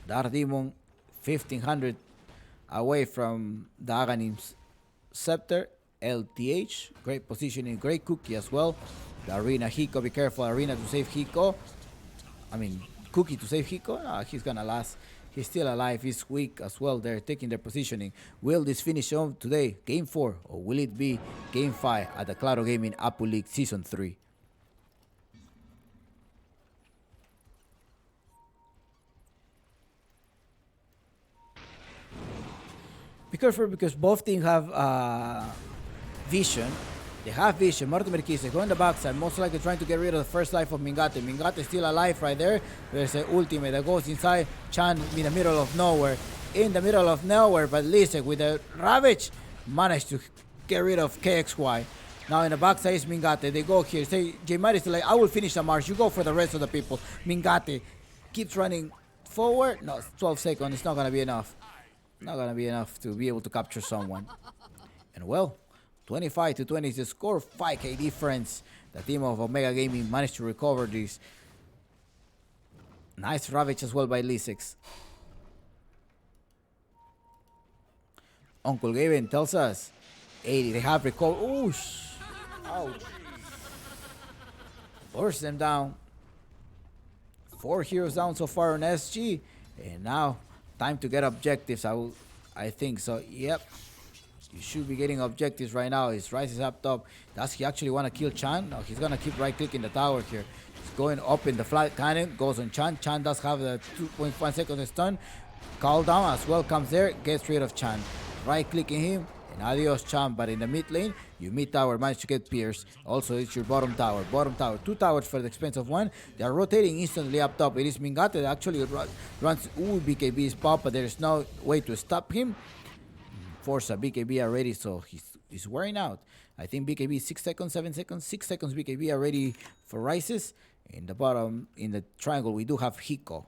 Dark Demon 1500 away from the Aghanim's Scepter. LTH, great positioning, great cookie as well. The Arena Hiko, be careful, Arena to save Hiko. I mean, Cookie to save Hiko. No, he's gonna last. He's still alive. He's weak as well. They're taking their positioning. Will this finish on today? Game 4, or will it be Game 5 at the Claro Gaming Apu League Season 3? Be careful because both teams have vision. They have vision. Mortimer Kise go on the backside, most likely trying to get rid of the first life of Mingate. Mingate is still alive right there. There's an ultimate that goes inside Chan in the middle of nowhere. In the middle of nowhere, but Lisek with a Ravage managed to get rid of KXY. Now in the backside is Mingate. They go here. Say J-Mari is like, I will finish the march. You go for the rest of the people. Mingate keeps running forward. No, 12 seconds. It's not going to be enough. Not going to be enough to be able to capture someone. And well, 25 to 20 is the score. 5k difference. The team of Omega Gaming managed to recover this. Nice Ravage as well by Lisek. Uncle Gaben tells us 80. They have recovered. Oosh. Ouch. Force them down. 4 heroes down so far on SG. And now, time to get objectives. I think so. Yep. You should be getting objectives right now. His Rise is up top. Does he actually want to kill Chan? No, he's going to keep right clicking the tower here. He's going up in the flat cannon. Goes on Chan. Chan does have the 2.5 seconds stun. Call down as well comes there. Gets rid of Chan. Right clicking him. And adios Chan. But in the mid lane, you mid tower managed to get pierced. Also, it's your bottom tower. Bottom tower. 2 towers for the expense of 1. They are rotating instantly up top. It is Mingate that actually runs. Ooh, BKB is pop, but there's no way to stop him. Forza BKB are ready, so he's wearing out. I think BKB 6 seconds, 7 seconds, 6 seconds BKB are ready for Rises. In the bottom, in the triangle, we do have Hiko.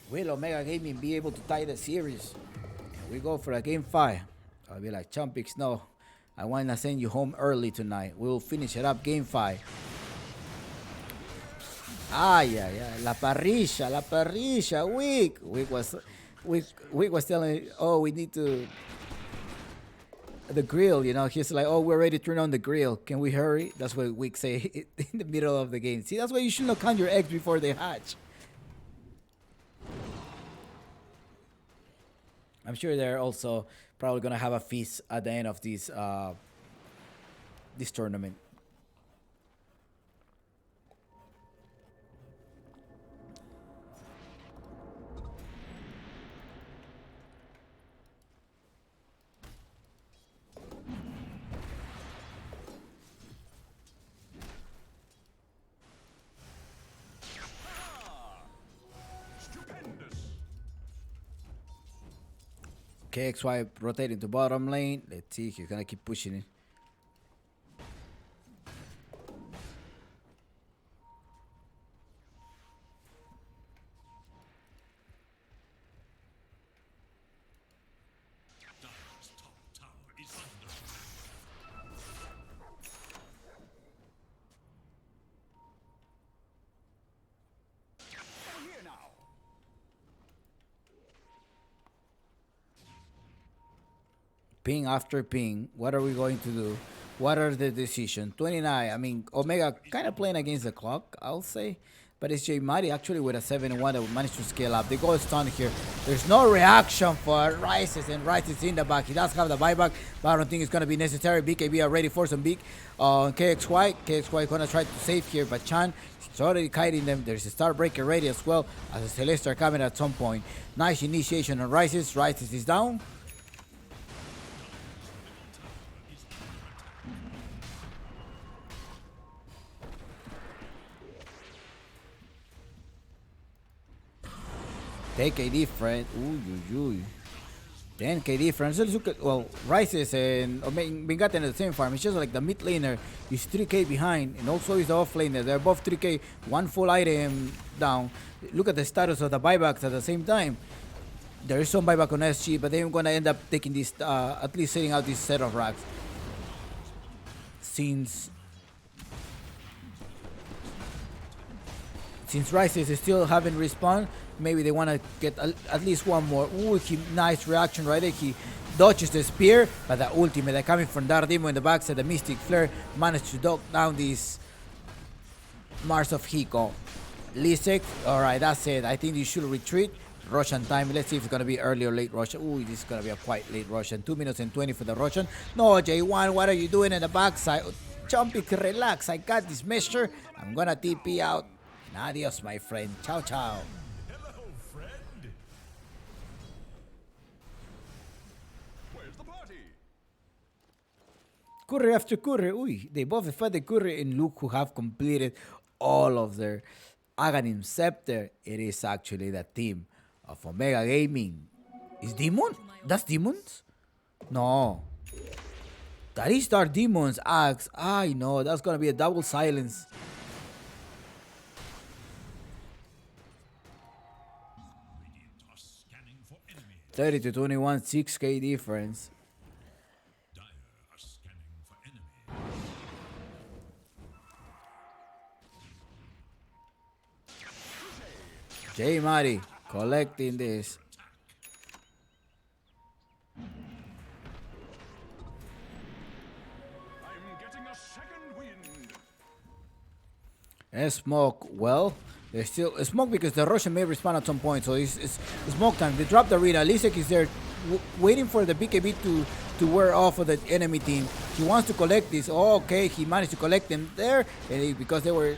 Will Omega Gaming be able to tie the series? We go for a game 5. I'll be like, Chumpix, no. I want to send you home early tonight. We'll finish it up game 5. Yeah. La parrilla. Wick was telling me, oh, we need to the grill, you know. He's like, oh, we're ready to turn on the grill. Can we hurry? That's what Wick say in the middle of the game. See, that's why you should not count your eggs before they hatch. I'm sure they're also probably gonna have a feast at the end of this tournament. KXY rotating to bottom lane. Let's see, he's gonna keep pushing it. Ping after ping. What are we going to do? What are the decisions? 29. I mean, Omega kind of playing against the clock, I'll say. But it's J Mari actually with a 7-1 that managed to scale up. They go stun here. There's no reaction for Rises, and Rises in the back. He does have the buyback, but I don't think it's going to be necessary. BKB are ready for some big KXY. KXY going to try to save here, but Chan is already kiting them. There's a Star Breaker ready as well as a Celeste are coming at some point. Nice initiation on Rises. Rises is down. Take a difference. Ooh. 10k difference. Let's look at, well, Rises and Mingate in the same farm. It's just like the mid laner is 3k behind, and also is the off laner. They're both 3k, one full item down. Look at the status of the buybacks at the same time. There is some buyback on SG, but they're gonna end up taking this, at least setting out this set of racks. Since Rises still haven't respawned, maybe they want to get at least one more. Ooh, nice reaction right there. He dodges the spear, but the ultimate coming from Dardimo in the backside, the Mystic Flare managed to knock down this Mars of Hiko. Lisek, alright, that's it. I think you should retreat. Russian time. Let's see if it's going to be early or late Russian. Ooh, this is going to be a quite late Russian. 2 minutes and 20 for the Russian. No, J1, what are you doing in the backside? Jumpy, relax. I got this measure. I'm going to TP out. Adios, my friend. Ciao, ciao. Hello, friend. Where's the party? Curry after Curry. Uy, they both defended Curry and Luke, who have completed all of their Aghanim Scepter. It is actually the team of Omega Gaming. Is Demon? That's Demons? No. That is Dark Demons. Axe. I know. That's going to be a double silence. Radiant are scanning for enemy. 30 to 21, 6k difference. Dire are scanning for enemy. J Mari collecting this. I'm getting a second wind. And Smoke, well, there's still a Smoke because the Russian may respawn at some point, so it's Smoke time. They drop the arena. Lisek is there waiting for the BKB to wear off of the enemy team. He wants to collect this. Oh, okay, he managed to collect them there because they were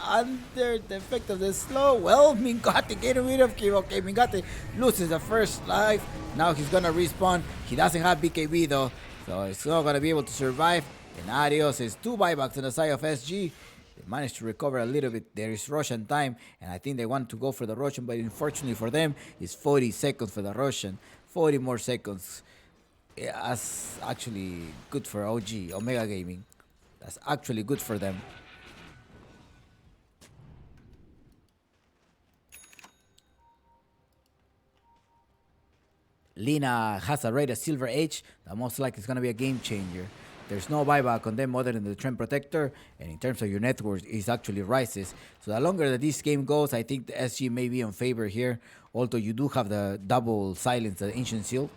under the effect of the slow. Well, Mingate getting rid of Kim. Okay, Mingate loses the first life. Now he's gonna respawn. He doesn't have BKB though, so he's not gonna be able to survive. And Adios is 2 buybacks on the side of SG. They managed to recover a little bit. There is Russian time, and I think they want to go for the Russian, but unfortunately for them, it's 40 seconds for the Russian. 40 more seconds. Yeah, that's actually good for OG, Omega Gaming. That's actually good for them. Lina has already a Silver Age that most likely is going to be a game changer. There's no buyback on them other than the Trend Protector, and in terms of your network, it actually rises. So the longer that this game goes, I think the SG may be in favor here, although you do have the double silence, the Ancient Shield,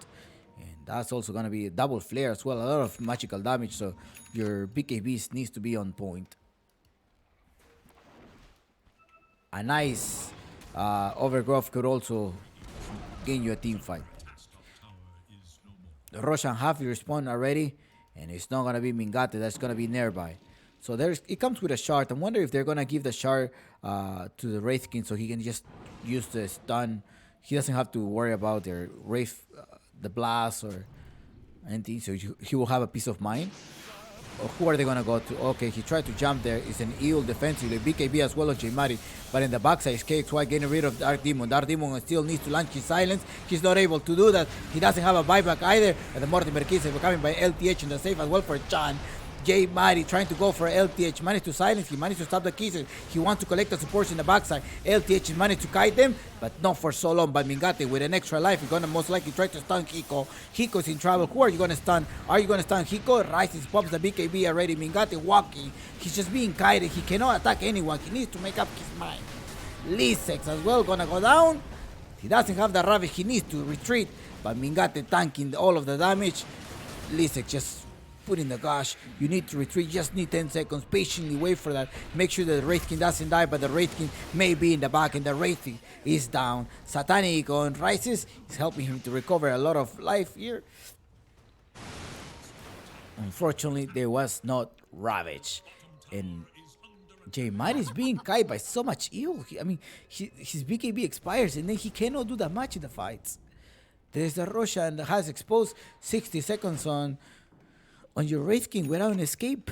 and that's also going to be a double flare as well, a lot of magical damage, so your BKBs needs to be on point. A nice overgrowth could also gain you a team fight. The Russian have respawned already, and it's not gonna be Mingate, that's gonna be nearby. So it comes with a shard. I wonder if they're gonna give the shard to the Wraith King so he can just use the stun. He doesn't have to worry about their Wraith, the blast or anything, so he will have a peace of mind. Who are they gonna go to? Okay, he tried to jump there. It's an evil defensively. BKB as well as J-Mari. But in the backside is KXY getting rid of Dark Demon. Dark Demon still needs to launch his silence. He's not able to do that. He doesn't have a buyback either. And the Mortimer Kiss is coming by LTH in the safe as well for Chan. J-Mari trying to go for LTH. Managed to silence. He managed to stop the kisses. He wants to collect the supports in the backside. LTH managed to kite them, but not for so long. But Mingate with an extra life is gonna most likely try to stun Hiko. Hiko's in trouble. Who are you gonna stun? Are you gonna stun Hiko? Rises pops the BKB already. Mingate walking. He's just being kited. He cannot attack anyone. He needs to make up his mind. Lisex as well gonna go down. He doesn't have the Ravage. He needs to retreat. But Mingate tanking all of the damage. Lisek just putting the gosh. You need to retreat. Just need 10 seconds. Patiently wait for that. Make sure that the Wraith King doesn't die. But the Wraith King may be in the back. And the Wraith King is down. Satanic on Rises. He's helping him to recover a lot of life here. Unfortunately, there was not Ravage. And J Might is being kite by so much ill. I mean, his BKB expires and then he cannot do that much in the fights. There's the Roshan that has exposed 60 seconds on your Wraith King without an escape.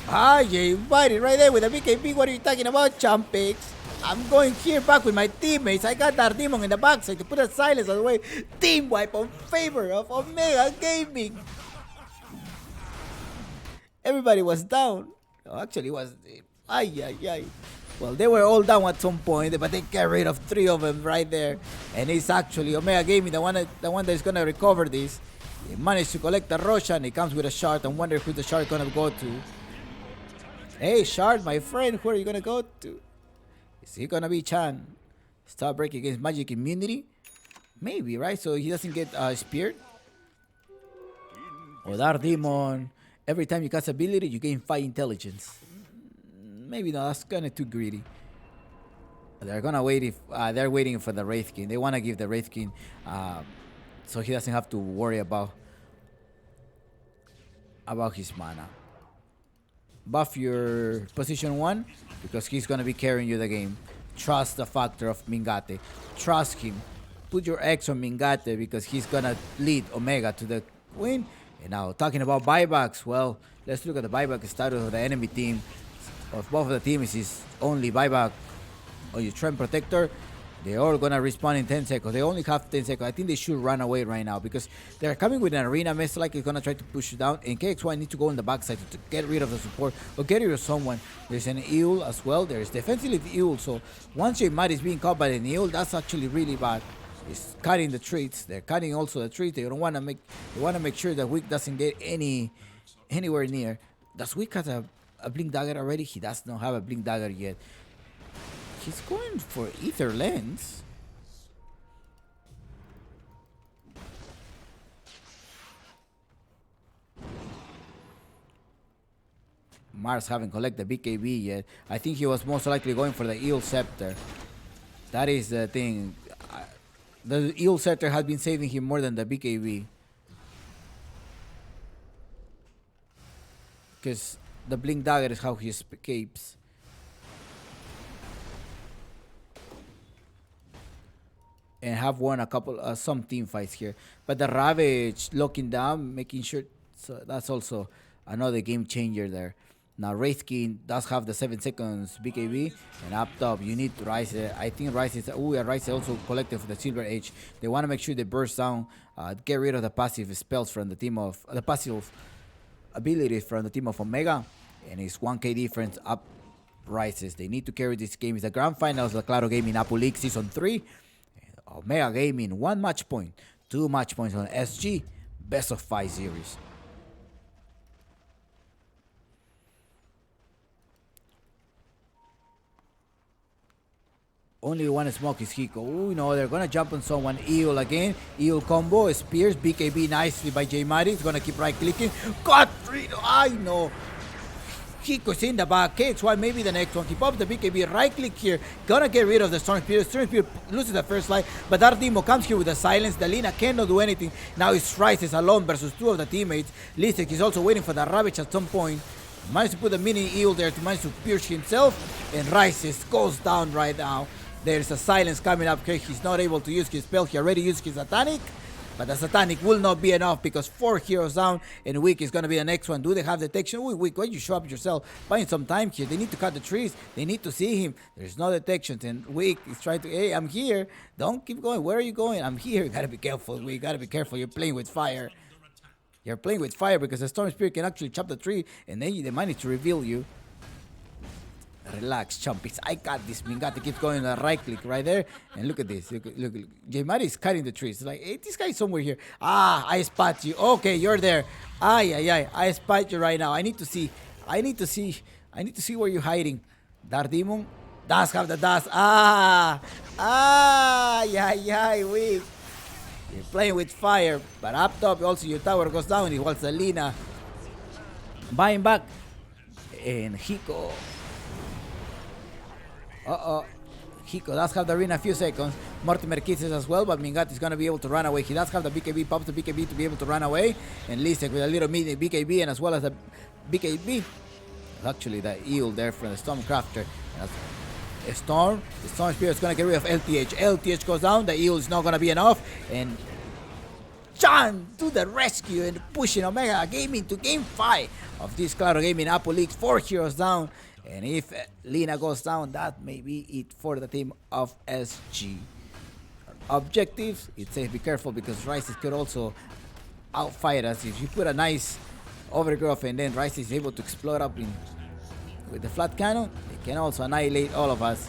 J Might right there with a BKB. What are you talking about, Champix? I'm going here back with my teammates. I got that demon in the backside to put a silence on the way. Team wipe on favor of Omega Gaming. Everybody was down. Oh, actually, it was. Well, they were all down at some point, but they got rid of 3 of them right there. And it's actually Omega Gaming, the one that's gonna recover this. He managed to collect the Roshan. He comes with a shard. I wonder who the shard gonna go to. Hey, shard, my friend, who are you gonna go to? Is he gonna be Chan? Start break against magic immunity? Maybe, right? So he doesn't get speared. Or Dark Demon. Every time you cast ability, you gain 5 intelligence. Maybe not. That's kind of too greedy. They're gonna wait if they're waiting for the Wraith King. They want to give the Wraith King so he doesn't have to worry about his mana. Buff your position 1 because he's gonna be carrying you the game. Trust the factor of Mingate. Trust him. Put your X on Mingate because he's gonna lead Omega to the win. And now talking about buybacks, well, let's look at the buyback status of the enemy team. Of both of the teams is only buyback on your Trend Protector. They're all gonna respawn in 10 seconds. They only have 10 seconds. I think they should run away right now because they're coming with an arena mess like it's gonna try to push you down. And KXY need to go on the backside to get rid of the support or get rid of someone. There's an eel as well. There's defensively the eel. So once your Might is being caught by an eel, that's actually really bad. It's cutting the trees. They're cutting also the trees. They don't wanna make sure that Wick doesn't get anywhere near. Does Wick have a blink dagger already? He does not have a blink dagger yet. He's going for Ether Lens. Mars haven't collected the BKB yet. I think he was most likely going for the Eel Scepter. That is the thing. The Eel Scepter has been saving him more than the BKB. Because the blink dagger is how he escapes. And have won a couple some team fights here, but the Ravage locking down, making sure. So that's also another game changer there. Now Wraith King does have the 7 seconds BKB, and up top you need to Rise. I think Rise is Rise also collected for the Silver Age. They want to make sure they burst down, get rid of the passive spells from the team of the passive abilities from the team of Omega, and it's 1k difference up Rises. They need to carry this game. It's the grand finals of the Claro Gaming Apu League Season 3. Omega Gaming 1 match point, 2 match points on SG, best of 5 series. Only one smoke is Hiko. Oh no, they're gonna jump on someone. Eel again. Eel combo. Spears. BKB nicely by J Mari. He's gonna keep right clicking. Got rid. I know. Hiko's in the back. KXY maybe the next one. He pops the BKB. Right click here. Gonna get rid of the Storm Spirit. Storm Spirit loses the first life. But Ardimo comes here with the silence. Dalina cannot do anything. Now it's Rises alone versus 2 of the teammates. Lisek is also waiting for the Ravage at some point. Managed to put a mini eel there to manage to pierce himself. And Rises goes down right now. There's a silence coming up here. He's not able to use his spell. He already used his Satanic. But the Satanic will not be enough because 4 heroes down and Wick is going to be the next one. Do they have detection? Ooh, Wick, why you show up yourself? Buying some time here. They need to cut the trees. They need to see him. There's no detections. And Wick is trying to, hey, I'm here. Don't keep going. Where are you going? I'm here. You got to be careful, Wick. Got to be careful. You're playing with fire. You're playing with fire because the Storm Spirit can actually chop the tree and then they manage to reveal you. Relax, chumpies. I got this. Mingate keeps going the right click right there. And look at this. Look. J-Mari is cutting the trees. Like, hey, this guy is somewhere here. Ah, I spot you. Okay, you're there. Ay. I spot you right now. I need to see I need to see where you're hiding. Dark Demon does have the dust. Yeah, weak. You're playing with fire, but up top also your tower goes down. It was Selena buying back. And Hiko. Hiko does have the arena a few seconds. Mortimer kisses as well, but Mingat is going to be able to run away. He does have the BKB, pops the BKB to be able to run away. And Lisek with a little mini BKB, and as well as the BKB. Actually, the eel there from the Stormcrafter. A Storm. The Storm Spirit is going to get rid of LTH. LTH goes down. The eel is not going to be enough. And Chan to the rescue and pushing Omega Gaming to game 5 of this Claro Gaming Apple League. 4 heroes down. And if Lina goes down, that may be it for the team of SG. Objectives, it says be careful because Rises could also outfight us. If you put a nice overgrowth and then Rice is able to explode up with the flat cannon, they can also annihilate all of us.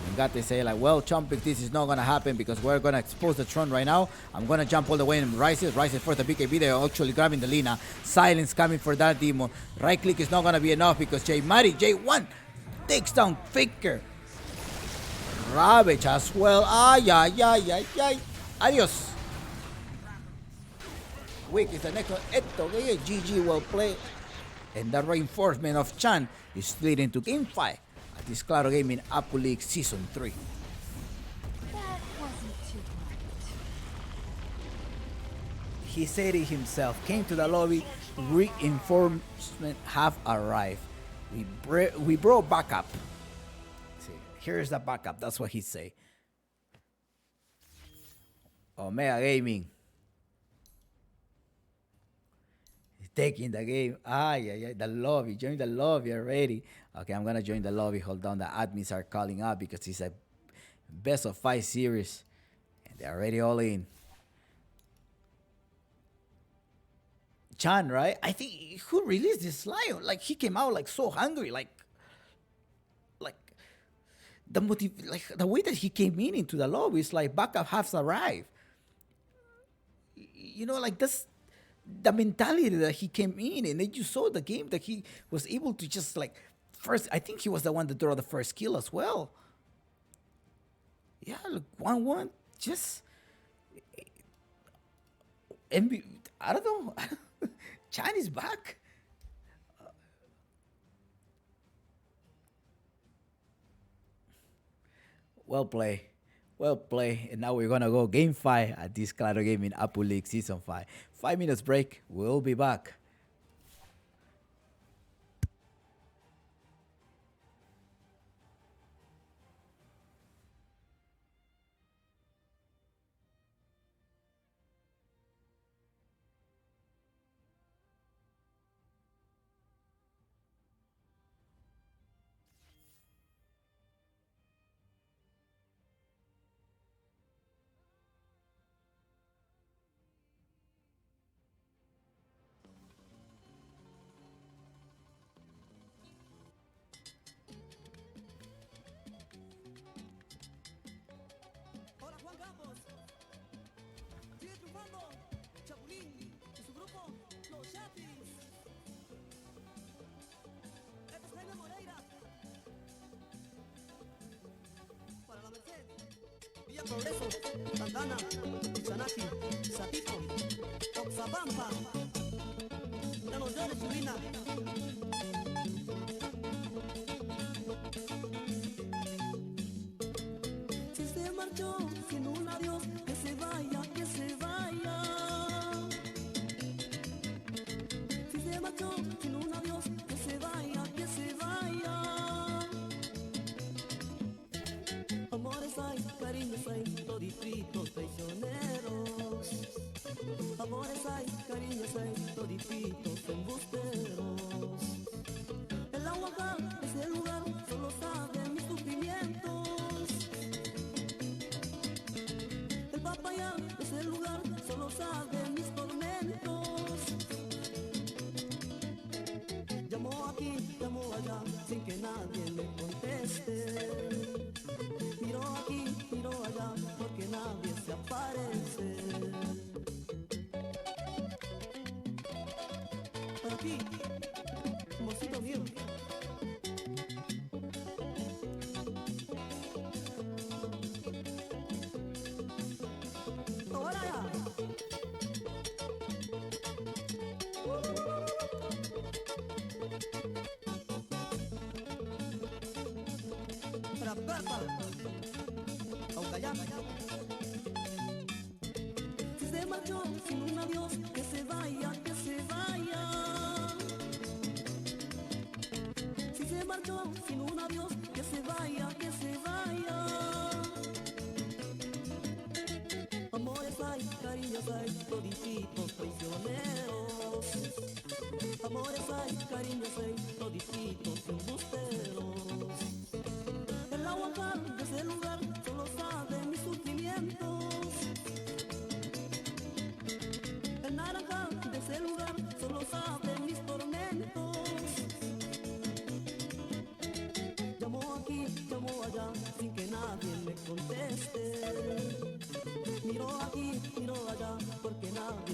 And got to say like, well, Chompik, this is not gonna happen because we're gonna expose the Tron right now. I'm gonna jump all the way in Rises for the BKB. They're actually grabbing the Lina. Silence coming for that demon. Right click is not gonna be enough because J1 takes down Faker. Ravage as well. Adios. Wick is the next one. GG well played. And the reinforcement of Chan is leading to game 5 at this Claro Gaming Apple League Season 3. That wasn't too bright. He said it himself. Came to the lobby. Reinforcement have arrived. We brought backup. See, here's the backup. That's what he say. Omega Gaming. He's taking the game. The lobby. Join the lobby already. Okay, I'm gonna join the lobby. Hold on. The admins are calling up because it's a best of 5 series. And they're already all in. Chan, right? I think who released this lion? Like he came out like so hungry, like the way that he came into the lobby is like backup has arrived. You know, like that's the mentality that he came in, and then you saw the game that he was able to just like first. I think he was the one that drew the first kill as well. Yeah, look, 1-1, just I don't know. Chan is back. Well play. Well play. And now we're going to go game 5 at this Claro Gaming Apple League Season 5. 5 minutes break. We'll be back. Hola Juan Campos. Sigue triunfando. Chapulín y su grupo, los Chapis. Este es Jaime Moreira. Para la Merced. Villa Progreso, Santana, Sanaki, Zapito, Oxapampa. Ya nos dio de Chulina. Si se marchó sin un adiós, que se vaya, que se vaya. Si se marchó sin un adiós, que se vaya, que se vaya. Amores hay, cariños hay, todititos traicioneros. Amores hay, cariños hay, todititos embusteros. El agua es el lugar, solo saben mis sufrimientos. El papaya es el lugar, solo saben mis tormentos. Llamo aquí, llamo allá, sin que nadie me conteste. Miro aquí, miro allá, porque nadie se aparece. Para ti, mocito mío. escapa, aunque allá. Si se marchó sin un adiós, que se vaya, que se vaya. Si se marchó sin un adiós, que se vaya, que se vaya. Amores hay, cariños hay, todititos traicioneros. Amores hay, cariños hay, todititos embusteros. El agua de ese lugar solo sabe mis sufrimientos. El naranja de ese lugar solo sabe mis tormentos. Llamo aquí, llamo allá, sin que nadie me conteste. Miro aquí, miro allá, porque nadie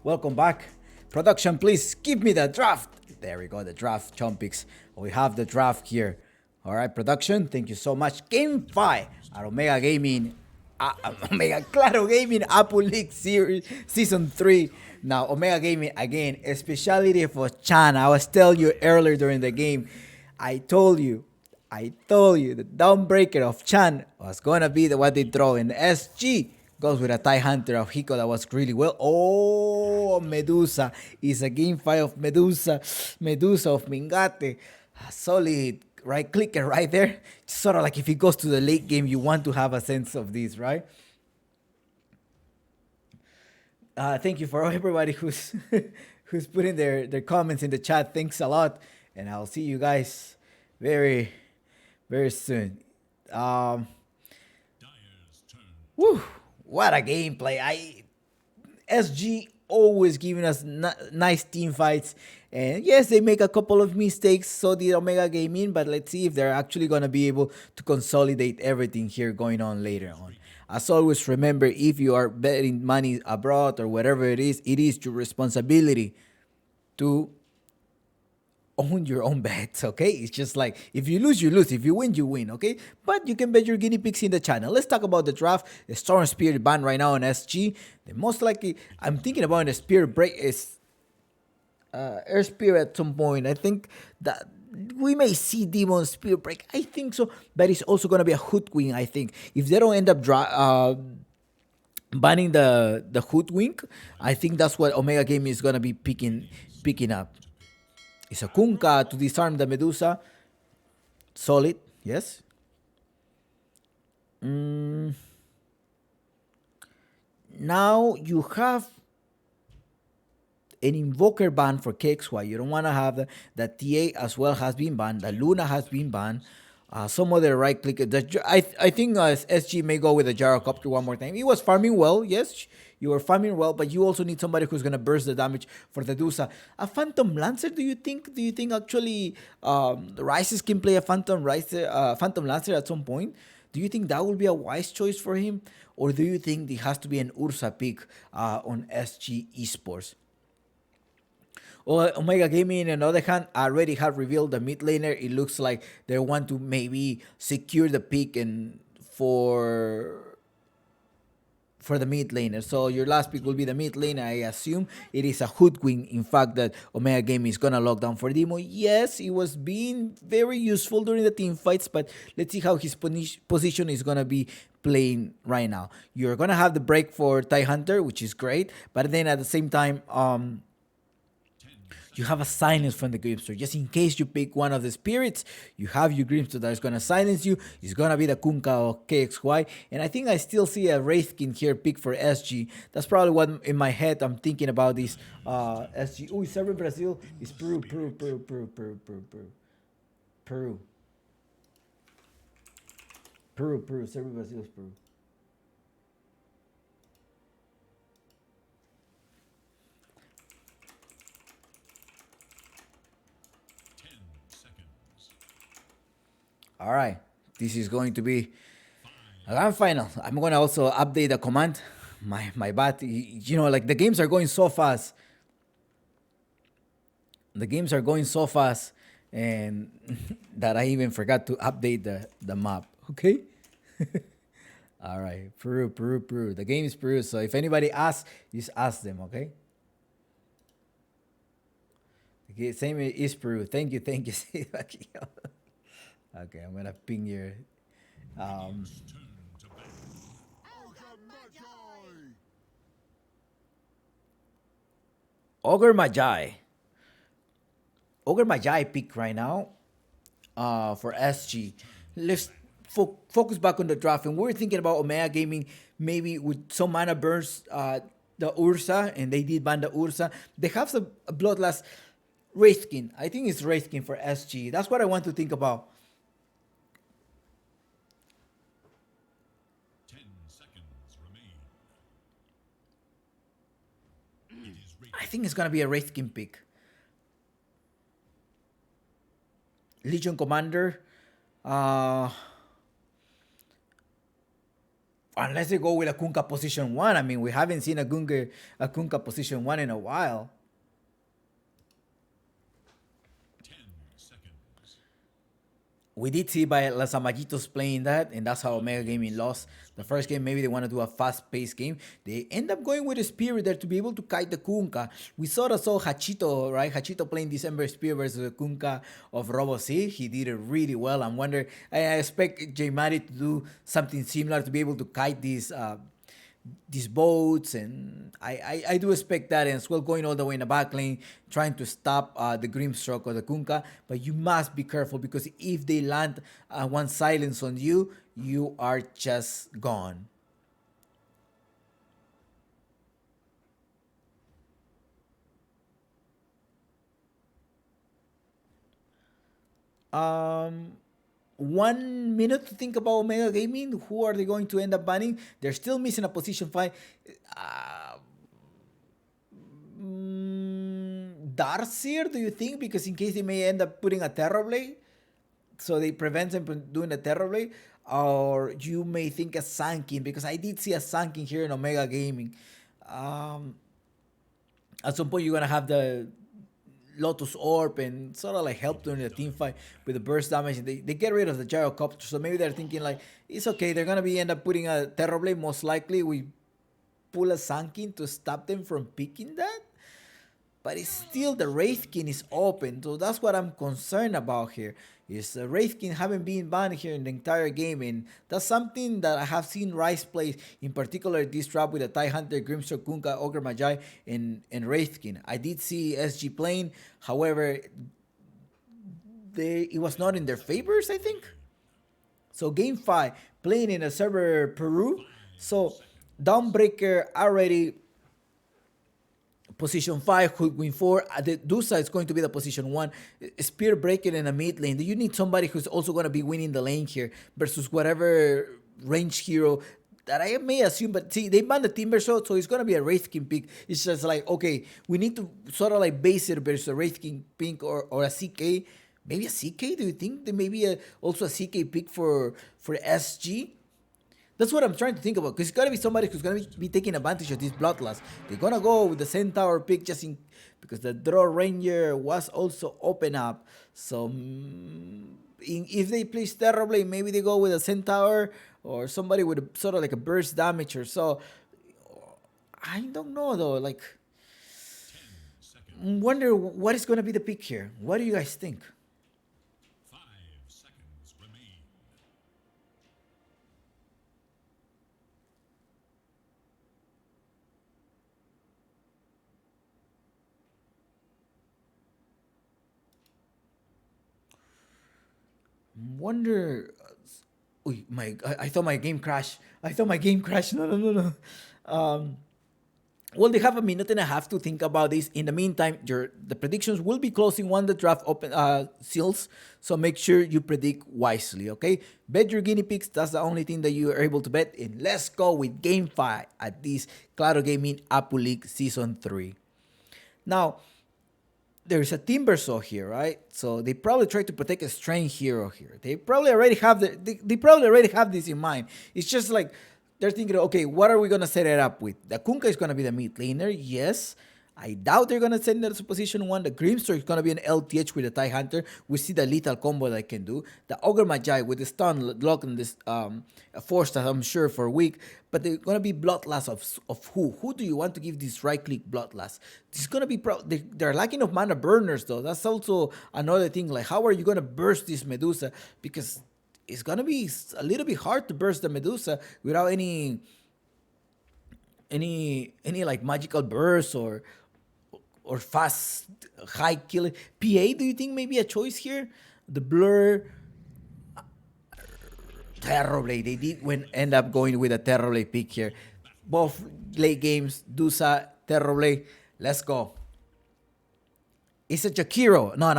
Welcome back. Production, please give me the draft. There we go, the draft, Chompics. We have the draft here. All right, production, thank you so much. Game 5 at Omega Gaming, Omega Claro Gaming Apple League Series Season 3. Now, Omega Gaming, again, a specialty for Chan. I was telling you earlier during the game, I told you, the downbreaker of Chan was going to be the what they throw in the SG. Goes with a TIE Hunter of Hiko that was really well. Oh, Medusa is a game 5 of Medusa. Medusa of Mingate. A solid right clicker right there. Sort of like if it goes to the late game, you want to have a sense of this, right? Thank you for everybody who's who's putting their comments in the chat. Thanks a lot. And I'll see you guys very, very soon. Dyer's turn. Woo, what a gameplay. SG always giving us nice team fights. And yes, they make a couple of mistakes, so did Omega Gaming, but let's see if they're actually going to be able to consolidate everything here going on later on. As always, remember, if you are betting money abroad or whatever it is your responsibility to own your own bets, okay? It's just like, if you lose, you lose. If you win, you win, okay? But you can bet your guinea pigs in the channel. Let's talk about the draft. The Storm Spirit banned right now on SG. The most likely, I'm thinking about the Spirit break is Air Spirit at some point. I think that we may see Demon Spirit break. I think so. But it's also going to be a Hoodwink, I think. If they don't end up banning the Hoodwink, I think that's what Omega Gaming is going to be picking up. It's a Kunkka to disarm the Medusa. Solid, yes. Now you have an Invoker ban for KXY. You don't want to have the TA as well has been banned. The Luna has been banned. Some other right click. I think SG may go with the Gyrocopter one more time. He was farming well, yes. You were farming well, but you also need somebody who's gonna burst the damage for the Dusa. A Phantom Lancer? Do you think actually Rises can play a Phantom Lancer at some point? Do you think that will be a wise choice for him, or do you think it has to be an Ursa pick on SG Esports? Omega Gaming, on the other hand, already have revealed the mid laner. It looks like they want to maybe secure the pick and for the mid laner. So your last pick will be the mid laner. I assume it is a Hoodwink, in fact, that Omega Gaming is gonna lock down for Demo. Yes, it was being very useful during the team fights, but let's see how his position is gonna be playing right now. You're gonna have the break for TIE Hunter, which is great, but then at the same time, you have a silence from the Grimstone. Just in case you pick one of the spirits, you have your Grimstone that is going to silence you. It's going to be the Kunkka or KXY. And I think I still see a Wraithkin here pick for SG. That's probably what in my head I'm thinking about this SG. Oh, Server Brazil is Peru. Server Brazil is Peru. All right, this is going to be a grand final. I'm going to also update the command. My bot, like the games are going so fast. And that I even forgot to update the map. Okay. All right, Peru. The game is Peru. So if anybody asks, just ask them. Okay. Okay, same is Peru. Thank you. Okay, I'm gonna ping your Ogre Magi pick right now for SG. Let's focus back on the draft, and we're thinking about Omega Gaming maybe with some mana burns the Ursa, and they did ban the Ursa. They have some Bloodlust Wraithkin. I think it's Wraithkin for SG. That's what I want to think about. 10 seconds remain. I think it's gonna be a Wraithkin pick. Legion Commander. Unless they go with a Kunkka position 1. I mean, we haven't seen a Kunkka position 1 in a while. 10 seconds. We did see by Las Amajitos playing that, and that's how Omega Gaming lost the first game. Maybe they want to do a fast-paced game. They end up going with a Spirit there to be able to kite the Kunkka. We sort of saw Hachito, right? Hachito playing December Spirit versus the Kunkka of Robo C. He did it really well. I expect J Mari to do something similar to be able to kite these boats, and I do expect that, and as well going all the way in the back lane trying to stop the Grimstroke or the Kunkka. But you must be careful, because if they land one silence on you, you are just gone. um 1 minute to think about Omega Gaming. Who are they going to end up banning? They're still missing a position 5. Uh, Darcyr, do you think? Because in case they may end up putting a Terrorblade, so they prevent them from doing the Terrorblade. Or you may think a Sankin, because I did see a Sankin here in Omega Gaming. At some point, you're going to have the Lotus Orb and sort of like help during the team fight with the burst damage. And they get rid of the Gyrocopter, so maybe they're thinking like, it's okay, they're gonna be end up putting a Terrorblade. Most likely we pull a Sankin to stop them from picking that. But it's still, the Wraith King is open, so that's what I'm concerned about here. Is the Wraith King haven't been banned here in the entire game, and that's something that I have seen Rice play, in particular this drop with the TIE Hunter, Grimstroke, Kunkka, Ogre Magi, and Wraith King. I did see SG playing, however, it was not in their favors, I think. So game 5, playing in a server Peru. So Dawnbreaker already position 5, Hook Win 4. The Dusa is going to be the position 1. Spear Breaker in the mid lane. You need somebody who's also going to be winning the lane here versus whatever range hero that I may assume. But see, they banned the Timber Sword, so it's going to be a Wraith King pick. It's just like, okay, we need to sort of like base it versus a Wraith King pick or a CK. Maybe a CK? Do you think there may be also a CK pick for SG? That's what I'm trying to think about, because it's got to be somebody who's going to be taking advantage of this Bloodlust. They're going to go with the Centaur pick because the Draw Ranger was also open up. So if they play Terrorblade, maybe they go with a Centaur or somebody with sort of like a burst damage or so. I don't know though. Like, I wonder what is going to be the pick here. What do you guys think? 5 seconds remain. Wonder. I thought my game crashed. No. Well, they have a minute and a half to think about this. In the meantime, the predictions will be closing when the draft open seals. So make sure you predict wisely, okay? Bet your guinea pigs. That's the only thing that you are able to bet. And let's go with Game 5 at this Claro Gaming Apu League Season 3. Now, there's a Timbersaw here, right? So they probably try to protect a strange hero here. They probably already have this in mind. It's just like they're thinking, okay, what are we gonna set it up with? The Kunkka is gonna be the mid laner, yes. I doubt they're gonna send it to position 1. The Grimstroke is gonna be an LTH with the TIE Hunter. We see the lethal combo that I can do. The Ogre Magi with the stun lock and this force that I'm sure for a week. But they're gonna be Bloodlust of who? Who do you want to give this right click Bloodlust? This is gonna be they're lacking of mana burners though. That's also another thing. Like, how are you gonna burst this Medusa? Because it's gonna be a little bit hard to burst the Medusa without any like magical burst or fast high kill. PA, do you think maybe a choice here? The Blur, Terrorblade. They did end up going with a Terrorblade pick here. Both late games, Dusa, Terrorblade. Let's go. It's a Jakiro. No,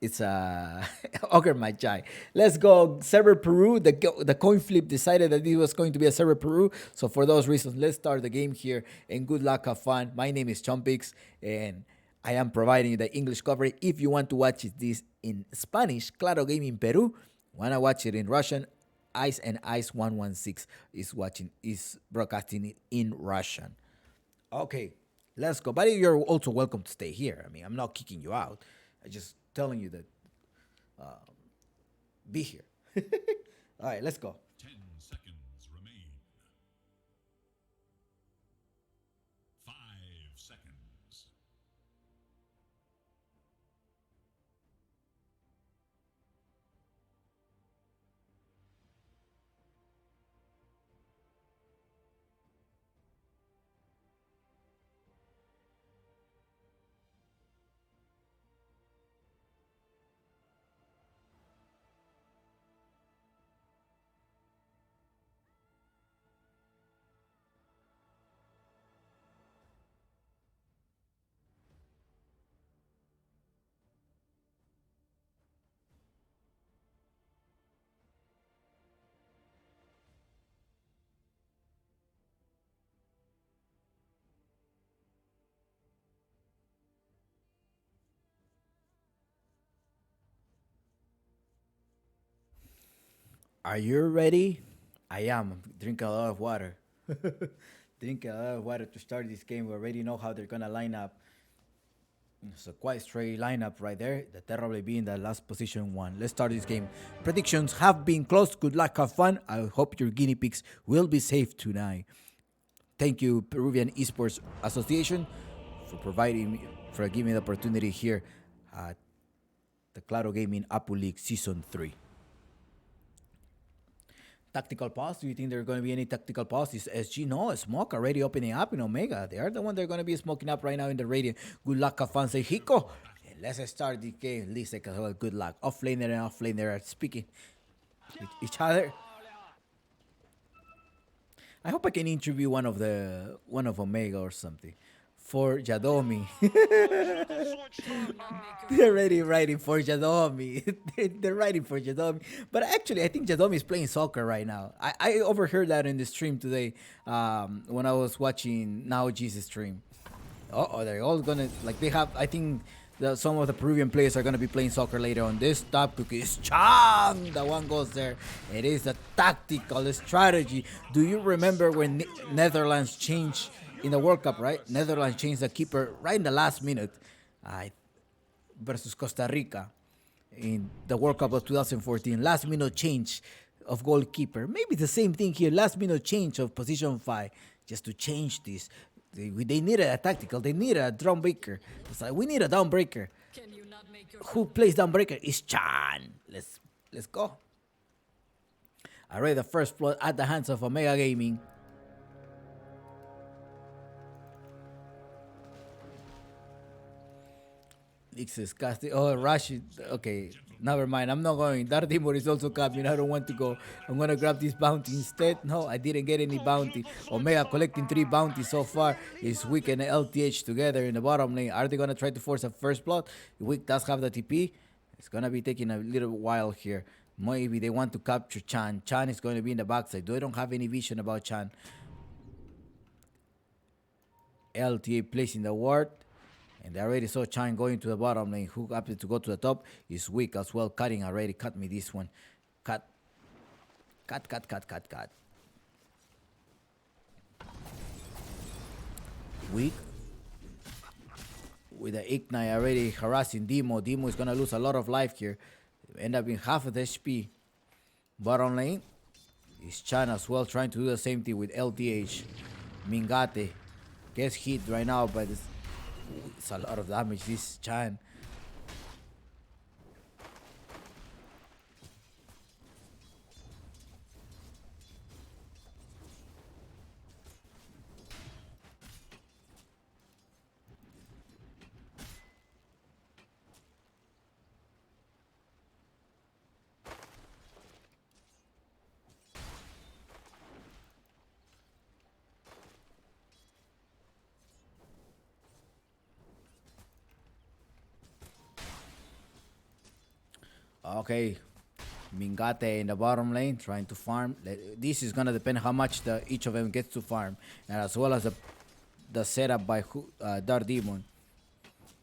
it's a Ogre Magi. Let's go. Server Peru. The coin flip decided that it was going to be a Server Peru. So for those reasons, let's start the game here. And good luck, have fun. My name is Chompix, and I am providing you the English coverage. If you want to watch this in Spanish, Claro Gaming Peru. Want to watch it in Russian, Ice and Ice 116 is broadcasting it in Russian. Okay, let's go. But you're also welcome to stay here. I mean, I'm not kicking you out. I'm just telling you that be here. All right, let's go. 10 seconds remain. 5 seconds. Are you ready? I am. I'm drinking a lot of water. Drinking a lot of water to start this game. We already know how they're gonna line up. It's a quite straight lineup right there. The Terrible being the last position one. Let's start this game. Predictions have been closed. Good luck, have fun. I hope your guinea pigs will be safe tonight. Thank you, Peruvian Esports Association, for giving me the opportunity here at the Claro Gaming Apu League Season 3. Tactical pause? Do you think there are going to be any tactical pause? Is SG? No, Smoke already opening up in Omega. They are the one they're going to be smoking up right now in the Radiant. Good luck, Afanse Hiko. And let's start the game. Lisek as well. Good luck. Offlaner and offlaner are speaking with each other. I hope I can interview one of Omega or something. For Jadomi. They're already writing for Jadomi. They're writing for Jadomi. But actually, I think Jadomi is playing soccer right now. I overheard that in the stream today when I was watching Now Jesus stream. Oh, they're all gonna, like, they have, I think some of the Peruvian players are gonna be playing soccer later on. This topic is Chang. The one goes there. It is a tactical strategy. Do you remember when Netherlands changed in the World Cup, right? Netherlands changed the keeper right in the last minute versus Costa Rica in the World Cup of 2014. Last minute change of goalkeeper. Maybe the same thing here. Last minute change of position 5 just to change this. They needed a tactical. They needed a drum breaker. It's like, we need a down breaker. Who plays down breaker? It's Chan. Let's go. Alright, the first plot at the hands of Omega Gaming. It's disgusting. Oh, Rashid. Okay, never mind. I'm not going. Dardimor is also coming. I don't want to go. I'm going to grab this bounty instead. No, I didn't get any bounty. Omega collecting 3 bounties so far. Is Wick and LTH together in the bottom lane. Are they going to try to force a first blood? Wick does have the TP. It's going to be taking a little while here. Maybe they want to capture Chan. Chan is going to be in the backside. They don't have any vision about Chan. LTA placing the ward. And they already saw Chan going to the bottom lane. Who happened to go to the top is Weak as well. Cutting already. Cut me this one. Cut. Weak. With the Ignite already harassing Demo. Demo is going to lose a lot of life here. End up being half of the HP. Bottom lane is Chan as well. Trying to do the same thing with LTH. Mingate gets hit right now by this. It's a lot of damage, this Chan. Okay, Mingate in the bottom lane trying to farm. This is gonna depend how much each of them gets to farm, and as well as the setup by Dark Demon.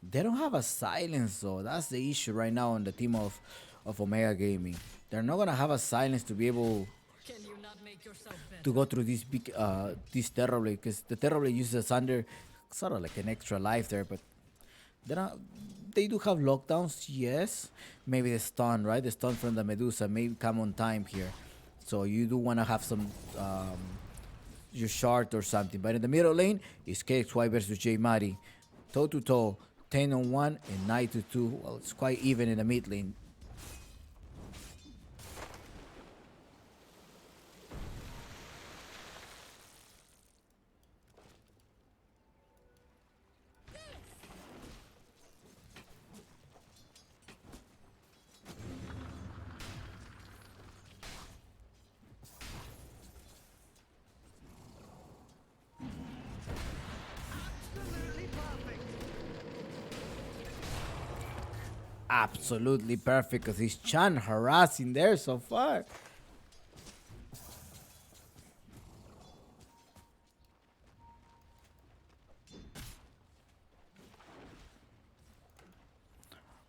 They don't have a silence though. That's the issue right now on the team of Omega Gaming. They're not gonna have a silence to be able to go through this Terrorblade, because the Terrorblade uses under sort of like an extra life there, but they do have lockdowns, yes. Maybe the stun, right? The stun from the Medusa may come on time here, so you do want to have some your shard or something. But in the middle lane is KXY versus J Mari, toe to toe, 10 on 1 and 9 to 2. Well, it's quite even in the mid lane. Absolutely perfect, because he's Chan harassing there so far.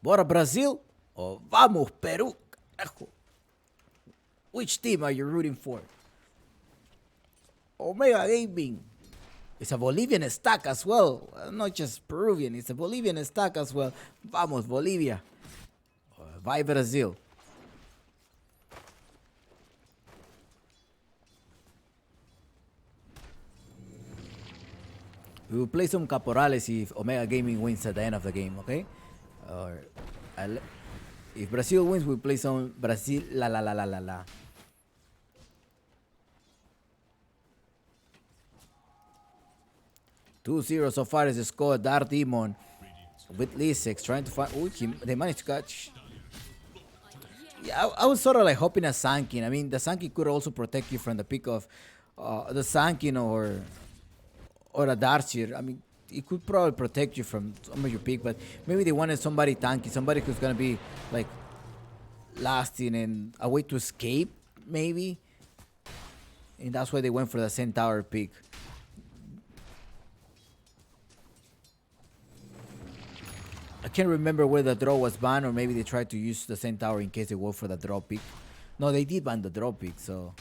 Bora Brazil or vamos Peru? Carajo. Which team are you rooting for? Omega Gaming. It's a Bolivian stack as well. Not just Peruvian, it's a Bolivian stack as well. Vamos, Bolivia. Vai Brazil. We will play some caporales if Omega Gaming wins at the end of the game, okay? Or if Brazil wins, we'll play some Brazil la la la la la la. 2-0 so far is the score. Dark Demon with Lisex trying to find. Oh, they managed to catch. Yeah, I was sort of like hoping a Sankin. I mean, the Sankin could also protect you from the pick of the Sankin or a Darkseer. I mean, it could probably protect you from some of your pick, but maybe they wanted somebody tanky, somebody who's gonna be like lasting and a way to escape, maybe. And that's why they went for the Centaur pick. I can't remember where the draw was banned, or maybe they tried to use the Centaur in case they go for the draw pick. No, they did ban the draw pick, so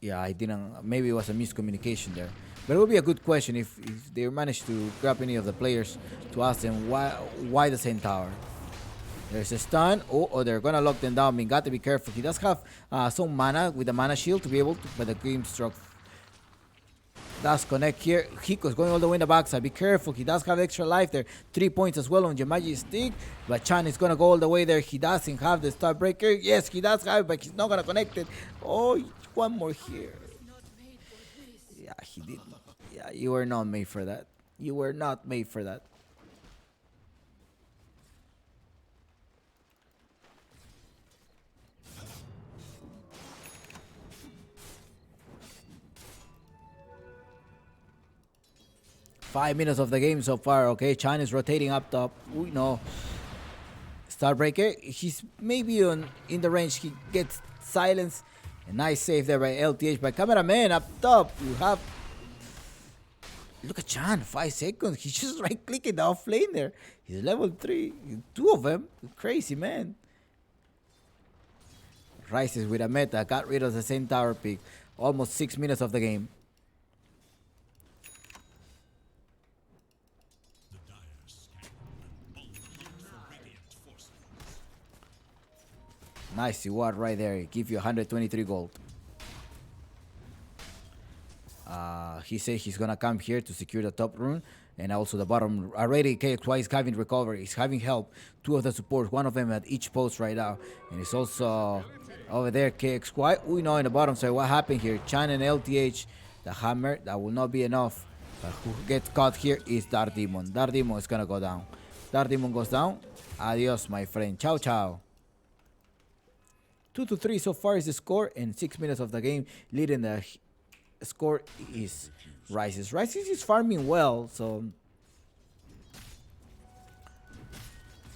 yeah, I didn't. Maybe it was a miscommunication there. But it would be a good question if they managed to grab any of the players to ask them why the Centaur. There's a stun. Oh, they're gonna lock them down. Mingate, be careful. He does have some mana with the mana shield to be able to, but the game struck. Does connect here. Hiko's going all the way in the backside. Be careful. He does have extra life there. 3 points as well on Yamagi's stick. But Chan is going to go all the way there. He doesn't have the star breaker. Yes, he does have it, but he's not going to connect it. Oh, one more here. Yeah, he did. Yeah, you were not made for that. You were not made for that. Five minutes of the game so far. Okay, Chan is rotating up top. We know. Starbreaker. He's maybe in the range. He gets silence. A nice save there by LTH. By cameraman up top. You have. Look at Chan. 5 seconds. He's just right clicking the off lane there. He's level 3. 2 of them. Crazy, man. Rises with a meta. Got rid of the Centaur pick. Almost 6 minutes of the game. Nice reward right there. Give you 123 gold. He said he's gonna come here to secure the top rune and also the bottom. Already KXY is having recovery. He's having help. 2 of the supports, 1 of them at each post right now. And it's also over there KXY. We know in the bottom side what happened here. Chan and LTH, the hammer, that will not be enough. But who gets caught here is Dark Demon. Dark Demon is gonna go down. Dark Demon goes down. Adios, my friend. Ciao, ciao. 2-3 so far is the score, and 6 minutes of the game. Leading the score is Rises. Rises is farming well, so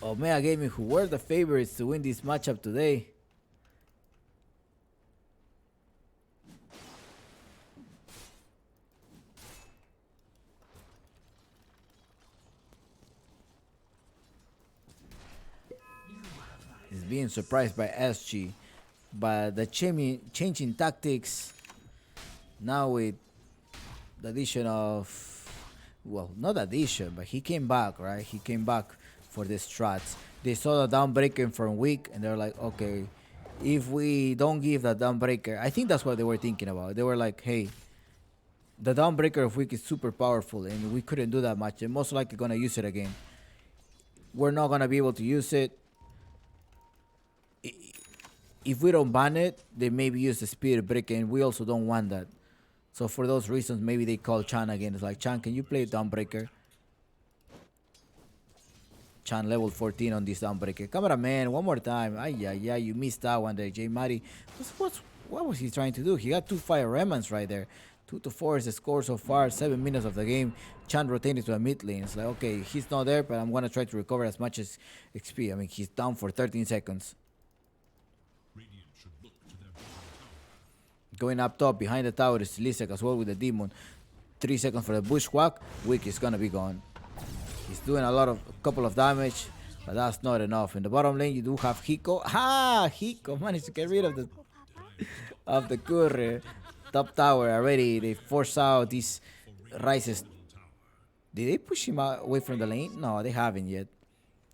Omega Gaming, who were the favorites to win this matchup today. Is being surprised by SG. but the change in tactics now with the addition of, well, not addition, but he came back, right? He came back for the strats. They saw the downbreaker from weak, and they're like, okay, if we don't give the downbreaker, I think that's what they were thinking about. They were like, hey, the downbreaker of weak is super powerful, and we couldn't do that much. They're most likely gonna use it again. We're not gonna be able to use it. If we don't ban it, they maybe use the spirit breaker, and we also don't want that. So for those reasons, maybe they call Chan again. It's like, Chan, can you play Dawnbreaker? Chan level 14 on this Dawnbreaker. Cameraman, one more time. Yeah, you missed that one there. J Mari, what was he trying to do? He got 2 fire remnants right there. 2-4 is the score so far. 7 minutes of the game. Chan rotated to a mid lane. It's like, okay, he's not there, but I'm going to try to recover as much as XP. I mean, he's down for 13 seconds. Radiant should look to their bottom tower. Going up top, behind the tower is Lisek as well with the demon. 3 seconds for the bushwhack. Wick is gonna be gone. He's doing a couple of damage, but that's not enough. In the bottom lane, you do have Hiko. Hiko managed to get rid of the courier. Top tower already. They force out these rises. Did they push him away from the lane? No, they haven't yet.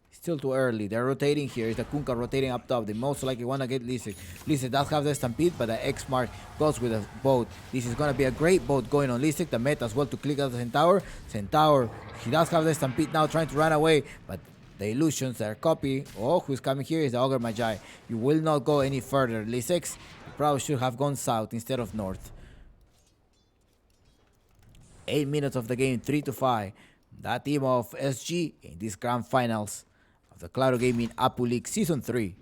Still too early. They're rotating here. It's the Kunkka rotating up top. They most likely want to get Lisek. Lisek does have the Stampede, but the X-Mark goes with a boat. This is going to be a great boat going on Lisek. The meta as well to click out the Centaur. Centaur, he does have the Stampede now trying to run away, but the illusions are copy. Oh, who's coming here is the Ogre Magi. You will not go any further. Lisek probably should have gone south instead of north. 8 minutes of the game, 3-5. That team of SG in these grand finals of the Claro Gaming Apu League Season 3.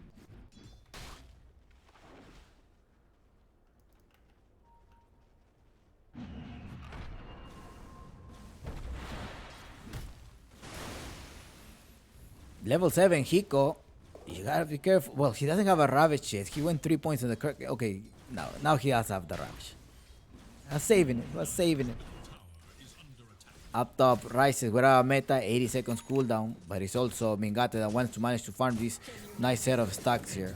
Level 7 Hiko, you gotta be careful. Well, he doesn't have a Ravage yet. He went 3 points in the Kirk. Okay, now he has to have the Ravage. Was saving it. Up top, Rises without a meta, 80 seconds cooldown, but it's also Mingate that wants to manage to farm this nice set of stacks here.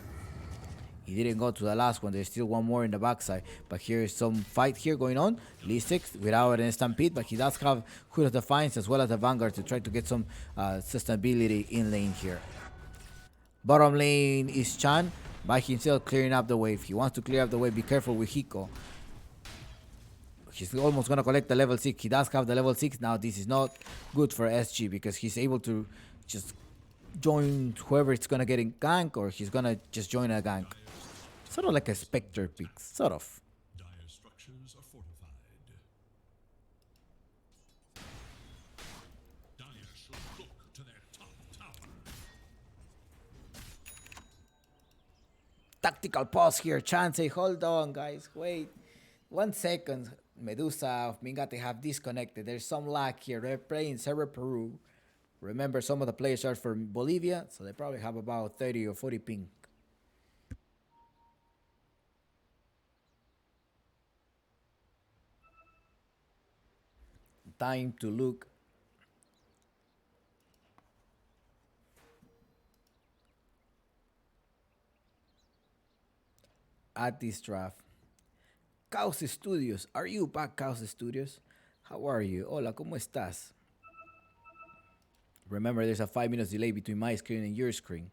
He didn't go to the last one, there's still one more in the backside, but here is some fight here going on. Lisek without an Stampede, but he does have Hood of Defiance as well as the Vanguard to try to get some sustainability in lane here. Bottom lane is Chan by himself clearing up the wave. He wants to clear up the wave, be careful with Hiko. He's almost going to collect the level 6. He does have the level 6. Now this is not good for SG because he's able to just join whoever it's going to get in gank, or he's going to just join a gank. Sort of like a Spectre pick. Sort of. Dire structures are fortified. Dire should look to their top tower. Tactical pause here. Chan say, hold on guys. Wait. 1 second. Medusa of Mingate have disconnected. There's some lag here. They're playing server Peru. Remember, some of the players are from Bolivia, so they probably have about 30 or 40 ping. Time to look at this draft. Caos Studios. Are you back, Caos Studios? How are you? Hola, ¿cómo estás? Remember, there's a 5 minutes delay between my screen and your screen.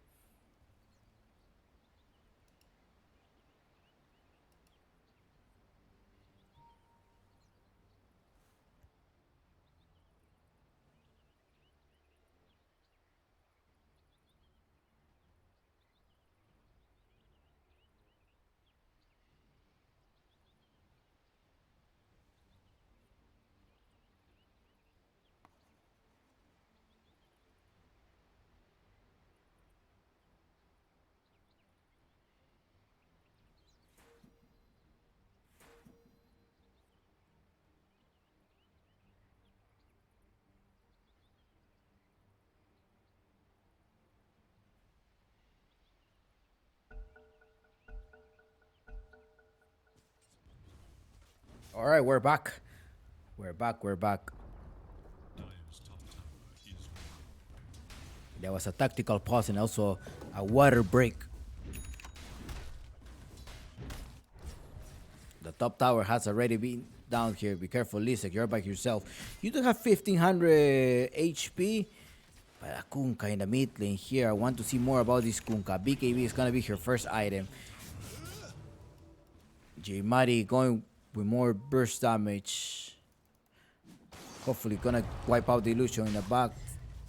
All right, we're back. We're back. Dire's top tower is There was a tactical pause and also a water break. Top tower has already been down here. Be careful, Lisek. You're by yourself. You do have 1500 HP. But a Kunkka in the mid lane here. I want to see more about this Kunkka. BKB is gonna be her first item. J Mari going with more burst damage. Hopefully gonna wipe out the illusion in the back.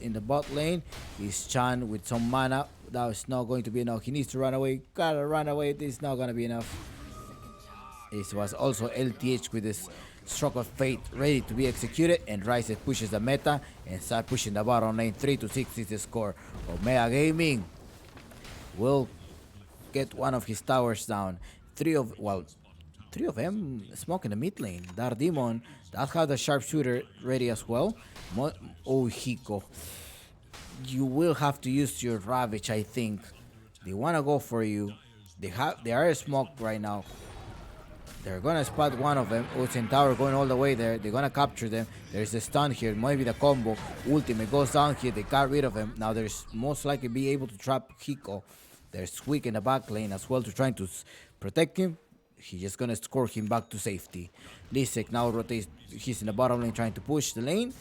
In the bot lane is Chan with some mana. That is not going to be enough. He needs to run away. Gotta run away. This is not gonna be enough. This was also LTH with this stroke of fate ready to be executed, and Rice pushes the meta and start pushing the bottom lane. 3-6 is the score. Omega Gaming will get one of his towers down. Three of them smoke in the mid lane. Dark Demon does have the sharpshooter ready as well. Oh, Hiko. You will have to use your Ravage, I think. They want to go for you. They are smoked right now. They're gonna spot one of them. Oh, Centaur going all the way there. They're gonna capture them. There's a stun here. Maybe the combo. Ultimate goes down here. They got rid of him. Now there's most likely be able to trap Hiko. There's Squeak in the back lane as well to trying to protect him. He's just gonna score him back to safety. Lisek now rotates. He's in the bottom lane trying to push the lane.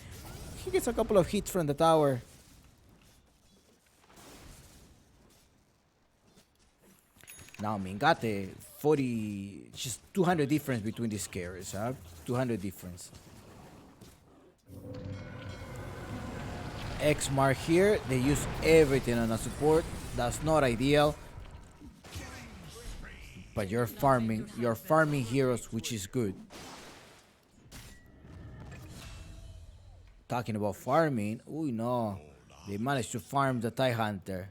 He gets a couple of hits from the tower. Now Mingate, 40, just 200 difference between these carriers, huh? 200 difference. X mark here, they use everything on a support. That's not ideal. But you're farming heroes, which is good. Talking about farming, oh no, they managed to farm the TIE Hunter.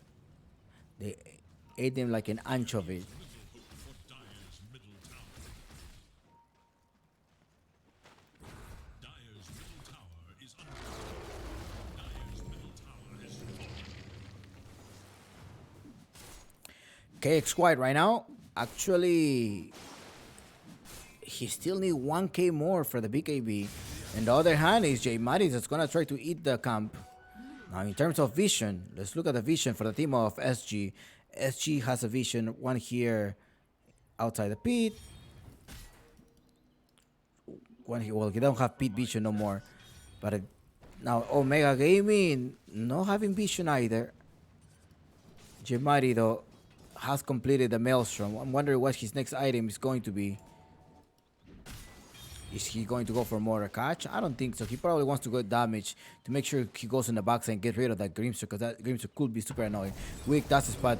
They ate him like an anchovy. KX White right now, actually, he still need 1k more for the BKB. And the other hand is J Maris that's gonna try to eat the camp. Now in terms of vision, let's look at the vision for the team of SG. SG has a vision, one here outside the pit. One here, well, he don't have pit vision no more. But now Omega Gaming not having vision either. J Mari though has completed the Maelstrom. I'm wondering what his next item is going to be. Is he going to go for more catch? I don't think so. He probably wants to get damage to make sure he goes in the box and get rid of that Grimster, because that Grimster could be super annoying. Weak, that's the spot.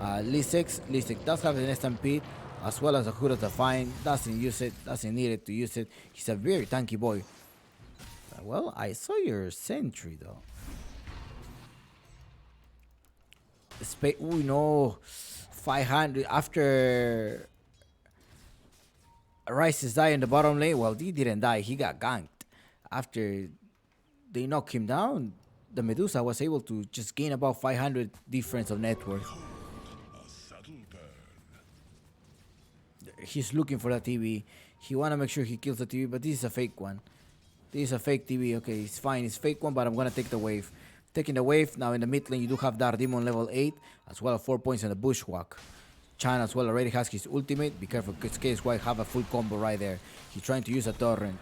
Lisek does have an stampede as well as a Hood of the Fine. Doesn't use it, doesn't need it to use it. He's a very tanky boy. Well, I saw your sentry though. Oh no, 500 after Rice's die in the bottom lane. Well, he didn't die. He got ganked. After they knocked him down, the Medusa was able to just gain about 500 difference of net worth. He's looking for the TV. He want to make sure he kills the TV, but this is a fake one. This is a fake TV. Okay, it's fine. It's fake one, but I'm going to take the wave. Taking the wave. Now in the mid lane, you do have Dark Demon level 8, as well as 4 points on the Bushwhack. Chan as well already has his ultimate. Be careful, because KX White have a full combo right there. He's trying to use a torrent.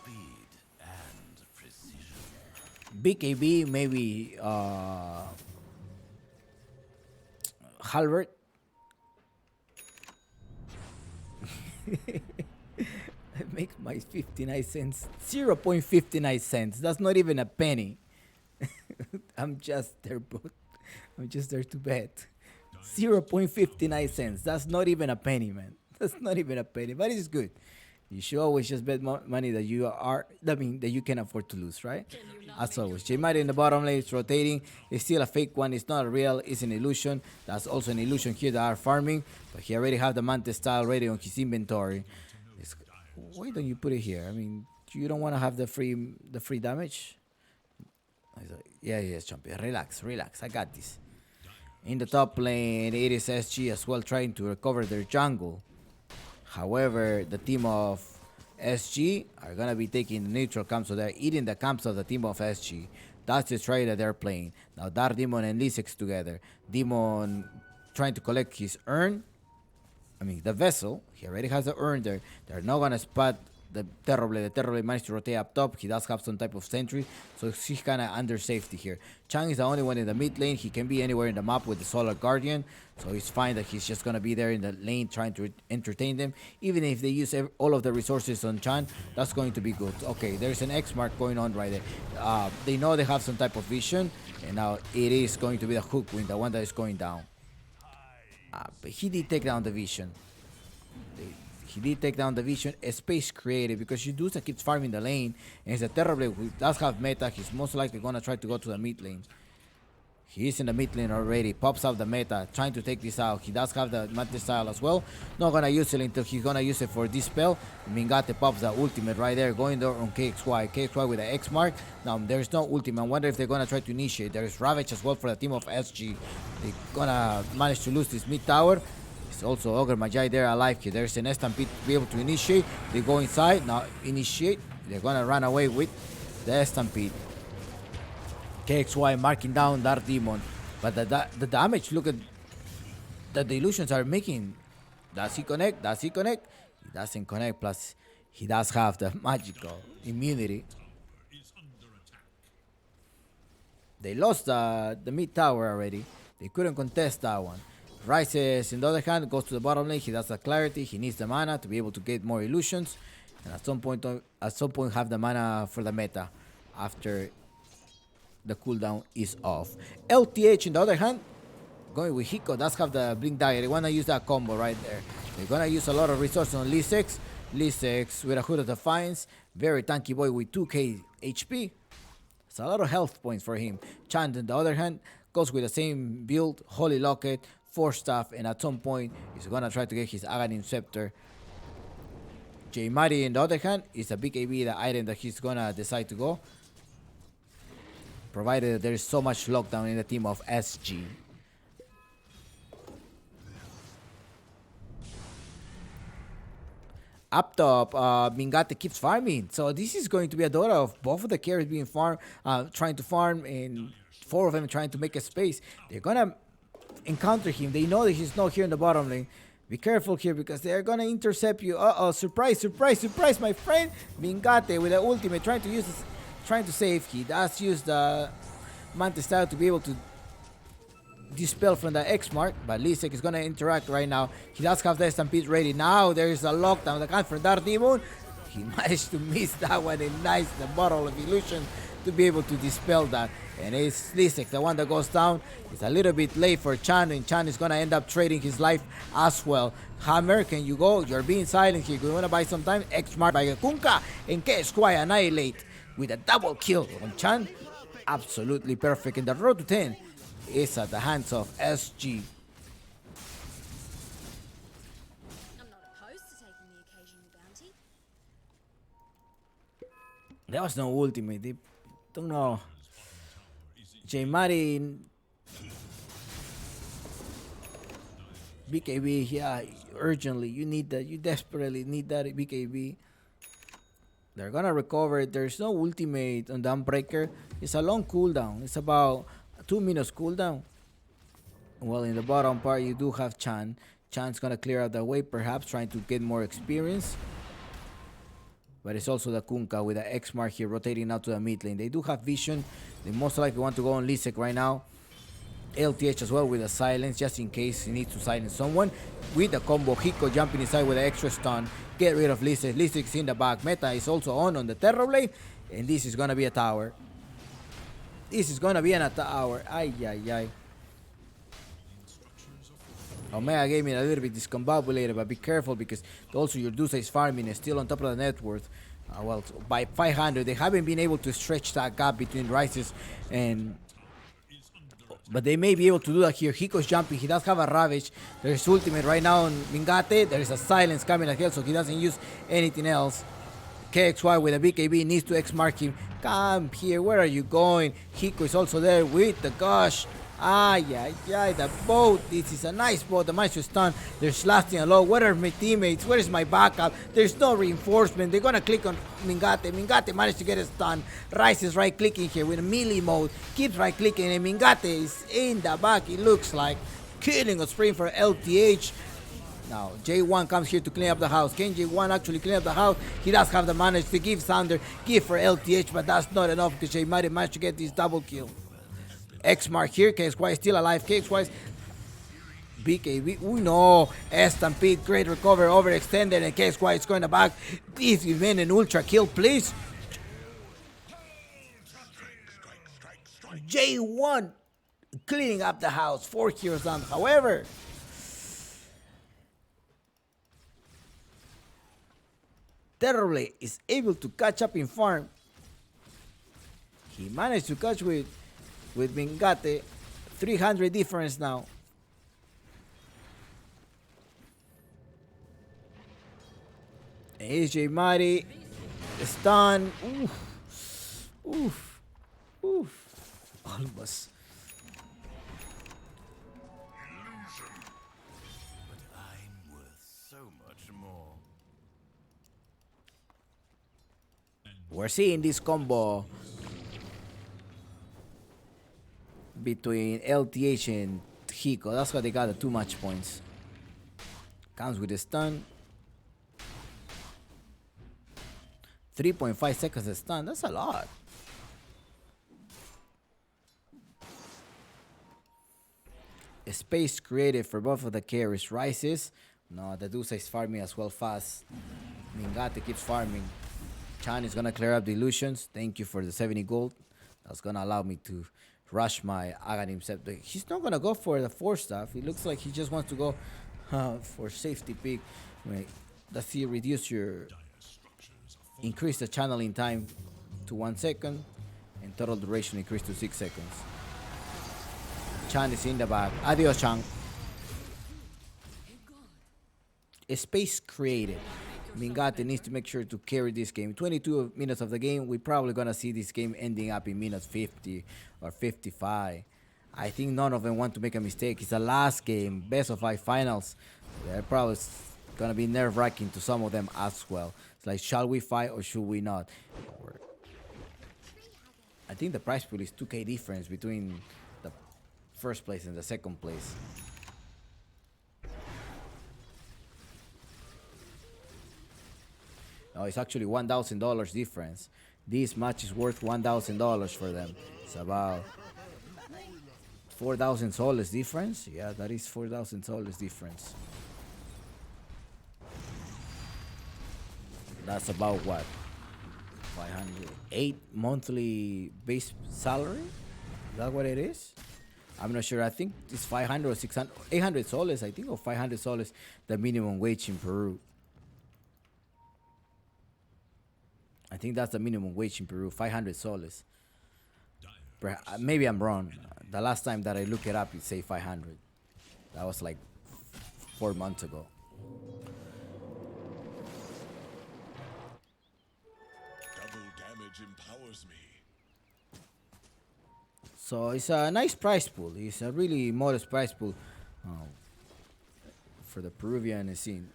Speed and precision. BKB, maybe Halbert. I make my 59 cents. 0.59 cents. That's not even a penny. I'm just there, bro. I'm just there to bet. 0.59 cents. That's not even a penny, man. That's not even a penny, but it's good. You should always just bet money that you that you can afford to lose, right? As always. J-Mari in the bottom lane is rotating. It's still a fake one. It's not real. It's an illusion. That's also an illusion here that are farming. But he already have the Mantis style ready on his inventory. Why don't you put it here? I mean, you don't want to have the free damage? Yes, champion. Relax. I got this. In the top lane, it is SG as well trying to recover their jungle. However, the team of SG are going to be taking the neutral camp, so they're eating the camps of the team of SG. That's the trade that they're playing. Now, Dark Demon and Lisek together. Demon trying to collect his urn. the vessel. He already has the urn there. They're not gonna spot the Terrorblade. The Terrorblade managed to rotate up top. He does have some type of sentry, so he's kind of under safety here. Chang is the only one in the mid lane. He can be anywhere in the map with the Solar Guardian, so he's fine that he's just gonna be there in the lane trying to entertain them. Even if they use all of the resources on Chan, that's going to be good. Okay, there's an X mark going on right there. They know they have some type of vision, and now it is going to be the Hook Wing, the one that is going down. But he did take down the vision. He did take down the vision. A space created because Yudusa keeps farming the lane, and it's a Terrorblade who does have meta. He's most likely gonna try to go to the mid lane. He is in the mid lane already. Pops out the meta, trying to take this out. He does have the Manta style as well. Not gonna use it until he's gonna use it for this spell. Mingate pops the ultimate right there, going there on KXY. KXY with the X mark. Now there's no ultimate. I wonder if they're gonna try to initiate. There's Ravage as well for the team of SG. They're gonna manage to lose this mid tower. It's also Ogre Magi there alive here. There's an Stampede to be able to initiate. They go inside. Now initiate. They're gonna run away with the Stampede. KXY marking down Dark Demon. But the damage, look at that the illusions are making. Does he connect? Does he connect? He doesn't connect. Plus, he does have the magical immunity. They lost the mid tower already. They couldn't contest that one. Rises, on the other hand, goes to the bottom lane. He does the clarity. He needs the mana to be able to get more illusions. And at some point have the mana for the meta after the cooldown is off. LTH, on the other hand, going with Hiko, does have the Blink Dagger. They want to use that combo right there. They're going to use a lot of resources on Lisex. Lisex with a Hood of Defiance. Very tanky boy with 2k HP. It's a lot of health points for him. Chant, on the other hand, goes with the same build. Holy Locket, 4 staff, and at some point, he's going to try to get his Aghanim Scepter. J Mari, on the other hand, is a big AB, the item that he's going to decide to go. Provided there is so much lockdown in the team of SG. Up top, Mingate keeps farming. So this is going to be a daughter of both of the carries being trying to farm, and 4 of them trying to make a space. They're going to encounter him. They know that he's not here in the bottom lane. Be careful here because they're going to intercept you. Uh-oh, surprise, surprise, surprise, my friend. Mingate with the ultimate trying to save. He does use the Manta style to be able to dispel from the X mark, but Lisek is gonna interact right now. He does have the Stampede ready. Now there is a lockdown. The count for Dark Demon. He managed to miss that one, and nice the bottle of illusion to be able to dispel that. And it's Lisek, the one that goes down. It's a little bit late for Chan, and Chan is gonna end up trading his life as well. Hammer, can you go? You're being silent here. You wanna buy some time? X mark by Kunka, and KXY annihilate with a double kill on Chan. Absolutely perfect. And the road to 10 is at the hands of SG. I'm not opposed to taking the occasional bounty. There was no ultimate. They don't know. J Mari, BKB, yeah, urgently. You need that. You desperately need that BKB. They're gonna recover. There's no ultimate on the Unbreaker. It's a long cooldown. It's about 2 minutes cooldown. Well, in the bottom part, you do have Chan. Chan's gonna clear out the way, perhaps trying to get more experience. But it's also the Kunka with the X mark here rotating out to the mid lane. They do have vision. They most likely want to go on Lisek right now. LTH as well with a silence just in case he needs to silence someone. With the combo, Hiko jumping inside with an extra stun. Get rid of Lisek. Lisek's in the back. Meta is also on the Terrorblade. And this is going to be a tower. This is going to be a tower. Ay, ay, ay. Omega Gaming a little bit discombobulated, but be careful because also your Dusa is farming and still on top of the net worth. Well, by 500, they haven't been able to stretch that gap between Rises and... But they may be able to do that here. Hiko's jumping. He does have a Ravage. There's ultimate right now on Mingate. There is a silence coming ahead, so he doesn't use anything else. KXY with a BKB needs to X-mark him. Come here. Where are you going? Hiko is also there with the Gush. Ay, ay, ay, the boat. This is a nice boat. The match is done. There's lasting a lot. Where are my teammates? Where is my backup? There's no reinforcement. They're gonna click on Mingate. Mingate managed to get a stun. Rice is right clicking here with a melee mode. Keeps right clicking, and Mingate is in the back. It looks like killing a sprint for LTH. Now, J1 comes here to clean up the house. Can J1 actually clean up the house? He does have the manage to give Thunder, give for LTH, but that's not enough because J Mighty managed to get this double kill. X mark here, KXY is still alive. KXY, BKB, no, Stampede, great recover, overextended, and KXY is going to back. Please give me an ultra kill, please. J1 cleaning up the house, 4 heroes down. However, Terrible is able to catch up in farm. He managed to catch with Mingate. 300 difference now. AJ Mighty. Stun. Oof. Oof. Oof. Almost. But I'm worth so much more. We're seeing this combo between LTH and Hiko. That's why they got the too much points. Comes with a stun. 3.5 seconds of stun. That's a lot. A space created for both of the carries rises. No, the Dusa is farming as well fast. Mingate keeps farming. Chan is gonna clear up the illusions. Thank you for the 70 gold. That's gonna allow me to rush my Aghanim Scepter. He's not gonna go for the 4 stuff. It looks like he just wants to go for safety pick. Wait, does he reduce your... Increase the channeling time to 1 second. And total duration increase to 6 seconds. Chan is in the back. Adios, Chan. A space created. Mingate needs to make sure to carry this game. 22 minutes of the game. We're probably going to see this game ending up in minutes 50 or 55. I think none of them want to make a mistake. It's the last game. Best of 5 finals. They're probably going to be nerve-wracking to some of them as well. It's like, shall we fight or should we not? I think the prize pool is 2k difference between the first place and the second place. No, it's actually $1,000 difference. This match is worth $1,000 for them. It's about 4,000 soles difference. Yeah, that is 4,000 soles difference. That's about what? 500. 8 monthly base salary? Is that what it is? I'm not sure. I think it's 500 or 600, 800 soles, I think, or 500 soles, the minimum wage in Peru. I think that's the minimum wage in Peru, 500 soles. Maybe I'm wrong. The last time that I looked it up, it say 500. That was like 4 months ago. Double damage empowers me. So it's a nice price pool. It's a really modest price pool for the Peruvian scene.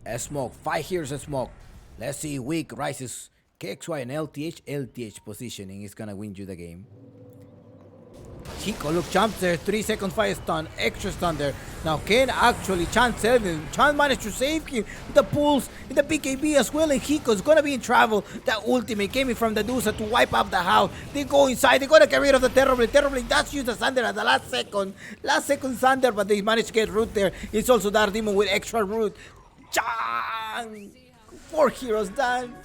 A smoke, 5 heroes a smoke. Let's see, weak rises KXY and LTH. LTH positioning is gonna win you the game. Hiko, look, jumps there, 3 second fire stun, extra stun there. Now Ken actually, Chan saved him. Chan managed to save him. The pulls in the BKB as well, and Hiko's gonna be in trouble. That ultimate came in from the Dusa to wipe up the house. They go inside, they gotta get rid of the Terrible. Terrible does use the Thunder at the last second. Last second Thunder, but they managed to get root there. It's also Dark Demon with extra root. Chan! 4 heroes done.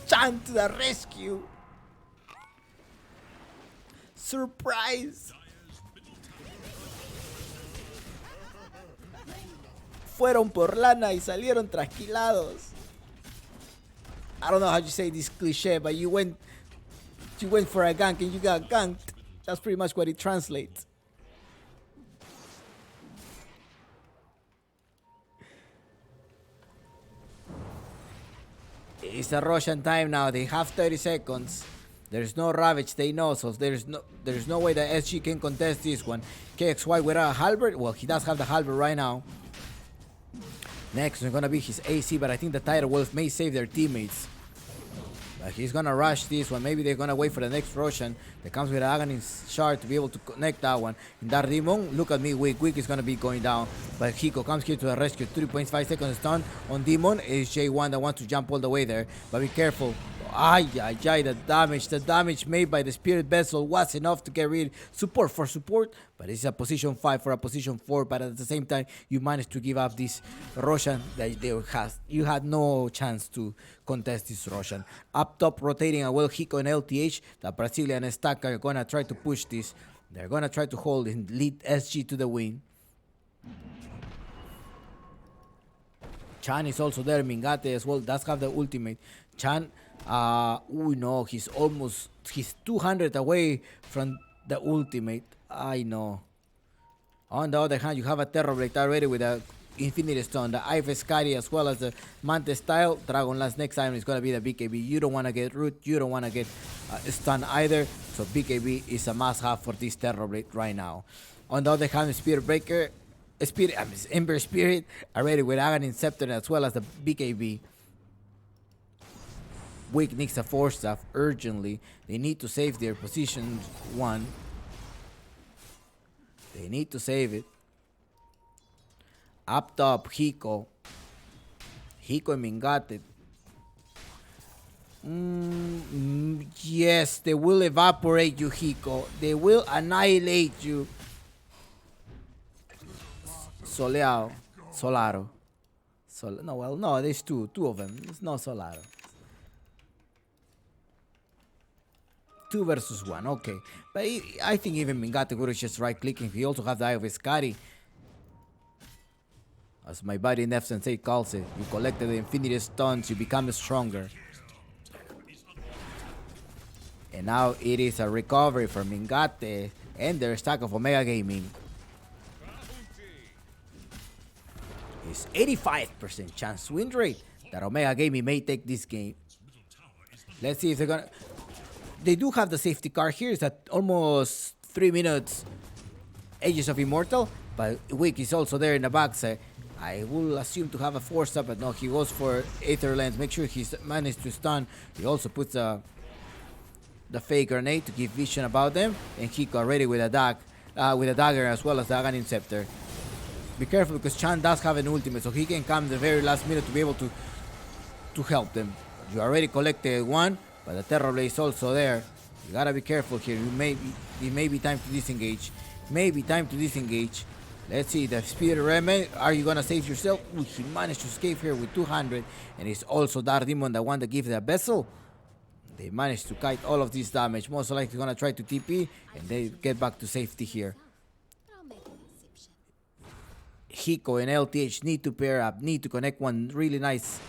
Chan to the rescue. Surprise. Fueron por lana y salieron trasquilados. I don't know how you say this cliche, but you went for a gank and you got ganked. That's pretty much what it translates. It's a Russian time now. They have 30 seconds. There's no Ravage, they know, so there's no way that SG can contest this one. KXY without a halberd. Well, he does have the halberd right now. Next is gonna be his AC, but I think the Tidal Wolf may save their teammates. He's gonna rush this one. Maybe they're gonna wait for the next Roshan that comes with Aghanim shard to be able to connect that one. And that Demon, look at me, Weak is gonna be going down. But Hiko comes here to the rescue. 3.5 seconds stun on Demon. It's J1 that wants to jump all the way there. But be careful. The damage made by the Spirit Vessel was enough to get rid support for support, but it's a position 5 for a position 4, but at the same time, you managed to give up this Roshan that you had no chance to contest this Roshan. Up top, rotating a well Hiko and LTH, the Brazilian stack are gonna try to push this. They're gonna try to hold and lead SG to the win. Chan is also there, Mingate as well, does have the ultimate. Chan, no, he's 200 away from the ultimate. I know. On the other hand, you have a Terrorblade already with a Infinity Stone, the Iveskari as well as the Mante style. Dragon Lance next time is going to be the BKB. You don't want to get root, you don't want to get stun either. So BKB is a must-have for this Terrorblade right now. On the other hand, Spirit Breaker, Ember Spirit already with Aghanim Scepter as well as the BKB. Weak needs a 4-staff urgently. They need to save their position 1. They need to save it. Up top, Hiko and Mingate. Yes, they will evaporate you, Hiko. They will annihilate you. Solaro. No, there's two of them. It's not Solaro. 2 versus 1, okay. But I think even Mingate Guru is just right-clicking. He also has the Eye of Iskari. As my buddy Nef Sensei calls it, you collected the Infinity Stones, you become stronger. And now it is a recovery for Mingate and their stack of Omega Gaming. It's 85% chance win rate that Omega Gaming may take this game. Let's see if they're gonna... They do have the safety car here. It's at almost 3 minutes. Aegis of Immortal, but Wick is also there in the back. So I will assume to have a 4-star, but no, he goes for Aether Lens. Make sure he's managed to stun. He also puts the fake grenade to give vision about them, and Hiko already with a dagger as well as the Aghanim Scepter. Be careful because Chan does have an ultimate, so he can come the very last minute to be able to help them. You already collected 1. But the Terrorblade is also there. You gotta be careful here. It may be time to disengage. Let's see, the Spirit Remnant. Are you gonna save yourself? Ooh, he managed to escape here with 200. And it's also Dark Demon, the one that gives the vessel. They managed to kite all of this damage. Most likely gonna try to TP. And they get back to safety here. But I'll make an exception. Hiko and LTH need to pair up. Need to connect one really nice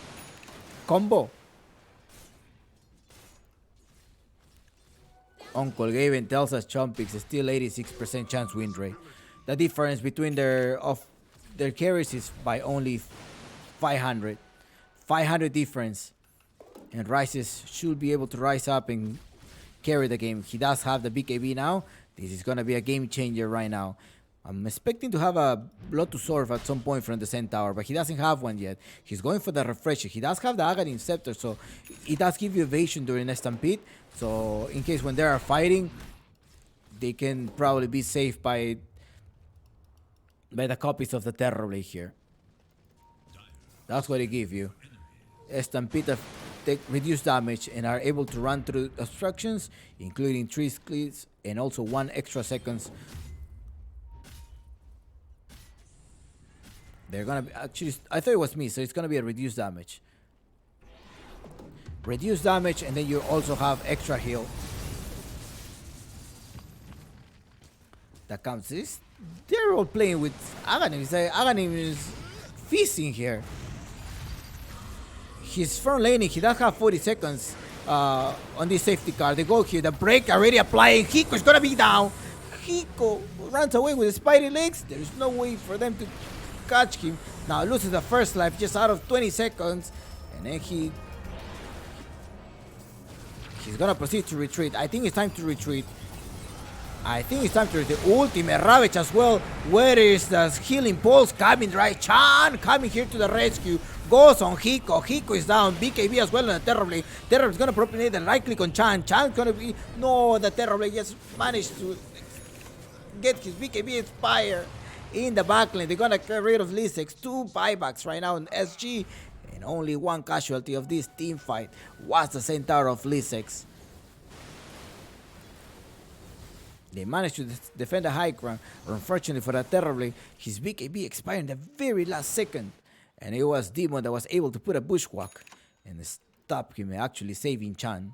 combo. Uncle Gaben tells us Chompix is still 86% chance win rate. The difference between their carries is by only 500. 500 difference. And Rises should be able to rise up and carry the game. He does have the BKB now. This is going to be a game changer right now. I'm expecting to have a Blood to Serve at some point from the Centaur, but he doesn't have one yet. He's going for the refresher. He does have the Aghanim Scepter, so it does give you evasion during a Stampede. So in case when they are fighting, they can probably be saved by the copies of the Terrorblade here. That's what they give you. A Stampede take reduced damage and are able to run through obstructions, including 3 cleats and also 1 extra seconds. They're gonna be, actually, I thought it was me, so it's gonna be a reduced damage. Reduced damage, and then you also have extra heal. That counts. They're all playing with Aghanim. Aghanim is feasting here. He's front laning. He does have 40 seconds on this safety car. They go here. The break already applying. Hiko is gonna be down. Hiko runs away with the spidey legs. There's no way for them to catch him. Now loses the first life just out of 20 seconds. And then he's gonna proceed to retreat. I think it's time to retreat. The ultimate Ravage as well. Where is the healing pulse coming, right? Chan coming here to the rescue Goes on Hiko. Hiko is down. BKB as well on the Terrorblade. Terrorblade is going to propagate the right click on Chan. Chan's going to be... No, the Terrorblade just managed to get his BKB Inspire in the backlane. They're going to get rid of Lisex. 2 buybacks right now in SG. And only 1 casualty of this team fight was the Centaur of Lisex. They managed to defend the high ground. Unfortunately for the Terrorblade, his BKB expired in the very last second. And it was Demon that was able to put a bushwhack and stop him, actually saving Chan.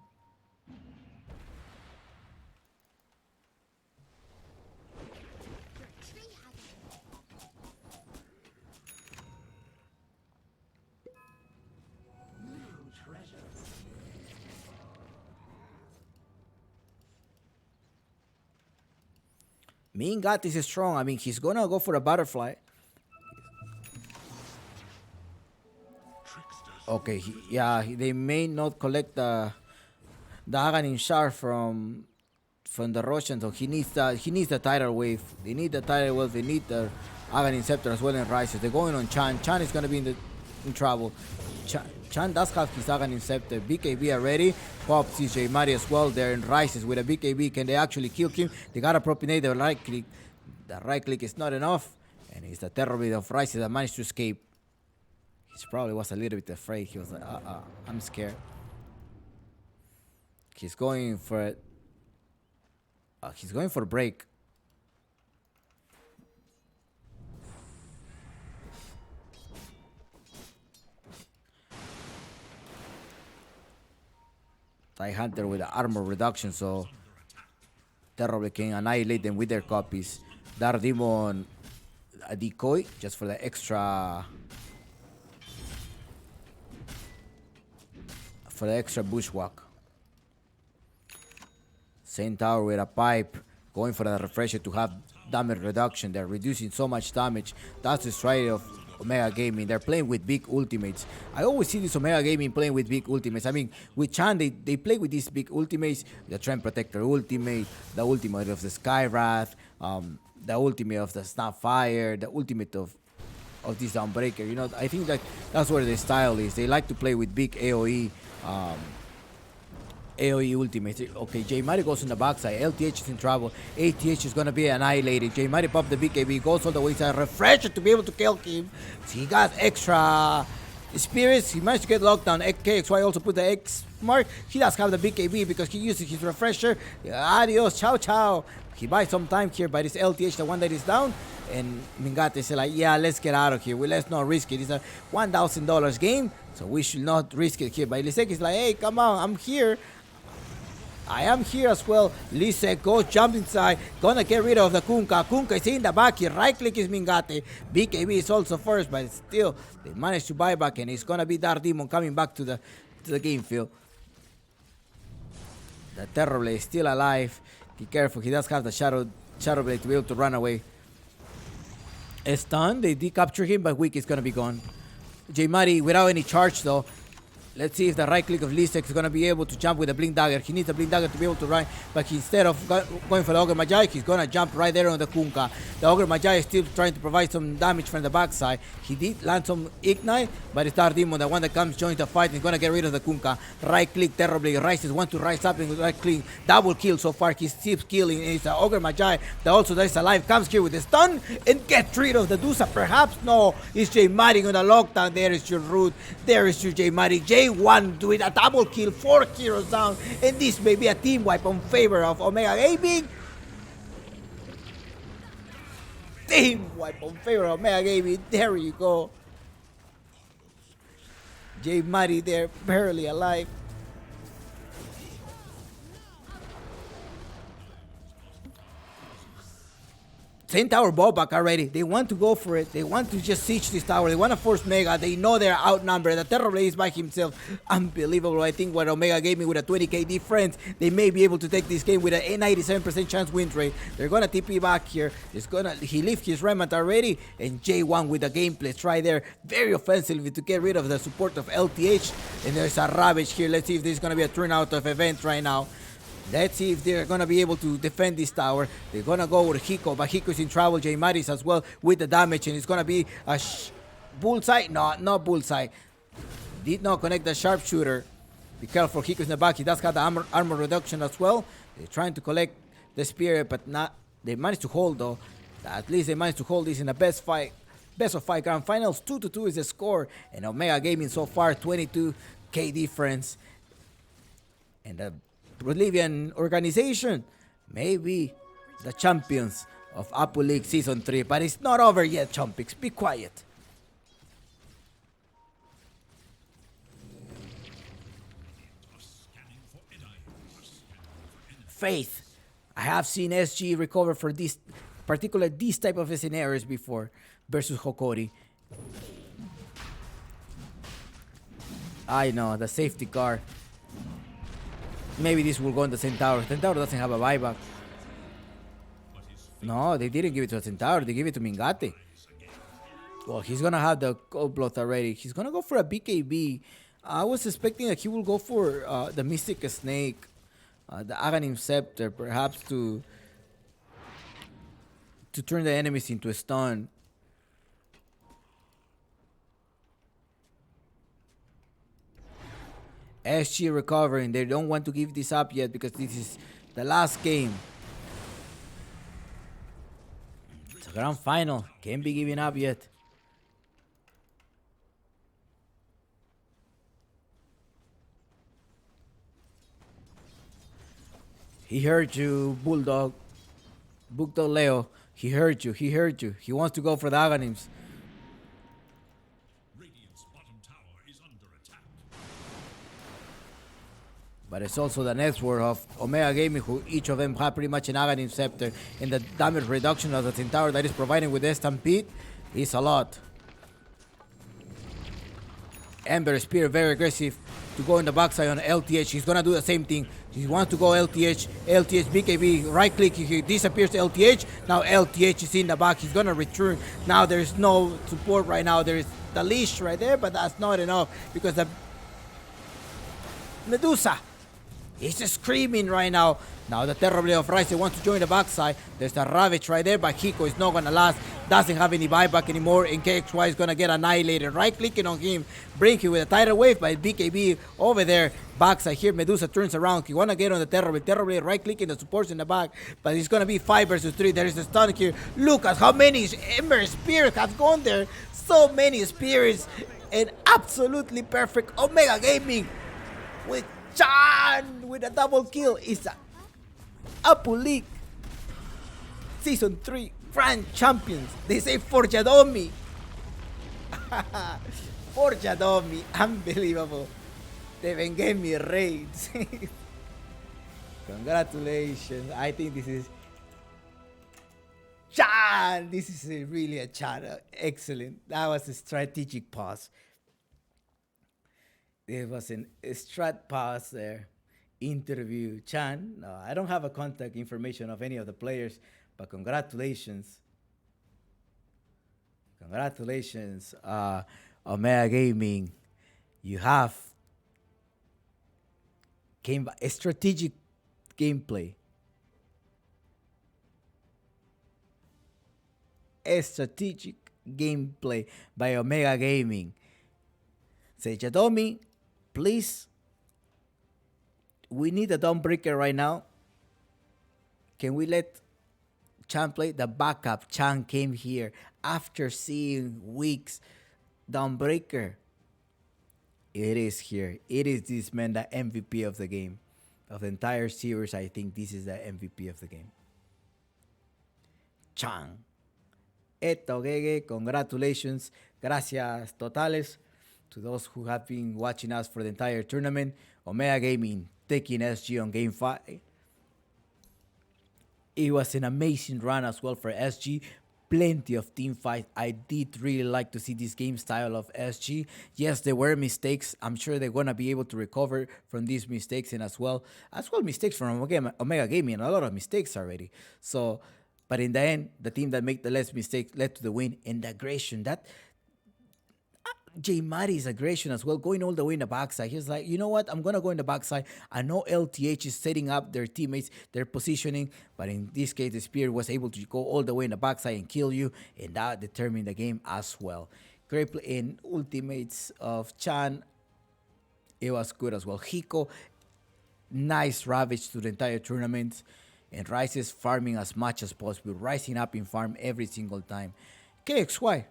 Mingatis is strong. I mean, he's gonna go for a butterfly. Okay, they may not collect the Aghanim Shard from the Russians, so he needs the tidal wave. They need the tidal wave. They need the Aghanim Scepter as well in Rises. They're going on Chan. Chan is gonna be in trouble. Chan does have his Aghanim Scepter. BKB are ready. Pops his J Mari as well. They're in Rises with a BKB. Can they actually kill him? They gotta propinate the right click. The right click is not enough, and it's the Terrorblade of Rises that managed to escape. He probably was a little bit afraid. He was like, I'm scared. He's going for it. He's going for a break. TIE Hunter with the armor reduction, so Terrorblade can annihilate them with their copies. Dark Demon, a decoy, just for the extra... For the extra bushwhack. Centaur with a pipe, going for the refresher to have damage reduction. They're reducing so much damage. That's the strategy of Omega Gaming. They're playing with big ultimates. I always see this Omega Gaming playing with big ultimates. I mean, with Chan, they play with these big ultimates. The Trend Protector ultimate, the ultimate of the Skywrath, the ultimate of the Snapfire, the ultimate of this Dawnbreaker. You know, I think that's where their style is. They like to play with big AoE. AoE ultimate. Okay, J Mari goes on the backside. LTH is in trouble. ATH is gonna be annihilated. J Mari popped the BKB, goes all the way to a refresher to be able to kill him. So he got extra spirits. He managed to get locked down. KXY also put the X mark. He does have the BKB because he uses his refresher. Adios, ciao, ciao. He buys some time here by this LTH, the one that is down. And Mingate is like, yeah, let's get out of here. Let's not risk it. It's a $1,000 game, so we should not risk it here. But Lisek is like, hey, come on, I'm here. I am here as well. Lisek goes, jump inside, gonna get rid of the Kunkka. Kunkka is in the back here. Right click is Mingate. BKB is also first, but still, they managed to buy back, and it's gonna be Dark Demon coming back to the game field. The Terrorblade is still alive. Be careful, he does have the Shadow Blade to be able to run away. Stun, they decapture him, but Weak is gonna be gone. J Mari without any charge though. Let's see if the right click of Lisek is going to be able to jump with the Blink Dagger. He needs the Blink Dagger to be able to run, but instead of going for the Ogre Magi, he's going to jump right there on the Kunkka. The Ogre Magi is still trying to provide some damage from the backside. He did land some Ignite, but it's Dark Demon, the one that comes, joins the fight, and is going to get rid of the Kunkka. Right click, Terrorblade rises, want to rise up and right click. Double kill so far, he keeps killing. And it's the Ogre Magi that also is alive, comes here with the stun, and gets rid of the Dusa. Perhaps, no, it's J Mari on the lockdown. There is your root. There is your J Mari. J1 doing a double kill, 4 heroes down, and this may be a team wipe on favor of Omega Gaming. Team wipe on favor of Omega Gaming. There you go. J Mari there, barely alive. Centaur Bobak already. They want to go for it. They want to just siege this tower. They want to force Mega. They know they're outnumbered. The Terrorblade is by himself. Unbelievable. I think what Omega Gaming with a 20k difference, they may be able to take this game with a 97% chance win rate. They're gonna TP back here. He left his remnant already, and J1 with the gameplay right there, very offensively to get rid of the support of LTH. And there's a Ravage here. Let's see if this is gonna be a turnout of events right now. Let's see if they're going to be able to defend this tower. They're going to go with Hiko, but Hiko's in trouble. J Maris as well with the damage, and it's going to be a Bullseye? No, not bullseye. Did not connect the sharpshooter. Be careful, Hiko's in the back. He does have the armor reduction as well. They're trying to collect the spear, but not. They managed to hold though. At least they managed to hold this in the best of 5 grand finals. 2-2 is the score, and Omega Gaming so far 22k difference. And the Bolivian organization may be the champions of Apu League Season 3, but it's not over yet, Chompix. Be quiet. Faith. I have seen SG recover for this type of scenarios before versus Hokori. I know, the safety car. Maybe this will go in the Centaur. Centaur doesn't have a buyback. No, they didn't give it to the Centaur. They gave it to Mingate. Well, he's going to have the Cold Blood already. He's going to go for a BKB. I was expecting that he will go for the Mystic Snake. The Aghanim Scepter, perhaps to turn the enemies into a stun. SG recovering. They don't want to give this up yet because this is the last game. It's a grand final. Can't be giving up yet. He heard you, Bulldog. Bulldog Leo. He heard you. He heard you. He wants to go for the Aghanims. Radiant's bottom tower is under attack. But it's also the network of Omega Gaming, who each of them have pretty much an Aghanim Scepter. And the damage reduction of the Centaur that is providing with the Stampede is a lot. Ember Spear very aggressive to go in the backside on LTH. He's gonna do the same thing. He wants to go LTH, BKB, right click, he disappears to LTH. Now LTH is in the back. He's gonna return. Now there's no support right now. There's the leash right there, but that's not enough because the Medusa is screaming right now. Now the Terrible of Rice wants to join the backside. There's the Ravage right there, but Hiko is not gonna last. Doesn't have any buyback anymore, and KXY is gonna get annihilated. Right clicking on him, bring him with a tidal wave by BKB over there. Backside here, Medusa turns around. He wanna get on the Terrible, right clicking the supports in the back, but it's gonna be 5 versus 3. There is a stun here. Look at how many Ember Spears have gone there. So many Spears, and absolutely perfect Omega Gaming with Chan with a double kill. It's a Apu League Season 3 Grand Champions. They say Forjadomi. Forjadomi. Unbelievable. They even gave me raids. Congratulations. I think this is Chan. This is really a Chan. Excellent. That was a strategic pass. There was a strat pass there. Interview Chan. No, I don't have a contact information of any of the players, but congratulations. Congratulations, Omega Gaming. You have a strategic gameplay. A strategic gameplay by Omega Gaming. Say, Jadomi, please. We need a Dawnbreaker right now. Can we let Chan play? The backup Chan came here after seeing weeks. Dawnbreaker. It is here. It is this man, the MVP of the game. Of the entire series, I think this is the MVP of the game. Chan. Eto, Gege, congratulations. Gracias totales to those who have been watching us for the entire tournament. Omega Gaming taking SG on Game 5. It was an amazing run as well for SG. Plenty of team fight. I did really like to see this game style of SG. Yes, there were mistakes. I'm sure they're going to be able to recover from these mistakes, and as well mistakes from Omega Gaming. A lot of mistakes already. So, but in the end, the team that made the less mistakes led to the win. And the aggression, that J Mari's aggression as well, going all the way in the backside. He's like, you know what? I'm going to go in the backside. I know LTH is setting up their teammates, their positioning, but in this case, the Spear was able to go all the way in the backside and kill you, and that determined the game as well. Great play in ultimates of Chan. It was good as well. Hiko, nice ravage to the entire tournament. And Rises farming as much as possible, rising up in farm every single time. KXY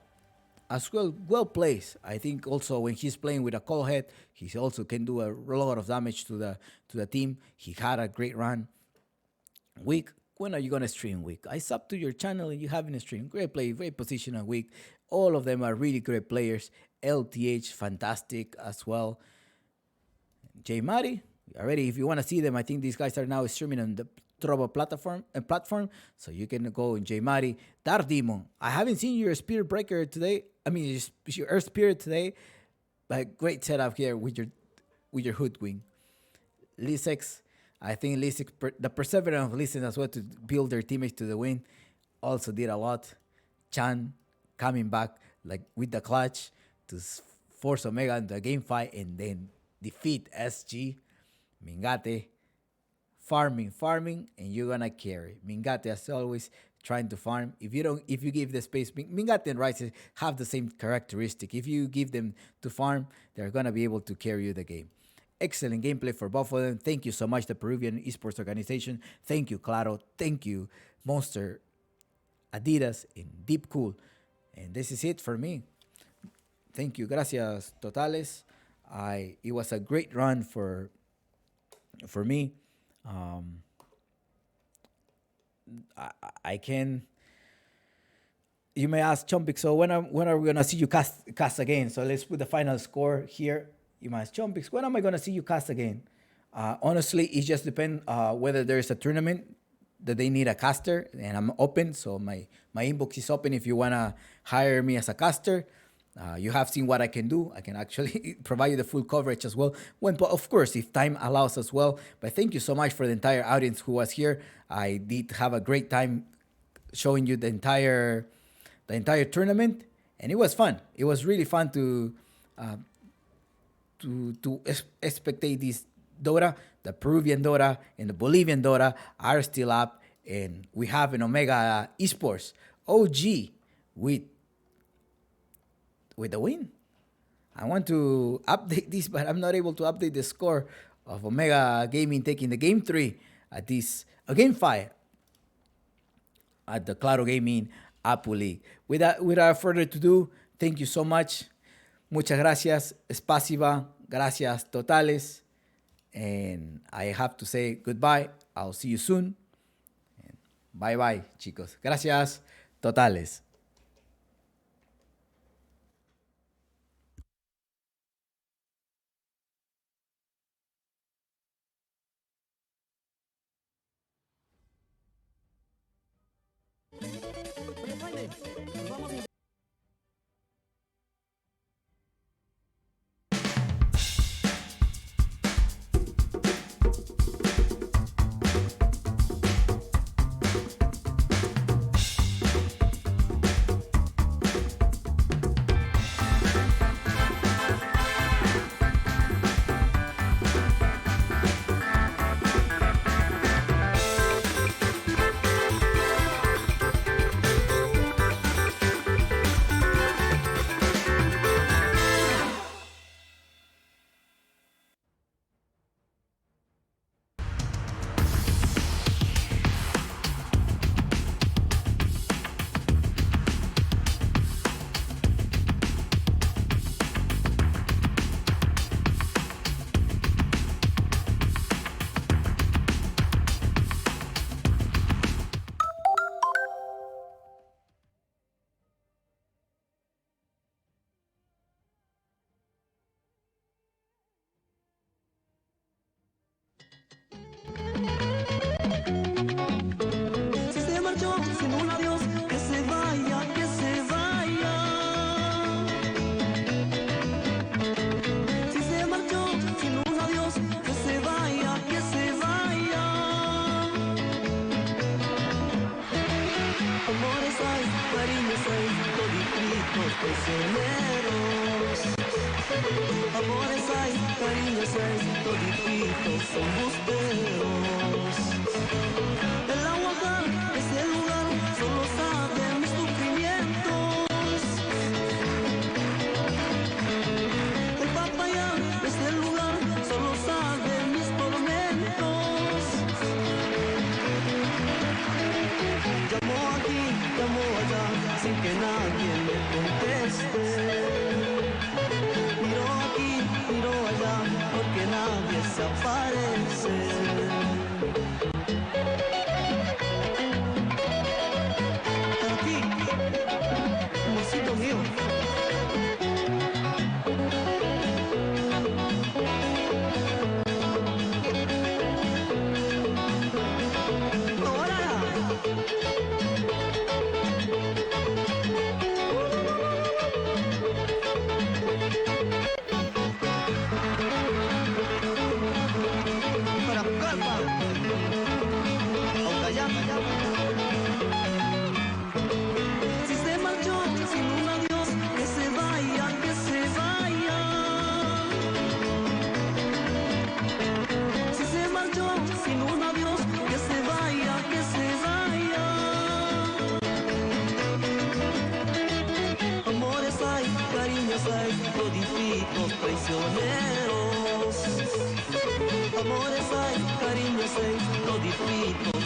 as well placed. I think also when he's playing with a cold head, he also can do a lot of damage to the team. He had a great run. Week, when are you gonna stream Week? I sub to your channel and you having a stream. Great play, great position on Week. All of them are really great players. LTH, fantastic as well. J Mari, already if you want to see them, I think these guys are now streaming on the Trovo platform, so you can go in J Mari. Dark Demon, I haven't seen your Spirit Breaker today. I mean your Earth Spirit today, but great setup here with your Hoodwing. Lisex, I think Lisex, the perseverance of Lisex as well to build their teammates to the win, also did a lot. Chan coming back like with the clutch to force Omega into the game fight and then defeat SG. Mingate farming, and you're gonna carry. Mingate as always trying to farm. If you give the space, Mingate and Rice have the same characteristic. If you give them to farm, they're gonna be able to carry you the game. Excellent gameplay for both of them. Thank you so much, the Peruvian Esports organization. Thank you, Claro. Thank you, Monster, Adidas, and Deep Cool. And this is it for me. Thank you. Gracias, Totales. It was a great run for me. I can. You may ask Chompik, so when are we gonna see you cast again? So let's put the final score here. You might ask Chompik, when am I gonna see you cast again? Honestly, it just depends whether there is a tournament that they need a caster, and I'm open. So my inbox is open if you wanna hire me as a caster. You have seen what I can do. I can actually provide you the full coverage as well. Of course, if time allows as well. But thank you so much for the entire audience who was here. I did have a great time showing you the entire tournament, and it was fun. It was really fun to spectate this Dota. The Peruvian Dota and the Bolivian Dota are still up, and we have an Omega Esports OG with the win. I want to update this, but I'm not able to update the score of Omega Gaming taking the game 3 at this game 5 at the Claro Gaming Apu League. Without further ado, thank you so much. Muchas gracias. Spasiba. Gracias totales. And I have to say goodbye. I'll see you soon. And bye bye, chicos. Gracias totales.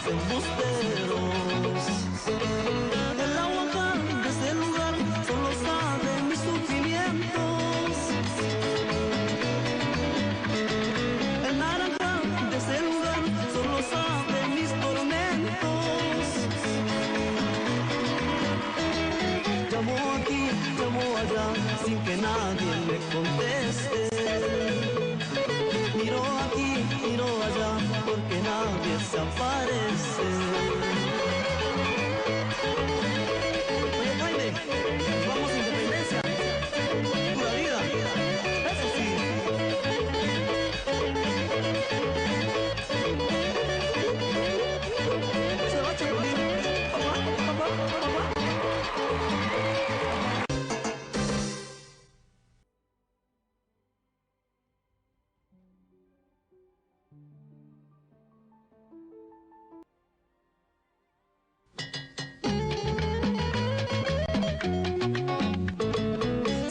embusteros. El agua de ese lugar solo sabe mis sufrimientos. El naranja de ese lugar solo sabe mis tormentos. Llamo aquí, llamo allá, sin que nadie me conteste. Miro aquí, miro allá, porque nadie se aparece. Oye, Jaime, vamos a independencia. Pura vida, eso sí. Se va, Chapulín. Papá, papá, papá.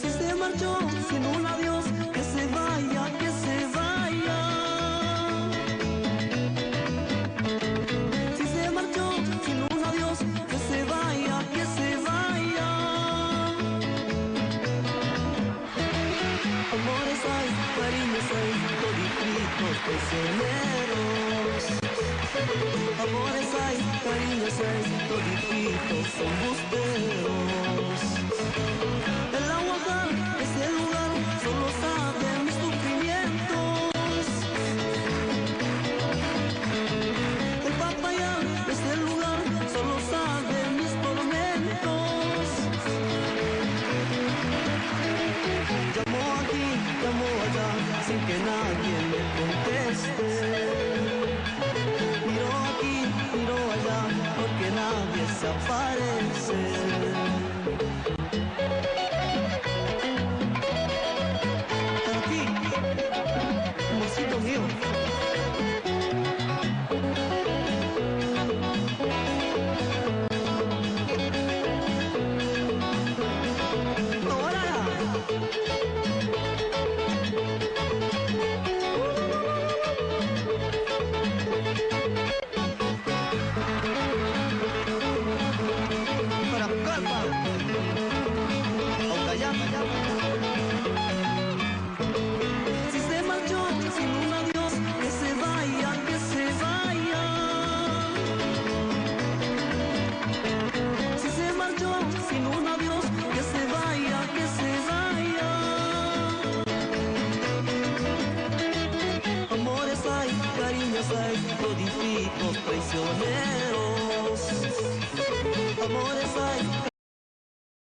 Si se marchó sin un adiós, que se vaya, que se vaya. Si se marchó sin un adiós, que se vaya, que se vaya. Amores hay, cariños hay, todititos prisioneros. Amores hay, cariños hay, todititos embusteros. El agua de ese lugar solo sabe mis sufrimientos. El papaya de ese lugar solo sabe mis tormentos. Llamo aquí, llamo allá, sin que nadie me conteste. Miro aquí, miro allá, porque nadie se aparece. Aquí, amorcito mío. Ahora. Para calma. Si se marchó sin un adiós, que se vaya, que se vaya. Si se marchó sin un adiós, que se vaya, que se vaya. Amores hay, cariños hay, todititos traicioneros. Amores hay.